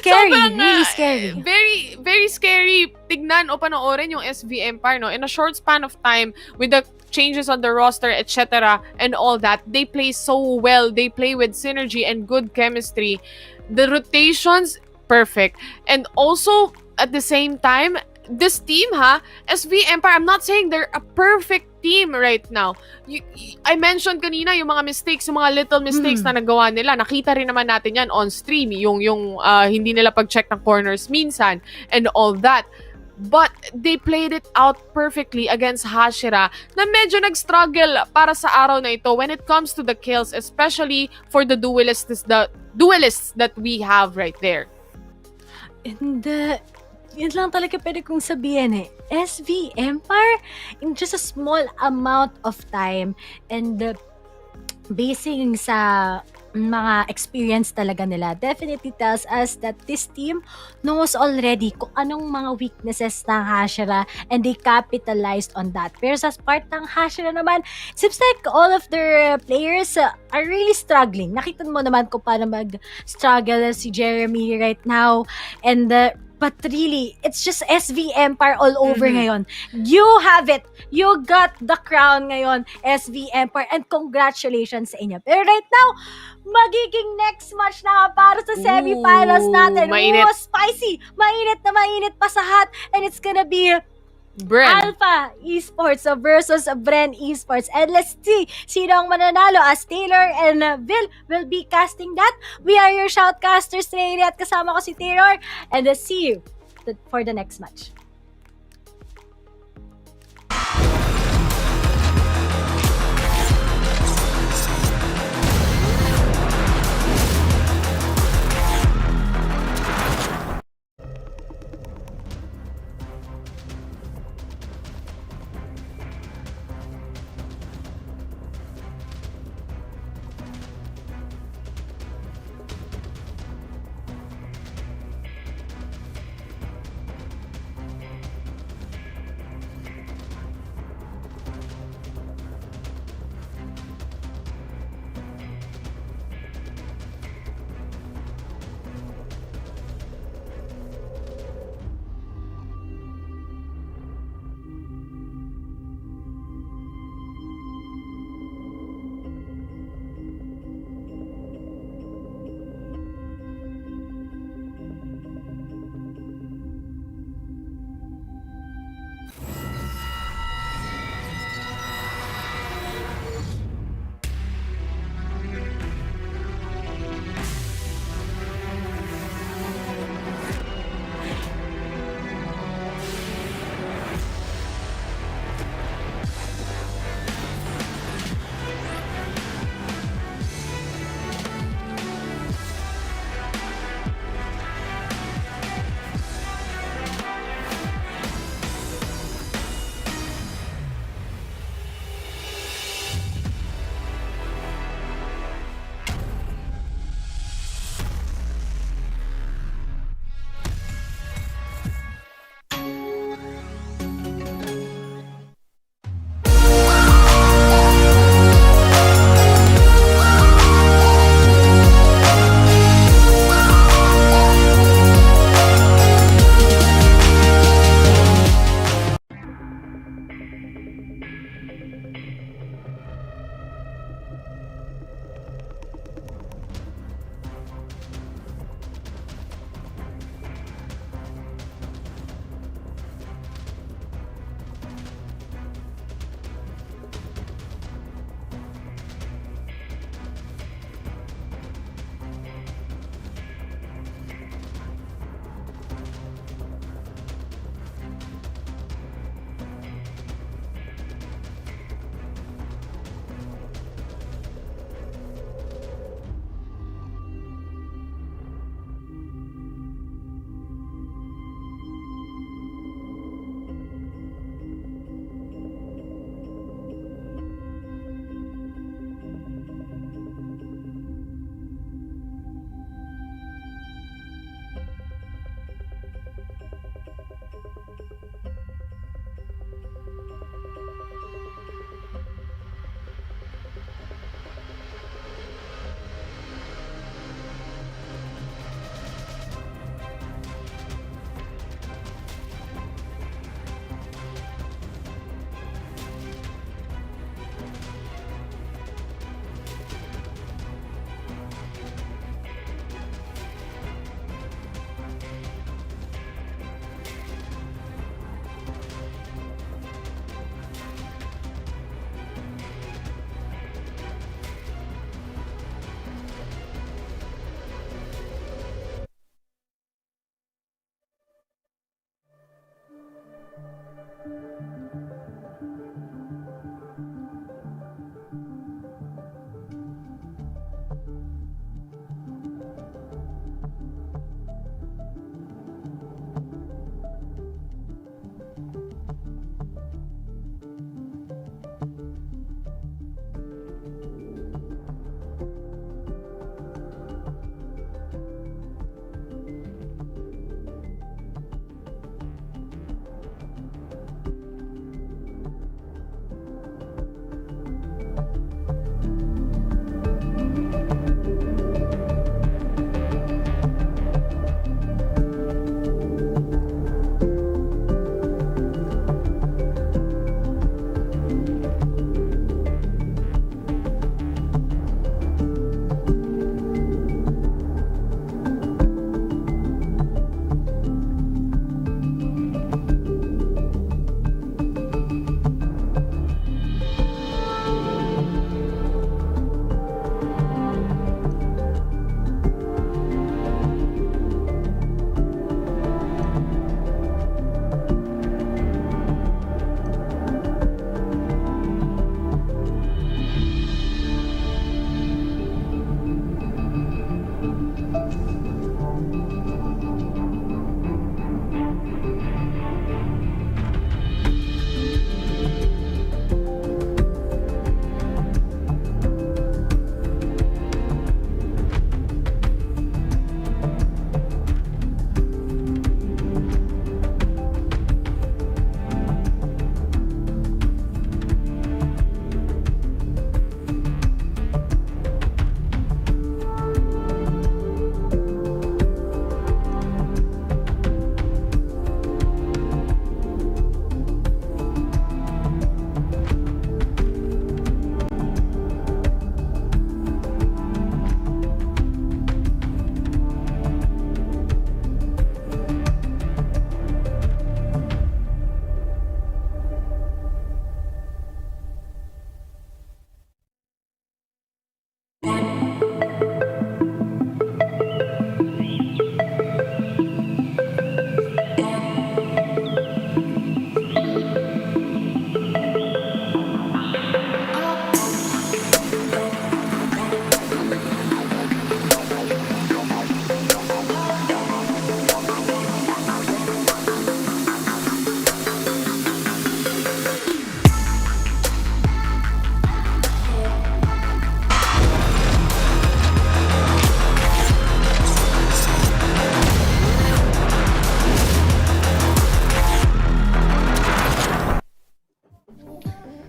Scary. Really scary. Very, very scary tignan o panoorin yung SV Empire, no? In a short span of time, with the changes on the roster, etc., and all that, they play so well. They play with synergy and good chemistry. The rotations, perfect. And also, at the same time, this team, SV Empire, I'm not saying they're a perfect team right now. I mentioned kanina yung mga mistakes, yung mga little mistakes na nagawa nila. Nakita rin naman natin yan on stream, yung hindi nila pag-check ng corners minsan and all that. But they played it out perfectly against Hashira na medyo nag-struggle para sa araw na ito when it comes to the kills, especially for the duelists that we have right there. And yun lang talaga pwede kong sabihin eh. SV Empire, in just a small amount of time and basing sa mga experience talaga nila, definitely tells us that this team knows already kung anong mga weaknesses ng Hashira and they capitalized on that. Pero sa part ng Hashira naman, seems like all of their players are really struggling. Nakita mo naman kung paano mag-struggle si Jeremy right now and but really, it's just SV Empire all over ngayon. You have it. You got the crown ngayon, SV Empire. And congratulations sa inyo. Pero right now, magiging next match na para sa semifinals natin. Mainit. Spicy. Mainit pa sa hot. And it's gonna be Bren. Alpha Esports versus Bren Esports. And let's see sino ang mananalo as Taylor and Vil will be casting that. We are your shoutcasters today at kasama ko si Taylor. And see you for the next match.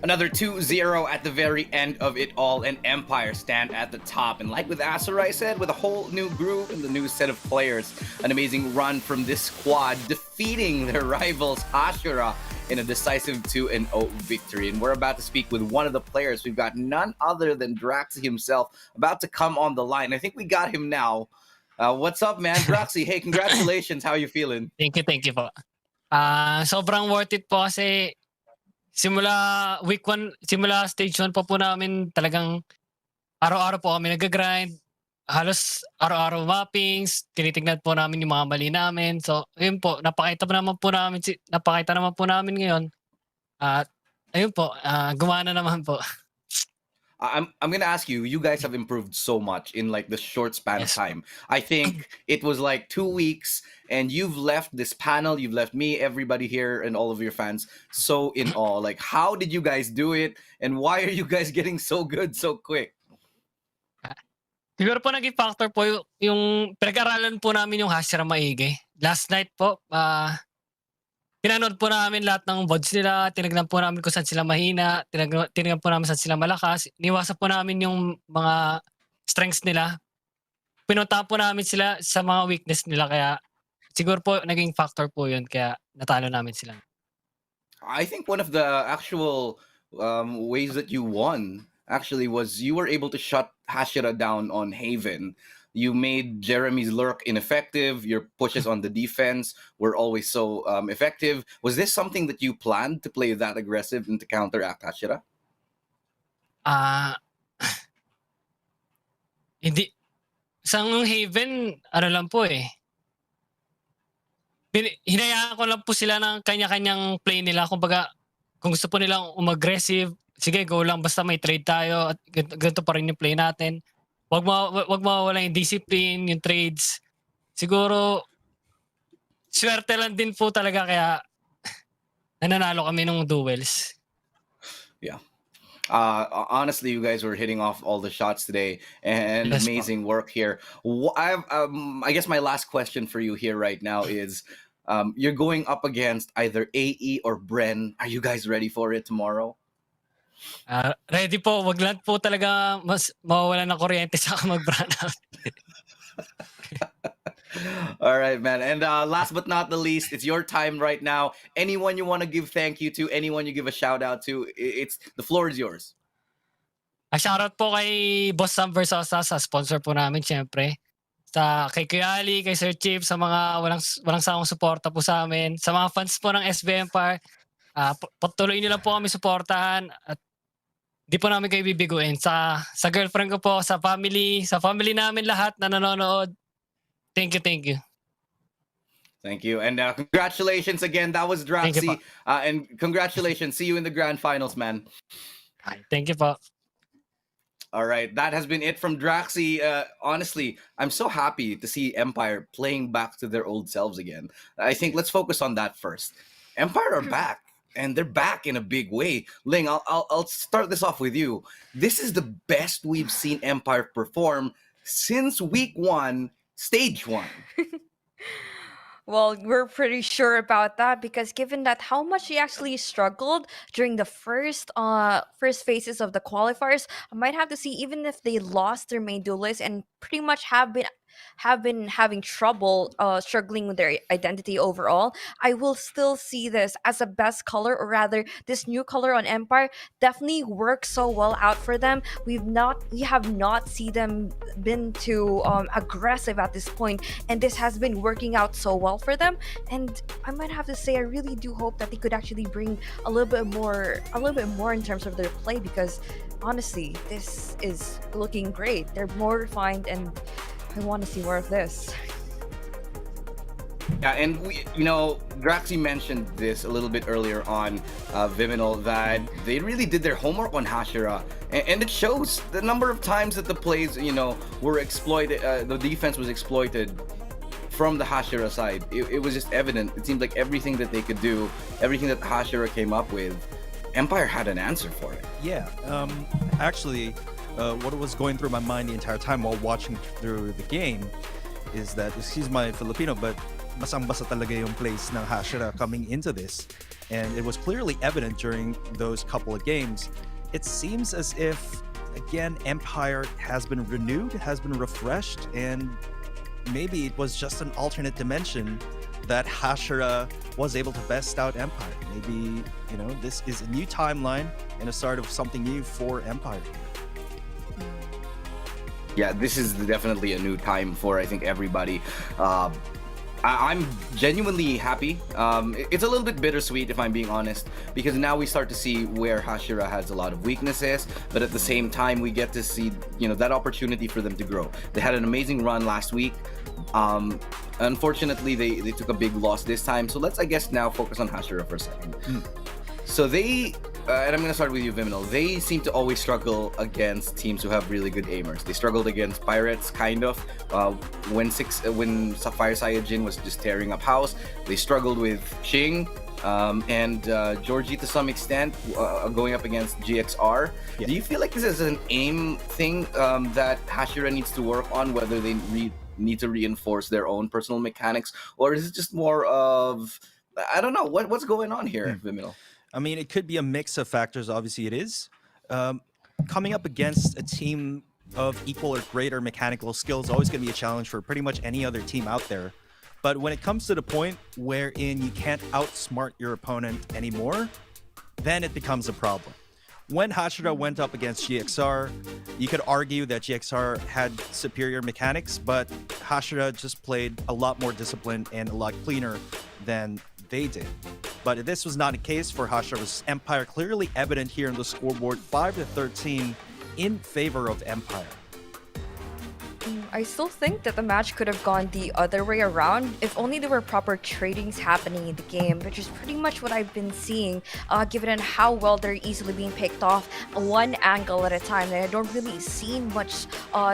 Another 2-0 at the very end of it all, and Empire stand at the top. And like with Asarai said, with a whole new group and the new set of players, an amazing run from this squad, defeating their rivals Hashira in a decisive 2-0 victory. And we're about to speak with one of the players. We've got none other than Draxi himself about to come on the line. I think we got him now. What's up, man? Draxi, hey, congratulations. How are you feeling? Thank you po. Sobrang worth it po kasi simula week 1, simula stage 1 pa po namin talagang araw-araw po kami nag-grind. Halos araw-araw mappings, tinitignan po namin yung mga mali namin. So, ayun po, napakita naman po namin ngayon. At ayun po, gumana naman po. I'm gonna ask you. You guys have improved so much in like the short span of time. I think it was like 2 weeks, and you've left this panel. You've left me, everybody here, and all of your fans so in awe. Like, how did you guys do it, and why are you guys getting so good so quick? Siguro po naging factor po yung pinag-aralan po namin yung Hashira maigi. Last night po, pinanood po namin lahat ng VODs nila, tinignan po namin kung saan sila mahina, tinignan po namin saan sila malakas, niwasan po namin yung mga strengths nila, pinuntahan po namin sila sa mga weakness nila, kaya siguro po naging factor po yun, kaya natalo namin sila. I think one of the actual ways that you won actually was you were able to shut Hashira down on Haven. You made Jeremy's lurk ineffective. Your pushes on the defense were always so effective. Was this something that you planned to play that aggressive and to counteract Hashira? Hindi. Sa Haven, ano lang po eh. Hinayaan ko lang po sila ng kanya-kanyang play nila. Kumbaga, kung gusto po nilang umaggressive, sige, go lang. Basta may trade tayo at ganito pa rin yung play natin. Wag mawawala yung discipline, yung trades. Siguro, swerte lang din po talaga kaya nananalo kami ng duels. Yeah. Honestly, you guys were hitting off all the shots today, and amazing work here. I guess my last question for you here right now is, you're going up against either AE or Bren. Are you guys ready for it tomorrow? Ready po, wag lang po talaga mas mawawala ng kuryente sa mag-brand out. All right, man. And last but not the least, it's your time right now. Anyone you want to give thank you to, anyone you give a shout out to, the floor is yours. Shoutout po kay Boss Sam Versosa, sa sponsor po namin syempre. Kay Kuya Ali, kay Sir Chief, sa mga walang sawang suporta po sa amin. Sa mga fans po ng SB Empire, patuloy nyo lang po kami suportahan at di po namin kayo bibiguin. Sa girlfriend ko po, sa family namin lahat na nanonood. Thank you. Thank you. And congratulations again. That was Draxi. And congratulations. See you in the grand finals, man. Thank you po. All right. That has been it from Draxi. Honestly, I'm so happy to see Empire playing back to their old selves again. I think let's focus on that first. Empire are back. And they're back in a big way. Ling, I'll start this off with you. This is the best we've seen Empire perform since week 1, stage 1. Well, we're pretty sure about that because given that how much he actually struggled during the first phases of the qualifiers, I might have to see even if they lost their main duelist and pretty much have been having trouble struggling with their identity overall, I will still see this as a best color, or rather this new color on Empire definitely works so well out for them. We have not seen them been too aggressive at this point, and this has been working out so well for them. And I might have to say I really do hope that they could actually bring a little bit more in terms of their play, because honestly this is looking great. They're more refined and I want to see more of this. Yeah, and Draxi mentioned this a little bit earlier on Viminal, that they really did their homework on Hashira, and it shows the number of times that the plays, were exploited. The defense was exploited from the Hashira side. It was just evident. It seemed like everything that they could do, everything that Hashira came up with, Empire had an answer for it. Yeah, actually, what was going through my mind the entire time while watching through the game is that, excuse my Filipino, but basang-basa talaga yung plays ng Hashira coming into this. and it was clearly evident during those couple of games. It seems as if, again, Empire has been renewed, has been refreshed, and maybe it was just an alternate dimension that Hashira was able to best out Empire. Maybe, this is a new timeline and a start of something new for Empire. Yeah, this is definitely a new time for, I think, everybody. I'm genuinely happy. It's a little bit bittersweet, if I'm being honest, because now we start to see where Hashira has a lot of weaknesses, but at the same time, we get to see, that opportunity for them to grow. They had an amazing run last week. Unfortunately, they took a big loss this time. So let's, I guess, now focus on Hashira for a second. So they, and I'm going to start with you, Viminal. They seem to always struggle against teams who have really good aimers. They struggled against Pirates, kind of, when Sapphire Saiyajin was just tearing up house. They struggled with Ching and Georgie to some extent, going up against GXR. Yeah. Do you feel like this is an aim thing that Hashira needs to work on, whether they need to reinforce their own personal mechanics, or is it just more of, I don't know, what's going on here, Viminal? I mean, it could be a mix of factors. Obviously, it is. Coming up against a team of equal or greater mechanical skill is always going to be a challenge for pretty much any other team out there. But when it comes to the point wherein you can't outsmart your opponent anymore, then it becomes a problem. When Hashira went up against GXR, you could argue that GXR had superior mechanics, but Hashira just played a lot more disciplined and a lot cleaner than they did. But this was not the case for Hashira. It was Empire, clearly evident here in the scoreboard, 5-13 in favor of Empire. I still think that the match could have gone the other way around if only there were proper tradings happening in the game, which is pretty much what I've been seeing, given how well they're easily being picked off one angle at a time. And I don't really see much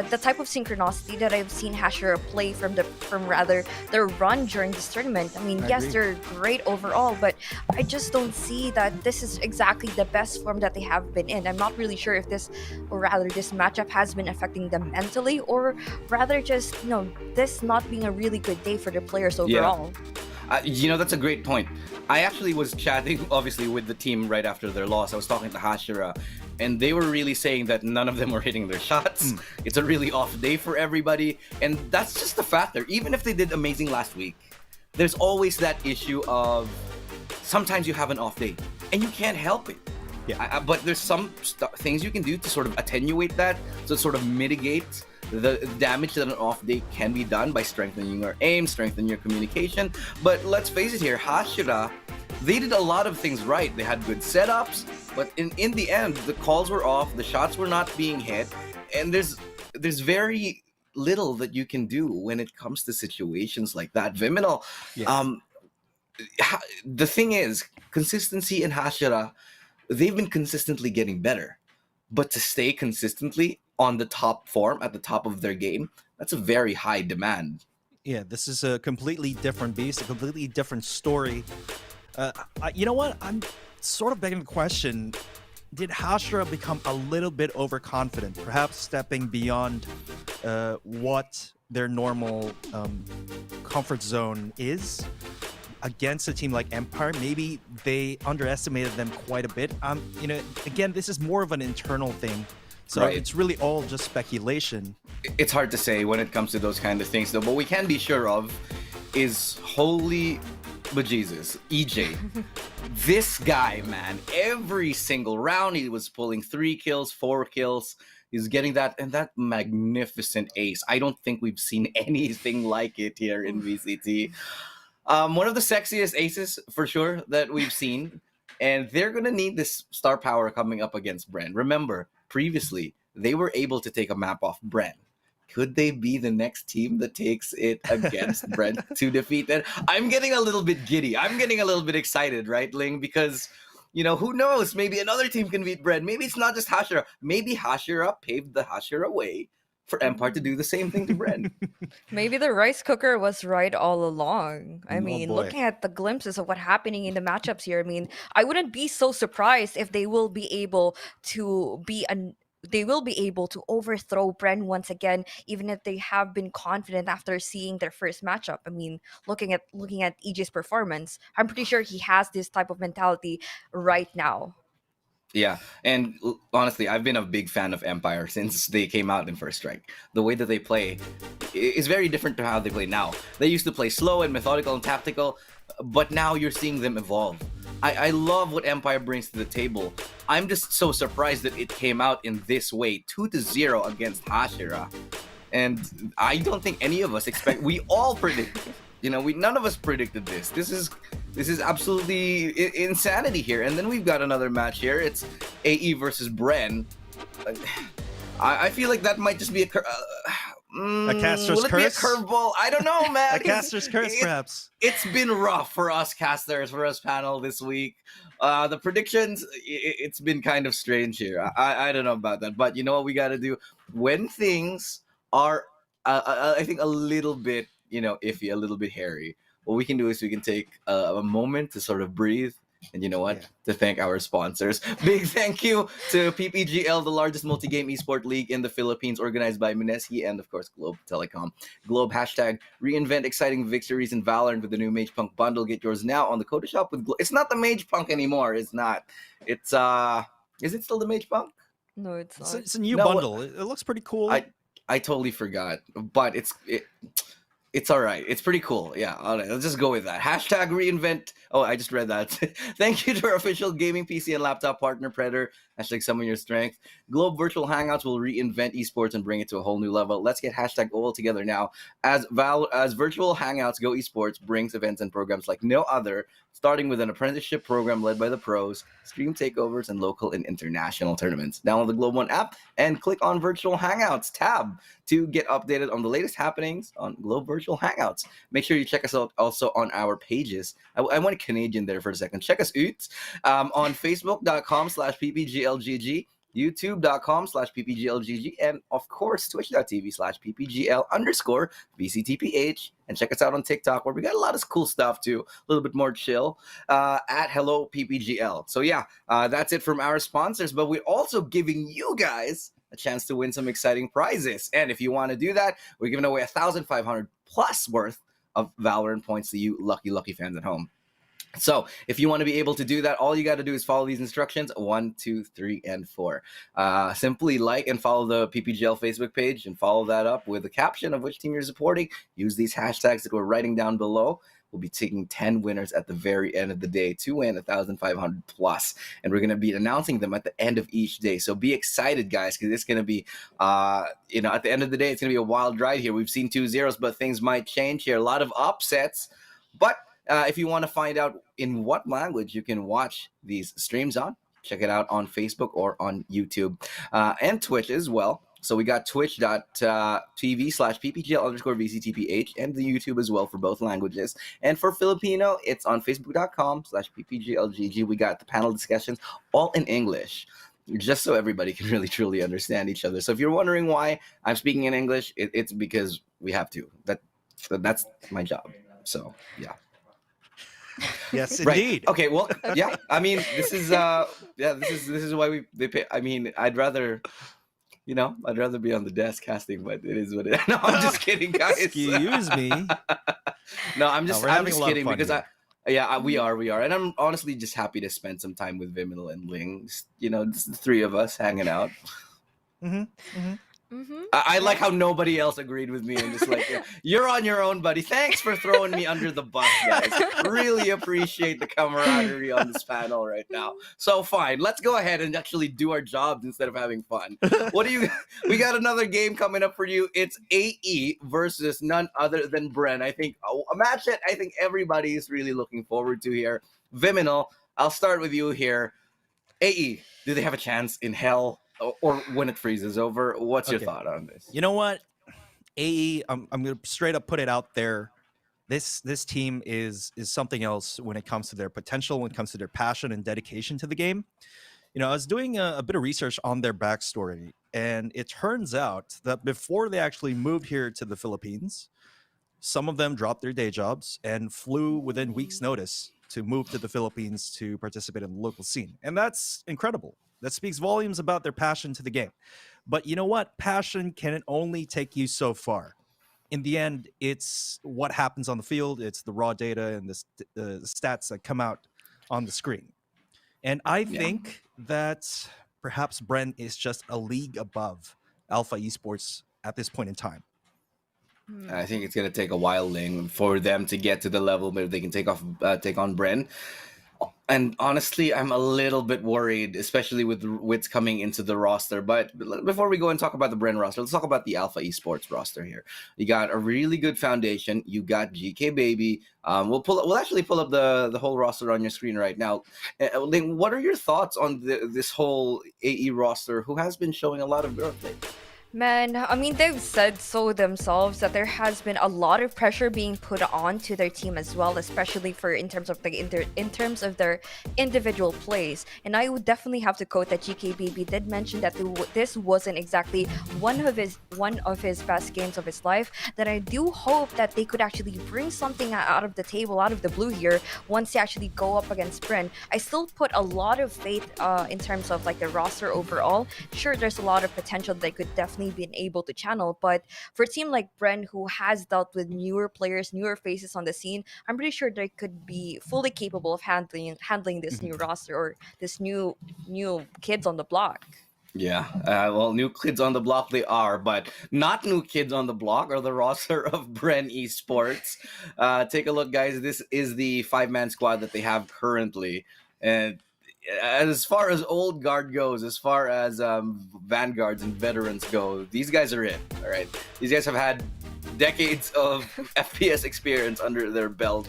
the type of synchronicity that I've seen Hashira play from their run during this tournament. I mean, yes, they're great overall, but I just don't see that this is exactly the best form that they have been in. I'm not really sure if this matchup has been affecting them mentally, or rather just, this not being a really good day for the players overall. Yeah. That's a great point. I actually was chatting, obviously, with the team right after their loss. I was talking to Hashira, and they were really saying that none of them were hitting their shots. It's a really off day for everybody, and that's just the factor. Even if they did amazing last week, there's always that issue of sometimes you have an off day, and you can't help it. Yeah. But there's some things you can do to sort of attenuate that, to sort of mitigate the damage that an off day can be done by strengthening your aim, strengthening your communication. But let's face it here, Hashira, they did a lot of things right. They had good setups, but in the end, the calls were off, the shots were not being hit, and there's very little that you can do when it comes to situations like that. Viminal, the thing is, consistency in Hashira, they've been consistently getting better, but to stay consistently on the top form, at the top of their game, that's a very high demand. Yeah, this is a completely different beast, a completely different story. You know what? I'm sort of begging the question, did Hashira become a little bit overconfident, perhaps stepping beyond what their normal comfort zone is against a team like Empire? Maybe they underestimated them quite a bit. Again, this is more of an internal thing. So It's really all just speculation. It's hard to say when it comes to those kind of things, though. What we can be sure of is, holy bejesus, EJ. This guy, man, every single round he was pulling 3 kills, 4 kills. He's getting that, and that magnificent ace. I don't think we've seen anything like it here in VCT. One of the sexiest aces, for sure, that we've seen. And they're going to need this star power coming up against Bren. Remember, previously, they were able to take a map off Bren. Could they be the next team that takes it against Bren to defeat it? I'm getting a little bit giddy. I'm getting a little bit excited, right, Ling? Because, who knows? Maybe another team can beat Bren. Maybe it's not just Hashira. Maybe Hashira paved the Hashira way for Empire to do the same thing to Bren. Maybe the rice cooker was right all along. I mean, boy. looking at the glimpses of what's happening in the matchups here, I mean, I wouldn't be so surprised if they will be able to be they will be able to overthrow Bren once again, even if they have been confident after seeing their first matchup. I mean, looking at EJ's performance, I'm pretty sure he has this type of mentality right now. Yeah, and honestly, I've been a big fan of Empire since they came out in First Strike. The way that they play is very different to how they play now. They used to play slow and methodical and tactical, but now you're seeing them evolve. I love what Empire brings to the table. I'm just so surprised that it came out in this way, 2-0 against Hashira. And I don't think any of us expect. We all predict. None of us predicted this. This is absolutely insanity here. And then we've got another match here. It's AE versus Bren. I feel like that might just be a caster's will it curse? Be a curveball? I don't know, man. A caster's curse, perhaps. It's been rough for us casters, for us panel this week. The predictions, it's been kind of strange here. I don't know about that, but you know what we got to do when things are, I think, a little bit, iffy, a little bit hairy. What we can do is we can take a moment to sort of breathe. And you know what? Yeah. To thank our sponsors. Big thank you to PPGL, the largest multi-game esport league in the Philippines, organized by Mineski and, of course, Globe Telecom. Globe hashtag reinvent exciting victories in Valorant with the new Mage Punk bundle. Get yours now on the Coda Shop with Globe. It's not the Mage Punk anymore. It's not. It's, is it still the Mage Punk? No, it's not. It's a new bundle. It looks pretty cool. I totally forgot, but it's all right. It's pretty cool. Yeah, all right. Let's just go with that. Hashtag reinvent. Oh, I just read that. Thank you to our official gaming PC and laptop partner, Predator. Hashtag summon your strength. Globe Virtual Hangouts will reinvent esports and bring it to a whole new level. Let's get hashtag OL together now. As Virtual Hangouts Go Esports brings events and programs like no other, starting with an apprenticeship program led by the pros, stream takeovers, and local and international tournaments. Download the Globe One app and click on Virtual Hangouts tab to get updated on the latest happenings on Globe Virtual Hangouts. Make sure you check us out also on our pages. I went Canadian there for a second. Check us out on Facebook.com/PPGLGG, YouTube.com/PPGLGG, and of course, Twitch.tv/PPGL_VCTPH. And check us out on TikTok, where we got a lot of cool stuff too, a little bit more chill, at Hello PPGL. So yeah, that's it from our sponsors, but we're also giving you guys a chance to win some exciting prizes. And if you want to do that, we're giving away 1,500 plus worth of Valorant points to you lucky fans at home. So if you want to be able to do that, all you got to do is follow these instructions: 1, 2, 3, and 4. Simply like and follow the PPGL Facebook page and follow that up with a caption of which team you're supporting. Use these hashtags that we're writing down below. We'll be taking 10 winners at the very end of the day to win 1,500 plus. And we're going to be announcing them at the end of each day. So be excited, guys, because it's going to be, at the end of the day, it's going to be a wild ride here. We've seen 2-0s, but things might change here. A lot of upsets. But if you want to find out in what language you can watch these streams on, check it out on Facebook or on YouTube and Twitch as well. So we got twitch.tv/PPGL_VCTPH and the YouTube as well for both languages. And for Filipino, it's on Facebook.com/PPGLGG. We got the panel discussions all in English, just so everybody can really truly understand each other. So if you're wondering why I'm speaking in English, it's because we have to. That's my job. So yeah. Yes, Right. indeed. Okay. Well, yeah. I mean, this is this is why they pay. I mean, I'd rather be on the desk casting, but it is what it is. No, I'm just kidding, guys. Excuse me. No, I'm just kidding because we are, and I'm honestly just happy to spend some time with Viminal and Ling. Just the three of us hanging out. I like how nobody else agreed with me and just like, you're on your own, buddy. Thanks for throwing me under the bus, guys. Really appreciate the camaraderie on this panel right now. So fine, let's go ahead and actually do our jobs instead of having fun. We got another game coming up for you. It's AE versus none other than Bren. I think a match that I think everybody is really looking forward to here. Viminal, I'll start with you here. AE, do they have a chance in hell? Or when it freezes over? What's your thought on this? You know what? AE, I'm going to straight up put it out there. This team is something else when it comes to their potential, when it comes to their passion and dedication to the game. I was doing a bit of research on their backstory, and it turns out that before they actually moved here to the Philippines, some of them dropped their day jobs and flew within weeks' notice to move to the Philippines to participate in the local scene. And that's incredible. That speaks volumes about their passion to the game. But you know what? Passion can only take you so far. In the end, it's what happens on the field. It's the raw data and the stats that come out on the screen. And I think that perhaps Bren is just a league above Alpha Esports at this point in time. I think it's gonna take a while, Ling, for them to get to the level where they can take on Bren. And honestly, I'm a little bit worried, especially with Wits coming into the roster. But before we go and talk about the Bren roster, let's talk about the Alpha Esports roster here. You got a really good foundation. You got GK Baby. We'll actually pull up the whole roster on your screen right now. Ling, what are your thoughts on this whole AE roster, who has been showing a lot of growth lately? Man, I mean, they've said so themselves that there has been a lot of pressure being put on to their team as well, especially for in terms of their individual plays. And I would definitely have to quote that GK Baby did mention that this wasn't exactly one of his best games of his life. That I do hope that they could actually bring something out of the table, out of the blue here, once they actually go up against Bren. I still put a lot of faith in terms of like the roster overall. Sure, there's a lot of potential that they could definitely been able to channel, but for a team like Bren, who has dealt with newer players, newer faces on the scene, I'm pretty sure they could be fully capable of handling this new roster or this new kids on the block. Yeah, well, new kids on the block they are, but not new kids on the block are the roster of Bren Esports. Take a look, guys. This is the 5-man squad that they have currently, and as far as old guard goes, as far as vanguards and veterans go, these guys are it. All right, these guys have had decades of FPS experience under their belt.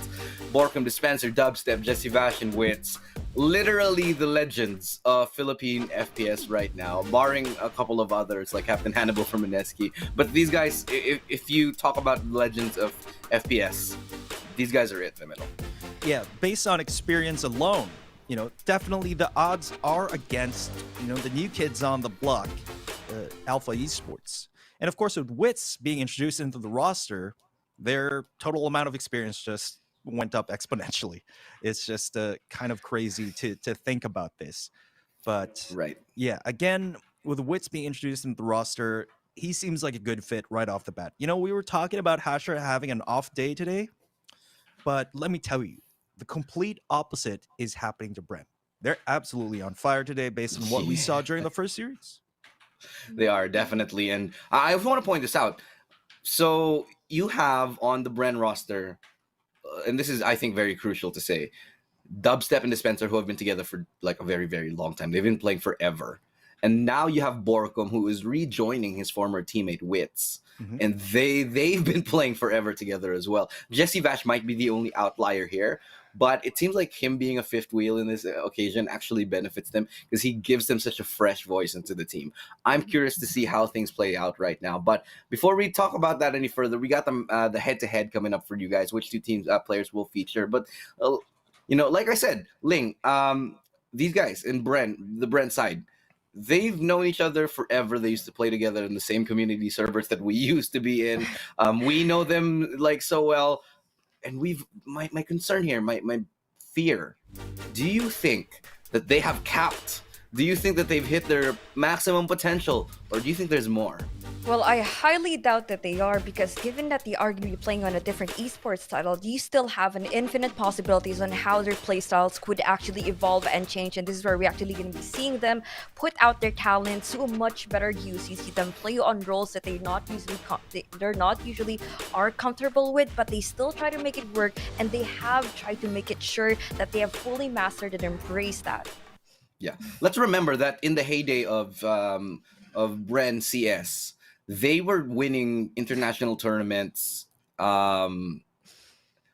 Borkum, Dispenser, Dubstep, Jesse Vash, and Wits. Literally the legends of Philippine FPS right now, barring a couple of others like Captain Hannibal from Mineski. But these guys, if you talk about legends of FPS, these guys are it in the middle. Yeah, based on experience alone, definitely the odds are against, the new kids on the block, Alpha Esports. And of course, with Wits being introduced into the roster, their total amount of experience just went up exponentially. It's just kind of crazy to think about this. But yeah, again, with Wits being introduced into the roster, he seems like a good fit right off the bat. We were talking about Hashira having an off day today, but let me tell you, the complete opposite is happening to Bren. They're absolutely on fire today based on what we saw during the first series. They are, definitely. And I want to point this out. So you have on the Bren roster, and this is, I think, very crucial to say, Dubstep and Dispenser, who have been together for like a very, very long time. They've been playing forever. And now you have Borkum, who is rejoining his former teammate Wits. And they've been playing forever together as well. Jesse Vash might be the only outlier here, but it seems like him being a fifth wheel in this occasion actually benefits them because he gives them such a fresh voice into the team. I'm curious to see how things play out right now. But before we talk about that any further, we got the head-to-head coming up for you guys, which two teams players will feature. But, like I said, Ling, these guys in the Bren side, they've known each other forever. They used to play together in the same community servers that we used to be in. We know them like so well. And my concern here, my fear, do you think that they have capped? Do you think that they've hit their maximum potential? Or do you think there's more? Well, I highly doubt that they are, because given that they are going to be playing on a different esports title, you still have an infinite possibilities on how their playstyles could actually evolve and change. And this is where we're actually going to be seeing them put out their talents to a much better use. You see them play on roles that they're not usually are comfortable with, but they still try to make it work, and they have tried to make it sure that they have fully mastered and embraced that. Yeah, let's remember that in the heyday of Bren CS, they were winning international tournaments. What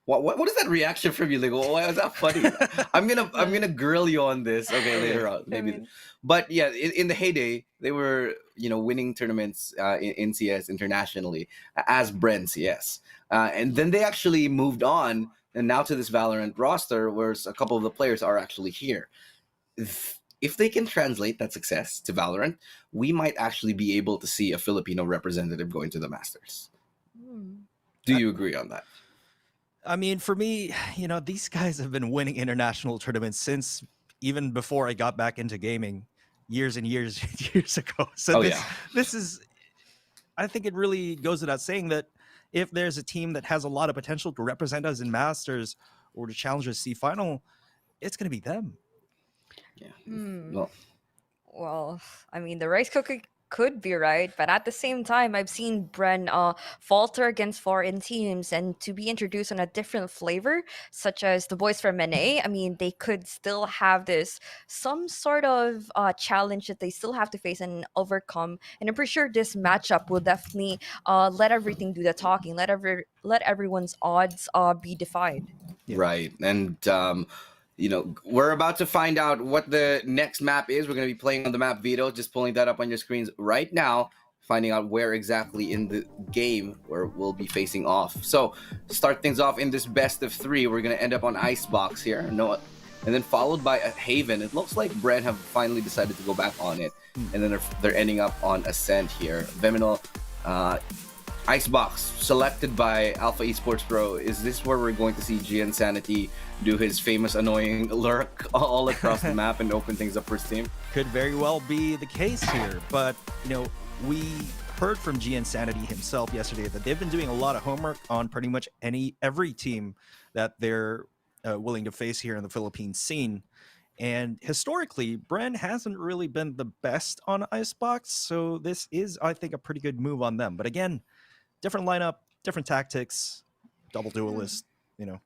is that reaction from you? Like, why is that funny? I'm gonna grill you on this. Okay, later on, maybe. But yeah, in the heyday, they were winning tournaments in CS internationally as Bren CS, and then they actually moved on, and now to this Valorant roster, where a couple of the players are actually here. If they can translate that success to Valorant, we might actually be able to see a Filipino representative going to the Masters. Do you agree on that? I mean, for me, these guys have been winning international tournaments since even before I got back into gaming. years and years and years ago. So this is, I think it really goes without saying that if there's a team that has a lot of potential to represent us in Masters or to challenge a C final, it's going to be them. Well, I mean, the rice cooker could be right, but at the same time, I've seen Bren falter against foreign teams and to be introduced on a different flavor, such as the boys from NA. I mean, they could still have this some sort of challenge that they still have to face and overcome. And I'm pretty sure this matchup will definitely let everything do the talking, let everyone's odds be defied. Right. And you know, we're about to find out what the next map is. We're going to be playing on the map Vito, just pulling that up on your screens right now, finding out where exactly in the game where we'll be facing off. So, to start things off in this best of 3, we're going to end up on Icebox here. No, and then followed by a Haven. It looks like Bren have finally decided to go back on it. And then they're ending up on Ascent here. Veminal, Icebox, selected by Alpha Esports Pro. Is this where we're going to see Gian Sanity do his famous annoying lurk all across the map and open things up for his team? Could very well be the case here, but you know, we heard from Gian Sanity himself yesterday that they've been doing a lot of homework on pretty much every team that they're willing to face here in the Philippine scene. And historically, Bren hasn't really been the best on Icebox, so this is, I think, a pretty good move on them. But again, different lineup, different tactics, double duelist, you know,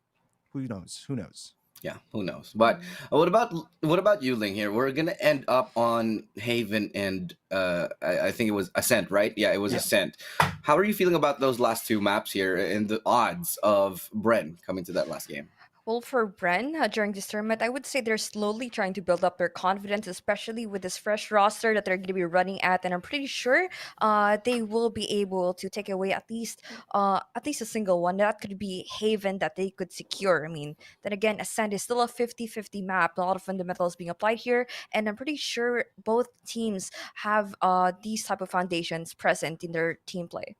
who knows? Yeah, who knows? But what about you, Ling? Here, we're gonna end up on Haven and I think it was Ascent, right? Yeah, it was Ascent. How are you feeling about those last 2 maps here and the odds of Bren coming to that last game? Well, for Bren, during this tournament, I would say they're slowly trying to build up their confidence, especially with this fresh roster that they're going to be running at. And I'm pretty sure they will be able to take away at least a single one. That could be Haven that they could secure. I mean, then again, Ascent is still a 50-50 map. A lot of fundamentals being applied here. And I'm pretty sure both teams have these type of foundations present in their team play.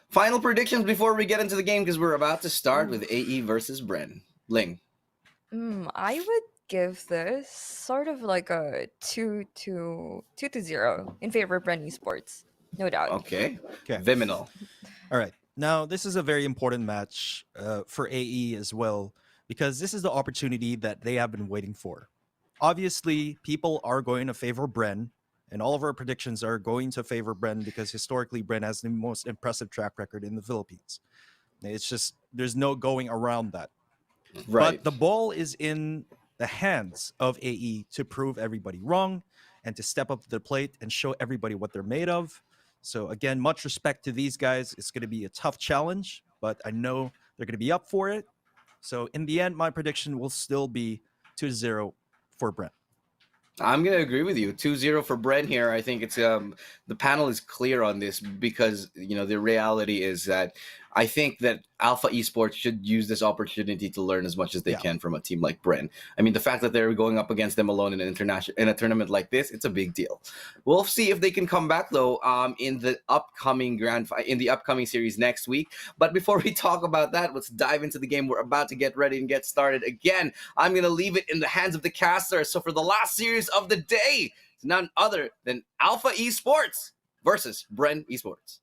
Final predictions before we get into the game, because we're about to start with AE versus Bren. Ling. I would give this sort of like a 2-0 in favor of Bren Esports. No doubt. Okay. Viminal. All right. Now, this is a very important match for AE as well, because this is the opportunity that they have been waiting for. Obviously, people are going to favor Bren, and all of our predictions are going to favor Bren because historically Bren has the most impressive track record in the Philippines. It's just, there's no going around that. Right. But the ball is in the hands of AE to prove everybody wrong and to step up to the plate and show everybody what they're made of. So again, much respect to these guys. It's going to be a tough challenge, but I know they're going to be up for it. So in the end, my prediction will still be 2-0 for Bren. I'm going to agree with you. 2-0 for Bren here. I think it's the panel is clear on this because, you know, the reality is that I think that Alpha Esports should use this opportunity to learn as much as they can from a team like Bren. I mean, the fact that they're going up against them alone in a tournament like this, it's a big deal. We'll see if they can come back though in the upcoming upcoming series next week. But before we talk about that, let's dive into the game. We're about to get ready and get started. Again, I'm going to leave it in the hands of the caster. So for the last series of the day, it's none other than Alpha Esports versus Bren Esports.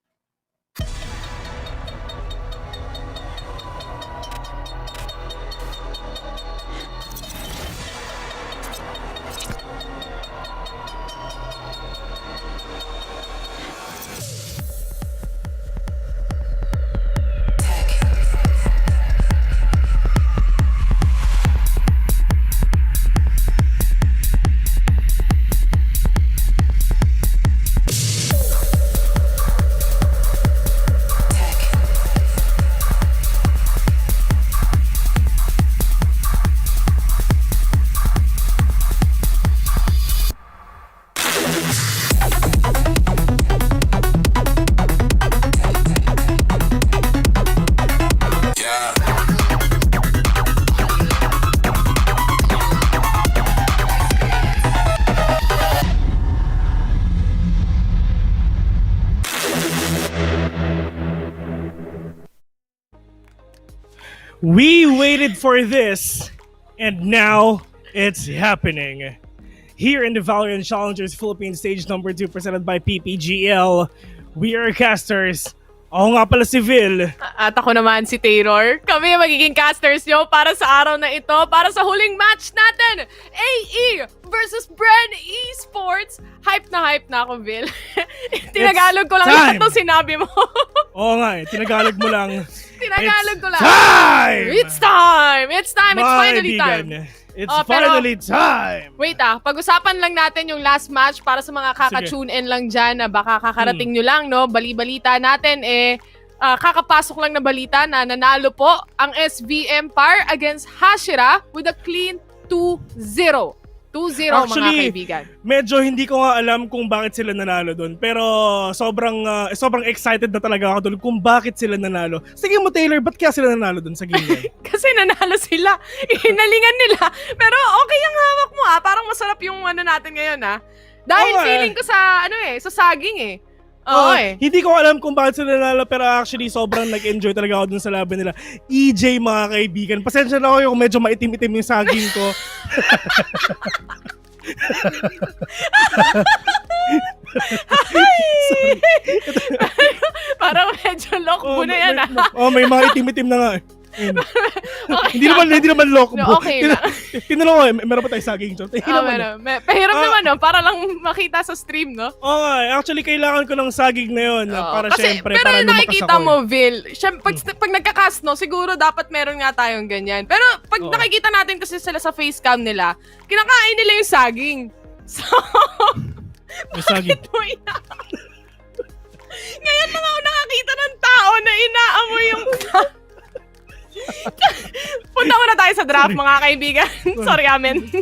We waited for this, and now it's happening. here in the Valorant Challengers Philippines Stage number 2 presented by PPGL. We are casters. Ako nga pala si Vil. At ako naman si Taylor. Kami ang magiging casters nyo para sa araw na ito, para sa huling match natin. AE versus Bren Esports. Hype na ako, Vil. Tinagalog ko lang lahat ng sinabi mo. Oo nga Tinagalog mo lang. Tinagalog ko lang. Time! It's time! It's time! It's finally time! It's finally time! Wait pag-usapan lang natin yung last match para sa mga kaka-tune in lang dyan na baka kakarating nyo lang, no? Bali-balita natin, kakapasok lang na balita na nanalo po ang SVM Empire against Hashira with a clean 2-0. 2-0 Actually, mga kaibigan. Medyo hindi ko nga alam kung bakit sila nanalo doon. Pero sobrang excited na talaga ako doon kung bakit sila nanalo. Sige mo Taylor, ba't kaya sila nanalo doon sa game na yun? Kasi nanalo sila. Hinalingan nila. Pero okay ang hawak mo Parang masarap yung natin ngayon Dahil feeling ko sa sa saging Hindi ko alam kung bakit sila nanalo pero actually sobrang nag-enjoy talaga ako dun sa laban nila. EJ mga kaibigan, pasensya na ako yung medyo maitim-itim yung saging ko. Parang medyo lokbo na yan may mga itim-itim na nga hindi naman lock. No, okay lang. Tinanong ko meron pa tayo saging dyan. Pahiram naman para lang makita sa stream, no? Actually kailangan ko ng saging na yun para syempre pero para lumakas nakikita ako. mo, Vil, pag nagka-cast, no, siguro dapat meron nga tayong ganyan. Pero pag nakikita natin kasi sila sa facecam nila, kinakain nila yung saging. So, saging. Ngayon lang ako nakakita ng tao na inaamoy yung punta muna tayo sa draft, mga kaibigan. Sorry amin.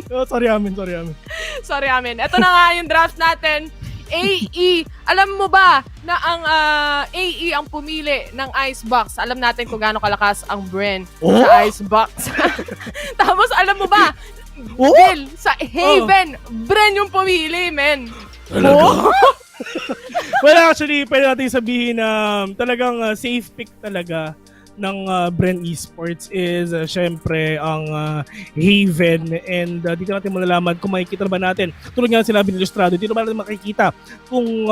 Sorry amin. Ito na nga yung draft natin. AE. Alam mo ba na ang AE ang pumili ng Icebox? Alam natin kung gaano kalakas ang Bren sa Icebox. Tapos alam mo ba, Bill, sa Haven, Bren yung pumili, men. Well, actually, pwede natin sabihin na talagang safe pick talaga ng Bren Esports is syempre ang Haven and dito natin malalaman kung makikita ba natin tulad nga sinabi ni Ilustrado, dito ba natin makikita kung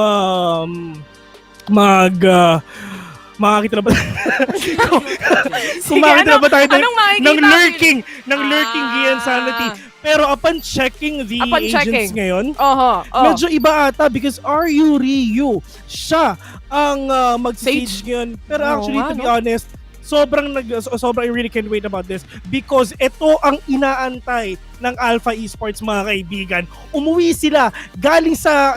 makakita na ba kung makakita na ba tayo ng lurking Gian Sanity. Pero upon checking the agents ngayon, medyo iba ata because Ryu Ryu siya ang mag-stage ngayon. Pero actually, to be honest, sobrang I really can't wait about this because ito ang inaantay ng Alpha Esports, mga kaibigan. Umuwi sila galing sa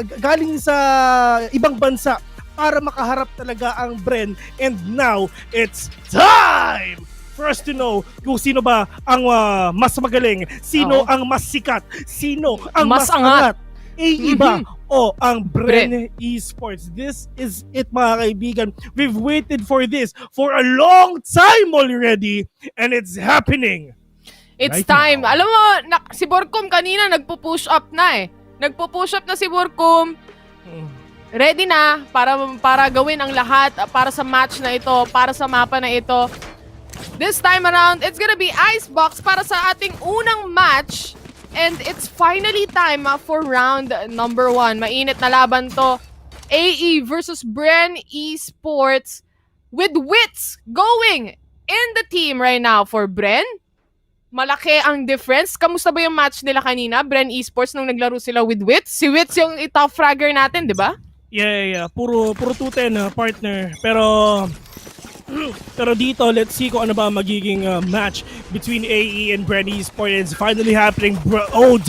ibang bansa para makaharap talaga ang Bren, and now it's time for us to know kung sino ba ang mas magaling, sino ang mas sikat, sino ang mas angat. Iba o ang Bren Esports. This is it, mga kaibigan. We've waited for this for a long time already and it's happening. It's right time. Now. Alam mo, si Borcom kanina nagpo-push up na Nagpo-push up na si Borcom. Ready na para gawin ang lahat para sa match na ito, para sa mapa na ito. This time around, it's gonna be Icebox para sa ating unang match. And it's finally time for round number 1. Mainit na laban to. AE versus Bren Esports with Wits going in the team right now for Bren. Malaki ang difference. Kamusta ba yung match nila kanina? Bren Esports nung naglaro sila with Wits. Si Wits yung top fragger natin, di ba? Yeah. Puro 210 partner. Pero dito, let's see kung ano ba magiging match between AE and Bren Esports. It's finally happening.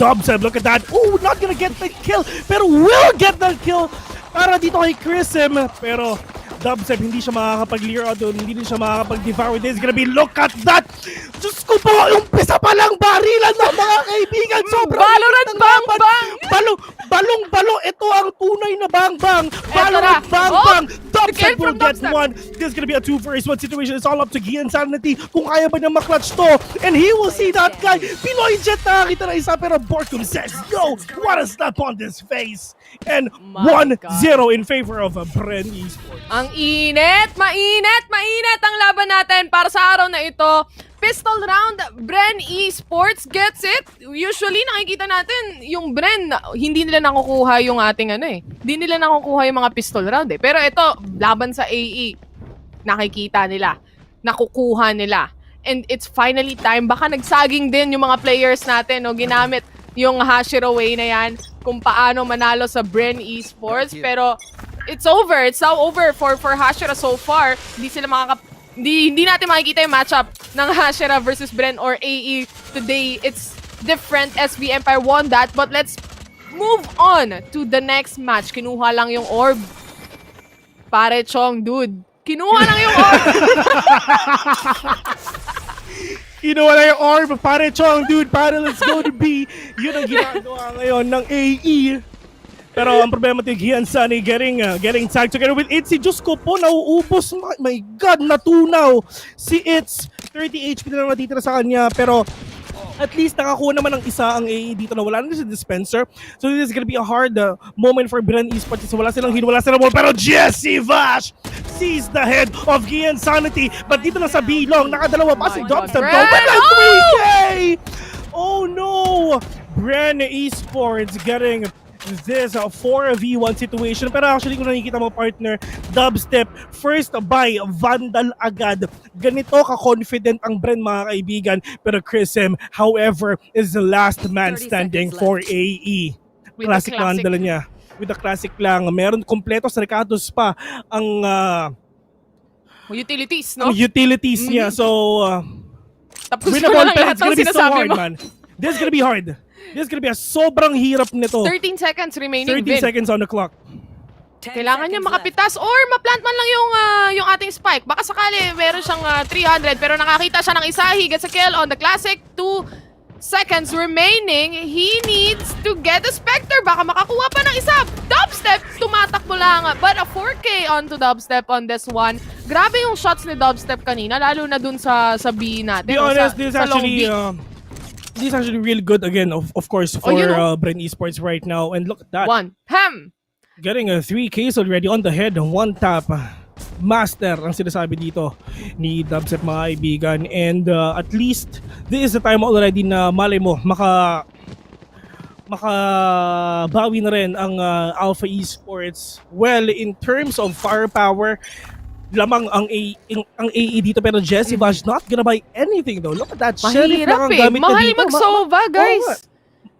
Dubseb, look at that. Not gonna get the kill, pero will get the kill para dito kay Chrism. Pero Dubseb, hindi siya makakapag-clear out doon, hindi din siya makakapag-devour. This is gonna be, look at that! Diyos ko po, umpisa pa lang barilan ng mga kaibigan. Sobrang Valorant bang-bang! Balong-balo, ito ang tunay na bang-bang. Valorant bang-bang. Dubseb will get one. This is gonna be a 2-versus-1 situation. It's all up to Gian Sanity kung kaya ba niya maklatch to. And he will see that guy. Pinoy Jet nakakita na isa, pero Borkum says, no! What a slap on this face! And 1-0 in favor of Bren Esports. Ang mainit ang laban natin para sa araw na ito. pistol round. Bren Esports gets it. Usually, nakikita natin yung Bren, hindi nila nakukuha yung ating Hindi nila nakukuha yung mga pistol round Pero ito, laban sa AE, nakikita nila. Nakukuha nila. And it's finally time. Baka nagsaging din yung mga players natin, no? Ginamit yung Hashira way na yan kung paano manalo sa Bren Esports. Pero it's over. It's now over for Hashira so far. Hindi natin makikita yung matchup ng Hashira versus Bren or AE today. It's different. SB Empire won that. But let's move on to the next match. Kinuha lang yung orb. Pare Chong, dude. Kinuha lang yung orb. Kinuha lang yung orb. Pare Chong, dude. Pare, let's go to B. Yun ang ginagawa ngayon ng AE. Pero ang problema ito, Gian Sunny getting tagged together with Itzy. Diyos ko po, nauubos. My God, natunaw. Si Itz, 30 HP na lang natitira sa kanya. Pero at least nakakuha naman ng isa ang AE dito na wala na si dispenser. So this is gonna be a hard moment for Bren Esports kasi wala silang heal, wala silang ball. Pero Jesse Vash sees the head of Gian Sanity. But dito na sa bilong, nakadalawa pa si Dubstep. With like 3K! Oh no! Bren Esports getting this 4v1 situation. Pero actually kung nakikita mo partner, Dubstep first by Vandal agad. Ganito ka-confident ang Bren mga kaibigan. Pero Chris M, however, is the last man standing for AE. Classic lang dala niya. With the classic lang. Meron kompleto sa Ricados pa ang utilities, no? Ang utilities niya. So, tapos mo lang lahat ng sinasabi mo. This is gonna be hard. This is gonna be a sobrang hirap nito. 13 seconds remaining. 13 seconds on the clock. Kailangan niya makapitas or ma-plant man lang yung ating spike. Baka sakali meron siyang 300 pero nakakita siya ng isa. He gets a kill on the classic. 2 seconds remaining. He needs to get a Spectre. Baka makakuha pa ng isa. Dubstep, tumatakbo lang. But a 4K onto Dubstep on this one. Grabe yung shots ni Dubstep kanina, lalo na dun sa B natin. Be honest, this is actually really good again, of course, for Bren Esports right now. And look at that. Getting a 3 Ks already on the head. One tap. Master ang sinasabi dito ni Dubstep mga kaibigan. And at least, this is the time already na malay mo, makabawi na rin ang Alpha Esports. Well, in terms of firepower, lamang ang AE dito pero Jesse Vash not gonna buy anything though. Look at that. Sheriff lang ang gamit niya dito. Mahal mag-Sova, guys.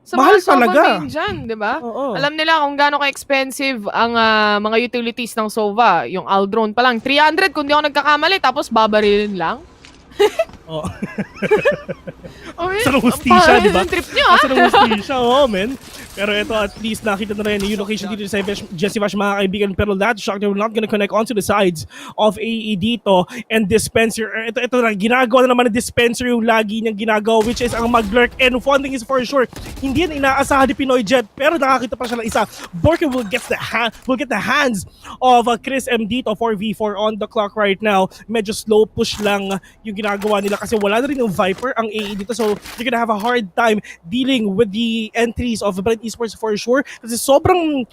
Sa mahal mga Sova talaga. main dyan, di ba? Alam nila kung gaano ka-expensive ang mga utilities ng Sova. Yung Aldrone pa lang. 300 kung di ako nagkakamali. Tapos babarilin lang. Sarang hustisya, di ba? Trip nyo, ha? Sarang hustisya, men. Pero ito at least nakita na rin yung location dito sa Jesse Vash mga kaibigan. Pero that shock, they're not gonna connect onto the sides of AE dito. And Dispenser, ito na, ginagawa na naman ng Dispenser yung lagi niyang ginagawa, which is ang mag-lurk. And one thing is for sure, hindi yan inaasahan ni Pinoy Jet. Pero nakakita pa siya ng isa. Borkin will get the hands of Chris M dito, 4v4 on the clock right now. Medyo slow push lang yung ginagawa nila kasi wala na rin yung Viper ang AE dito. So they're gonna have a hard time dealing with the entries of Bren Esports for sure. Kasi sobrang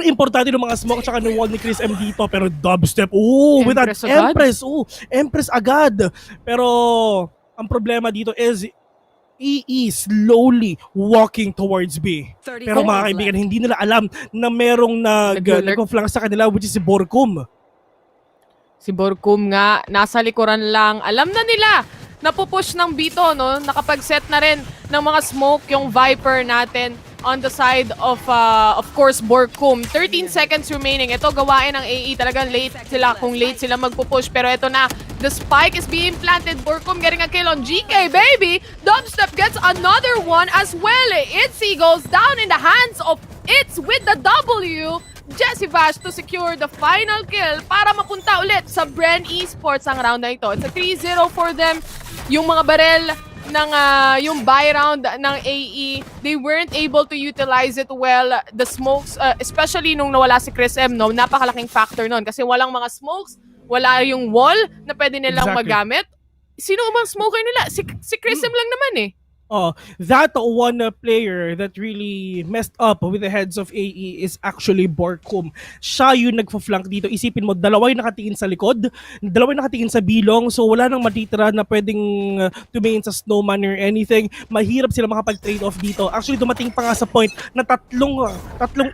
importante ng mga smoke at saka ng wall ni Chris M dito. Pero Dubstep, with that Empress. Empress agad. Pero ang problema dito is EE slowly walking towards B. Pero mga kaibigan, hindi nila alam na merong nag-flank sa kanila, which is si Borkum. Si Borkum nga, nasa likuran lang. Alam na nila, napupush ng Bito, no? Nakapag-set na rin ng mga smoke yung Viper natin on the side of course, Borkum. 13 seconds remaining. Ito, gawain ng AE. Talagang late sila kung late sila magpupush. Pero ito na, the spike is being planted. Borkum getting a kill on GK, baby! Dubstep gets another one as well. Itzy goes down in the hands of Itz with the W. Jesse Vash to secure the final kill para mapunta ulit sa Bren Esports ang round na ito. It's a 3-0 for them. Yung mga barel ng yung buy round ng AE, they weren't able to utilize it well. The smokes, especially nung nawala si Chris M, no, napakalaking factor nun kasi walang mga smokes, wala yung wall na pwede nilang magamit. Sino bang smoker nila? Si Chris M lang naman eh. That one player that really messed up with the heads of AE is actually Borkum. Siya yung nagpa-flank dito. Isipin mo, dalawa yung nakatingin sa likod, dalawa yung nakatingin sa bilong, so wala nang matitira na pwedeng tumingin sa snowman or anything. Mahirap sila makapag-trade off dito. Actually, dumating pa nga sa point na tatlong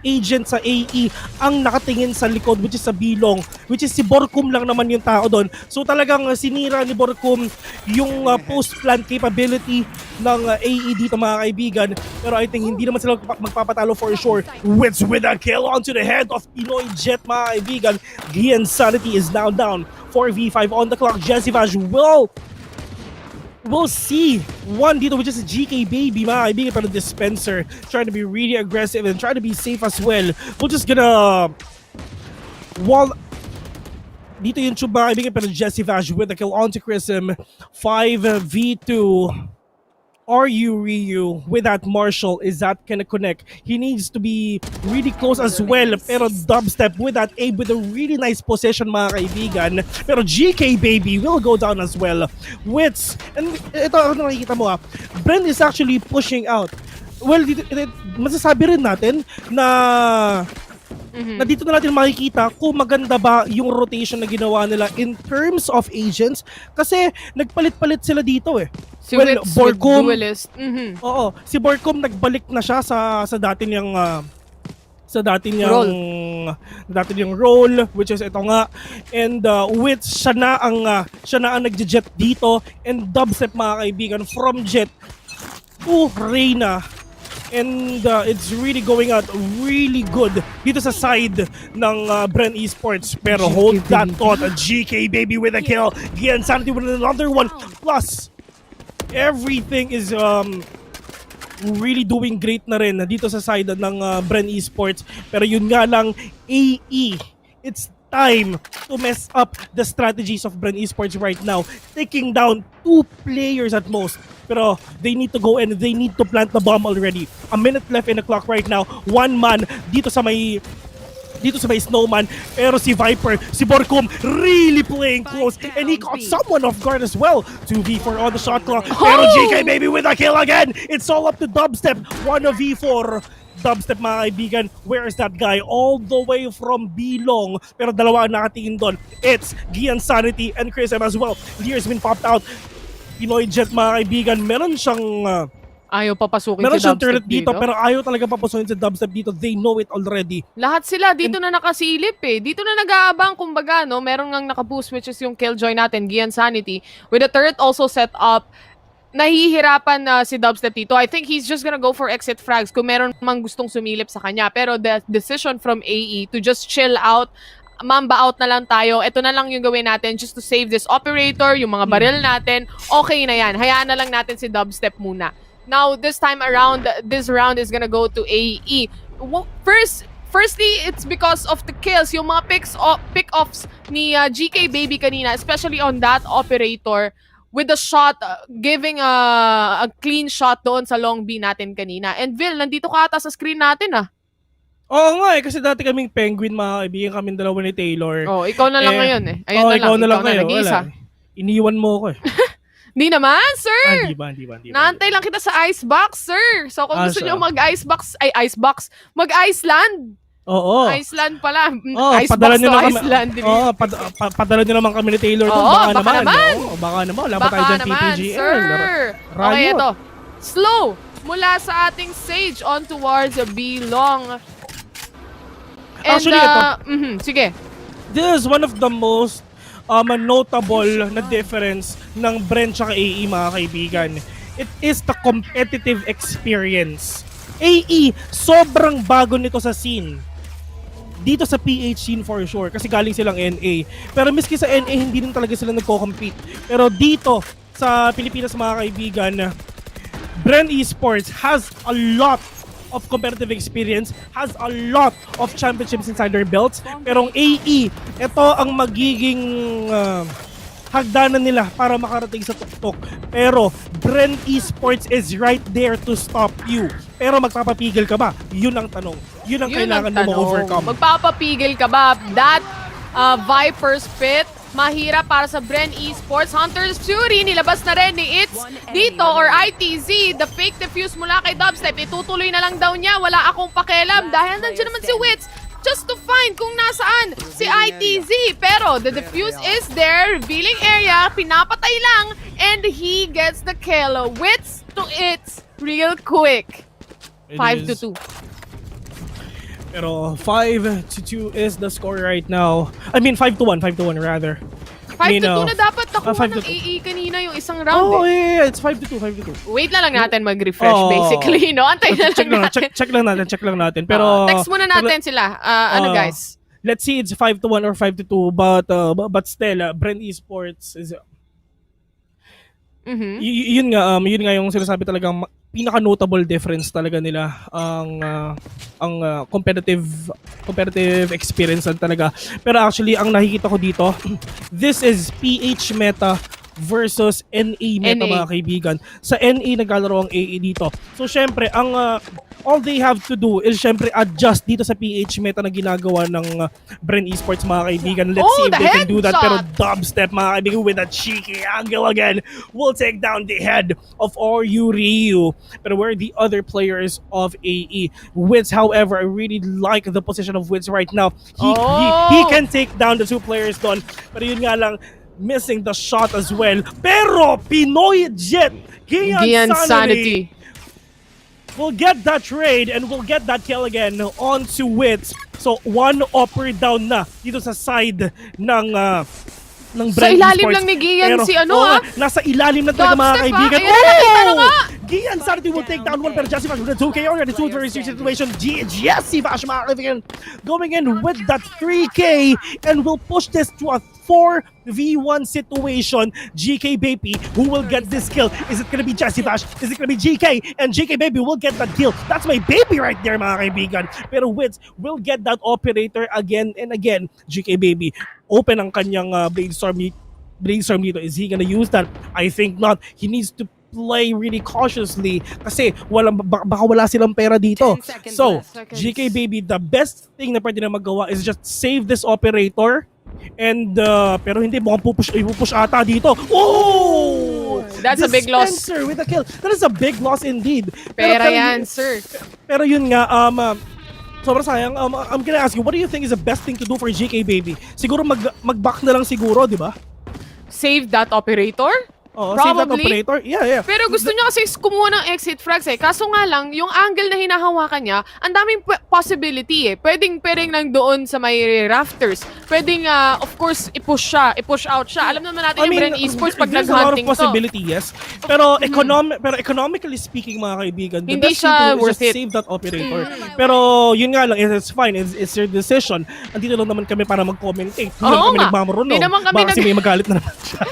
agent sa AE ang nakatingin sa likod, which is sa bilong, which is si Borkum lang naman yung tao doon. So talagang sinira ni Borkum yung post-plant capability ng AE dito mga kaibigan, pero I think hindi naman sila magpapatalo for sure. Wits with a kill onto the head of Pinoy Jet mga kaibigan. Gian Sanity is now down. 4v5 on the clock. Jesse Vash we'll see one dito, which is a GK Baby mga kaibigan, pero Dispenser trying to be really aggressive and trying to be safe as well. We're just gonna wall dito yung tube mga kaibigan, pero Jesse Vash with a kill onto Chrism. 5v2. Are you Ryu with that Marshall? Is that gonna connect? He needs to be really close as well. Pero Dubstep with that aim with a really nice position mga kaibigan. Pero GK Baby will go down as well. Wits, and ito ano nakikita mo Bren is actually pushing out. Well, masasabi rin natin na na dito na natin makikita kung maganda ba yung rotation na ginawa nila in terms of agents, kasi nagpalit-palit sila dito Si Wits with duelist. Oo, si Borkum nagbalik na siya sa dati niyang role, which is ito nga, and Wits siya na ang nagje-jet dito, and Dubstep mga kaibigan from Jet to Reyna. And it's really going out really good dito sa side ng Bren Esports. Pero hold that thought, a GK Baby with a kill. Gian Sanity with another one. Plus, everything is really doing great na rin dito sa side ng Bren Esports. Pero yun nga lang, AE, it's time to mess up the strategies of Bren Esports right now. Taking down 2 players at most. Pero they need to go and they need to plant the bomb already. A minute left in the clock right now. One man dito sa may snowman. Pero si Viper, si Borkum really playing close, and he caught someone off guard as well. 2v4 on the shot clock. Pero GK Baby with a kill again. It's all up to Dubstep. 1v4. Dubstep mga kaibigan, where is that guy? All the way from Bilong. Pero dalawa ang nakatingin doon. It's Gian Sanity and Chris M as well. Lear's been popped out. Pinoy Jet mga kaibigan, meron siyang ayaw papasukin meron si siyang Dubstep turret dito, pero ayaw talaga papasukin si Dubstep dito. They know it already. Lahat sila dito na nakasilip Dito na nag-aabang, kumbaga, no? Meron ngang nakaboost, which is yung Killjoy natin, Gian Sanity. With the turret also set up, nahihirapan na si Dubstep dito. I think he's just gonna go for exit frags kung meron mang gustong sumilip sa kanya. Pero the decision from AE to just chill out, mamba out na lang tayo. Ito na lang yung gawin natin just to save this operator, yung mga baril natin. Okay na yan. Hayaan na lang natin si Dubstep muna. Now, this time around, this round is gonna go to AE. Firstly, it's because of the kills. Yung mga pick-offs ni GK Baby kanina, especially on that operator, with the shot, giving a clean shot doon sa long B natin kanina. And Vil, nandito ka ata sa screen natin Oo nga kasi dati kaming Penguin mga kaibigan, kaming dalawa ni Taylor. Ikaw na lang ngayon Ayun ikaw na lang ngayon. Nag-iisa. Iniwan mo ako Hindi naman, sir! Hindi ba. Naantay lang kita sa icebox, sir. So kung gusto nyo mag-Iceland. Oo. Iceland pala. Padala nyo naman Iceland. padala nyo naman kami ni Taylor doon. Baka naman. Wala pa tayo dyan PPGL. Sir. Okay, ito. Slow. Mula sa ating Sage on towards Bilong. And, actually, sige. This is one of the most notable na difference ng Bren tsaka AE mga kaibigan. It is the competitive experience. AE, sobrang bago nito sa scene. Dito sa PH scene for sure, kasi galing silang NA. Pero miski sa NA, hindi din talaga sila nagko-compete. Pero dito, sa Pilipinas mga kaibigan, Bren Esports has a lot of competitive experience, has a lot of championships inside their belts. Pero ang AE, ito ang magiging hagdanan nila para makarating sa tuktok. Pero Bren Esports is right there to stop you. Pero magpapapigil ka ba? Yun ang tanong. Yun ang kailangan mo ma-overcome. Magpapapigil ka ba? That Viper's Pit mahirap para sa Bren Esports. Hunter's Fury, nilabas na rin ni It's dito or ITZ. The fake defuse mula kay Dubstep. Itutuloy na lang daw niya. Wala akong pakialam dahil nandiyan naman si Wits just to find kung nasaan si ITZ. Pero the defuse is there. Revealing area. Pinapatay lang. And he gets the kill. Wits to It's real quick. 5-2. Pero 5-2 is the score right now. I mean 5-1 rather. 5-2 na dapat nakuha ng AE kanina yung isang round. Oh, yeah, it's 5-2. Wait na lang natin mag-refresh basically, no? Antay na lang natin. Check lang natin. Pero text muna natin sila. Guys? Let's see it's 5-1 or 5-2, but still Bren Esports is yun nga yung sinasabi talagang pinaka-notable difference talaga nila ang competitive experience talaga. Pero actually ang nakikita ko dito, this is PH meta versus NA meta mga kaibigan. Sa NA naglalaro ang AE dito. So syempre ang all they have to do is syempre adjust dito sa PH meta na ginagawa ng Bren Esports mga kaibigan. Let's see if they can do that. Pero Dubstep mga kaibigan with a cheeky angle again will take down the head of Ryu. Pero where are the other players of AE? Wits, however, I really like the position of Wits right now. He can take down the two players doon. Pero yun nga lang, missing the shot as well. Pero Pinoy Jet, Gian Sanity will get that trade and will get that kill again onto Wits. So one upper down na dito sa side ng sa ilalim lang ni Gian si nasa ilalim na talaga mga kaibigan. Gian Sanity will take down one, pero Jesse Vash with a 2K already. 2-3 situation. Jesse Vash mga kaibigan going in with that 3K and will push this to a 4v1 situation. GK Baby, who will get this kill? Is it gonna be Jesse Vash? Is it gonna be GK? And GK Baby will get that kill. That's my baby right there mga kaibigan. Pero Wits will get that operator again and again. GK Baby, open ang kanyang brainstorm dito. Is he gonna use that? I think not. He needs to play really cautiously kasi baka wala silang pera dito. So, GK Baby, the best thing na pwede na magawa is just save this operator. And pero hindi mo pupush ata dito. Oh! That's a big loss. Dispenser with a kill. That is a big loss indeed. Pera yan, sir. Pero yun nga, sobrang sayang. I'm gonna ask you, what do you think is the best thing to do for GK Baby? Siguro mag-back na lang siguro, di ba? Save that operator? Save that operator? Yeah. Pero gusto niya kasi kumuha ng exit frags eh. Kaso nga lang, yung angle na hinahawakan niya, ang daming possibility eh. Pwedeng lang doon sa may rafters. Pwedeng, of course, i-push out siya. Alam naman natin yung Bren Esports pag nag-hunting to. There's a lot of possibility, yes. Pero economically speaking, mga kaibigan, the hindi best thing to do worth is just it. save that operator. Pero yun nga lang, it's fine. It's your decision. Andito lang naman kami para mag-commentate. Hindi lang kami nagmamaro, no? Baka kasi may magalit na naman siya.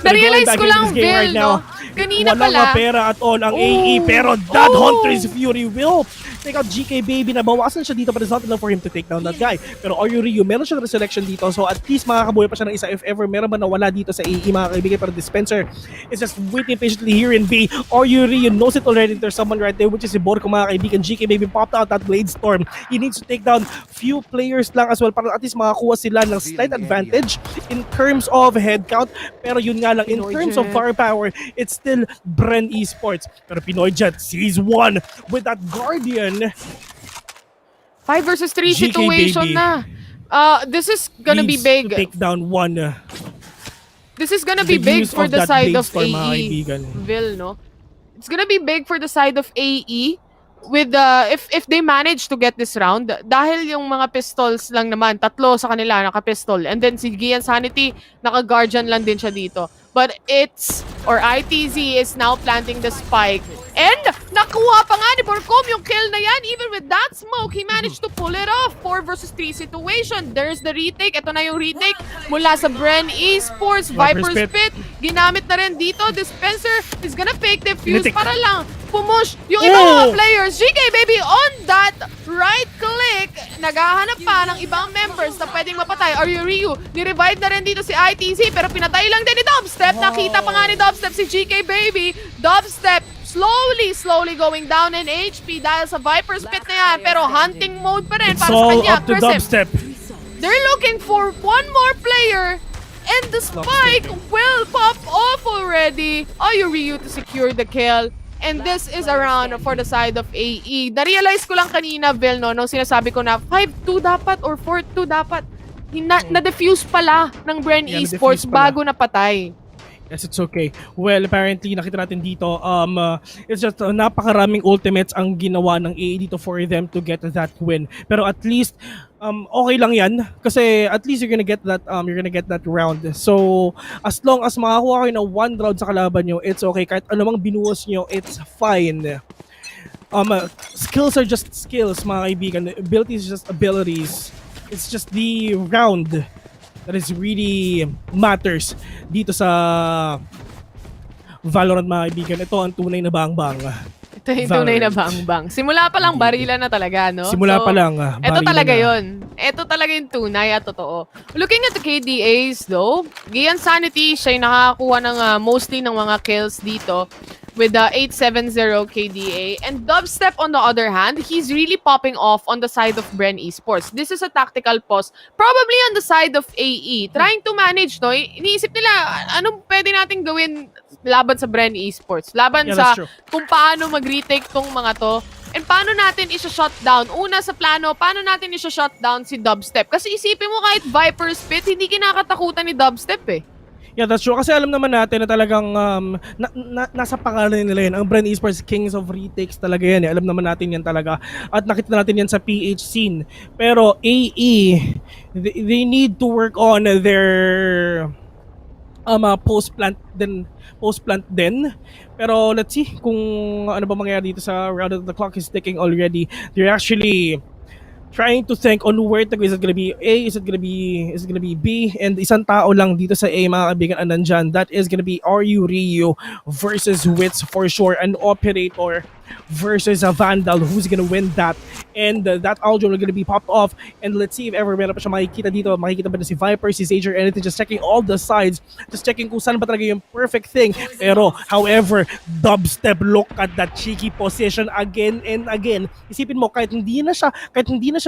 Na-realize ko lang, Vil, no? Kanina walang pera at all ang AE, pero that Hunter's Fury will take out GK Baby. Nabawasan siya dito, but it's not enough for him to take down that guy. Pero Ryu, meron siyang resurrection dito, so at least makakabuhay pa siya ng isa if ever meron ba nawala dito sa AE mga kaibigan. Pero Dispenser is just waiting patiently here in B. Ryu knows it already. There's someone right there, which is si Borko mga kaibigan. GK Baby popped out that Blade Storm. He needs to take down few players lang as well para at least makakuha sila ng slight advantage in terms of head count. Pero yun nga lang, in terms of firepower, it's still Bren Esports. Pero Pinoy Jet sees one with that Guardian. 5 versus 3 situation Baby na. This is gonna be big. To take down one. This is gonna be big for the side of AE. Vil, no? It's gonna be big for the side of AE with if they manage to get this round dahil yung mga pistols lang naman, 3 sa kanila naka-pistol, and then si Gian Sanity naka-guardian lang din siya dito. But ITZ is now planting the spike. And nakuha pa nga ni Borcom yung kill na yan. Even with that smoke, he managed to pull it off. 4 versus 3 situation. There's the retake. Ito na yung retake mula sa Bren Esports. Viper's Pit. Ginamit na rin dito. Dispenser is gonna fake defuse para lang pumush yung ibang mga players. GK Baby on that right click. Naghahanap pa ng ibang members na pwedeng mapatay. Ryu, ni-revive na rin dito si ITZ pero pinatay lang din ni Dubstep. Nakita pa nga ni Dubstep si GK Baby. Dubstep slowly going down in HP dahil sa Viper's Pit na yan. Pero hunting mode pa rin para sa kanya. Up to Dubstep. They're looking for one more player And the spike will pop off already. Ryu to secure the kill. And this is a round for the side of AE. Na-realize ko lang kanina, Vel, no, nung sinasabi ko na 5-2 dapat or 4-2 dapat. Na-defuse pala ng Bren Esports bago napatay. Yes, it's okay. Well, apparently, nakita natin dito, it's just napakaraming ultimates ang ginawa ng AE dito for them to get that win. Pero at least, okay lang yan. Kasi at least you're gonna get that round. So, as long as makakuha kayo ng 1 round sa kalaban nyo, it's okay. Kahit anumang binuhos nyo, it's fine. Skills are just skills, mga kaibigan. Abilities are just abilities. It's just the round that is really matters dito sa Valorant, mga kaibigan. Ito ang tunay na bang-bang. Ito yung tunay na bang-bang. Simula pa lang barila na talaga, no? Simula pa lang. Ito talaga yun. Ito talaga yung tunay at totoo. Looking at the KDAs though, Gian Sanity, siya yung nakakakuha ng mostly ng mga kills dito with the 870 KDA. And Dubstep, on the other hand, he's really popping off on the side of Bren Esports. This is a tactical pause, probably on the side of AE. Trying to manage, no? Iniisip nila, anong pwede natin gawin laban sa Bren Esports? Laban sa kung paano mag-retake tong mga to. And paano natin isa-shutdown? Una sa plano, paano natin isa-shutdown si Dubstep? Kasi isipin mo kahit Viper Spit, hindi kinakatakutan ni Dubstep eh. Yeah, that's true. Kasi alam naman natin na talagang nasa pangalan nila yan. Ang Bren Esports, Kings of Retakes talaga yan. Alam naman natin yan talaga. At nakita natin yan sa PH scene. Pero AE, they need to work on their post-plant din. Pero let's see kung ano ba mangyayari dito sa round of the clock is ticking already. They're actually trying to think on where to go. Is it gonna be A? Is it gonna be B? And isang tao lang dito sa A, mga kaibigan, ang nandyan. That is gonna be Ryu versus Wits for sure. An operator versus a Vandal. Who's gonna win that? And that Aljo will gonna be popped off. And let's see if ever meron pa siya makikita dito. Makikita ba na si Viper, si Sage, or anything. Just checking all the sides. Just checking kung saan ba talaga yung perfect thing. Pero, however, Dubstep, look at that cheeky position again and again. Isipin mo, kahit hindi na siya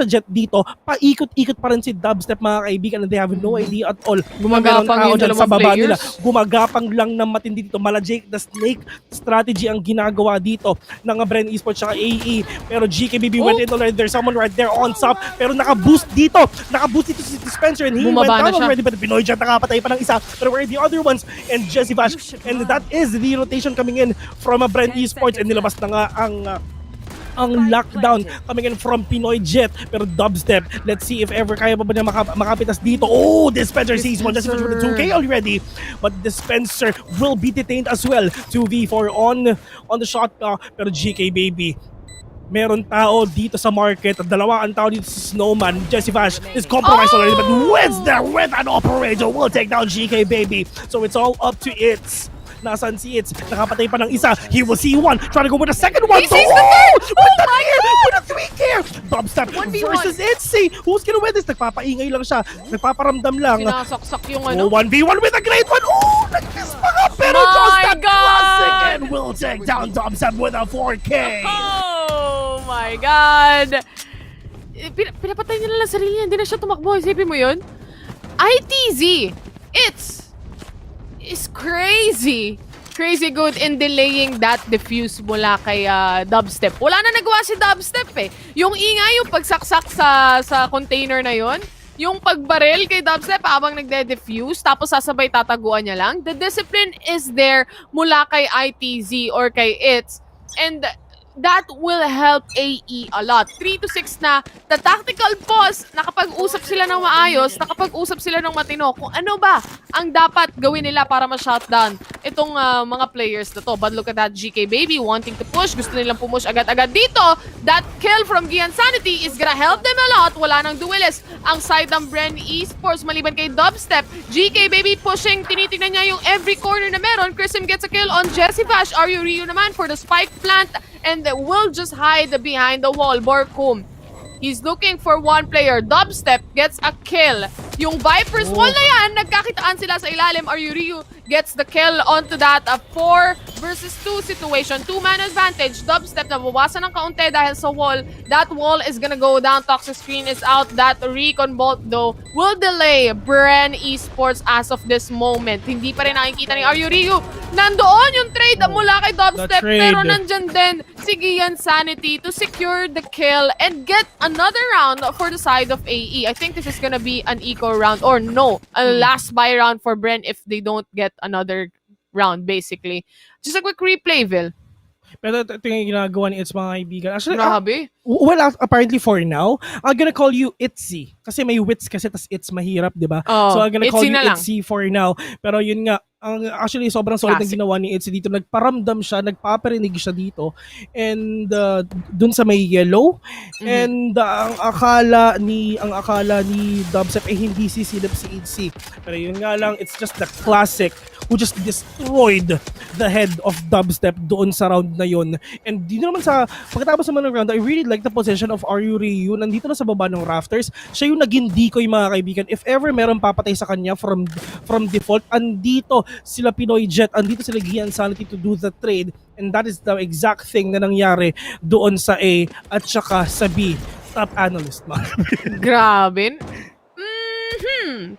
jet dito, paikot-ikot pa rin si Dubstep, mga kaibigan, and they have no idea at all. Gumagapang yung dalawang sa baba nila. players. Gumagapang lang ng matindi dito. Mala Jake the Snake strategy ang ginagawa dito ng Bren Esports at AE. Pero GKBB went in already. There's someone right there on top. Pero naka-boost dito si Spencer, and he went down already. But Pinoy Jet nakapatay pa ng isa. Pero where are the other ones? And Jesse Vash. And that is the rotation coming in from Bren Esports. And nilabas na nga ang lockdown coming in from Pinoy Jet. Pero Dubstep, let's see if ever kaya pa ba niya makapitas dito. Oh, Dispenser sees one. Dispenser with the 2K already. But Dispenser will be detained as well. 2v4 on the shot. Pero GK baby, meron tao dito sa market. Dalawa ang tao dito sa Snowman. Jesse Vash is compromised already. But wins there with an operator. Will take down GK baby. So it's all up to it. Nasaan si Itz? Nakapatay pa ng isa. He will see one. Trying to go with the second one. He sees the third! Oh my God! With a 3K! Dubstep versus Itzy. Who's gonna win this? Nagpapaingay lang siya. Nagpaparamdam lang. Sinasaksak yung ano. 1v1 with a great one. Oh! Nag-kiss pa nga. Pero Dubstep classic and will take down Dubstep with a 4K. Oh my God! Pinapatay niya lang sarili niya. Hindi na siya tumakbo. Isipin mo yun? ITZ. It's crazy. Crazy good in delaying that defuse mula kay Dubstep. Wala na nagawa si Dubstep eh. Yung ingay, yung pagsaksak sa container na yon, yung pagbaril kay Dubstep habang nagde-defuse, tapos sasabay tataguan niya lang. The discipline is there mula kay ITZ or kay Itz. And that will help AE a lot. 3-6 na. The tactical pause, nakapag-usap sila ng maayos, nakapag-usap sila ng matino kung ano ba ang dapat gawin nila para ma-shutdown itong mga players na to. But look at that GK baby wanting to push. Gusto nilang pumush agad-agad dito. That kill from Gian Sanity is gonna help them a lot. Wala nang duelist ang side ng Bren Esports maliban kay Dubstep. GK baby pushing. Tinitingnan niya yung every corner na meron. Chrism gets a kill on Jesse Vash. Ryu naman for the spike plant. And will just hide behind the wall. Borkum, he's looking for one player. Dubstep gets a kill Yung Vipers wall na yan, nagkakitaan sila sa ilalim. Ryu gets the kill onto that 4 versus 2 situation. 2-man advantage. Dubstep nabawasan ng kaunti dahil sa wall. That wall is gonna go down. Toxic screen is out. That recon bolt though will delay Bren Esports as of this moment. Hindi pa rin nakikita ni Ryu. Nandoon yung trade mula kay Dubstep, pero nandyan din si Gian Sanity to secure the kill and get another round for the side of AE. I think this is gonna be an eco round, or no, a last buy round for Bren if they don't get another round, basically. Just a quick replay, Vil. Pero ito yung ginagawa ni It's, mga kaibigan. Actually, grabe. Well, apparently for now, I'm gonna call you Itzy. Kasi may wits kasi, tas It's mahirap, di ba? So I'm gonna call you Itzy for now. Pero yun nga, actually sobrang solid ng ginawa ni Itzy dito. Nagparamdam siya, nagpaparinig siya dito. And dun sa may yellow. And ang akala ni Dubstep ay hindi sisilip si Itzy. Pero yun nga lang, it's just the classic who just destroyed the head of Dubstep doon sa round na yun. And dito naman sa pagkatapos naman ng round, I really like the position of Ryu. Nandito na sa baba ng rafters. Siya yung naging decoy, mga kaibigan. If ever meron papatay sa kanya from default, andito sila Pinoy Jet, andito sila Gian Sanity to do the trade. And that is the exact thing na nangyari doon sa A at saka sa B. Top analyst, mga kaibigan. Grabe.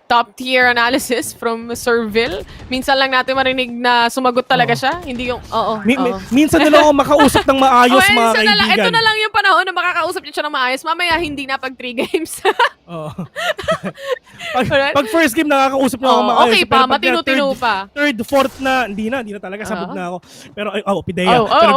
Top tier analysis from Sir Vil. Minsan lang natin marinig na sumagot talaga siya. Hindi yung, Minsan na lang ako makausap ng maayos, mga kaibigan. Ito na lang yung panahon na makakausap niya siya ng maayos. Mamaya hindi na pag 3 games. Pag first game nakakausap niya ako maayos. Okay pa, matino-tino pa. Third, fourth na, hindi na talaga, sabog na ako. Pero, Pidea. Pero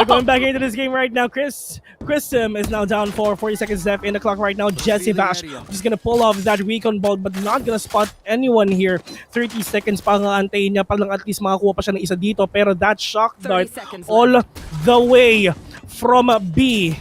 going back into this game right now, Chris is now down for 40 seconds left in the clock right now. Jesse Vash just gonna pull off that recon ball but not gonna spot anyone here. 30 seconds pa nga antayin niya, pa lang at least makakuha pa siya ng isa dito. Pero that shock dart all the way from B.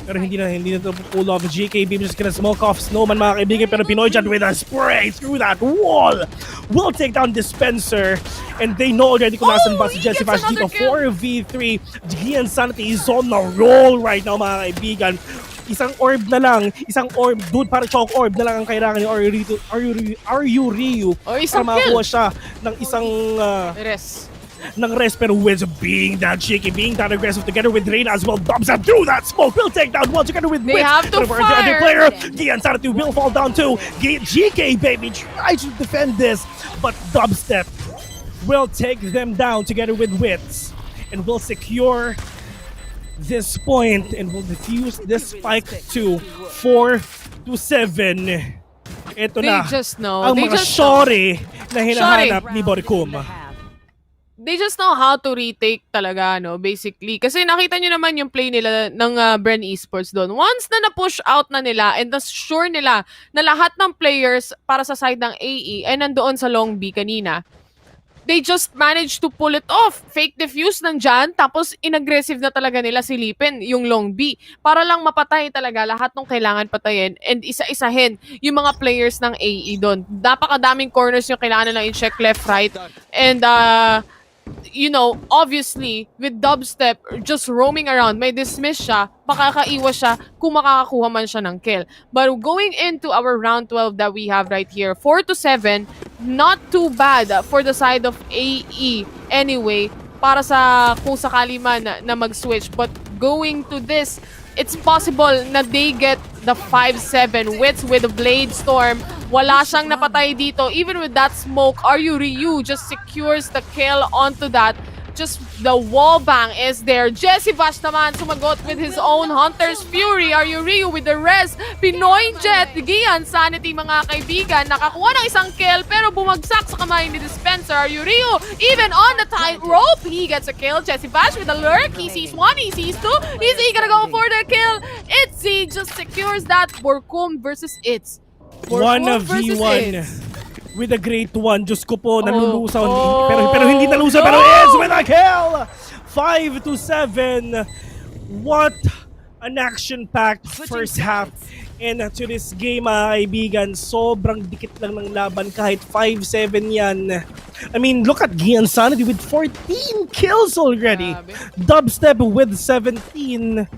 Pero hindi na to pull off. GKB just gonna smoke off Snowman, mga kaibigan. Pero Pinoy Jet with a spray through that wall will take down Dispenser. And they know already kung nasan ba si Jesse Vash dito. 4v3. Gian Sanity is on the roll right now, mga kaibigan. Isang orb na lang. Isang orb. Dude, para choke orb na lang ang kailangan ni Ryu para makakuha siya ng isang rest, pero with being that shaky, being that aggressive together with Reina as well. Dubstep through that smoke will take down one together with They have to fire. Player. Gian Sanity will fall down too. GK baby tries to defend this, but Dubstep will take them down together with Wits and will secure this point and will defuse this spike to 4-7. Ito na ang mga shorty na hinahanap ni Boricum. They just know how to retake talaga, no, basically. Kasi nakita nyo naman yung play nila ng Bren Esports doon. Once na na-push out na nila and sure nila na lahat ng players para sa side ng AE ay nandoon sa long B kanina, they just managed to pull it off. Fake defuse nandyan, tapos inaggressive na talaga nila silipin yung long B para lang mapatay talaga lahat ng kailangan patayin and isa-isahin yung mga players ng AE doon. Napakadaming corners yung kailangan nilang i-check left, right. And, you know, obviously, with Dubstep just roaming around, may dismiss siya, makakaiwas siya kung makakakuha man siya ng kill. But going into our round 12 that we have right here, 4-7, not too bad for the side of AE anyway, para sa kung sakali man na mag-switch. But going to this, it's possible na they get the 5-7 Wits with the Blade Storm. Wala siyang napatay dito. Even with that smoke, Ryu just secures the kill onto that. Just the wall bang is there. Jesse Vash naman sumagot with his own Hunter's Fury. Ryu with the rest. Pinoy Jet, Gian Sanity, mga kaibigan. Nakakuha ng isang kill pero bumagsak sa kamay ni Dispenser. Ryu even on the tight rope, he gets a kill. Jesse Vash with a lurk. He sees one, he sees two. Is he gonna go for the kill? Itzy just secures that. Borkum versus Itz. 1v1 with a great one. Diyos ko po, nalulusaw. Pero hindi nalusaw. Pero it's with a kill! 5-7. What an action-packed first half into this game, mga kaibigan. Sobrang dikit lang ng laban kahit 5-7 yan. I mean, look at Gian Sanity with 14 kills already. Dubstep with 17.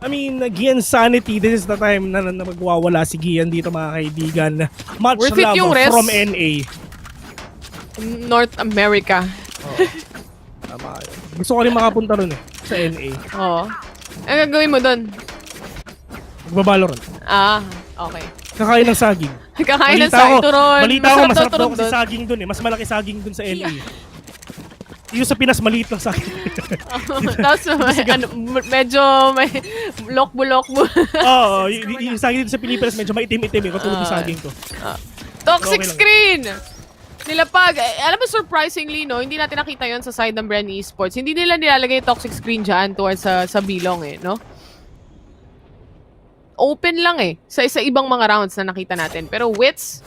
I mean, Gian Sanity, this is the time na magwawala si Gian dito mga kaibigan. Much Worth it love yung rest. from NA. North America. Tama. Gusto ko rin makapunta ron sa NA. Oo. Ang gagawin mo doon? Magbabalorant. Okay. Kakain ng saging. Kakain ng saging, turon. Balita ko, masarap daw turon kasi doon. saging dun Mas malaki saging dun sa NA. Yung sa Pinas, maliit lang saging. Tapos medyo may bulok-bulok. Oo, yung saging dito sa Pilipinas medyo maitim-itim. Katulad yung saging to. Toxic Okay lang. screen! Nilapag. Alam mo, surprisingly, no, hindi natin nakita yon sa side ng Bren Esports. Hindi nila nilalagay yung toxic screen dyan towards sa bilong no? Open lang sa ibang mga rounds na nakita natin. Pero Wits,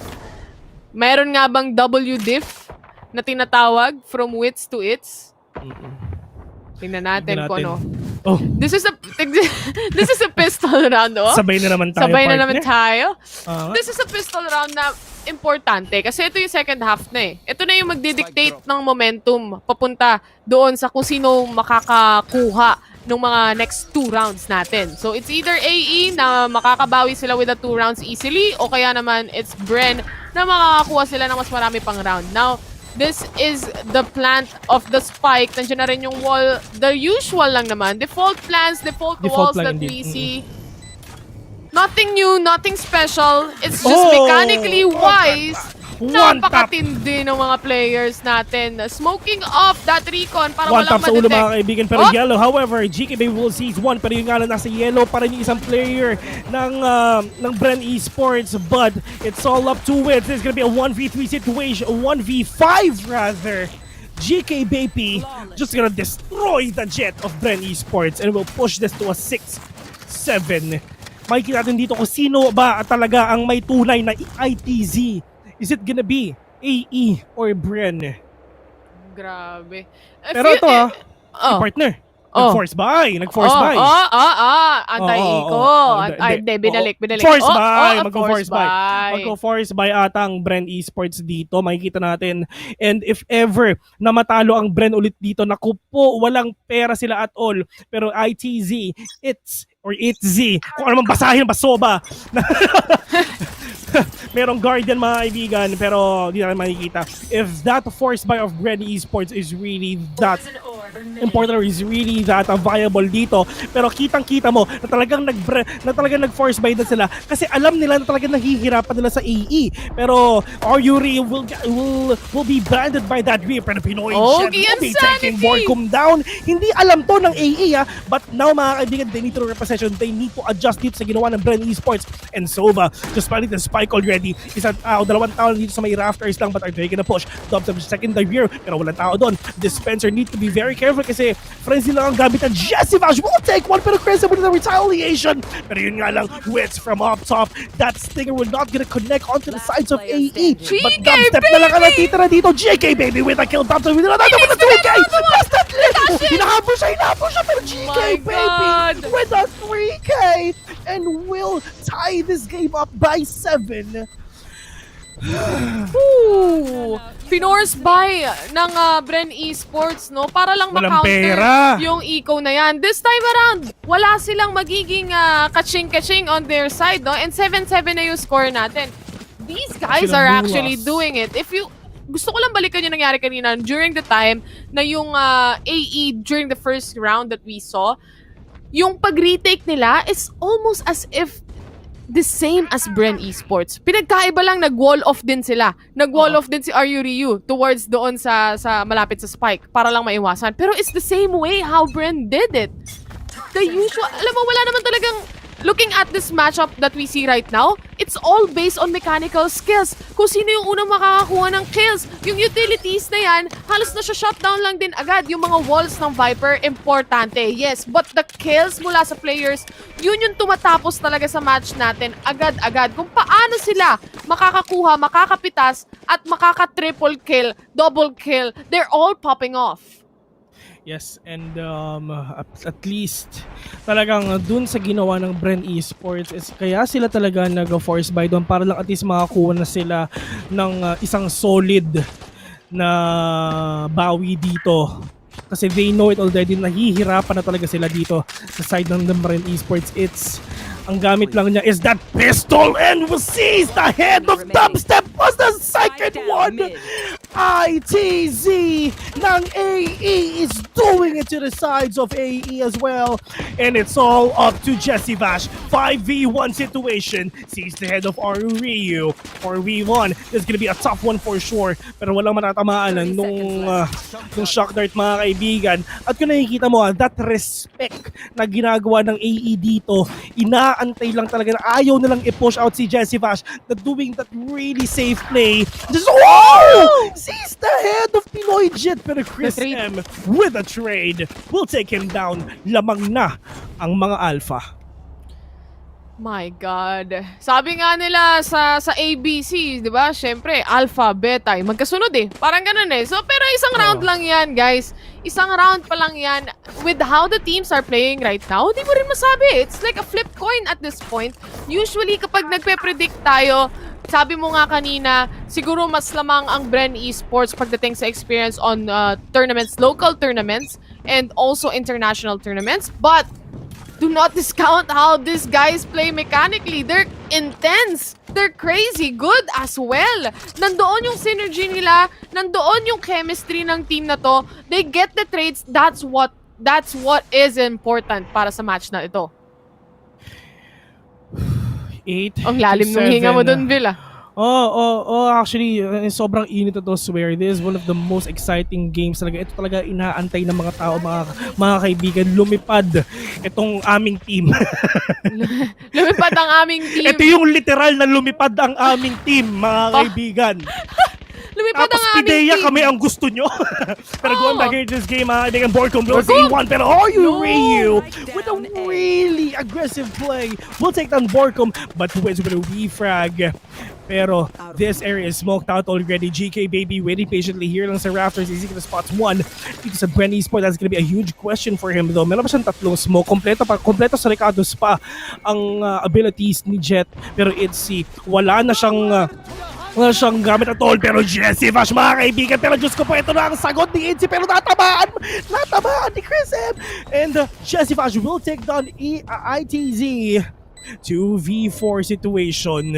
mayroon nga bang W diff na tinatawag from Wits to Its? Tingnan natin kung ano. Oh. This is a pistol round, Sabay na naman tayo, Sabay na partner. naman tayo. Ah. This is a pistol round na importante kasi ito yung second half na Ito na yung magdidictate ng momentum papunta doon sa kung sino makakakuha ng mga next 2 rounds natin. So it's either AE na makakabawi sila with the 2 rounds easily o kaya naman it's Bren na makakakuha sila ng mas marami pang round. Now, this is the plant of the spike. Nandiyan na rin yung wall. The usual lang naman. Default plans, default walls that we see. Nothing new, nothing special. It's just mechanically wise. Napakatindi ng mga players natin. Smoking off that recon para One walang tap sa ulo madetect. mga kaibigan pero yellow. However, GKB will seize one pero yung nga lang nasa yellow pa rin yung isang player ng Bren Esports, but it's all up to it. This is gonna be a 1v3 situation, 1v5 rather. GK Baby just gonna destroy the jet of Bren Esports and will push this to a 6-7. Makikita natin dito kung sino ba talaga ang may tunay na ITZ. Is it gonna be AE or Bren? Grabe. Pero ito yung partner. Nag-force buy. Antay-iko. Hindi, binalik. Force buy. Mag-force buy. Mag-force buy atang Bren Esports dito. Makikita natin. And if ever na matalo ang Bren ulit dito, naku po, walang pera sila at all. Pero ITZ, it's kung ano man basahin, basoba. Merong guardian mga kaibigan, pero di natin makikita. If that force buy of Bren Esports is really that important or is really that viable dito, pero kitang-kita mo na talagang nag-force buy na sila kasi alam nila na talagang nahihirapan nila sa AE. Pero Yuri will be branded by that Reaper na Pinoy will be taking Borkum down. Hindi alam to ng AE but now mga kaibigan, they need to repossession, they need to adjust dito sa ginawa ng Bren Esports. And Sova just planted the spike already. Isang dalawang tao dito sa may rafters lang, but are they gonna push? Dubs of second dive here, pero walang tao doon. Dispenser need to be very careful kasi frenzy lang ang gamit ng Jesse Vash will take one, pero Crescent with the retaliation. Pero yun nga lang, Wits from up top. That Stinger will not gonna connect onto the sides of AE. But dubstep na lang ang natitira dito. GK Baby with a kill. Dubstep with the 2K. That's that lit. Hinahabol siya, pero GK Baby with a 3K and will tie this game up by 7. Pinorse buy ng Bren Esports, no? Para lang Walang ma-counter pera. yung eco na yan. This time around, wala silang magiging kaching-kaching on their side, no? And 7-7 na yung score natin. These guys are actually doing it. Gusto ko lang balikan yung nangyari kanina during the time na yung AE during the first round that we saw, yung pag-retake nila is almost as if the same as Bren Esports. Pinagkaiba lang, nag-wall off din sila. Nag-wall off din si Ryu Ryu towards doon sa malapit sa spike para lang maiwasan. Pero it's the same way how Bren did it. The usual, alam mo, wala naman talagang, looking at this matchup that we see right now, it's all based on mechanical skills. Kung sino yung unang makakakuha ng kills. Yung utilities na yan, halos na shutdown lang din agad. Yung mga walls ng Viper, importante. Yes, but the kills mula sa players, yun yung tumatapos talaga sa match natin agad-agad. Kung paano sila makakakuha, makakapitas, at makaka-triple kill, double kill, they're all popping off. Yes, and at least talagang dun sa ginawa ng Bren Esports is kaya sila talaga nag-force buy doon para lang at least makakuha na sila ng isang solid na bawi dito kasi they know it already, nahihirapan na talaga sila dito sa side ng Bren Esports. Ang gamit lang niya is that pistol, and we sees the head of Dubstep was the second one. ITZ ng AE is doing it to the sides of AE as well, and it's all up to Jesse Vash. 5v1 situation, sees the head of Ryu. 4v1, this is gonna be a tough one for sure, pero walang matatamaan nung shock dart, mga kaibigan. At kung nakikita mo, that respect na ginagawa ng AE dito, inaantay lang talaga na ayaw nilang i-push out si Jesse Vash, na doing that really safe play. Just, sees the head of Pinoy Jet, pero Chris M with a trade will take him down. Lamang na ang mga alpha. My God. Sabi nga nila sa ABC, di ba? Siyempre, alpha, beta, magkasunod eh. Parang ganun eh. So, pero isang round lang yan, guys. Isang round pa lang yan. With how the teams are playing right now, di mo rin masabi. It's like a flip coin at this point. Usually, kapag nagpe-predict tayo, sabi mo nga kanina, siguro mas lamang ang Bren Esports pagdating sa experience on tournaments, local tournaments, and also international tournaments. But, do not discount how these guys play mechanically. They're intense. They're crazy good as well. Nandoon yung synergy nila. Nandoon yung chemistry ng team na to. They get the trades. That's what is important para sa match na ito. 8 Ang lalim ng hinga mo dun, Bill, ah. Actually, sobrang init ito, swear. This is one of the most exciting games talaga. Ito talaga inaantay ng mga tao, mga kaibigan. Lumipad itong aming team. Lumipad ang aming team. Ito yung literal na lumipad ang aming team, mga kaibigan. Lumipad Tapos ang aming Pidea team. kami ang gusto nyo. Pero going back here to this game, I think Borcom blows E1. Pero Ryu with a really aggressive play will take down Borcom, but with a refrag. Pero this area is smoked out already. GK Baby waiting patiently here lang sa rafters. Is he gonna spot one? Dito sa Bren Esports, that's gonna be a huge question for him though. Meron pa siyang tatlong smoke. Kompleto sa Ricardo's pa ang abilities ni Jet. Pero wala na siyang gamit at all. Pero Jesse Vash, mga kaibigan. Pero Diyos ko po, ito na ang sagot ni Itzy. Pero natamaan ni Chris M. And Jesse Vash will take down ITZ. 2v4 situation.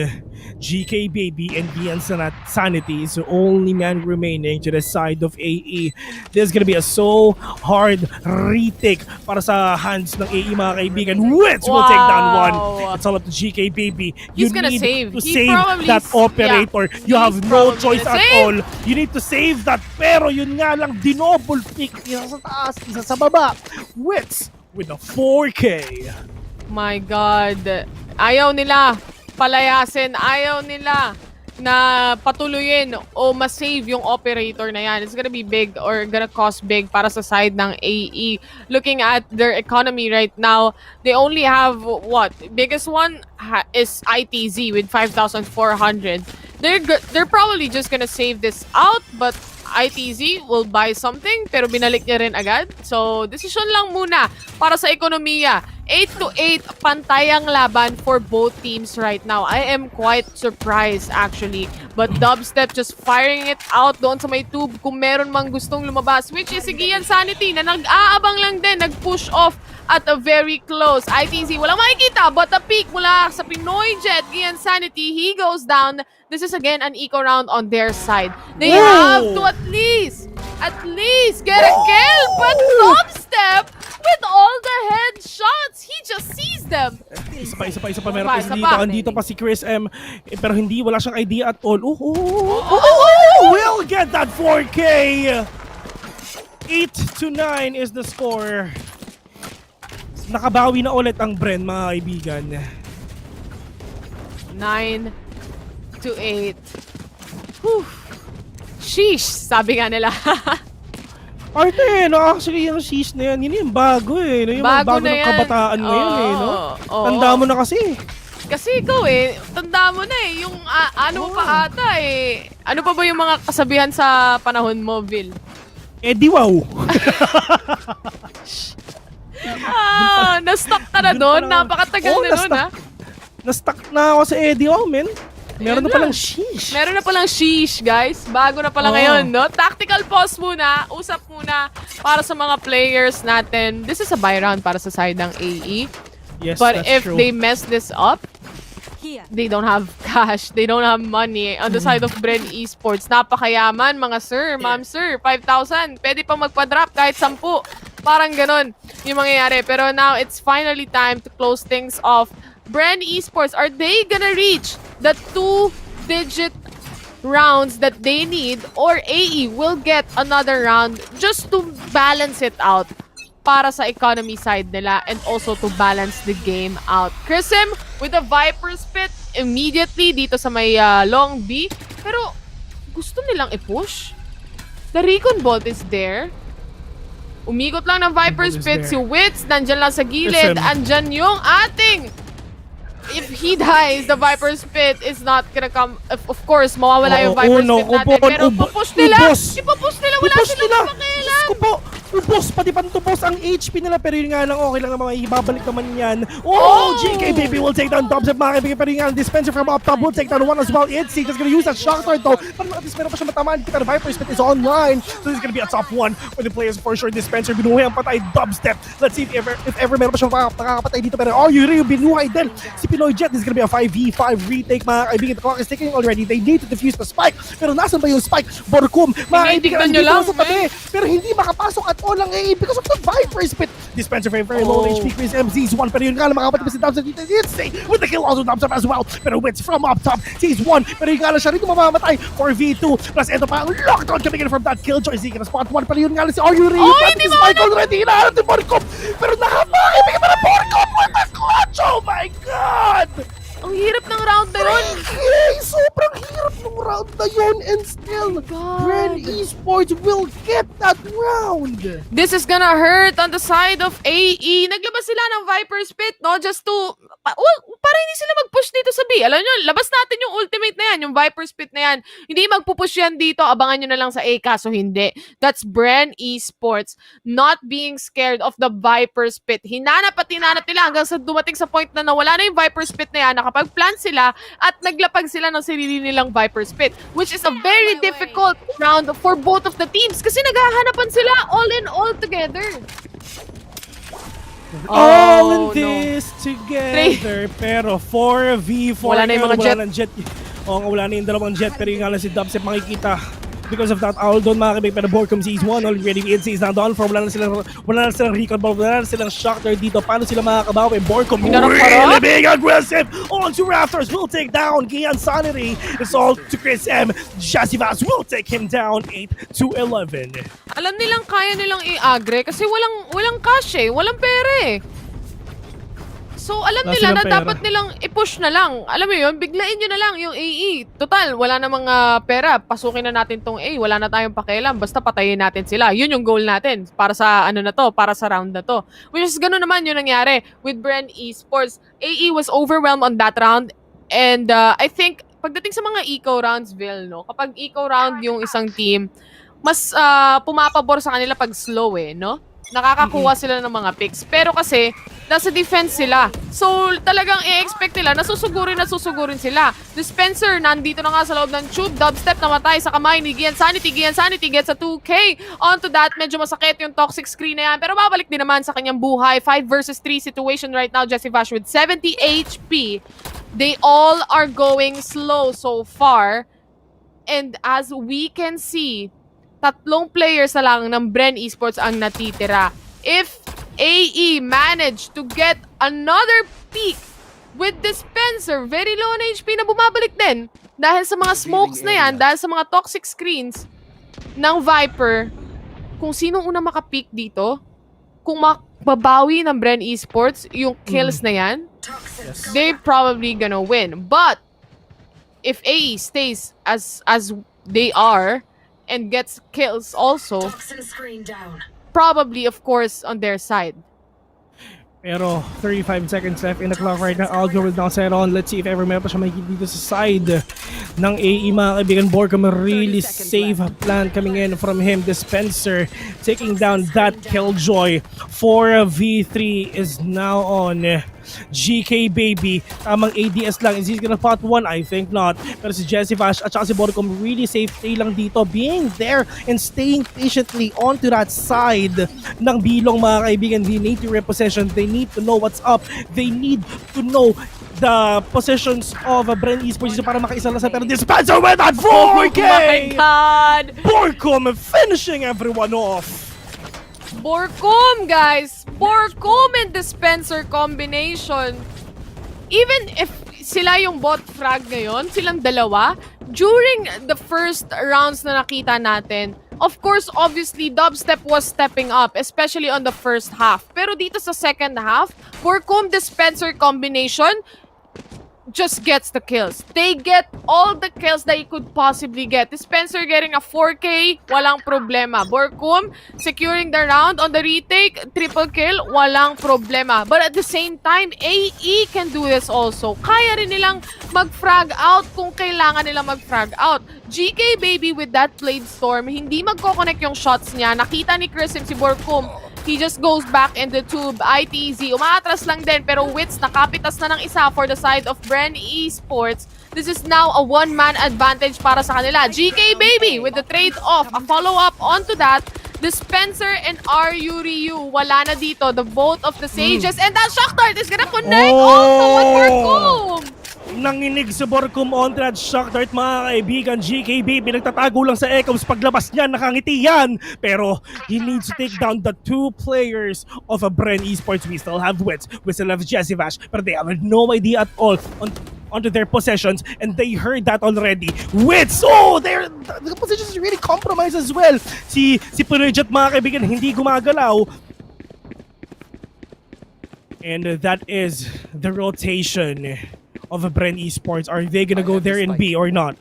GK Baby and Dian Sanity is the only man remaining to the side of AE. This is gonna be a so hard retake para sa hands ng AE, mga kaibigan. Wits will take down one. It's all up to GK Baby. You need to save that operator. You have no choice at all. You need to save that. Pero yun nga lang, dinoble pick. Isa sa taas, isa sa baba. Wits with a 4K. My God. Ayaw nila palayasin. Ayaw nila na patuloyin o masave yung operator na yan. It's gonna be big or gonna cost big para sa side ng AE. Looking at their economy right now, they only have what? Biggest one is ITZ with 5,400. They're probably just gonna save this out, but ITZ will buy something pero binalik niya rin agad. So, decision lang muna para sa ekonomiya. 8-8, pantayang laban for both teams right now. I am quite surprised actually. But Dubstep just firing it out doon sa may tube kung meron mang gustong lumabas. Which is si Gian Sanity na nag-aabang lang din, nag-push off at a very close. ITZ, walang makikita but a peek mula sa Pinoy Jet. Gian Sanity, he goes down. This is again an eco round on their side. They have to at least get a kill. But Dubstep, with all the headshots, he just sees them. Isa pa. Meron pa dito. Andito pa si Chris M. Pero wala siyang idea at all. We'll get that 4K. 8-9 is the score. Nakabawi na ulit ang Bren, mga kaibigan. 9-8. Whew. Sheesh, sabi nga nila. Actually yung sheesh na yan, yun yung bago eh. Yung bago ng kabataan ngayon eh, no? Tanda mo na kasi. Kasi ikaw tanda mo na eh. Yung ano pa ata eh. Ano pa ba yung mga kasabihan sa panahon mo, Vil? Di wow. Na-stuck ka na doon? Napakatagal na doon, ha? Na-stuck na ako sa Eddie Wow, men. Meron na Yun palang lang. sheesh. Meron na palang sheesh, guys. Bago na pala Oo. ngayon, no? Tactical pause muna. Usap muna para sa mga players natin. This is a buy round para sa side ng AE. Yes, But that's if true. they mess this up, they don't have cash. They don't have money. On the side of Bren Esports, napakayaman, mga sir, ma'am sir. 5,000. Pwede pa magpa-drop kahit 10. Parang ganon yung mangyayari. Pero now, it's finally time to close things off. Bren Esports, are they gonna reach the 2-digit rounds that they need, or AE will get another round just to balance it out para sa economy side nila and also to balance the game out? Chrism with a Viper Spit immediately dito sa may long B. Pero gusto nilang i-push. The Recon Bolt is there. Umigot lang ng Viper Spit si Wits. Nandyan lang sa gilid. Chrism. Andyan yung ating... If he dies, the Viper Spit is not gonna come. Of course, mawawala yung Viper Spit natin. Pero pupush nila. Ipupush nila. Wala silang pakialam. Ubos, pati pantubos ang HP nila, pero yun nga lang, okay lang naman, ibabalik naman yan. Oh! GK Baby will take down Dubstep, mga kaibigan, pero yun nga, Dispenser from up top will take down one as well. It's just gonna use that shock dart though, pero at least meron pa siya matamaan, pero Viper Spit is online, so this is gonna be a top one for the players for sure. Dispenser, binuhay ang patay, Dubstep. Let's see if ever meron pa siyang nakakapatay dito, pero Yuri, binuhay din. Si Pinoy Jet, this is gonna be a 5v5 retake, mga kaibigan. The clock is ticking already, they need to defuse the spike, pero nasan ba yung spike? Borkum, mga kaibigan, nyo lang, sa tabi, pero hindi makapasok at all ang AE because of the Viper Spit. Dispenser very low HP, Chris MZ's one, pero yun nga lang makapatid si Dubstep dito. It's with the kill also Dubstep as well, pero Wits from up top, sees one, pero yun nga lang siya rito mamamatay for V2, plus ito pa, lockdown coming in from that Killjoy, Zeke na spot one, pero yun nga lang si Yuri, yung pati si Spike already, hinahanap ni Borkum, pero nakapakibigay pa na Borkum with the clutch, oh my god! Ang hirap ng round na yun. Sobrang hirap ng round na yun, and still, Bren Esports will get that round. This is gonna hurt on the side of AE. Naglabas sila ng Viper Spit, no? Just to... para hindi sila mag-push dito sa B. Alam nyo, labas natin yung ultimate na yan, yung Viper Spit na yan. Hindi magpupush yan dito. Abangan nyo na lang sa A, kaso hindi. That's Bren Esports not being scared of the Viper Spit. Hinanap at hinanap nila hanggang sa dumating sa point na nawala na yung Viper Spit na yan. Nakapag-plant sila at naglapag sila ng sarili nilang Viper Spit, which is a very difficult round for both of the teams kasi naghahanapan sila all in all together. All in this together, pero 4v4 wala na yung mga jet. ng jet. Wala na yung dalawang jet, pero yung nga lang si Dubstep makikita. Because of that, all doon mga kaibigan, pero Borkum sees one already. It's na down for wala na silang recon ball, wala na silang shock dart dito. Paano sila makakabawi? Borkum really being aggressive onto Raptors, will take down Gian Sanity. It's all to Chris M. Jasivas will take him down 8-11. Alam nilang kaya nilang i-agre kasi walang cash eh, walang pera eh. So, alam nila na dapat nilang i-push na lang. Alam mo yun, biglain nyo na lang yung AE. Total, wala namang pera. Pasukin na natin tong A. Wala na tayong pakialam. Basta patayin natin sila. Yun yung goal natin para sa ano na to, para sa round na to. Which is ganun naman yung nangyari with Bren Esports. AE was overwhelmed on that round. And I think, pagdating sa mga eco rounds, Vil, no? Kapag eco round yung isang team, mas pumapabor sa kanila pag slow eh, no? Nakakakuha sila ng mga picks. Pero kasi, nasa defense sila. So, talagang i-expect nila, nasusugurin sila. Dispenser, nandito na nga sa loob ng tube. Dubstep namatay sa kamay ni Gian Sanity. Gian Sanity gets a 2K. Onto that, medyo masakit yung toxic screen na yan. Pero babalik din naman sa kanyang buhay. 5 versus 3 situation right now. Jesse Vash with 70 HP. They all are going slow so far. And as we can see, 3 players na lang ng Bren Esports ang natitira. If AE managed to get another peak with Dispenser, very low on HP na bumabalik din. Dahil sa mga smokes na yan, dahil sa mga toxic screens ng Viper, kung sino una makapeak dito, kung mababawi ng Bren Esports yung kills na yan, they probably gonna win. But, if AE stays as they are, and gets kills also, probably, of course, on their side. Pero 35 seconds left in the clock right now. Algo will now set on. Let's see if ever meron pa siya makikita dito sa side ng AE, mga kaibigan. Borkum, a really safe plan coming in from him. Dispenser taking down that Killjoy. 4v3 is now on. GK Baby, tamang ADS lang. Is he gonna pot one? I think not. Pero si Jesse Vash at saka si Borcom really safe play lang dito. Being there and staying patiently onto that side ng bilong, mga kaibigan. They need to repossession. They need to know what's up. They need to know the positions of Bren Esports para makaisa lang sa, pero dispenser with that 4K! Oh my God! Borcom finishing everyone off. Borcom, guys! Borcom and dispenser combination. Even if sila yung bot frag ngayon, silang dalawa, during the first rounds na nakita natin, of course, obviously, Dubstep was stepping up, especially on the first half. Pero dito sa second half, Borcom dispenser combination just gets the kills. They get all the kills that you could possibly get. Dispenser getting a 4K, walang problema. Borcom securing the round on the retake, triple kill, walang problema. But at the same time, AE can do this also. Kaya rin nilang mag-frag out kung kailangan nila mag-frag out. GK Baby with that Blade Storm, hindi magko-connect yung shots niya. Nakita ni Chris si Borcom. He just goes back in the tube. ITZ, umaatras lang din, pero Wits nakapitas na ng isa for the side of Bren Esports. This is now a one-man advantage para sa kanila. GK Baby with the trade-off. A follow-up onto that. Dispenser and RU Ryu, wala na dito. The both of the Sages. And that Shock Dart is gonna connect also on Borcom. Nanginig si Borcom on that Shock Dart, mga kaibigan. GK Baby nagtatago lang sa Echoes. Paglabas niya, nakangiti yan. Pero he needs to take down the two players of a Bren Esports. We still have Wits. We still have Jesse Vash. But they have no idea at all onto their possessions, and they heard that already. Wits! Oh! The positions is really compromised as well. Si Punojat, mga kaibigan, hindi gumagalaw. And that is the rotation of a Bren Esports. Are they gonna go there in B or not?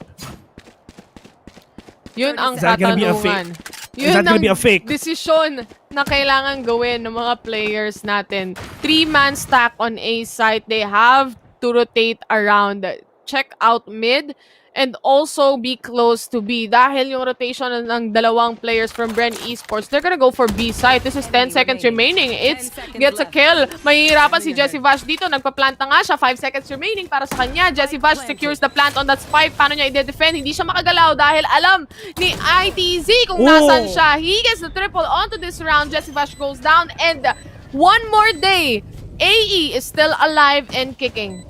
Yun ang Is that gonna be a katanungan. fake? Is that gonna be a fake? Desisyon na kailangan gawin ng mga players natin. 3-man stack on A site. They have to rotate around, check out mid, and also be close to B. Dahil yung rotation ng dalawang players from Bren Esports, they're gonna go for B side. This is 10 seconds remaining. It's gets a kill. Mahihirapan si Jesse Vash dito. Nagpa-planta nga siya. 5 seconds remaining para sa kanya. Jesse Vash secures the plant on that spike. Paano niya i-defend? Hindi siya makagalaw dahil alam ni ITZ kung nasan siya. He gets the triple onto this round. Jesse Vash goes down, and one more day, AE is still alive and kicking.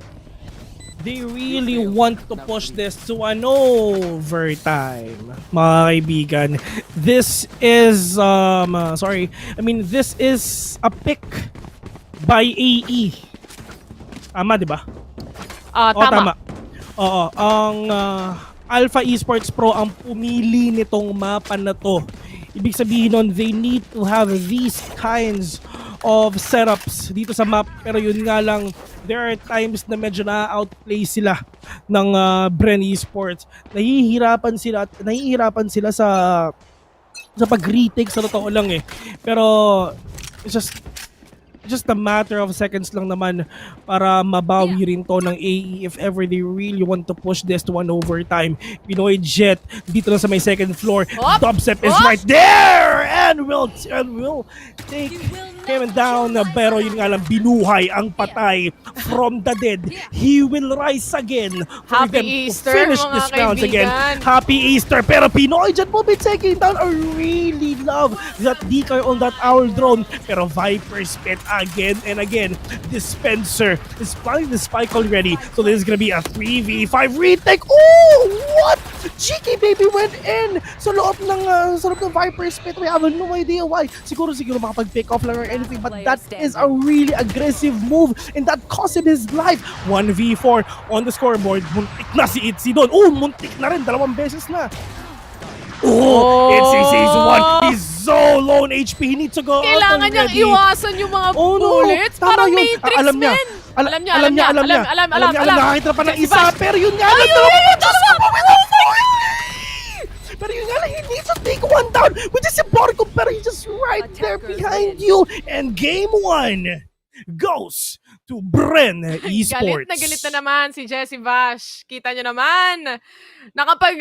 They really want to push this to an overtime, mga kaibigan. This is, this is a pick by AE. Tama, di ba? Tama. Oo, ang Alpha Esports Pro ang pumili nitong mapa na to. Ibig sabihin nun, they need to have these kinds of setups dito sa map. Pero yun nga lang, there are times na medyo na-outplay sila ng Bren Esports. Nahihirapan sila sa pag-retake, sa totoo lang eh. Pero it's just a matter of seconds lang naman para mabawi rin to ng AE if ever they really want to push this to an overtime. Pinoy Jet dito lang sa may second floor. Dubstep is right there and will take him down. Pero yun nga lang, binuhay ang patay from the dead. He will rise again for them to finish this round again. Happy Easter! Pero Pinoy Jet will be taking down. I really love that decoy on that owl drone. Pero Viper Spit again and again. Dispenser is planting the spike already. So this is gonna be a 3v5 retake. Oh! What? GK Baby went in sa loob ng Viper Spit. We have no idea why. Siguro makapag-pick off lang or anything, but that is a really aggressive move and that cost him his life. 1v4 on the scoreboard. Muntik na si Itzy doon. Oh, muntik na rin. 2 beses na. Oh, Itzy says 1. He's so low on HP. He needs to go Kailangan niyang iwasan yung mga bullets. Parang Matrix, alam niya. Nakakita pa ng isa. Pero yun nga lang. Pero yun nga lang, he needs to take one down, which is important, pero he's just right there behind you. And game 1 goes to Bren Esports. Galit na naman si Jessie Vash. Kita nyo naman. Nakapag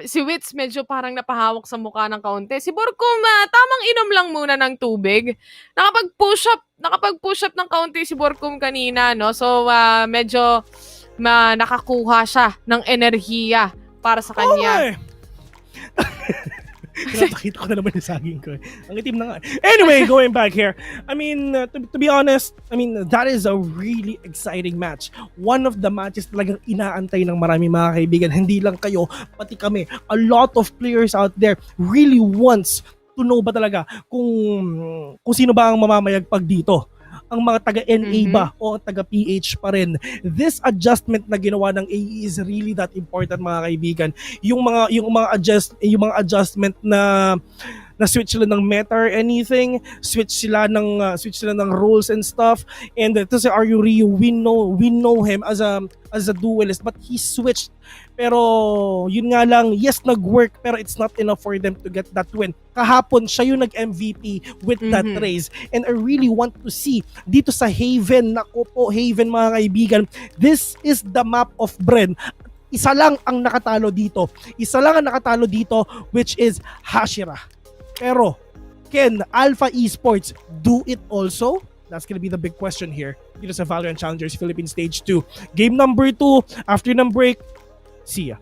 si Wits medyo parang napahawak sa mukha ng kaunti. Si Borkum, tamang inom lang muna ng tubig. Nakapag-push up ng kaunti si Borkum kanina, no? So, medyo nakakuha siya ng enerhiya para sa kanya. Nakita ko na naman yung saging ko. Ang itim na nga. Anyway, going back here. I mean, to be honest, I mean, that is a really exciting match. One of the matches talagang inaantay ng marami mga kaibigan. Hindi lang kayo, pati kami. A lot of players out there really wants to know ba talaga kung sino ba ang mamamayagpag dito. Ang mga taga-NA ba o taga-PH pa rin. This adjustment na ginawa ng AE is really that important mga kaibigan. Yung mga adjustment na switch sila ng meta or anything, switch sila ng roles and stuff. And to say Are You Ryu, we know him as a duelist, but he switched. Pero yun nga lang, yes, nag-work, pero it's not enough for them to get that win. Kahapon, siya yung nag-MVP with that race. And I really want to see dito sa Haven, nako po, Haven mga kaibigan, this is the map of Bren. Isa lang ang nakatalo dito. Which is Hashira. Pero, can Alpha Esports do it also? That's gonna be the big question here. Dito sa Valorant Challengers Philippines Stage 2. Game number 2, after ng break, see ya.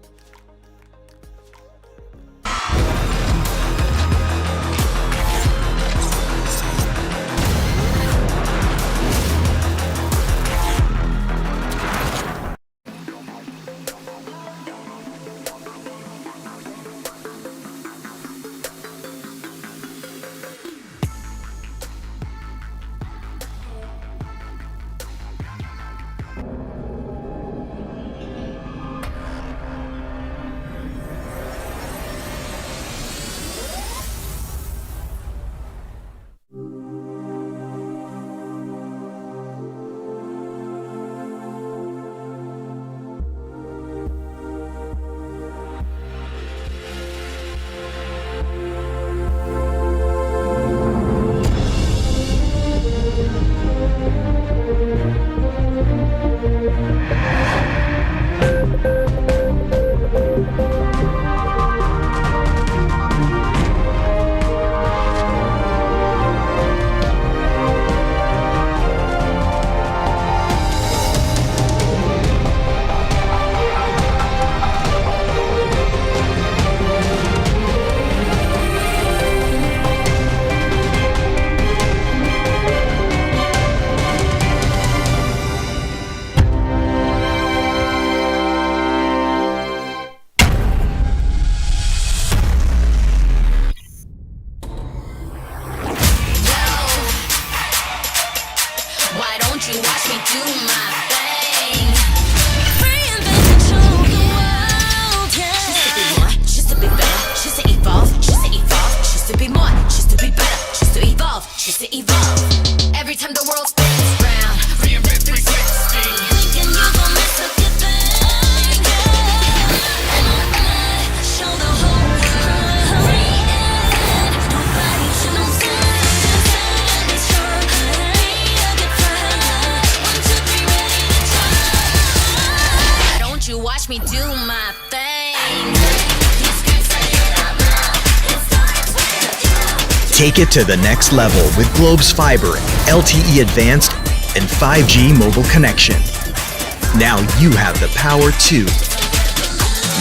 Take it to the next level with Globe's fiber, LTE advanced, and 5G mobile connection. Now you have the power to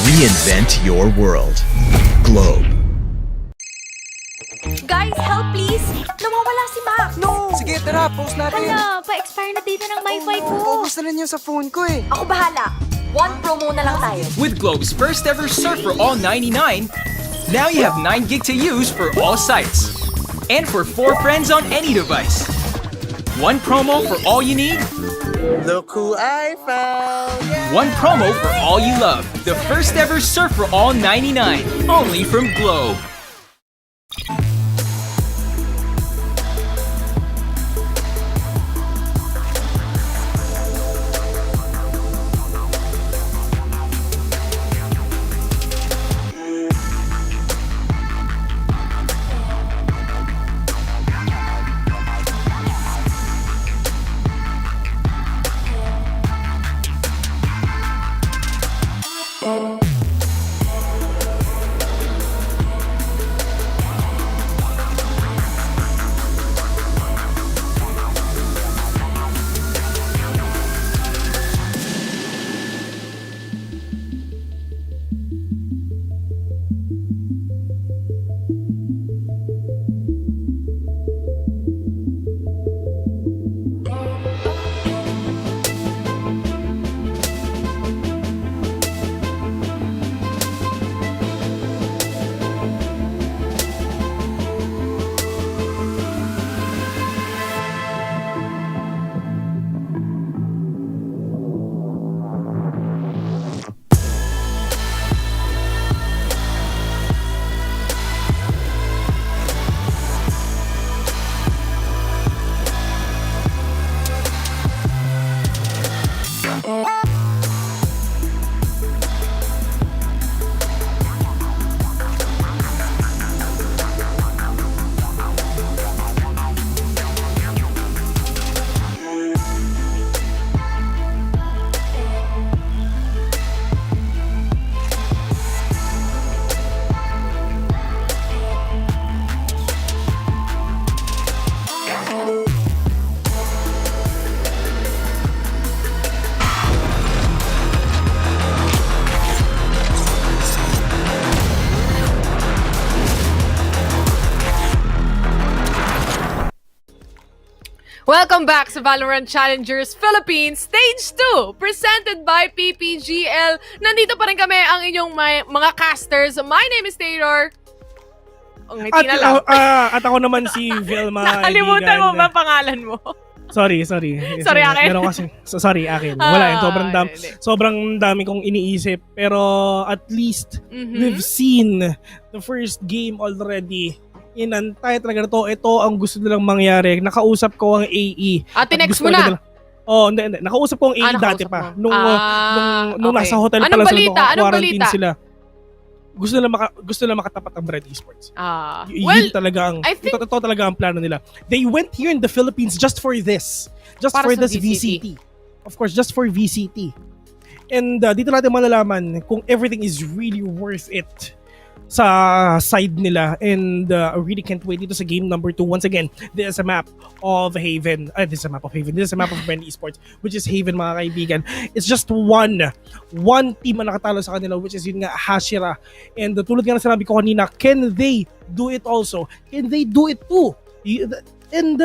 reinvent your world. Globe. Guys, help please! Nawawala si Max! No! Sige, tara, post natin. Hala, pa-expire na data ng Wi-Fi ko. Ubus na rin yun sa phone ko eh. Ako bahala. One promo na lang tayo. With Globe's first ever Surf for All 99, now you have 9 gig to use for all sites. And for 4 friends on any device. One promo for all you need. Look who I found. One promo for all you love. The first ever Surf for All 99. Only from Globe. Welcome back sa Valorant Challengers Philippines Stage 2, presented by PPGL. Nandito pa rin kami ang inyong mga casters. My name is Taylor. At ako naman si Vilma. Nakalimutan mo ba pangalan mo? Sorry. Sorry, akin. Meron kasi, sorry, akin. Wala yun. Sobrang dami kong iniisip. Pero at least, we've seen the first game already. Inantay talaga na to. Ito ang gusto nilang mangyari. Nakausap ko ang AE. Tinext mo na? Hindi. Nakausap ko ang AE dati pa. Nung okay. nasa hotel Anong pala balita? sila, quarantine sila. Gusto nila makatapat ang Bren Esports. Yun talaga ito talaga ang plano nila. They went here in the Philippines just for this. Just para for this VCT. Of course, just for VCT. And dito natin malalaman kung everything is really worth it sa side nila. And I really can't wait dito sa game number 2. Once again, this is a map of Haven. This is a map of Bren Esports, which is Haven, mga kaibigan. It's just one team ang nakatalo sa kanila, which is yun nga, Hashira. And tulad nga na sinabi ko kanina, can they do it also? Can they do it too? And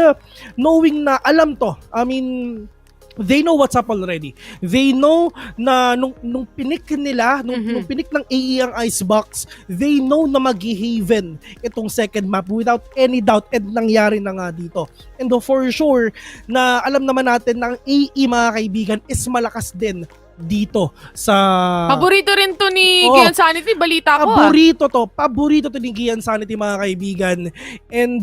knowing na alam to, I mean, they know what's up already. They know na nung pinik nila, nung pinik ng AE ang Icebox, they know na mag-Haven itong second map without any doubt, and nangyari na nga dito. And for sure, na alam naman natin na ang AE, mga kaibigan, is malakas din dito sa... Paborito rin to ni Gian Sanity, balita ko. Paborito to ni Gian Sanity, mga kaibigan. And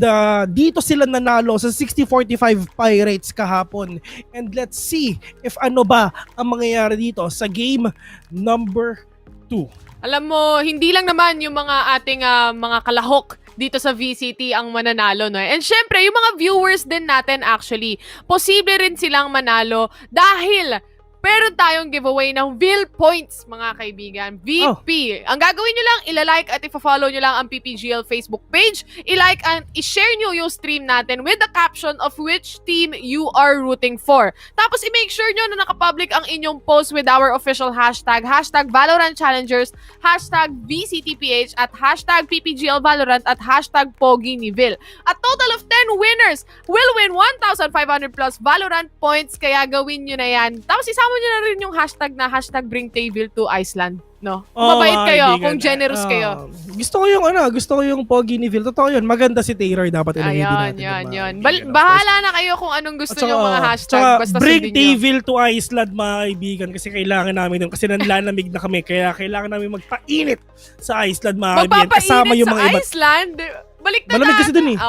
dito sila nanalo sa 60-45 Pirates kahapon. And let's see if ano ba ang mangyayari dito sa game number 2. Alam mo, hindi lang naman yung mga ating mga kalahok dito sa VCT ang mananalo, no? And syempre, yung mga viewers din natin actually, posible rin silang manalo dahil meron tayong giveaway ng VIL points, mga kaibigan. VP. Ang gagawin nyo lang, ilalike at ipa-follow nyo lang ang PPGL Facebook page. I-like and i-share nyo yung stream natin with the caption of which team you are rooting for. Tapos i-make sure nyo na nakapublic ang inyong post with our official hashtag Valorant Challengers, hashtag VCTPH, at hashtag PPGL Valorant, at hashtag Pogi ni Vil. A total of 10 winners will win 1,500 plus Valorant points. Kaya gawin nyo na yan. Tapos isama nyo na rin yung hashtag na hashtag Bring Table to Iceland, no? Mabait kayo, kung generous kayo. Gusto ko yung Pogi ni Vil. Totoo yun, maganda si Taylor, dapat ilagay din natin. Yan. Bahala na kayo kung anong gusto nyo mga hashtag. Basta Bring sundin nyo. Table to Iceland, mga kaibigan, kasi kailangan namin yun. Kasi nanlalamig na kami, kaya kailangan namin magpainit sa Iceland, mga kaibigan. Kasama yung mga iba. Iceland? Baliktad malamig kasi dun eh.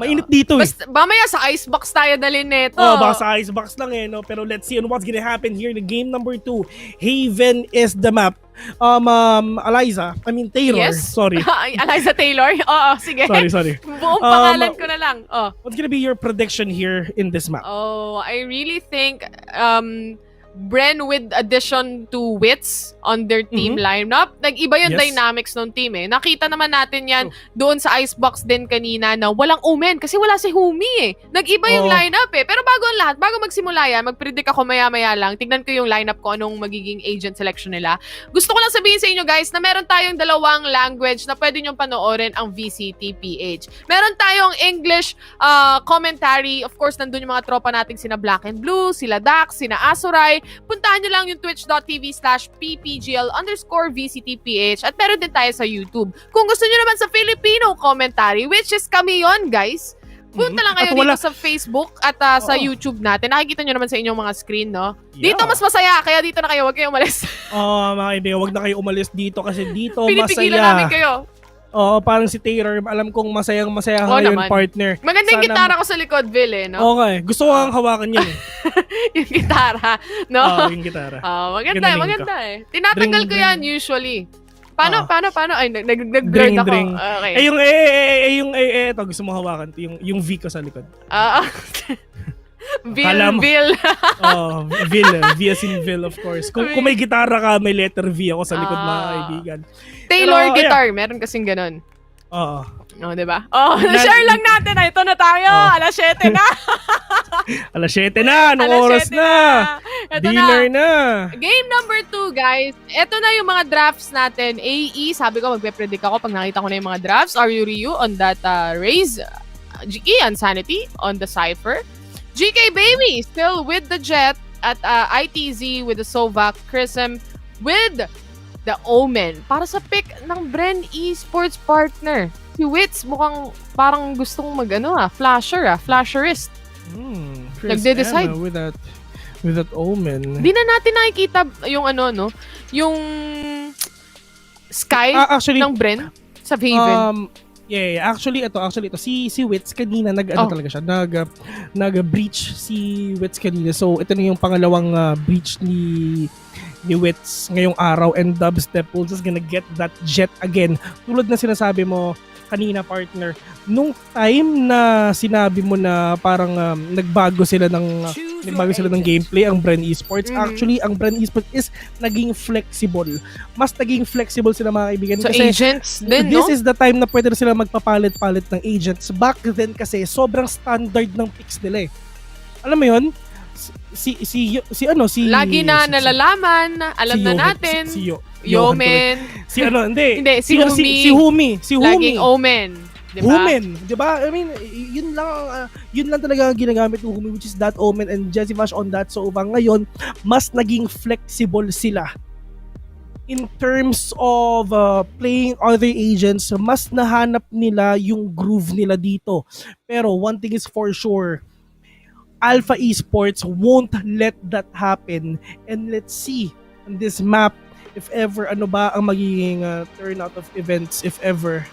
Mainit dito eh. Basta, mamaya sa icebox tayo dalhin neto. Baka sa icebox lang eh, no? Pero let's see on what's gonna happen here in the game number 2. Haven is the map. Taylor. Yes? Sorry. Eliza Taylor? Oo, sige. Sorry. Buong pangalan ko na lang. What's gonna be your prediction here in this map? I really think Bren with addition to Wits on their team lineup. Nag-iba yung dynamics ng team eh. Nakita naman natin yan doon sa Icebox din kanina na walang Omen kasi wala si Humi eh. Nag-iba yung lineup eh. Pero bago ang lahat, bago magsimula yan, mag-predict ako maya-maya lang. Tignan ko yung lineup ko, anong magiging agent selection nila. Gusto ko lang sabihin sa inyo guys na meron tayong dalawang language na pwede nyong panoorin ang VCT PH. Meron tayong English commentary. Of course, nandun yung mga tropa nating sina Black and Blue, sila Dax, sina Azuray. Puntahan nyo lang yung twitch.tv/ppgl_VCTPH at meron din tayo sa YouTube. Kung gusto nyo naman sa Filipino commentary, which is kami yon guys, punta lang kayo dito sa Facebook at sa YouTube natin. Nakikita nyo naman sa inyong mga screen, no? Dito mas masaya, kaya dito na kayo, huwag kayong umalis. Mga kaibigan, huwag na kayo umalis dito kasi dito pinipigilan masaya. namin kayo. Parang si Taylor, alam kong masayang-masaya ngayon, partner. Maganda yung gitara ko sa likod, Vil, eh, no? Okay. Gusto ko ang hawakan yun, eh. Yung gitara, no? Yung gitara. Maganda eh. Tinatanggal ko yan, usually. Paano? Ay, nag-blurred ako. Okay. Ito, gusto mo hawakan. Yung V ko sa likod. Vil. V as in Vil, of course. Kung may gitara ka, may letter V ako sa likod, mga kaibigan. Taylor guitar, meron kasing ganun. Oo. Diba? Share lang natin. Ito na tayo. Alas 7 na. Alas 7 na. Anong oras na? Dinner na. Game number 2, guys. Ito na yung mga drafts natin. AE, sabi ko, magpe-predict ako pag nakita ko na yung mga drafts. Are you Ryu on that raise? Ian Sanity on the Cypher. GK Baby still with the Jet at ITZ with the Sovak. Chrism with the Omen. Para sa pick ng Bren Esports partner. Si Wits mukhang parang gustong flasherist. Nagde-decide. With that Omen. Di na natin nakikita yung yung sky ng Bren sa Haven. Actually ito si Wits kanina talaga siya nag-breach si Wits kanina. So ito na yung pangalawang breach ni Wits ngayong araw, and Dubstep will just gonna get that jet again. Tulad na sinasabi mo kanina, partner, nung time na sinabi mo na parang nagbago sila ng gameplay ang Bren Esports. Actually, ang Bren Esports is naging flexible. Mas naging flexible sila, mga kaibigan. So kasi agents din, this is the time na pwede na sila magpapalit-palit ng agents. Back then kasi sobrang standard ng picks nila eh. Alam mo 'yun? Lagi na nalalaman, alam na natin. Yomen. Si Humi. Si Humi. Laging Omen. Diba? Human, 'di ba? I mean, yun lang talaga ang ginagamit ng Humi, which is that Omen and Jessivash on that. So ngayon, mas naging flexible sila. In terms of playing other agents, mas nahanap nila yung groove nila dito. Pero one thing is for sure, Alpha Esports won't let that happen. And let's see on this map if ever ano ba ang magiging turnout of events, if ever.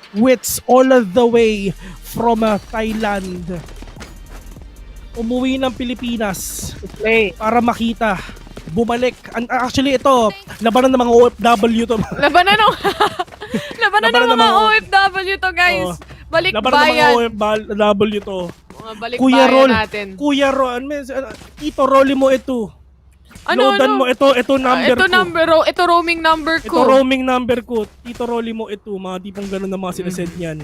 Wits all the way from Thailand umuwi ng Pilipinas para makita, bumalik. Actually ito, labanan ng mga OFW to. Labanan ng mga OFW to, guys. Balik bayan. Labanan ng mga OFW to. Balik bayan natin. Kuya Ron, ito rolly mo ito. Loadan mo ito number ko. Ito roaming number ko. Ito roaming number ko. Tito rolly mo ito, mga tipong ganun na mga sinasend niyan.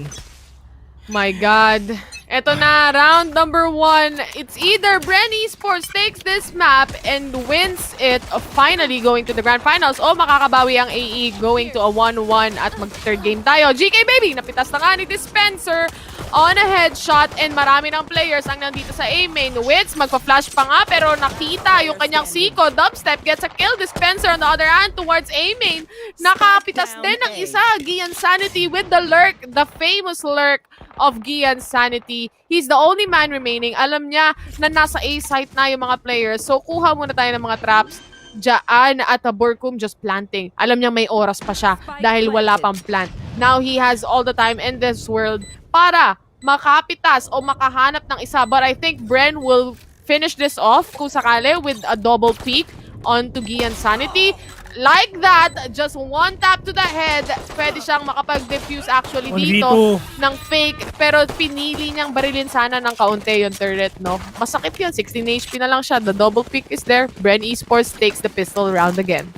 My God. Ito na, round number 1. It's either Bren Esports takes this map and wins it, finally going to the Grand Finals, o makakabawi ang AE going to a 1-1 at mag-third game tayo. GK Baby, napitas na nga ni Dispenser on a headshot, and marami ng players ang nandito sa A main. Wits, magpa-flash pa nga pero nakita yung kanyang Siko. Dubstep gets a kill. Dispenser on the other hand towards A main. Nakapitas din ng isa. Gian Sanity with the lurk, the famous lurk of Gian Sanity. He's the only man remaining. Alam niya na nasa A site na yung mga players. So kuha muna tayo ng mga traps dyan at Burkum just planting. Alam niya may oras pa siya dahil wala pang plant. Now he has all the time in this world para makapitas o makahanap ng isa. But I think Bren will finish this off kung sakali with a double peek onto Gian Sanity. Like that, just one tap to the head, pwede siyang makapag-defuse actually dito ng fake. Pero pinili niyang barilin sana ng kaunti yung turret, no? Masakit yun, 16 HP na lang siya. The double pick is there. Bren Esports takes the pistol round again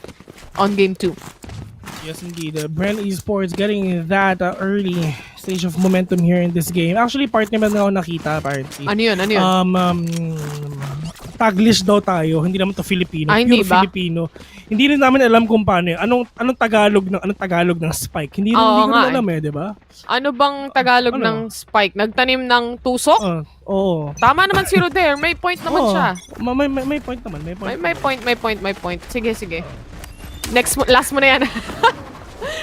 on game 2. Yes, indeed. Bren Esports getting that early stage of momentum here in this game. Actually, part naman na ako nakita, apparently. Ano yun? Taglish daw tayo, hindi naman to Filipino. Hindi pure ba? Filipino. Hindi rin namin alam kung paano. Anong Tagalog ng spike? Hindi rin alam di ba? Ano bang Tagalog ng spike? Nagtanim ng tusok? Oo. Tama naman si Roder, may point naman siya. May point naman, May point. Sige. Last mo na yan.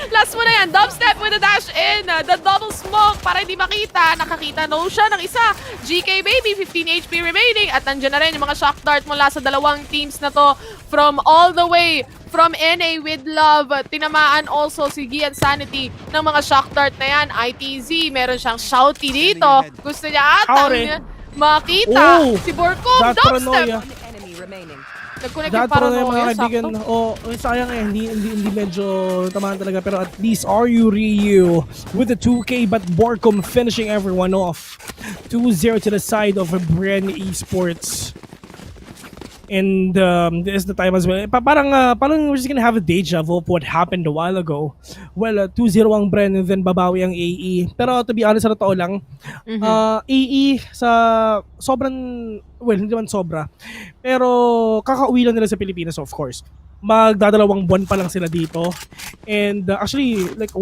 Last mo na yan. Dubstep with a dash in. The double smoke para hindi makita. Nakakita no siya ng isa. GK Baby, 15 HP remaining. At nandiyan na rin yung mga shock dart mula sa dalawang teams na to. From all the way from NA with love. Tinamaan also si Gian Sanity ng mga shock dart na yan. ITZ, meron siyang shouty dito. Gusto niya atang makita si Burkum. Dubstep. Nag-connect yung paranoia, sakto. Sayang hindi medyo tamaan talaga. Pero at least Ryu with the 2K, but Borkum finishing everyone off. 2-0 to the side of Bren Esports. And this is the time as well. Parang we're just gonna have a deja vu of what happened a while ago. Well, 2-0 ang Bren and then babawi ang AE. Pero to be honest, sa totoo lang, AE sa sobrang, well, hindi naman sobra. Pero kakauwi lang nila sa Pilipinas, of course. Magdadalawang buwan pa lang sila dito. And actually, like,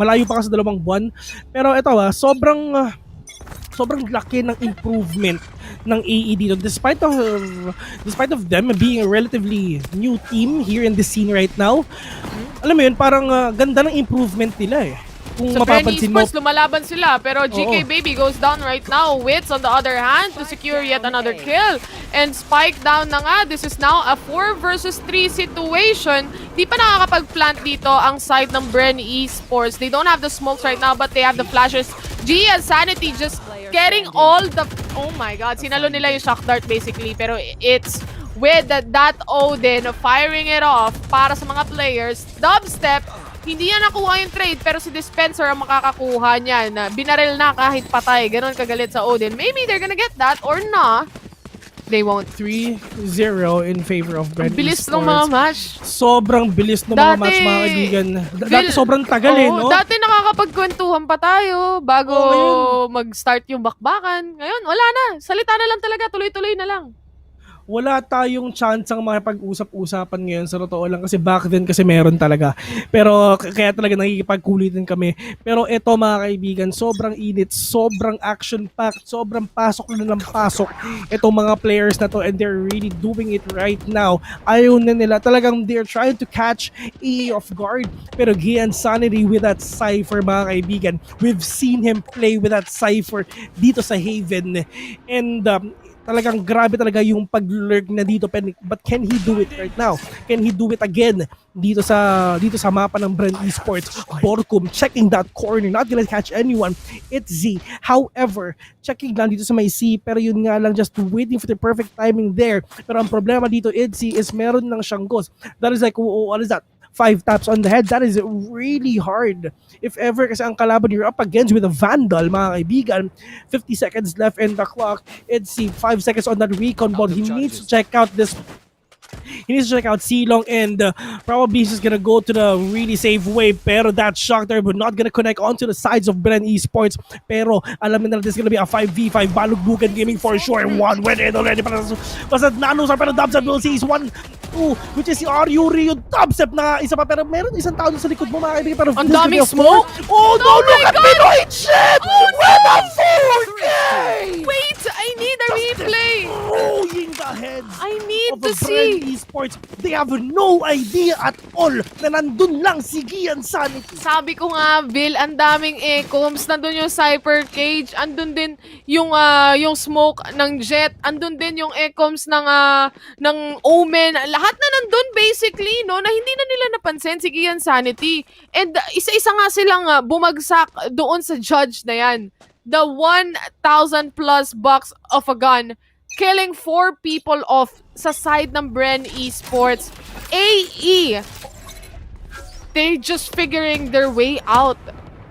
malayo pa kasi 2 buwan. Pero ito sobrang sobrang laki ng improvement ng AE dito despite of them being a relatively new team here in the scene right now. Alam mo yun, parang ganda ng improvement nila eh. Kung So Bren mapapansin mo, Esports, lumalaban sila. Pero GK Oo. Baby goes down right now. Wits on the other hand to secure yet another kill. And Spike down na nga. This is now a 4 versus 3 situation. Di pa nakakapag-plant dito ang side ng Bren Esports. They don't have the smokes right now but they have the flashes. G and Sanity just getting all the... Oh my god, sinalo nila yung shock dart basically. Pero it's with that Odin firing it off para sa mga players. Dubstep, hindi niya nakuha yung trade pero si Dispenser ang makakakuha niyan. Binaril na kahit patay. Ganon kagalit sa Odin. Maybe they're gonna get that or not. They won't. 3-0 in favor of Bren Bilis ng Esports. mga match. Sobrang bilis ng mga match, mga kaibigan. Dati sobrang tagal no? Dati nakakapagkwentuhan pa tayo bago mag-start yung bakbakan. Ngayon, wala na. Salita na lang talaga. Tuloy-tuloy na lang. Wala tayong chance ang makipag-usap-usapan ngayon sa totoo lang kasi back then kasi meron talaga. Pero kaya talaga nakikipagkulitin kami. Pero eto mga kaibigan, sobrang init, sobrang action-packed, sobrang pasok na ng pasok itong mga players na to and they're really doing it right now. Ayaw na nila. Talagang they're trying to catch EA off guard. Pero Gian Sanity with that Cypher mga kaibigan. We've seen him play with that Cypher dito sa Haven. And talagang grabe talaga yung pag-lurk na dito, but can he do it right now? Can he do it again dito sa mapa ng Bren Esports? Borkum checking that corner, not gonna catch anyone. It's Z. However, checking lang dito sa may C, pero yun nga lang, just waiting for the perfect timing there. Pero ang problema dito, Itzy, is meron ng siyang ghost. That is like, what is that? 5 taps on the head. That is really hard. If ever, kasi ang kalaban you're up against with a Vandal, mga kaibigan. 50 seconds left in the clock. It's 5 seconds on that recon ball. He needs to check out this. He needs to check out Silong and probably he's just gonna go to the really safe way. Pero that shock there but not gonna connect onto the sides of Bren Esports. Pero alam na this is gonna be a 5v5 Balugbugan Gaming for sure. One win in already. Basta nanos are pero Dubstep will see is 1-2 which is si Aryuri yung Dubstep na isa pa pero meron isang tao sa likod mo mga kaibigan. Pero ang daming smoke. Oh no, look at Pinoy shit! With a 4K! Wait, I need a replay. Throwing the heads I need of to the Bren see. Esports. They have no idea at all na nandun lang si Gian Sanity. Sabi ko nga, Bill, ang daming ecoms. Nandun yung Cypher Cage. Andun din yung smoke ng Jet. Andun din yung ecoms ng Omen. Lahat na nandun basically, no? Na hindi na nila napansin si Gian Sanity. And isa-isa nga silang bumagsak doon sa judge na yan. The 1,000 plus bucks of a gun. Killing 4 people off sa side ng Bren Esports. AE, they're just figuring their way out.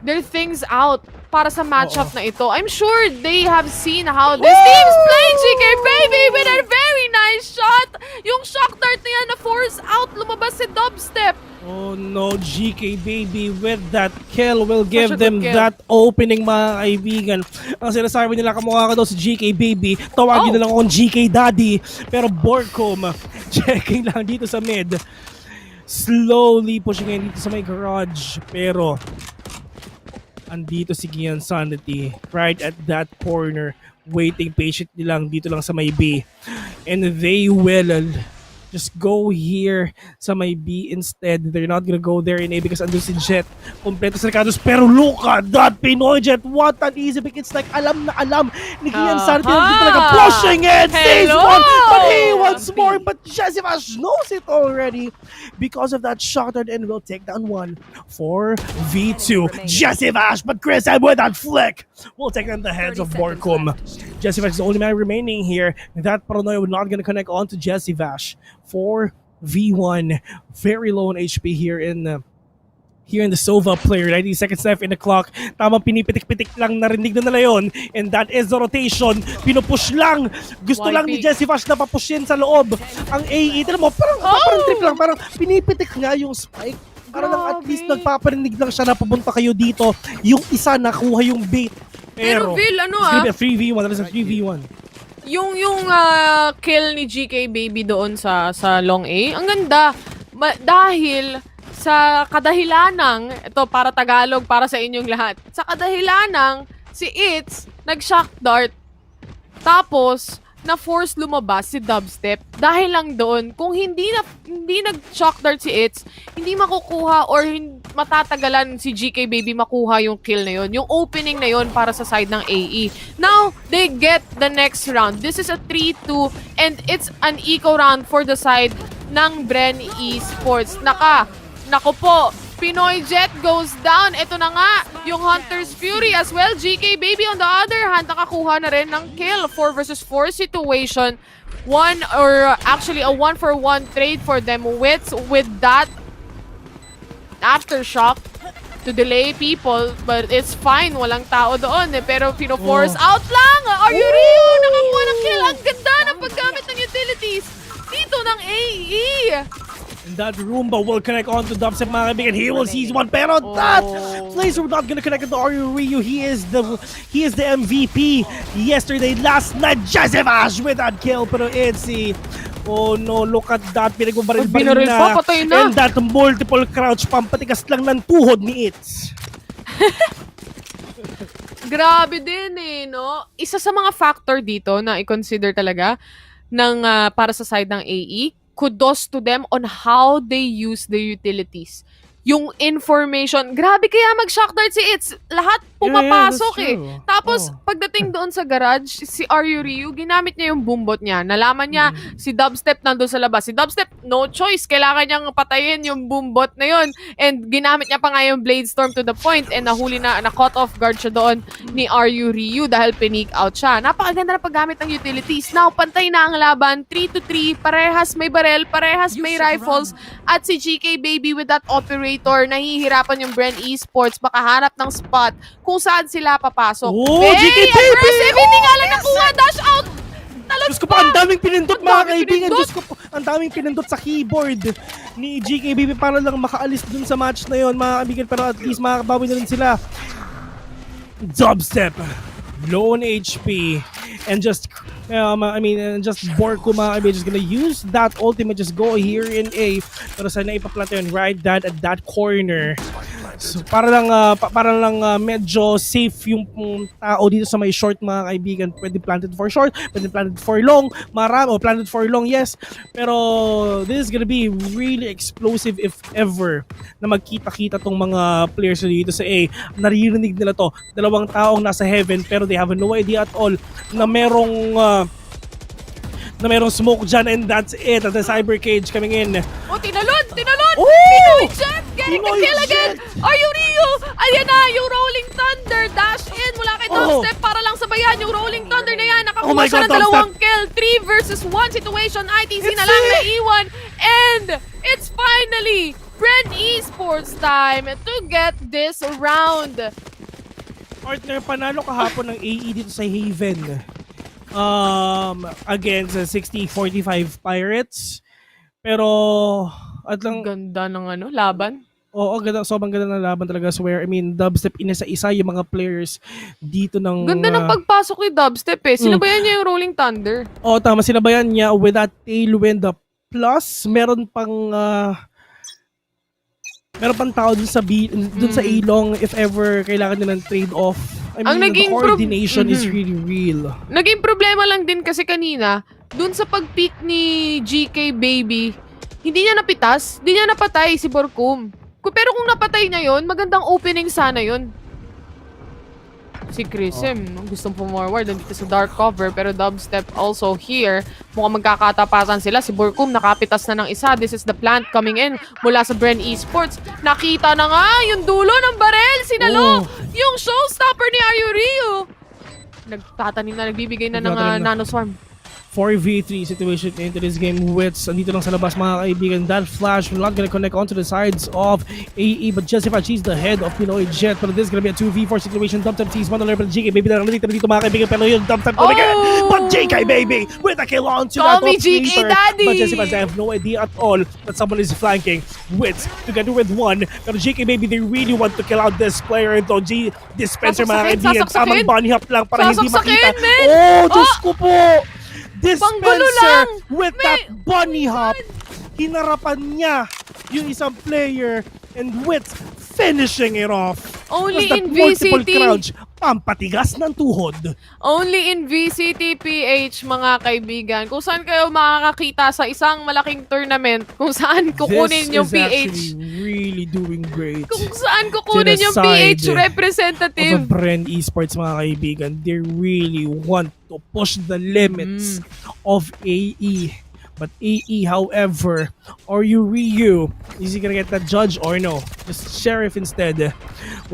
Their things out para sa matchup na ito. I'm sure they have seen how this team's playing, GK Baby, with a very nice shot. Yung shock dart na yan na force out, lumabas si Dubstep. Oh no, GK Baby with that kill will give Such a them good kill. that opening mga kaibigan. Ang sinasabi nila kamukha ka daw si GK Baby, tawagin na lang akong GK Daddy. Pero Borkum, checking lang dito sa mid. Slowly pushing in dito sa may garage. Pero andito si Gian Sanity right at that corner, waiting patiently lang dito lang sa may B. And they will just go here sa may B instead. They're not gonna go there in A because andun si Jet. Kompleto sa Ricardo's. Pero look at that Pinoy Jet. What an easy pick. It's like alam na alam ni Gian Sanity. Nandun talaga pushing it. Stays one. But he wants more. But Jessivash knows it already because of that shot and will take down 1 for V2. Jessivash. But Chris and with that flick will take down the heads of Borkum. Jessivash is the only man remaining here. That paranoia was not gonna connect onto Jessivash. For V1, very low on HP here in the Sova player. 90 seconds left in the clock. Tamang pinipitik-pitik lang, narinig na nila yun. And that is the rotation. Pinupush lang. Gusto lang ni Jessivash na papushin sa loob. Ang AE, tala mo, parang trip lang. Parang pinipitik nga yung spike. Para lang at least nagpaparinig lang siya na pupunta kayo dito. Yung isa nakuha yung bait. Pero Vil, ano it's gonna be a 3v1. That is a 3v1. Yung kill ni GK Baby doon sa long A, ang ganda. Dahil sa kadahilanang, ito para Tagalog, para sa inyong lahat. Sa kadahilanang, si Itz nag-shock dart. Tapos, na-force lumabas si Dubstep dahil lang doon. Kung hindi nag-shock dart si Itz, hindi makukuha or matatagalan si GK Baby makuha yung kill na yon, yung opening na yon para sa side ng AE. Now, they get the next round. This is a 3-2 and it's an eco round for the side ng Bren Esports. Nako po, Pinoy Jet goes down. Ito na nga, yung Hunter's Fury as well. GK Baby on the other hand, nakakuha na rin ng kill. 4 versus 4 situation. Actually a 1-for-1 trade for them with that aftershock to delay people. But it's fine, walang tao doon eh. Pero pino-force out lang. Are you real? Nakakuha ng kill. Ang ganda ng paggamit ng utilities dito ng AE. And that Roomba will connect on to Dubstep, mga kaibigan. He will seize one, pero that plays are not gonna connect to Ryu. He is the MVP yesterday, last night. Joseph Ash with that kill, pero it's oh no, look at that. Pinagbabaril-baril na. Patay na. And that multiple crouch pump, patikas lang ng tuhod ni Itz. Grabe din eh, no? Isa sa mga factor dito na i-consider talaga ng para sa side ng AE, kudos to them on how they use the utilities. Yung information, grabe kaya mag-shock dart si Itz. Lahat pumapasok Tapos, pagdating doon sa garage, si Ryu, ginamit niya yung boombot niya. Nalaman niya, si Dubstep nandun sa labas. Si Dubstep, no choice. Kailangan niyang patayin yung boombot na yun. And ginamit niya pa nga yung Blade Storm to the point. And nahuli na-caught off guard siya doon ni Ryu dahil pinik out siya. Napakaganda na paggamit ng utilities. Now, pantay na ang laban. 3-3. Parehas may barrel. Parehas may rifles. At si GK Baby with that operator, nahihirapan yung Bren Esports. Makahanap ng spot kung saan sila papasok. GK Baby! Aggressive! Hindi nga lang nakuha! Dash out! Diyos ko po, ang daming pinindot, mga kaibigan. Diyos ko po, ang daming pinindot sa keyboard ni GK Baby para lang makaalis dun sa match na yon, mga kaibigan. Pero at least makakabawi na rin sila. Dubstep, low on HP, and just Borku, mga kaibigan, just gonna use that ultimate, just go here in A. Pero sana ipaplant yun right at that corner. So, para lang medyo safe yung tao dito sa may short, mga kaibigan. Pwede planted for short, pwede planted for long, planted for long, yes. Pero this is gonna be really explosive if ever na magkita-kita tong mga players dito sa A. Naririnig nila to. Dalawang taong nasa heaven pero they have no idea at all na merong smoke dyan, and that's it. At the cyber cage coming in. Oh, tinalon! Pinoy Jet! Getting the kill again! Ryu! Ayan na, yung Rolling Thunder. Dash in mula kay Dubstep para lang sabayan yung Rolling Thunder na yan. Nakakuha siya ng dalawang kill. 3 versus 1 situation. ITC na lang na iwan. And it's finally Bren Esports time to get this round. Partner, panalo kahapon ng AE dito sa Haven. Against 60-45 Pirates. Pero ganda ng laban. Oo, sobrang ganda ng laban talaga, swear. I mean, Dubstep inisa-isa yung mga players dito ng... Ganda ng pagpasok ni Dubstep eh. Sinabayan niya yung Rolling Thunder. Oo, tama. Sinabayan niya with that tailwind. Plus, meron pang tao dun sa A-long if ever kailangan nila ng trade-off. I mean, the coordination is really real. Naging problema lang din kasi kanina, dun sa pag-pick ni GK Baby, hindi niya napitas, hindi niya napatay si Borkum. Pero kung napatay niya yun, magandang opening sana yun. Si Chrisem, gustong pumorward dito sa dark cover, pero Dubstep also here. Mukhang magkakatapatan sila. Si Borkum nakapitas na ng isa. This is the plant coming in mula sa Bren Esports. Nakita na nga yung dulo ng barel. Sinalo yung showstopper ni Ryu. Nagtatanim na, nagbibigay na ng nanoswarm. 4v3 situation into this game. Wits, andito lang sa labas, mga kaibigan. That flash, we're not gonna connect onto the sides of AE, but Jessica, she's the head of Pinoy Jet. But this is gonna be a 2v4 situation. Dubstep sees one alert, but JK Baby na nandito dito, mga kaibigan. Pero yun, Dubstep going again. But JK Baby with a kill onto that GK Daddy! But Jessica, they have no idea at all that someone is flanking. Wits together with one. Pero JK Baby, they really want to kill out this player. Ito, Dispenser, mga kaibigan. Tamang bunny hop lang para hindi makita. Oh, Diyos ko po! Dispenser with that bunny hop. Hinarapan niya yung isang player, and Wits finishing it off. Only that in multiple VCT. crouch. pampatigas ng tuhod. Only in VCT PH, mga kaibigan. Kung saan kayo makakakita sa isang malaking tournament, kung saan kukunin yung This is PH. actually really doing great. Kung saan kukunin yung PH representative. Of a Bren Esports, mga kaibigan. They really want to push the limits of AE. But AE, however, or Ryu, is he gonna get that judge or no? Just Sheriff instead.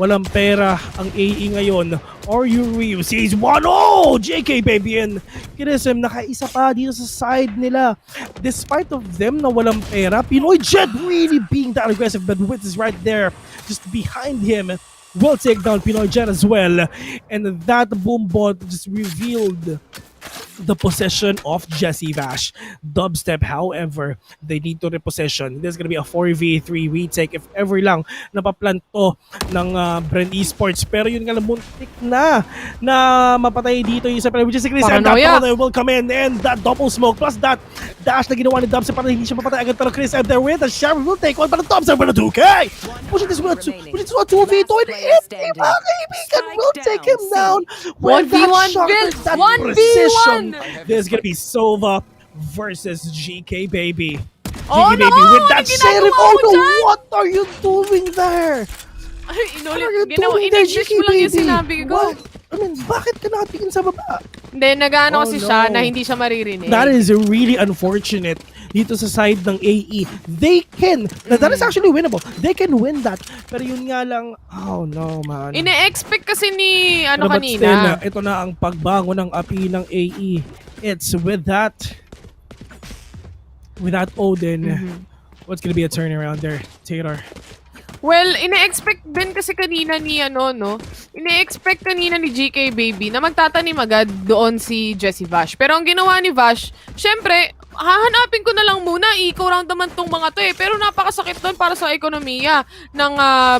Walang pera ang AE ngayon. Or Ryu sees 1-0! JK baby, and Kirism nakaisa pa dito sa side nila. Despite of them na walang pera, Pinoy Jet really being that aggressive, but Witz is right there just behind him. Will take down Pinoy Jet as well. And that boom bot just revealed the possession of Jesse Vash. Dubstep, however, they need to repossession. This is gonna be a 4v3 retake if ever lang napaplanto ng Bren Esports. Pero yun nga lang, muntik na mapatay dito yung isa, which is Chris, and that Paranoia will come in, and that double smoke plus that dash na ginawa ni Dubstep para hindi siya mapatay agad. Pero Chris, and there with the Sheriff will take one, but the Dubstep will 2K! Pushing this one 2v2, and if kaibigan will take him down. 1v1 build! 1v1! There's gonna be Sova versus GK baby. Oh GK no! baby with that sheriff. Oh no! Dyan? What are you doing there? In-English mo lang yung sinabi ko. I mean, bakit ka nakatingin sa baba? Hindi, nag-ano kasi siya na hindi siya maririnig. That is really unfortunate dito sa side ng AE. They can, that is actually winnable. They can win that. Pero yun nga lang, oh no man. Ine-expect kasi ni But kanina. still, ito na ang pagbango ng api ng AE. It's with that Odin. What's gonna be a turnaround there, Taylor? Well, ine-expect din kasi kanina ni ine-expect kanina ni GK Baby na magtatanim agad doon si Jesse Vash. Pero ang ginawa ni Vash, syempre, hahanapin ko na lang muna, eco round naman tong mga to eh. Pero napakasakit doon para sa ekonomiya ng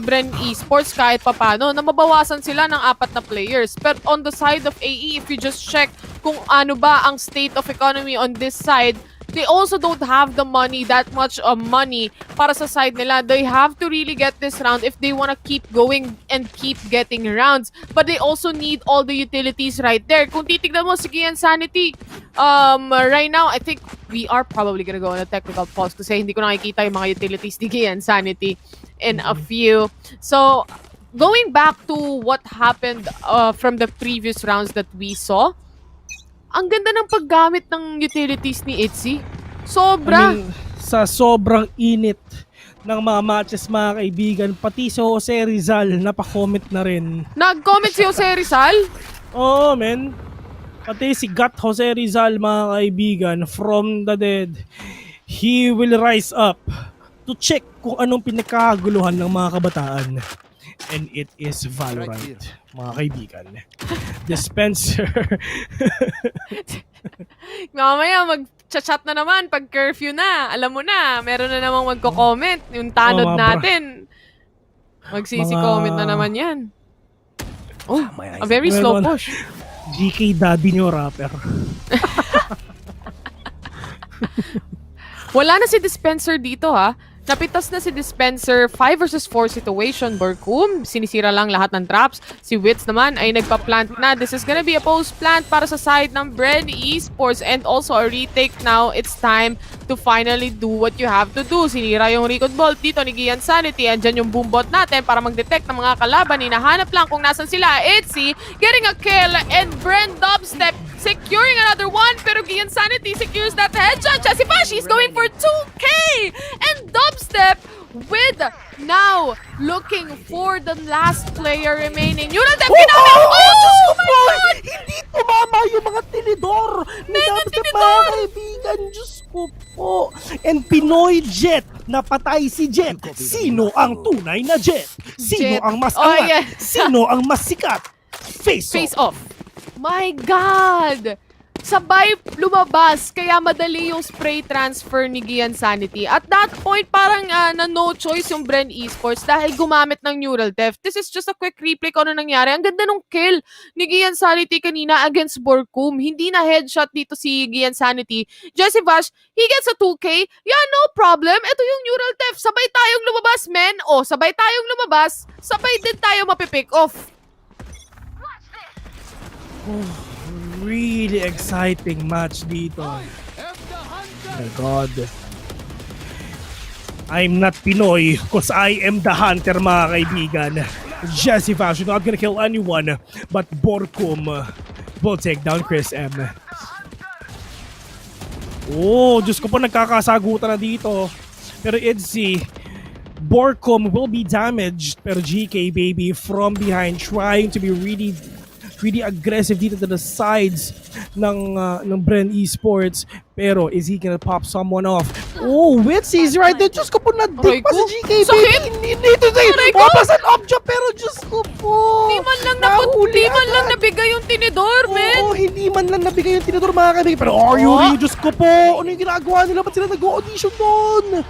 Bren Esports kahit papano na mabawasan sila ng 4 na players. But on the side of AE, if you just check kung ano ba ang state of economy on this side, they also don't have the money, that much money para sa side nila. They have to really get this round if they want to keep going and keep getting rounds. But they also need all the utilities right there. Kung titignan mo, sige yan, Sanity. Right now, I think we are probably gonna go on a technical pause kasi hindi ko nakikita yung mga utilities ni Gian Sanity in a few. So, going back to what happened from the previous rounds that we saw, ang ganda ng paggamit ng utilities ni Itzy. Sobra! I mean, sa sobrang init ng mga matches, mga kaibigan, pati si Jose Rizal napakomment na rin. Nag-comment si Jose Rizal? Oo, men. Pati si Gat Jose Rizal, mga kaibigan, from the dead. He will rise up to check kung anong pinakaguluhan ng mga kabataan. And it is Valorant, mga kaibigan. Dispenser. Mamaya mag-chat na naman pag curfew na. Alam mo na, meron na namang magko-comment. Yung tanod natin. Magsisi-comment na naman yan. Oh, a very slow push. GK daddy nyo rapper. Wala na si Dispenser dito ha. Napitas na si Dispenser, 5 versus 4 situation. Borkum, sinisira lang lahat ng traps. Si Witz naman ay nagpa-plant na. This is gonna be a post-plant para sa side ng Bren Esports and also a retake now. It's time to finally do what you have to do. Sinira yung Recon Bolt dito ni Gian Sanity. Andyan yung boombot natin para mag-detect ng mga kalaban. Hinahanap lang kung nasan sila. Itzy getting a kill and Bren Dubstep securing another one, pero Gian Sanity secures that headshot. Jesse Vash is going for 2K! And Dubstep with now looking for the last player remaining. Yun ang dep ginamit! Oh my God! Hindi tumama yung mga tinidor! Mega tinidor! Mga kaibigan, Diyos ko po! And Pinoy Jet, napatay si Jet. Sino ang tunay na Jet? Sino Jet. ang mas Oh, angat? yeah. Sino ang mas sikat? Face off. My God! Sabay lumabas, kaya madali yung spray transfer ni Gian Sanity. At that point, parang na no choice yung Bren Esports dahil gumamit ng neural theft. This is just a quick replay kung ano nangyari. Ang ganda nung kill ni Gian Sanity kanina against Borkum. Hindi na headshot dito si Gian Sanity. Jesse Vash, he gets a 2K. Yeah, no problem. Ito yung neural theft. Sabay tayong lumabas, men. O, sabay tayong lumabas. Sabay din tayo mapipick off. Really exciting match dito. Oh my God. I'm not Pinoy because I am the hunter, mga kaibigan. Jesse Fashion not gonna kill anyone but Borkum will take down Chris M. Oh, Diyos ko po, nagkakasagutan na dito. Pero Idzy, Borkum will be damaged. Pero GK Baby from behind trying to be really aggressive dito to the sides ng Bren Esports. Pero is he gonna pop someone off? Oh, Witsy's right there. Diyos ko po, na-dick pa si GK Baby. Dito tayo. Papasan object pero Diyos ko po. Di man lang nabigay yung tinidor, men. Oo, hindi man lang nabigay yung tinidor, mga kaibigan. Pero are you really? Diyos ko po. Ano yung ginagawa nila? Ba't sila nag-audition doon?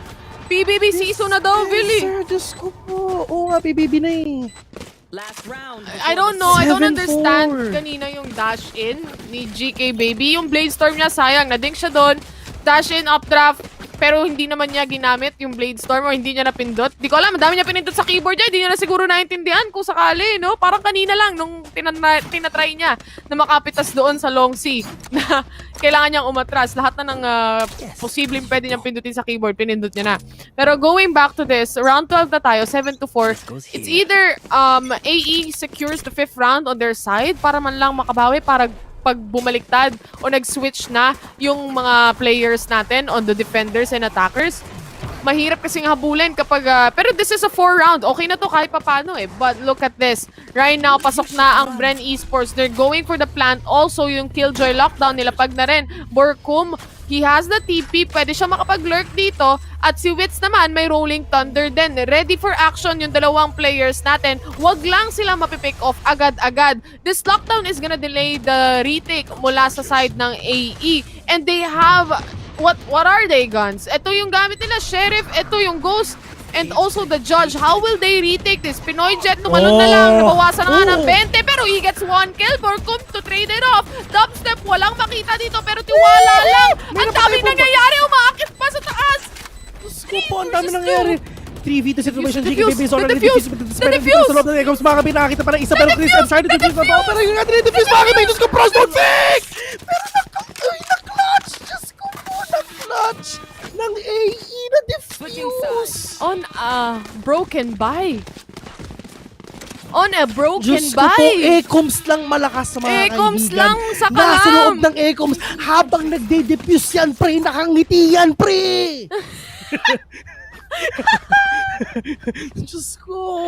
PBB season na daw, Billy. Sir, Diyos ko po. Oo nga, PBB na eh. Last round. I don't know. I don't 7-4. understand kanina yung dash in ni GK Baby. Yung Blade Storm niya, sayang. Nadink siya doon. Dash in, updraft. Pero hindi naman niya ginamit yung Blade Storm o hindi niya napindot. Di ko alam, madami niya pinindot sa keyboard niya. Hindi niya na siguro naintindihan kung sakali, no? Parang kanina lang nung tinatry niya na makapitas doon sa long C na kailangan niyang umatras. Lahat na ng posibleng pwede niyang pindutin sa keyboard, pinindot niya na. Pero going back to this, round 12 na tayo, 7-4. It's either AE secures the 5th round on their side para man lang makabawi, para pag bumaliktad o nag-switch na yung mga players natin on the defenders and attackers. Mahirap kasing habulin kapag... pero this is a 4 round. Okay na to kahit papano eh. But look at this. Right now, pasok na ang Bren Esports. They're going for the plant. Also, yung Killjoy lockdown nila pag na rin. Borkum, he has the TP. Pwede siya makapag-lurk dito. At si Wits naman, may Rolling Thunder din. Ready for action yung dalawang players natin. Wag lang sila mapipick off agad-agad. This lockdown is gonna delay the retake mula sa side ng AE. And they have... What are they, guns? Ito yung gamit nila, Sheriff. Ito yung Ghost. And also the Judge. How will they retake this? Pinoy Jet, numalon na lang. Nabawasan na nga ng 20. Pero he gets 1 kill. Borkum to trade it off. Dubstep, walang makita dito. Pero tiwala lang. Ang daming nangyayari. Umaakit pa sa taas. Opo, ang dami nangyayari. 3v2 situation. GK Baby is already The defuse! Sa loob ng Echoes, mga kaibigan, nakakita pa ng isa. Pero Chris, I'm trying to defuse na to. Pero yung natin yung defuse, mga kaibigan. Diyos ko, Pros, don't fake! Pero na-clutch! Diyos ko po, na-clutch ng AE na defuse! On a broken buy. On a broken Diyos ko buy. po, Ecoms lang malakas sa mga Ecoms kaibigan. lang sa kalam. Nasa loob ng Ecoms, habang nagde-defuse yan, pre, nakangiti yan, pre! Diyos ko.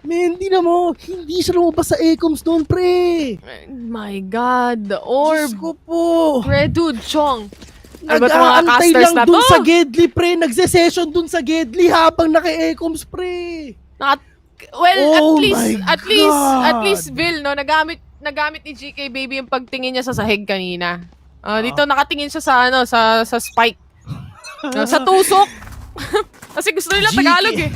Man, hindi siya lumabas sa Ecoms doon, pre. My God. The orb. Diyos ko po. Redude Chong. Ano ba itong mga Nag-aantay casters lang na dun to? sa Gedli, pre. Nagse-session dun sa Gedli habang naka-Ecoms, pre. Well, Oh at my God. least Bill, no, nagamit ni GK Baby yung pagtingin niya sa sahig kanina. Dito nakatingin siya sa spike. Sa tusok. Kasi gusto nila GK. Tagalog eh.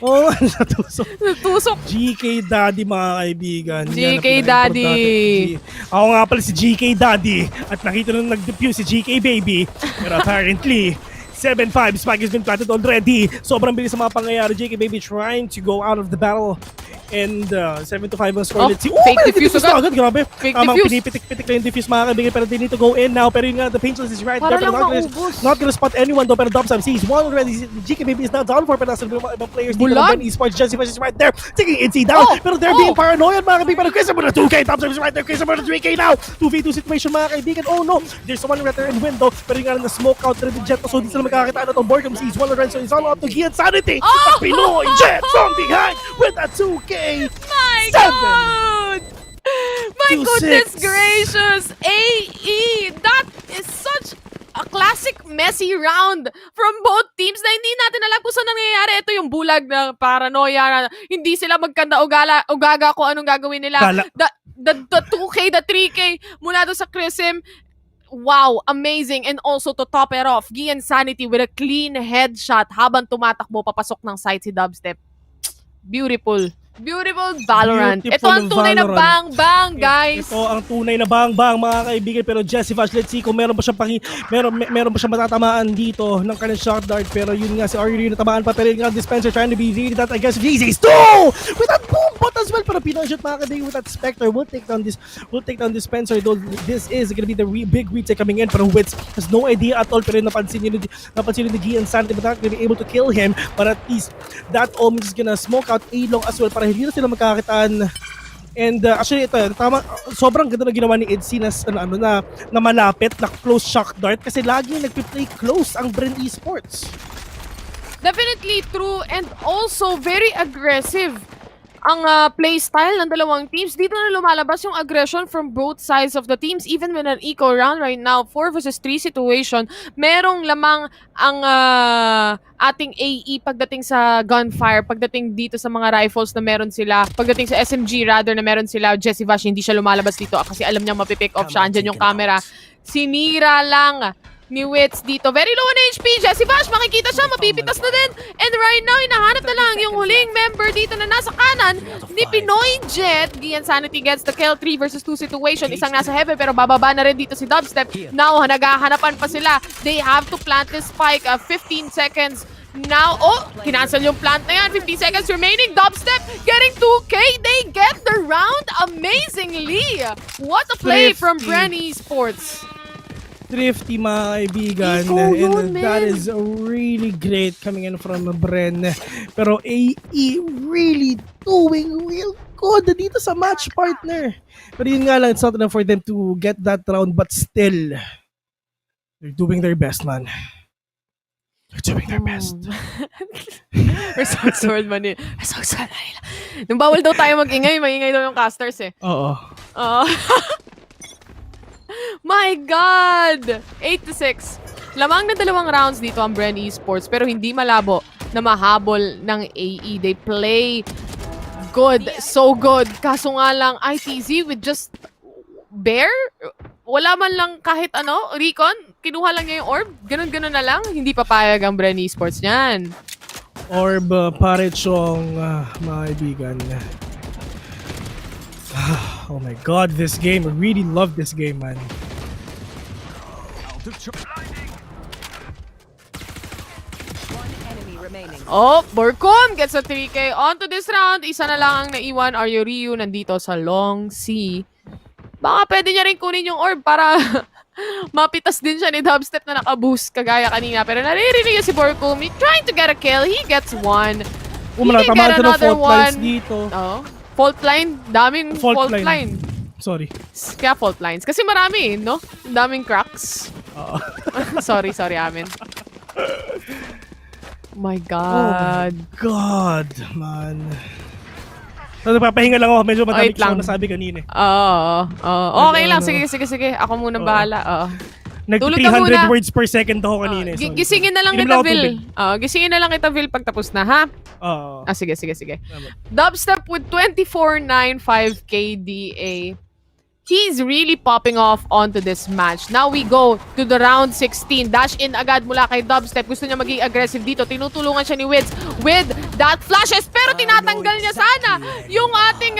Oo, sa tusok. Tusok. GK Daddy, mga kaibigan. Yan ang GK pinaka-importante. Daddy. Ako nga pala si GK Daddy. At nakita nung nag-defuse si GK Baby. Pero apparently, 7-5, spike has been planted already. Sobrang bilis sa mga pangyayari. GK Baby trying to go out of the battle. And 7-5 ang score. Let's see. Fake defuse agad. Grabe. Fake Tamang defuse. pinipitik-pitik lang yung defuse, mga kaibigan. Pero they need to go in now. Pero yun nga, the Paintless is right Para there. Pero lang maubos. not gonna spot anyone though. Pero Dobsam sees one already. GK Baby is now down for. Pero nasa ibang players dito Bulag. ng Esports. Jesse is right there. Taking NC down. Pero they're being paranoid, mga kaibigan. Pero Chris Amor na 2K. Dobsam is right there. Chris Amor na 3K now. 2v2 situation, mga kaibigan. Oh no. There's someone right there in window. Pero yung nga na smoke out na jet. So di sila magkakita na itong Borkum sees one Lorenzo. It's all up to Gian Sanity. At Pinoy Jet from behind with a 2K. My 7. God! My 2-6. goodness gracious! AE! That is such a classic messy round from both teams na hindi natin alam kung saan nangyayari. Ito yung bulag na paranoia na hindi sila magkanda-ugaga kung anong gagawin nila. The 2K, the 3K mula doon sa Chrism. Wow, amazing. And also to top it off, Gian Sanity with a clean headshot habang tumatakbo papasok ng site si Dubstep. Beautiful. Beautiful Valorant. Ito Beautiful ang tunay na Valorant. bang-bang, guys. Ito ang tunay na bang-bang, mga kaibigan. Pero Jesse Vash, let's see kung meron ba siya meron ba siya matatamaan dito ng kanyang shot dart. Pero yun nga, si Ari natamaan pa. Pero yun nga, Dispenser trying to be really that aggressive. He's two! With that boom bot as well. Pero Pinoy shot, mga kaibigan, with that Spectre. We'll take down Dispenser. Though this is gonna be the big retake coming in. Pero Wits has no idea at all. Pero napansin nyo ni G and Santi, but not gonna be able to kill him. But at least that Omen is gonna smoke out A-long as well para hindi na sila magkakitaan. And actually ito, tama, sobrang ganda na ginawa ni Edsy na malapit na close shock dart kasi lagi nagpi-play close ang Bren Esports. Definitely true and also very aggressive ang play style ng dalawang teams. Dito na lumalabas yung aggression from both sides of the teams. Even with an eco round right now, 4 versus 3 situation, merong lamang ang ating AE pagdating sa gunfire, pagdating dito sa mga rifles na meron sila, pagdating sa SMG rather na meron sila. Jesse Vash hindi siya lumalabas dito kasi alam niya mapipick off siya. Andyan yung camera. Sinira lang ni Wits dito. Very low on HP. Jesse Vash, makikita siya, mapipitas na din. And right now, hinahanap na lang yung huling member dito na nasa kanan ni Pinoy Jet. Gian Sanity gets the kill. 3 versus 2 situation. Isang nasa heaven pero bababa na rin dito si Dubstep. Now, naghahanapan pa sila. They have to plant this spike. 15 seconds. Now, kinancel yung plant na yan. 15 seconds remaining. Dubstep getting 2K. They get the round amazingly. What a play from Bren Esports. Thrifty, mga kaibigan. And that is really great coming in from Bren. Pero AE really doing real good dito sa match partner. Pero yun nga lang, it's not enough for them to get that round, but still, they're doing their best, man. They're doing their best. We're so sword man eh. We're so sword. Nung bawal daw tayo mag-ingay, maingay daw yung casters eh. Oo. My God! 8-6. Lamang na dalawang rounds dito ang Bren Esports pero hindi malabo na mahabol ng AE. They play good, so good. Kaso nga lang, ITZ with just bare? Wala man lang kahit ano, recon? Kinuha lang niya yung orb? Ganun-ganun na lang? Hindi papayag ang Bren Esports niyan. Orb, Parechong, mga kaibigan. Oh my God, this game. I really love this game, man. Borcom gets a 3K onto this round. Isa na lang ang naiwan. Aryo Ryu nandito sa Long C. Baka pwede niya rin kunin yung orb para mapitas din siya ni Dubstep na nakaboost kagaya kanina. Pero naririnig niya si Borcom. He trying to get a kill. He gets one. He can get another one. Dito. Fault line. Daming fault line. Sorry. Kaya fault lines. Kasi marami, no? Daming cracks. sorry, amin. My God. Oh my God, man. So, napapahinga lang ako. Medyo madaming show na sabi kanina. Okay lang. Sige. Ako munang bahala. Nag 300 words per second ako kanina. Gisingin na lang kita, Vil. Gisingin na lang kita, Vil, pag tapos na, ha? Sige. Dubstep with 24.95 KDA. He's really popping off onto this match. Now we go to the round 16. Dash in agad mula kay Dubstep. Gusto niya maging aggressive dito. Tinutulungan siya ni Wids with that flashes. Pero tinatanggal niya sana yung ating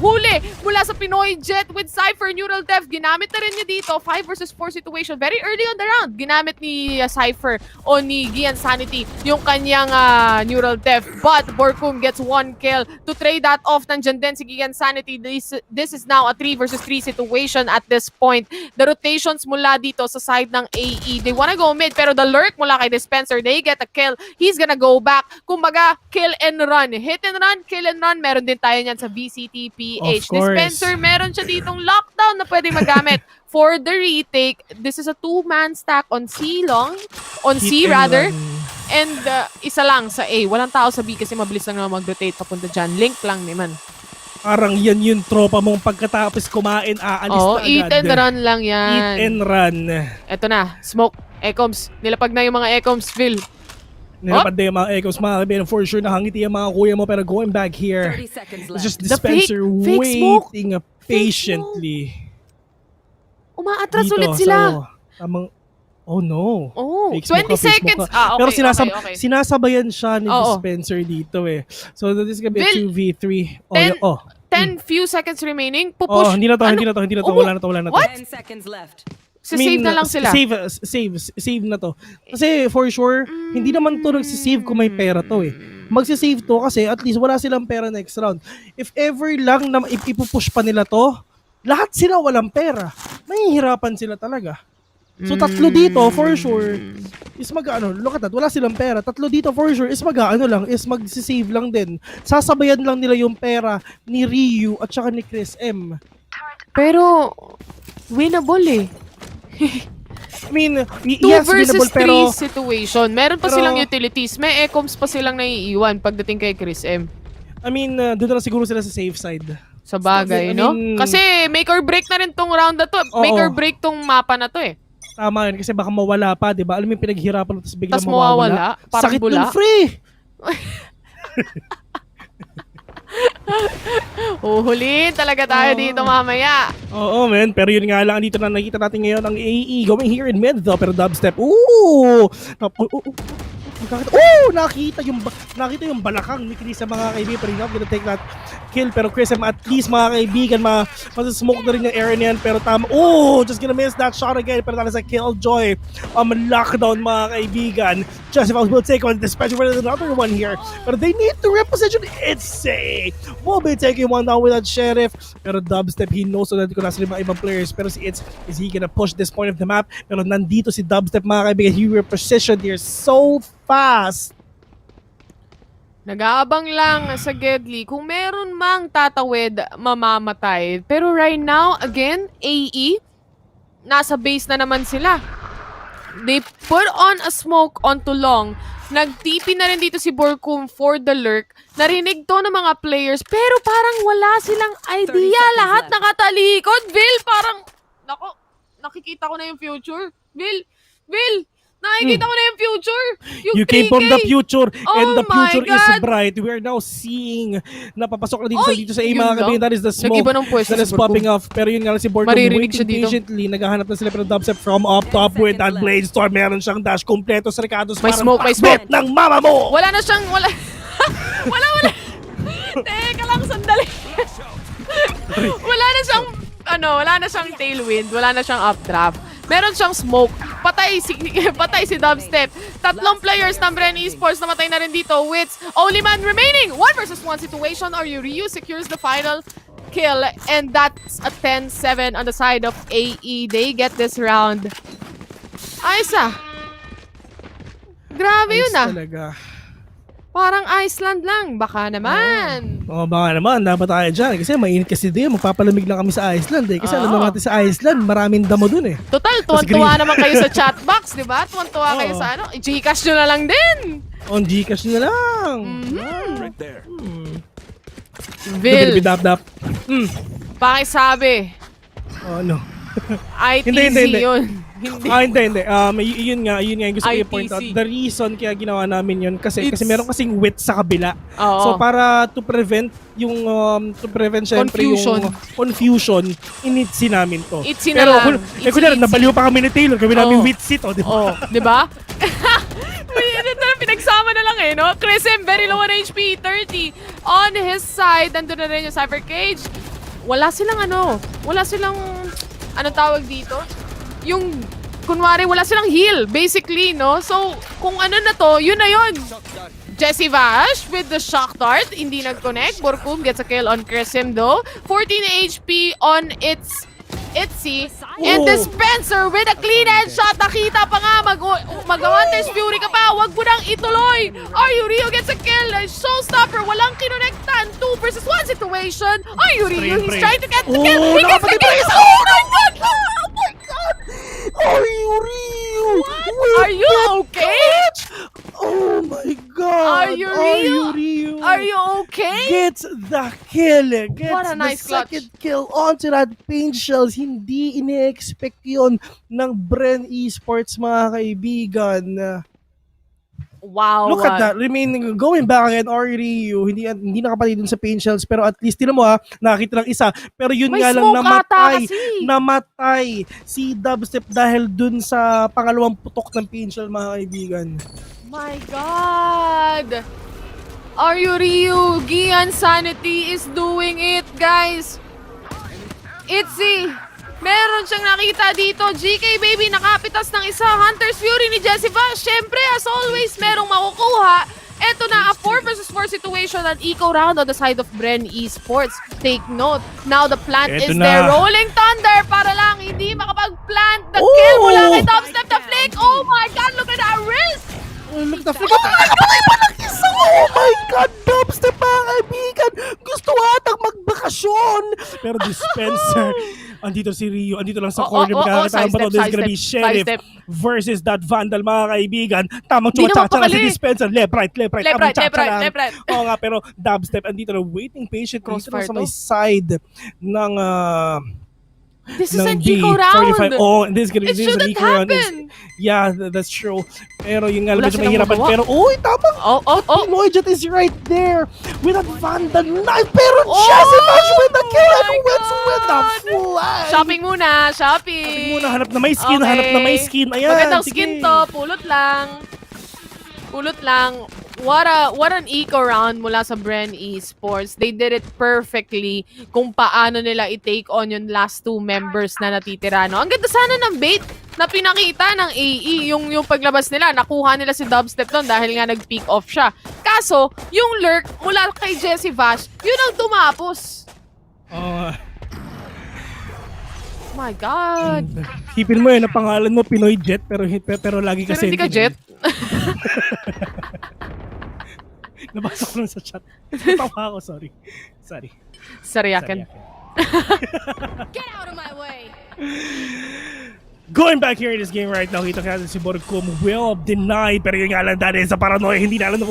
huli mula sa Pinoy Jet with Cypher Neural Theft. Ginamit na rin niya dito. 5 versus 4 situation. Very early on the round. Ginamit ni Cypher o ni Gian Sanity yung kanyang Neural Theft. But Borkum gets 1 kill. To trade that off, nandyan din si Gian Sanity. This is now a 3 versus 3 situation at this point. The rotations mula dito sa side ng AE. They wanna go mid, pero the lurk mula kay Dispenser, they get a kill. He's gonna go back. Kumbaga, kill and run. Hit and run, kill and run. Meron din tayo niyan sa VCT PH. Dispenser, meron siya ditong lockdown na pwede magamit for the retake. This is a 2-man stack on C long. On C rather. And isa lang sa A. Walang tao sa B kasi mabilis lang naman mag-rotate papunta dyan. Link lang naman. Parang yan yung tropa mong pagkatapos kumain, aalis na agad. Eat and run lang yan. Eat and run. Eto na, smoke, Ecoms. Nilapag na yung mga Ecoms, Phil. Nilapag na yung mga Ecoms, mga kaibigan. For sure, nakangiti yung mga kuya mo, pero going back here, it's just Dispenser waiting patiently. Umaatras ulit sila. Tamang Oh no. Oh, Fake smoke 20 ka, fake smoke seconds. ka. Okay, Pero okay. sinasabayan siya ni Oo. Dispenser dito eh. So this is gonna be a Vil, 2v3. Oh, 10 few seconds remaining. Oh, Pupush. hindi na to. Oh, Wala na to. What? 10 seconds left. Save na lang sila. Save na to. Kasi for sure, hindi naman to nagsisave kung may pera to eh. Magsisave to kasi at least wala silang pera next round. If ever lang na ipupush pa nila to, lahat sila walang pera. Mahihirapan sila talaga. So tatlo dito for sure is look at that, wala silang pera. Tatlo dito for sure is magsisave lang din. Sasabayan lang nila yung pera ni Ryu at saka ni Chris M. Pero winnable eh. I mean, 2 yes, versus 3 winnable, pero situation. Meron pa pero- silang utilities. May ecoms pa silang naiiwan pagdating kay Chris M. I mean, doon na siguro sila sa safe side. Sa bagay, I no? mean, Kasi make or break na rin tong round na to. Oo. Make or break tong mapa na to eh. Tama yun, kasi baka mawala pa, di ba? Alam mo yung pinaghirapan tapos biglang Tas mawawala. mawawala, parang Sakit bula. ng free! Uhulihin talaga tayo dito mamaya. Oo, man. Pero yun nga lang, dito na nakikita natin ngayon ang AE going here in mid though, pero dubstep. Ooh! Nakita yung balakang ni Chris sa mga kaibigan, pero not gonna take that kill. Pero Chris, at least mga kaibigan, masasmoke na rin yung area niyan. Pero tama, just gonna miss that shot again. Pero that is a killjoy. Lockdown mga kaibigan. Justify will take on this special for another one here. But they need to reposition. It's a will be taking one down with that sheriff. Pero dubstep, he knows so that kung nasa mga ibang players. Pero si It's, is he gonna push this point of the map? Pero nandito si dubstep mga kaibigan. He repositioned here so fast. Nag-aabang lang sa Gedli. Kung meron mang tatawid, mamamatay. Pero right now, again, AE, nasa base na naman sila. They put on a smoke onto long. Nag-TP na rin dito si Borkum for the lurk. Narinig to ng mga players, pero parang wala silang idea. Lahat nakatalikod. Vil, parang, nako, nakikita ko na yung future. Vil, nakikita ko na yung future. Yung You came 3K. from the future, and the my future is God. bright. We are now seeing napapasok na dito sa A yun mga lang. kaibigan. That is the smoke Nag-iba ng pwesto that si is Borkum. popping off. Pero yun nga lang si Borkum Maririnig siya waiting dito. patiently. Naghahanap na sila pero dubstep from up top with that blade storm. Meron siyang dash kompleto sa Ricardo's. May smoke, may smoke. ng mama mo! Wala na siyang, wala. Teka lang, sandali. wala na siyang tailwind, wala na siyang updraft. Meron siyang smoke. Patay si Dubstep. Tatlong players ng Bren Esports namatay na rin dito. Wits, only man remaining. 1 versus 1 situation. Ryu secures the final kill. And that's a 10-7 on the side of AE. They get this round. Ayos ah. Grabe yun ah. Talaga. Parang Iceland lang. Baka naman. Baka naman, dapat tayo dyan. Kasi mainit kasi din. Magpapalamig lang kami sa Iceland eh. Kasi alam naman natin sa Iceland, maraming damo dun eh. Total, tuwan-tuwa naman kayo sa chat box, di ba? Tuwan-tuwa kayo sa i-Gcash nyo na lang din. On Gcash na lang. Right there. Vil, pakisabi. Ano? ITZ yun. Hindi. Yun nga yung gusto ko i-point out. The reason kaya ginawa namin yun kasi meron kasing wit sa kabila. Oo. So para to prevent syempre yung confusion, initsi namin to. Itsi na lang. Kunyari, nabaliw pa kami ni Taylor, kami namin witsi to, di ba? Di ba? Pinagsama na lang eh, no? Chris M, very low on HP, 30. On his side, nandun na rin yung Cyber Cage. Wala silang anong tawag dito? Yung, kunwari, wala silang heal, basically, no? So, kung ano na to, yun na yun. Jesse Vash with the shock dart, hindi nag-connect. Borkum gets a kill on Kresim though. 14 HP on Itzy. And Dispenser with a clean headshot. Nakita pa nga, mag-Hunter's Fury ka pa. Wag mo nang ituloy. Rio gets a kill. Showstopper, walang kinonektan. 2 versus 1 situation. Rio, he's trying to get the kill. He gets the kill. Oh my God! Oh my God! Rio! Are you okay? Oh my God! Are you okay? Gets the kill. Gets What a nice the second kill onto that paint shells. Hindi ine-expect yun ng Bren Esports mga kaibigan. Wow. Look at that. Going back again, Ryu, hindi nakapatay dun sa pain shells, pero at least, tinan mo nakakita lang isa. Pero yun May nga lang, smoke ata kasi. namatay si Dubstep dahil dun sa pangalawang putok ng pain shell, mga kaibigan. My God! Are you Ryu? Gian Sanity is doing it, guys. Itzy, meron siyang nakita dito. GK Baby nakapitas ng isa. Hunter's Fury ni Jessica. Siyempre, as always, merong makukuha. Eto na, a 4 versus 4 situation at eco round on the side of Bren Esports. Take note, now the plant Eto is na. there. Rolling Thunder para lang hindi makapag-plant. The kill mula kay Dubstep the Flick. Oh my God, look at that wrist! Look at the flick. Nakapatay pa ng isa! Oh my God, Dubstep, mga kaibigan! Gusto atang magbakasyon! Pero dispenser, andito si Rio, andito lang sa corner. Makakita ba ito? This is gonna be Sheriff versus that Vandal, mga kaibigan. Tamang chumachacha na si dispenser. Left, right. Tamang chacha lang. Oo nga, pero Dubstep, andito na waiting patient. Dito na sa may side ng... This is an eco round. 45. Oh, this is It an eco round. Yeah, that's true. Pero yung nga, medyo mahirapan. Pero, tama. Pinoy Jet is right there with that Vandal knife. Pero Jessica with the kill and wins with the fly. Shopping muna, shopping. Hanap na may skin, Ayan, magandang sige. skin to, pulot lang. What an eco round mula sa Bren Esports. They did it perfectly kung paano nila i-take on yung last 2 members na natitira. No? Ang ganda sana ng bait na pinakita ng AE. Yung paglabas nila, nakuha nila si Dubstep doon dahil nga nag-peek off siya. Kaso, yung lurk mula kay Jessie Vash, yun ang tumapos. My God. Hipin mo na pangalan mo Pinoy Jet pero lagi Pero kasi hindi ka Jet. Nabasa ko lang sa chat. Natawa ako, sorry. Sariakin. Get out of my way. Going back here in this game right now, kita kaya si Borcom will deny, pero yun nga lang dahil sa paranoia, hindi na alam na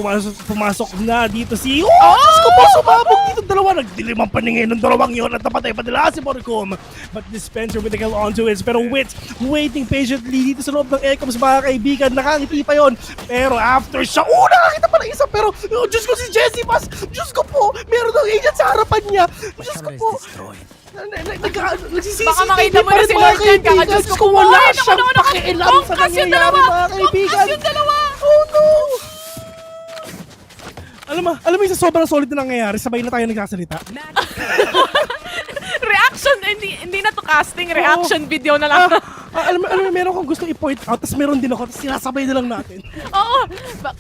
pumasok na dito si... Diyos ko po, sumabog dito dalawa. Nagdilim ang paningin ng dalawang yun at napatay pa nila si Borcom. But Dispenser with the kill onto it. Pero Wits waiting patiently dito sa loob ng Ecoms, mga kaibigan. Nakangiti pa yun. Pero after siya, nakakita pa ng isa. Pero, Diyos ko si Jessie Bass. Diyos ko po, meron ng agent sa harapan niya. Diyos ko po. Baka makita mo na si Lord yan, kakadiyos ko wala siyang pakialam sa nangyayari, mga kaibigan. Yung dalawa! Oh no! Alam mo yung sobrang solid na nangyayari, sabay na tayo nagsasalita. Reaction, hindi na to casting, reaction video na lang. Alam mo, meron kong gusto i-point out, tapos meron din ako, tapos sinasabay na lang natin. Oo,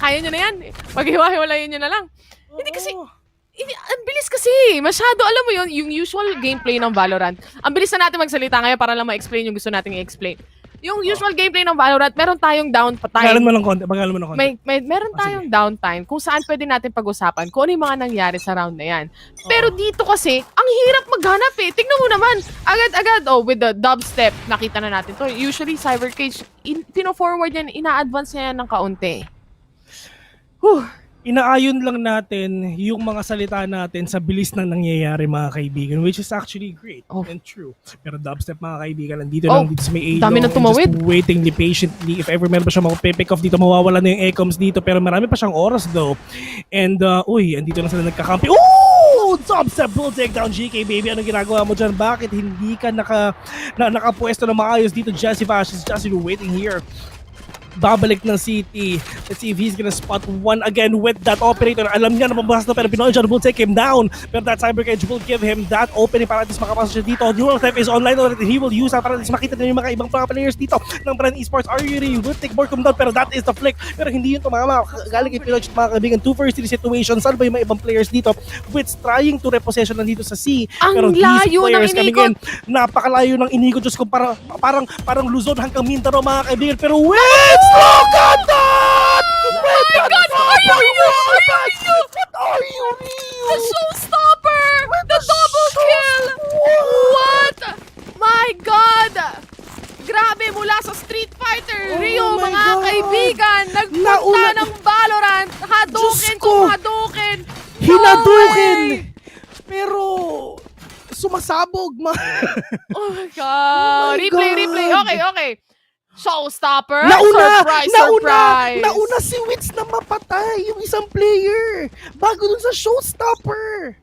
kaya nyo na yan. Paghiwa-hiwalayin nyo na lang. Hindi kasi... ang bilis kasi. Masyado, alam mo yun, yung usual gameplay ng Valorant. Ang bilis na natin magsalita ngayon para lang ma-explain yung gusto natin i-explain. Yung usual gameplay ng Valorant, meron tayong downtime. Bagalan mo ng konti. Meron tayong downtime kung saan pwede natin pag-usapan kung ano yung mga nangyari sa round na yan. Pero dito kasi, ang hirap maghanap eh. Tingnan mo naman, agad-agad, with the dubstep, nakita na natin to. Usually, Cybercage, pino-forward yan, ina-advance niya yan ng kaunti. Inaayon lang natin yung mga salita natin sa bilis na nangyayari, mga kaibigan, which is actually great and true. Pero Dubstep, mga kaibigan, nandito lang dito sa may A-Long, dami na tumawid. just waiting patiently. If ever meron pa siya pick off dito, mawawala na yung Ecoms dito, pero marami pa siyang oras though. And andito lang sila nagkakampi. Dubstep will take down GK Baby. Anong ginagawa mo dyan? Bakit hindi ka nakapwesto na maayos dito? Jessie Vash is just waiting here. Babalik ng City. Let's see if he's gonna spot one again with that operator. Alam niya na mabas na, pero Pinoy John will take him down. Pero that Cybercage will give him that opening para at least makapasok siya dito. Neural Theft is online already. He will use that para at least makita na yung mga ibang players dito ng Bren Esports. Ari will take Borcom down, pero that is the flick. Pero hindi yun tumama. Galing kay Pinoy, mga kaibigan. 2 versus 3 situation. Salva yung mga ibang players dito. Wits trying to repossession lang dito sa C. Pero these players coming in, napakalayo ng inigo. Diyos ko, parang Luzon hanggang Mindanao, mga kaibigan. Pero Wits! Look at that! Oh my God! Are you? The showstopper! The double kill! What? My God! Grabe, mula sa Street Fighter, Rio, mga kaibigan, nagpunta ng Valorant, hadukin. Hinadukin! Pero, sumasabog, Oh my God! Replay. Okay. Showstopper! Nauna Surprise! si Wits na mapatay yung isang player bago dun sa showstopper.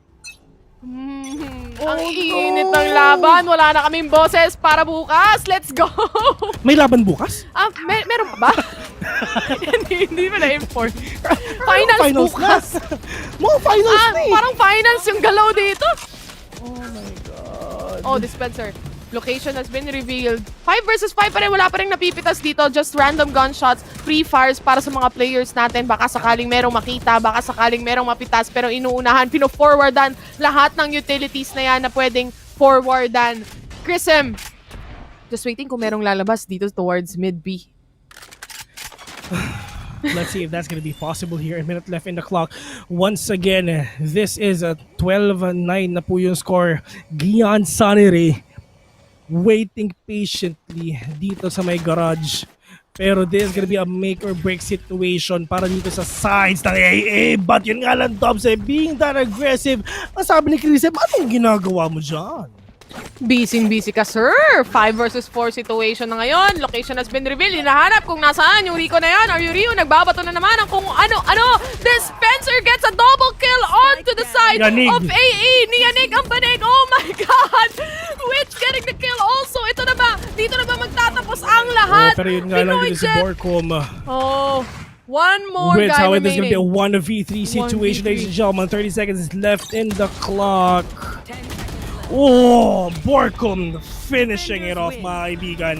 Ang init ng laban. Wala na kaming boses para bukas. Let's go! May laban bukas? Meron pa ba? Hindi mo na-inform. Finals bukas. Mo finals na eh. Parang finals yung galaw dito. Oh my God. Oh, dispenser. Location has been revealed. 5 versus 5 pa rin. Wala pa rin napipitas dito. Just random gunshots, pre-fires para sa mga players natin. Baka sakaling merong makita, baka sakaling merong mapitas. Pero inuunahan, pino-forwardan lahat ng utilities na yan na pwedeng forwardan. Chrisem, just waiting kung merong lalabas dito towards mid-B. Let's see if that's going to be possible here. A minute left in the clock. Once again, this is a 12-9 na po yung score. Gian Sanire waiting patiently dito sa may garage. Pero this is gonna be a make or break situation para dito sa sides ng AA. But yun nga lang, Dobbs, being that aggressive, ang sabi ni Chris, anong ginagawa mo dyan? Busy ka, sir. 5 versus 4 situation na ngayon. Location has been revealed. Hinahanap kung nasaan yung Rico na yan. Or yung Rio, nagbabato na naman ang kung ano. Dispenser gets a double kill onto the side Yanig. of AE. Ni Yanig ang banig. Oh my God! Witch getting the kill also. Ito na ba? Dito na ba magtatapos ang lahat? Pero yun nga lang dito si Borcom. Oh, one more Wits, guy how it is remaining. gonna be a 1v3 situation, ladies and gentlemen. 30 seconds left in the clock. Oh, Borcom finishing it off, mga kaibigan.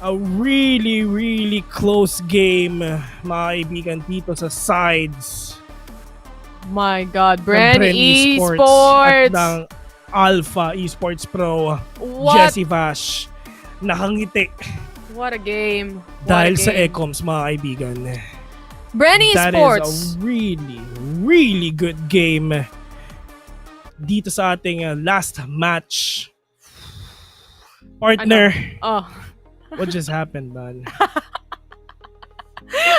A really close game, mga kaibigan, dito sa sides. My God, Bren Esports Esports! at ng Alpha Esports Pro, What? Jesse Vash, nakangiti What a game. dahil What a sa game. Ecoms, mga kaibigan. Bren That Esports. is a really good game dito sa ating last match. Partner, Oh. what just happened, man?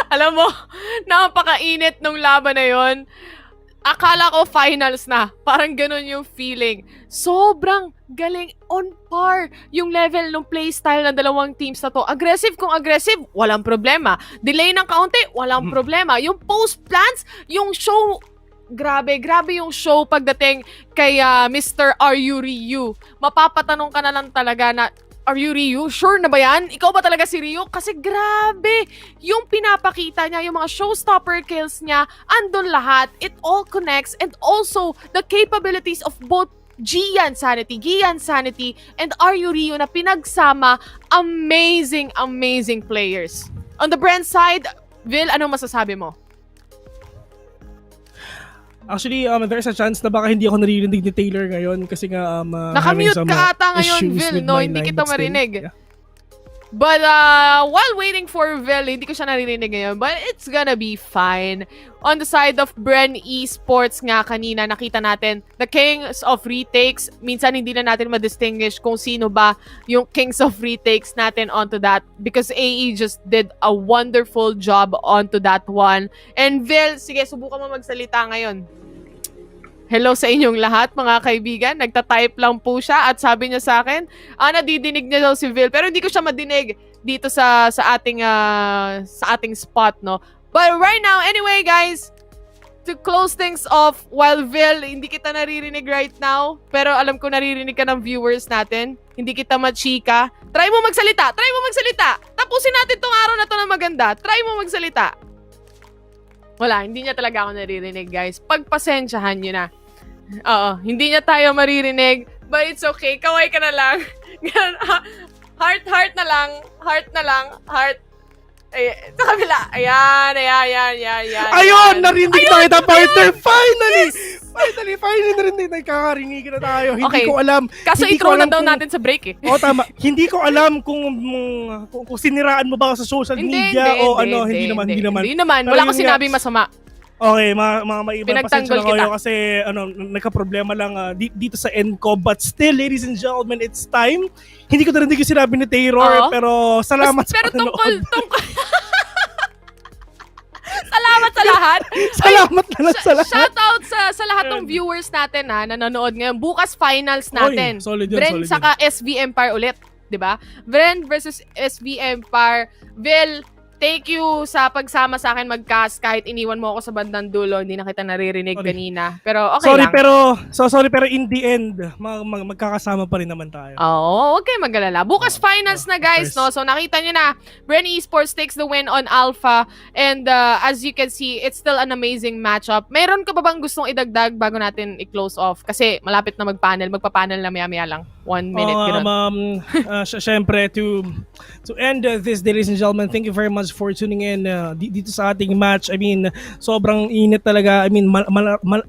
Alam mo, napakainit nung laban na yon. Akala ko finals na. Parang ganun yung feeling. Sobrang galing, on par yung level ng playstyle ng dalawang teams na to. Aggressive kung aggressive, walang problema. Delay ng kaunti, walang problema. Yung post plants, yung show, grabe yung show pagdating kay Mr. Are You Ryu. Mapapatanong ka na lang talaga na, are you Ryu? Sure na ba yan? Ikaw ba talaga si Ryu? Kasi grabe, yung pinapakita niya, yung mga showstopper kills niya, andun lahat. It all connects, and also the capabilities of both Gian Sanity, and Are You Ryu na pinagsama, amazing players. On the Bren side, Vil, anong masasabi mo? Actually, there's a chance na baka hindi ako naririnig ni Taylor ngayon kasi nga Nakamute ka ata ngayon, Vil, no? Hindi kita marinig. But while waiting for Vil, hindi ko siya naririnig ngayon. But it's gonna be fine. On the side of Bren Esports nga kanina, nakita natin the Kings of Retakes. Minsan hindi na natin ma-distinguish kung sino ba yung Kings of Retakes natin onto that. Because AE just did a wonderful job onto that one. And Vil, sige, subukan mo magsalita ngayon. Hello sa inyong lahat, mga kaibigan. Nagta-type lang po siya at sabi niya sa akin, nadidinig niya daw si Vil, pero hindi ko siya madinig dito sa ating spot, no? But right now, anyway, guys, to close things off, while Vil, hindi kita naririnig right now, pero alam ko naririnig ka ng viewers natin. Hindi kita machika. Try mo magsalita! Tapusin natin tong araw na to na maganda. Try mo magsalita. Wala, hindi niya talaga ako naririnig, guys. Pagpasensyahan niyo na. Oo, hindi niya tayo maririnig, but it's okay. Kaway ka na lang. Heart na lang. Ay, sa kabila. Ayan. Ayun! Narinig na kita, partner! Finally nagkakarinig na tayo. Hindi ko alam. Kaso i-throw na daw natin sa break eh. Oo, tama. Hindi ko alam kung siniraan mo ba ako sa social media o ano. Hindi naman. Wala akong sinabing masama. Okay, mga maibang pasensya Pinagtanggol na kayo kita. kasi nagka-problema lang dito sa Enco. But still, ladies and gentlemen, it's time. Hindi ko narinig yung sinabi ni Taylor, pero salamat sa panonood. Tungkol. Salamat sa lahat. Salamat na lang sa lahat. Shoutout sa lahat ng viewers natin na nanonood ngayon. Bukas finals natin. Oy, solid yun, Bren solid saka SV Empire ulit. 'di ba? Bren versus SV Empire. Vil, thank you sa pagsama sa akin mag-cast kahit iniwan mo ako sa bandang dulo, hindi na kita naririnig kanina. Pero okay sorry lang. sorry pero in the end, magkakasama pa rin naman tayo. Oo, wag kayong mag-alala. Bukas finals na guys, no? So nakita nyo na, Bren Esports takes the win on Alpha. And as you can see, it's still an amazing matchup. Meron ka ba bang gustong idagdag bago natin i-close off? Kasi malapit na mag-panel. Magpa-panel na maya-maya lang. 1 minute, ganun. Syempre, to end this, ladies and gentlemen, thank you very much for tuning in dito sa ating match. I mean, sobrang init talaga. I mean,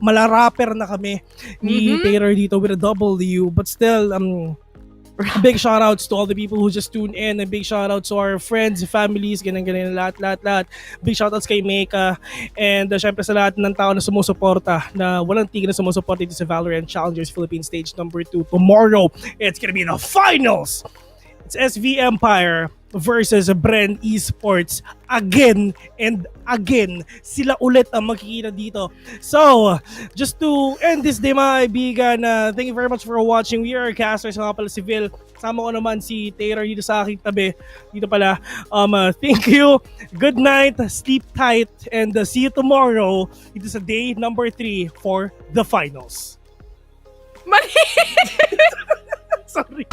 malarapper na kami ni Taylor dito with a W. But still, big shoutouts to all the people who just tuned in. A big shoutouts to our friends, families, ganyan, lahat. Big shoutouts kay Meka. And syempre sa lahat ng tao na sumusuporta, na walang tigil na sumusuporta dito sa Valorant Challengers Philippines Stage number 2. Tomorrow, it's gonna be the finals! It's SV Empire versus Bren Esports again and again. Sila ulit ang makikita dito. So, just to end this day mga kaibigan, thank you very much for watching. We are casters, nga pala si Vil. Sama ko naman si Taylor dito sa aking tabi. Dito pala. Thank you. Good night. Sleep tight. And see you tomorrow. Dito sa day number 3 for the finals. Mali! Sorry.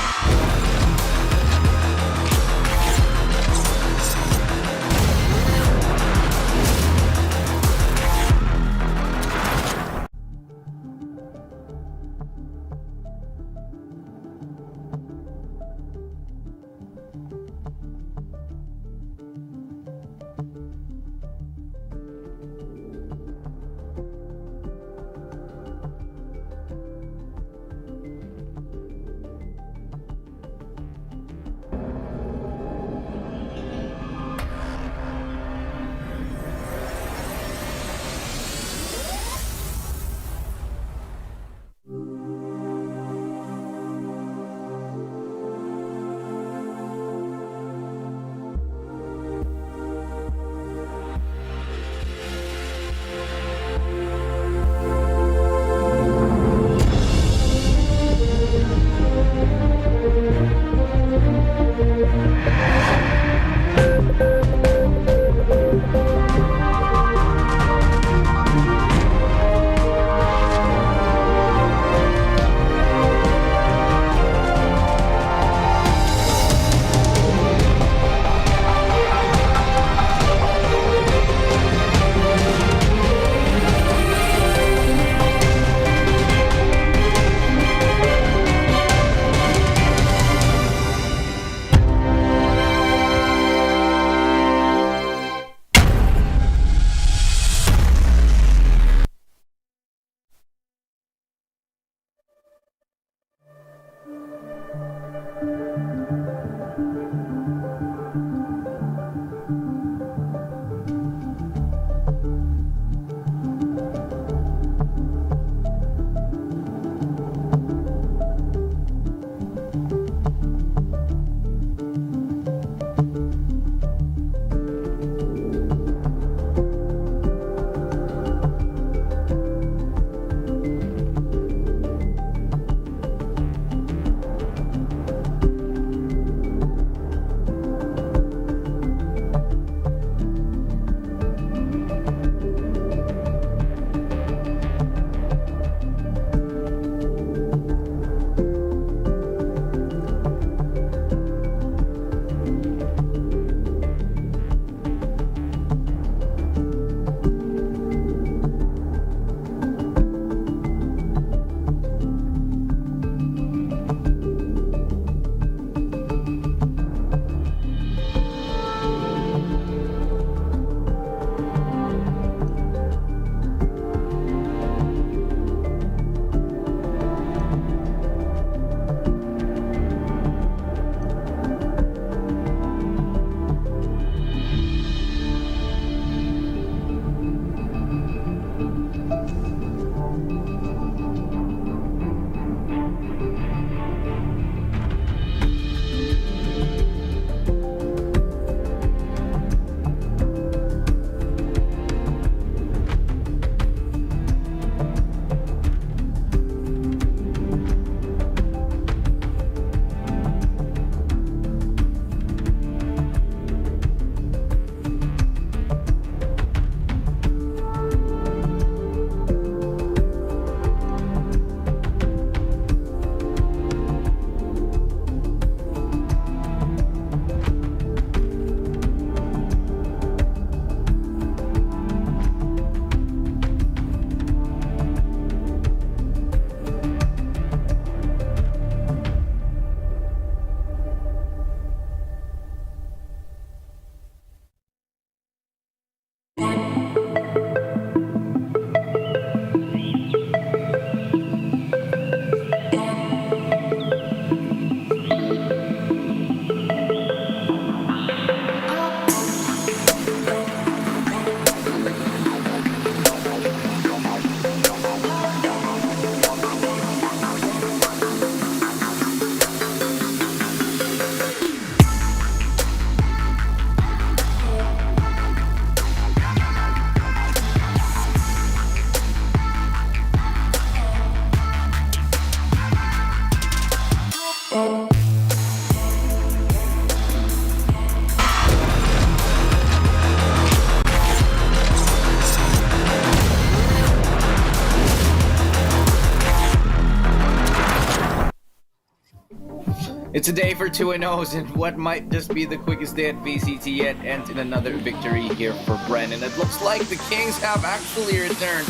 It's a day for 2-0s, and what might just be the quickest day at VCT yet ends in another victory here for Bren. And it looks like the Kings have actually returned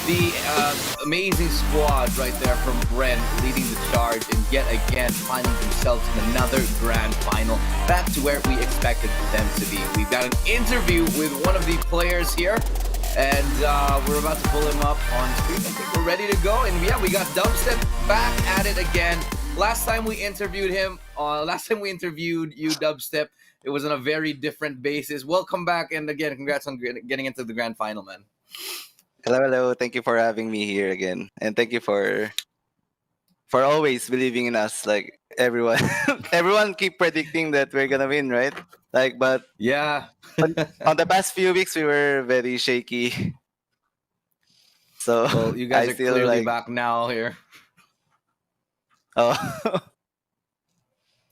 the amazing squad right there from Bren leading the charge and yet again finding themselves in another grand final. Back to where we expected them to be. We've got an interview with one of the players here, and we're about to pull him up on screen. I think we're ready to go. And yeah, we got Dubstep back at it again. Last time we interviewed him, you, Dubstep, it was on a very different basis. Welcome back, and again, congrats on getting into the grand final, man. Hello. Thank you for having me here again, and thank you for always believing in us. Like everyone, everyone keep predicting that we're gonna win, right? Like, but yeah, on the past few weeks we were very shaky. So well, you guys I are feel clearly like back now here. oh.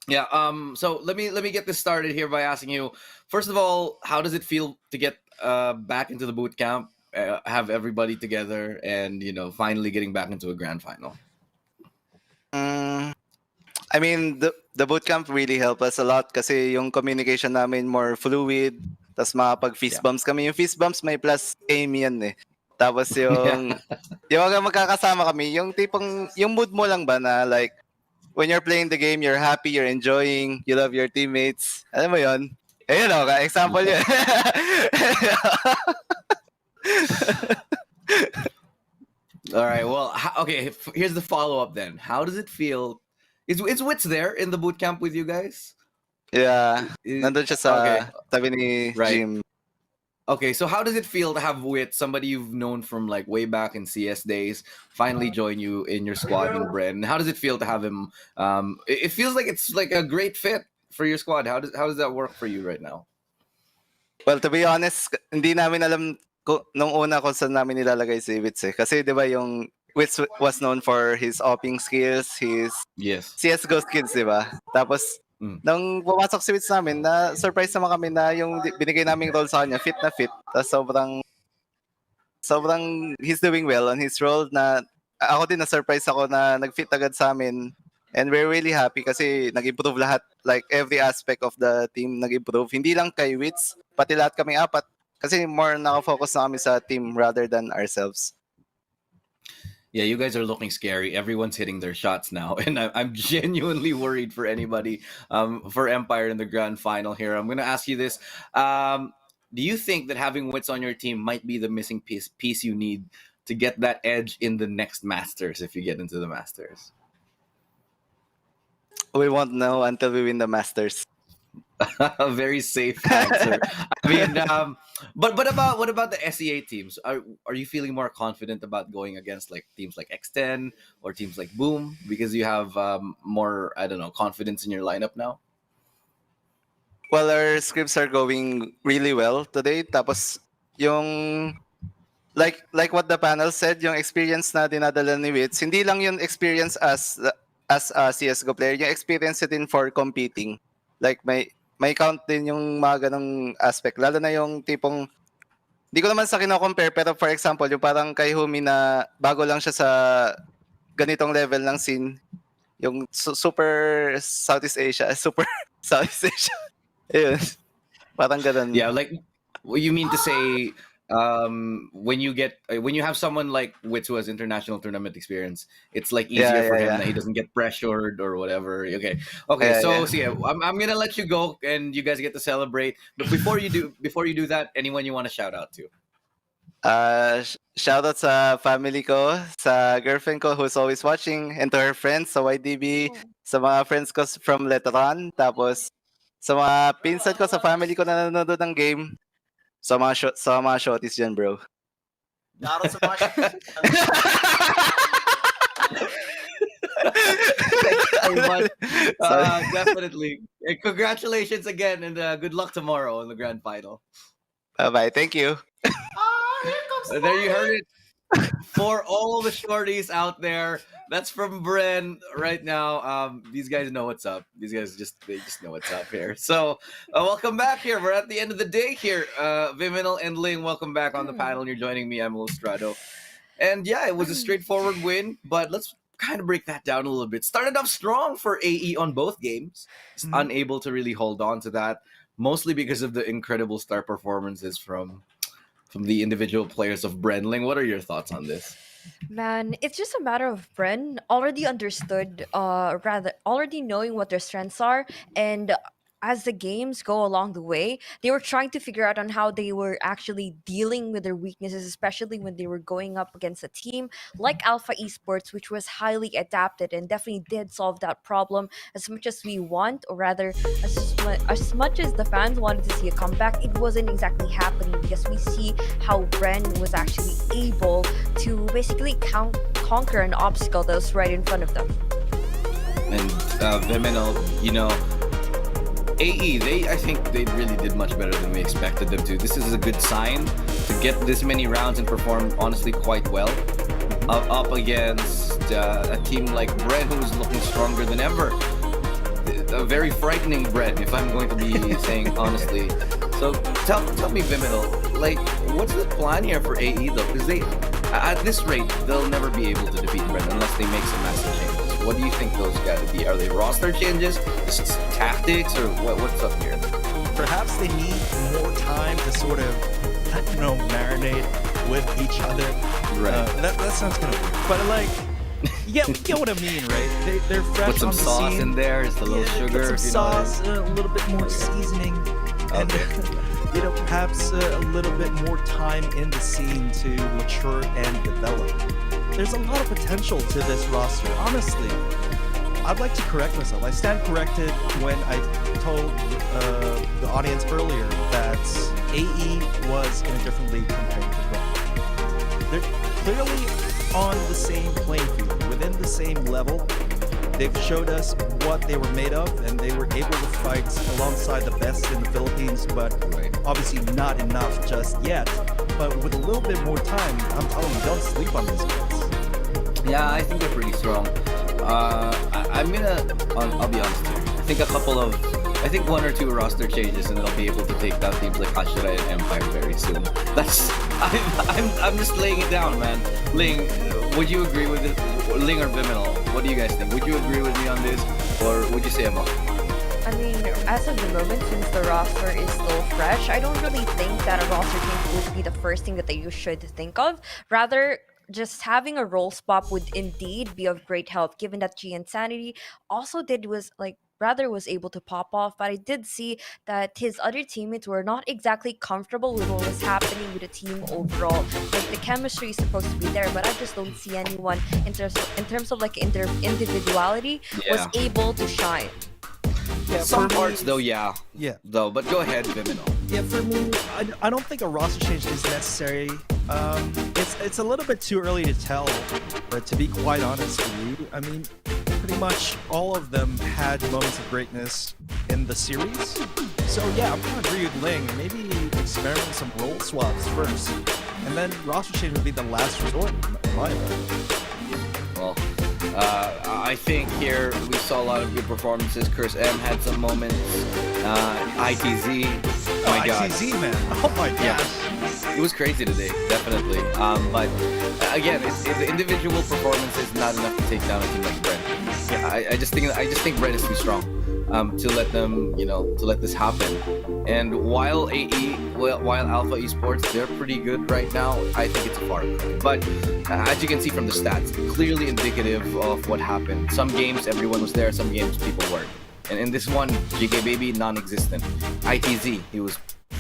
Yeah. So let me get this started here by asking you. First of all, how does it feel to get back into the boot camp, have everybody together, and finally getting back into a grand final? I mean, the bootcamp really helped us a lot kasi yung communication namin more fluid. Tapos makapag fist bumps kami. Yung fist bumps may plus aim yan eh. Tapos yung yung magkakasama kami, yung tipong yung mood mo lang ba na like when you're playing the game, you're happy, you're enjoying, you love your teammates. Alam mo yun? Ayun o, example yun. All right. Well, okay. Here's the follow-up then. How does it feel? Is Wits there in the boot camp with you guys? Yeah. Nandun siya sa tabi ni Jim. Okay, so how does it feel to have Wits, somebody you've known from like way back in CS days, finally join you in your squad in Bren? How does it feel to have him? It feels like it's like a great fit for your squad. How does that work for you right now? Well, to be honest, hindi namin alam nung una kung saan namin nilalagay si Wits eh. Kasi di ba yung Wits was known for his opping skills, his CSGO skills, di ba? Tapos, nung pumasok si Wits namin, na-surprise naman kami na yung binigay naming role sa kanya, fit na fit. Tapos sobrang he's doing well on his role na ako din na-surprise ako na nag-fit agad sa amin. And we're really happy kasi nag-improve lahat. Like every aspect of the team nag-improve. Hindi lang kay Wits, pati lahat kami apat. Kasi more nakafocus na kami sa team rather than ourselves. Yeah, you guys are looking scary. Everyone's hitting their shots now, and I'm genuinely worried for anybody for Empire in the grand final here. I'm going to ask you this. Do you think that having Wits on your team might be the missing piece you need to get that edge in the next Masters if you get into the Masters? We won't know until we win the Masters. A very safe answer. I mean, but what about the SEA teams? Are you feeling more confident about going against like teams like X10 or teams like Boom because you have more confidence in your lineup now? Well, our scripts are going really well today. Tapos yung like what the panel said, yung experience na dinadala ni Wits, hindi lang yung experience as a CS:GO player, yung experience din for competing. Like may count din yung mga ganong aspect. Lalo na yung tipong, hindi ko naman sa kino-compare, pero for example, yung parang kay Humi na bago lang siya sa ganitong level ng scene, yung super Southeast Asia. Ayun. Parang ganun. Yeah, like, what you mean to say, when you have someone like Wits who has international tournament experience, it's like easier for him that he doesn't get pressured or whatever. Okay. So I'm gonna let you go and you guys get to celebrate. But before you do that, anyone you want to shout out to? Shout out sa family ko, sa girlfriend ko who's always watching, and to her friends sa YDB, sa mga friends ko from Letran, tapos sa mga pinsan ko sa family ko na nanonood ng game. Sa mga shorties dyan, bro. Thanks very much. Definitely. Congratulations again, and good luck tomorrow in the grand final. Bye-bye. Thank you. There you heard it. For all the shorties out there, that's from Bren right now. These guys know what's up. These guys just know what's up here. So welcome back here. We're at the end of the day here. Viminal and Ling, welcome back on the panel. You're joining me. I'm Lustrado. And yeah, it was a straightforward win, but let's kind of break that down a little bit. Started off strong for AE on both games, unable to really hold on to that, mostly because of the incredible star performances from the individual players of Brenling. What are your thoughts on this? Man, it's just a matter of Bren already understood, rather already knowing what their strengths are, and as the games go along the way, they were trying to figure out on how they were actually dealing with their weaknesses, especially when they were going up against a team like Alpha Esports, which was highly adapted and definitely did solve that problem as much as we want, or rather, as much as the fans wanted to see a comeback, it wasn't exactly happening because we see how Bren was actually able to basically conquer an obstacle that was right in front of them. And Viminal, AE, I think they really did much better than we expected them to. This is a good sign to get this many rounds and perform honestly quite well. Up against a team like Bren, who's looking stronger than ever. A very frightening Bren, if I'm going to be saying honestly. So tell me, Viminal, what's the plan here for AE though? Because at this rate, they'll never be able to defeat Bren unless they make some massive changes. What do you think those got to be? Are they roster changes, just tactics, or what's up here? Perhaps they need more time to sort of, marinate with each other. Right. That sounds kind of weird. But you get what I mean, right? They're fresh Put some on the sauce scene. in there, just a little sugar. Put some sauce, a little bit more seasoning. And, perhaps a little bit more time in the scene to mature and develop. There's a lot of potential to this roster. Honestly, I'd like to correct myself. I stand corrected when I told the audience earlier that AE was in a different league compared to Bren. They're clearly on the same playing field, within the same level. They've showed us what they were made of, and they were able to fight alongside the best in the Philippines, but obviously not enough just yet. But with a little bit more time, I'm telling you, don't sleep on these guys. Yeah, I think they're pretty strong. I'll be honest here. I think one or two roster changes, and they'll be able to take down teams like Hashira and Empire very soon. I'm just laying it down, man. Ling, would you agree with it? Ling or Viminal, what do you guys think? Would you agree with me on this, or would you say I'm off? I mean, as of the moment, since the roster is still fresh, I don't really think that a roster change would be the first thing that you should think of. Rather, just having a role swap would indeed be of great help, given that G Insanity also was able to pop off, but I did see that his other teammates were not exactly comfortable with what was happening with the team overall. The chemistry is supposed to be there, but I just don't see anyone in terms of individuality was able to shine. Yeah, some parts though, though. But go ahead, Viminal. Yeah, for me, I don't think a roster change is necessary. It's a little bit too early to tell, but to be quite honest with you, I mean, pretty much all of them had moments of greatness in the series. So yeah, I'm gonna agree with Ling. Maybe experiment with some role swaps first, and then roster change would be the last resort, in my opinion. Well, I think here we saw a lot of good performances. Curse M had some moments. ITZ, my God. ITZ, man. Oh my gosh. Yeah. It was crazy today, definitely. But again, the individual performance is not enough to take down a team like Bren. Yeah, I just think Bren is too strong to let them, to let this happen. And while Alpha Esports, they're pretty good right now, I think it's a far cry. But as you can see from the stats, clearly indicative of what happened. Some games everyone was there, some games people weren't. And in this one, GK Baby, non-existent. ITZ, he was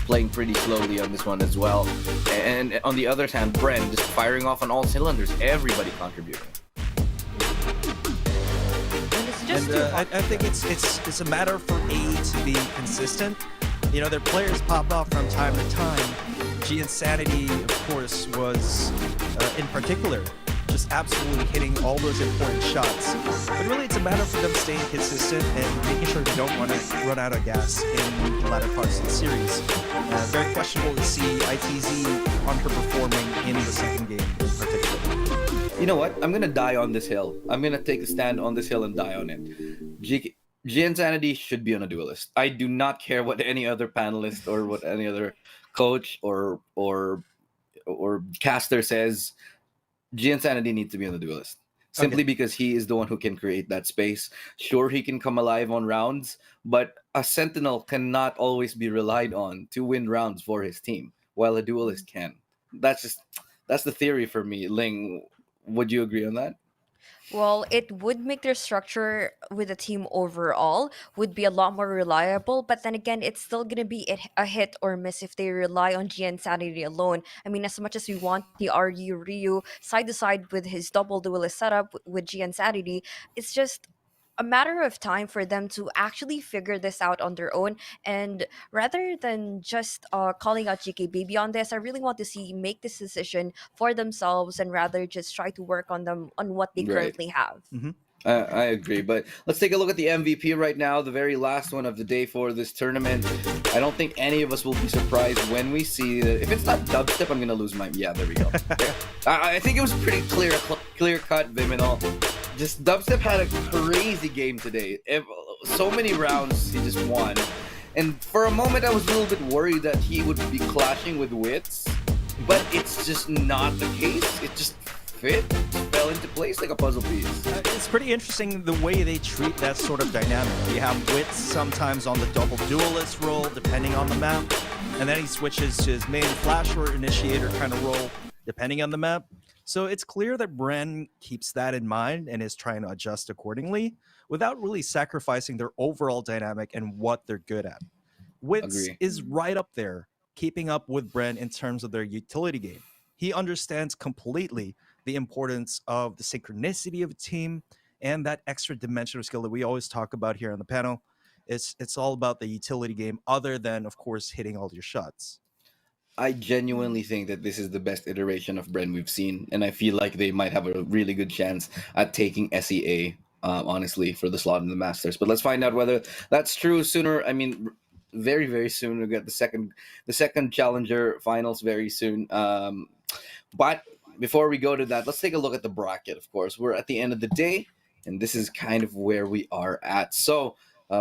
playing pretty slowly on this one as well. And on the other hand, Bren just firing off on all cylinders, everybody contributing. I think it's a matter for A to be consistent. Their players pop off from time to time. G Insanity, of course, was in particular just absolutely hitting all those important shots. But really, it's a matter for them staying consistent and making sure they don't want to run out of gas in the latter parts of the series. Very questionable to see ITZ underperforming in the second game in particular. You know what? I'm gonna die on this hill. I'm gonna take a stand on this hill and die on it. G Insanity should be on a duelist. I do not care what any other panelist or what any other coach or caster says. G Insanity needs to be on the duelist. simply because he is the one who can create that space. Sure, he can come alive on rounds, but a sentinel cannot always be relied on to win rounds for his team, while a duelist can. That's the theory for me. Ling, would you agree on that? Well, it would make their structure with the team overall would be a lot more reliable, but then again, it's still gonna be a hit or miss if they rely on GN Sanity alone. I mean, as much as we want the RU Ryu side to side with his double duelist setup with GN Sanity, it's just a matter of time for them to actually figure this out on their own. And rather than just calling out GK Baby on this, I really want to see make this decision for themselves and rather just try to work on them on what they Right. currently have. I agree, but let's take a look at the MVP right now, the very last one of the day for this tournament. I don't think any of us will be surprised when we see that if it's not dubstep, I'm gonna lose my. Yeah, there we go. I think it was pretty clear cut, Viminal. Just dubstep had a crazy game today. So many rounds he just won, and for a moment I was a little bit worried that he would be clashing with Wits, but it's just not the case. It just fell into place like a puzzle piece. It's pretty interesting the way they treat that sort of dynamic. You have Wits sometimes on the double duelist role, depending on the map, and then he switches to his main flash or initiator kind of role, depending on the map. So it's clear that Bren keeps that in mind and is trying to adjust accordingly without really sacrificing their overall dynamic and what they're good at. Wits Agree. is right up there, keeping up with Bren in terms of their utility game. He understands completely the importance of the synchronicity of a team and that extra dimensional skill that we always talk about here on the panel. It's all about the utility game other than, of course, hitting all your shots. I genuinely think that this is the best iteration of Bren we've seen, and I feel like they might have a really good chance at taking SEA, honestly, for the slot in the Masters. But let's find out whether that's true sooner. I mean, very, very soon. We'll get the second challenger finals very soon. But before we go to that, let's take a look at the bracket. Of course, we're at the end of the day, and this is kind of where we are at. So,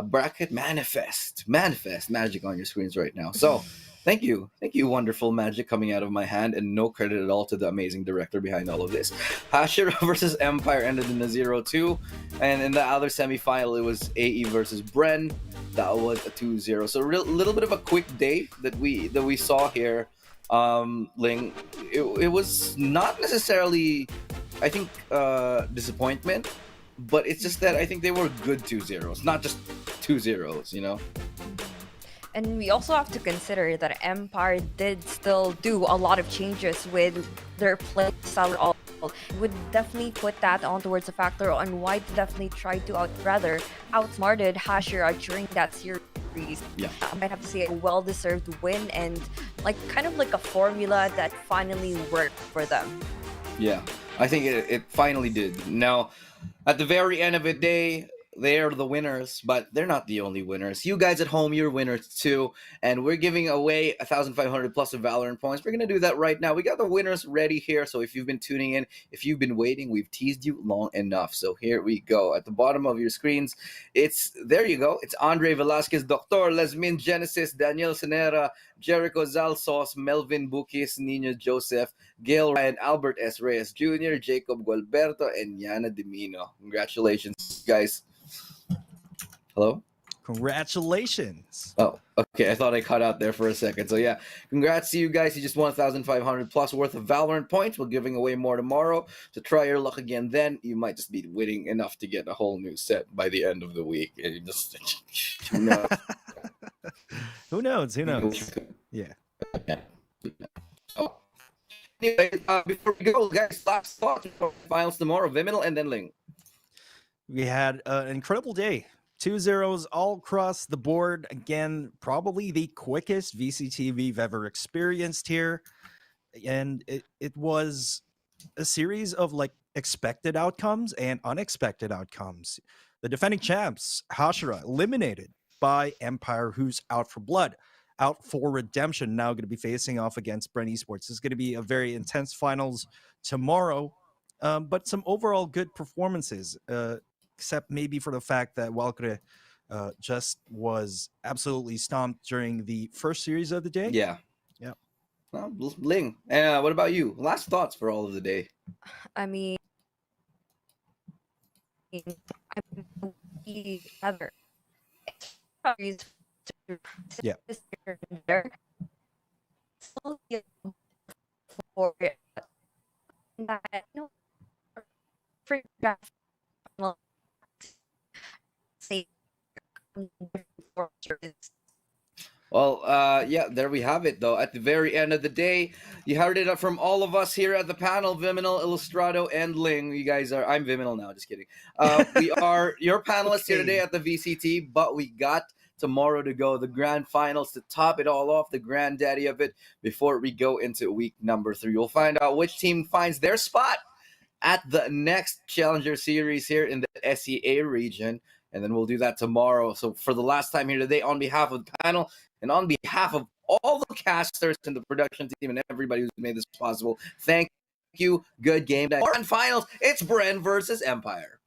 bracket manifest magic on your screens right now. So, thank you, wonderful magic coming out of my hand, and no credit at all to the amazing director behind all of this. Hashira versus Empire ended in a 0-2, and in the other semifinal, it was AE versus Bren. That was a 2-0. So, a little bit of a quick day that we saw here. Ling, it was not necessarily, I think, disappointment, but it's just that I think they were good 2-0s, not just 2-0s, you know? And we also have to consider that Empire did still do a lot of changes with their play style. All would definitely put that on towards a factor on why they definitely tried to outsmarted Hashira during that series. Yeah. I might have to say a well-deserved win and kind of like a formula that finally worked for them. Yeah, I think it finally did. Now, at the very end of the day, they're the winners, but they're not the only winners. You guys at home, you're winners too, and we're giving away 1,500 plus of Valorant points. We're gonna do that right now. We got the winners ready here, so if you've been tuning in, if you've been waiting, we've teased you long enough. So here we go. At the bottom of your screens, there you go. It's Andre Velasquez, Dr. Lesmin Genesis, Daniel Senera, Jericho Zalsos, Melvin Bukis, Nino Joseph, Gail Ryan, Albert S. Reyes Jr., Jacob Gualberto, and Yana Dimino. Congratulations, guys. Hello? Congratulations. Oh, okay. I thought I cut out there for a second. So yeah, congrats to you guys. You just won 1,500 plus worth of Valorant points. We're giving away more tomorrow. So try your luck again then. You might just be winning enough to get a whole new set by the end of the week. And you just, who knows? Who knows? Yeah. Oh. Anyway, before we go, guys, last thoughts before finals tomorrow. Viminal and then Ling. We had an incredible day. 2-0s all across the board. Again, probably the quickest VCT we've ever experienced here. And it was a series of expected outcomes and unexpected outcomes. The defending champs, Hashira, eliminated by Empire, who's out for blood, out for redemption, now going to be facing off against Bren Esports. This is going to be a very intense finals tomorrow, but some overall good performances, except maybe for the fact that Walkure just was absolutely stomped during the first series of the day. Yeah. Well, Ling, what about you? Last thoughts for all of the day. I mean, the other. Yeah. For that, for draft, say, Well, yeah, there we have it, though. At the very end of the day, you heard it up from all of us here at the panel, Viminal, Illustrado, and Ling. You guys are, I'm Viminal now, just kidding. We are your panelists here today at the VCT, but we got tomorrow to go, the grand finals to top it all off, the granddaddy of it, before we go into week number 3. We'll find out which team finds their spot at the next Challenger Series here in the SEA region. And then we'll do that tomorrow. So for the last time here today, on behalf of the panel and on behalf of all the casters and the production team and everybody who's made this possible, thank you. Good game. And finals, it's Bren versus Empire.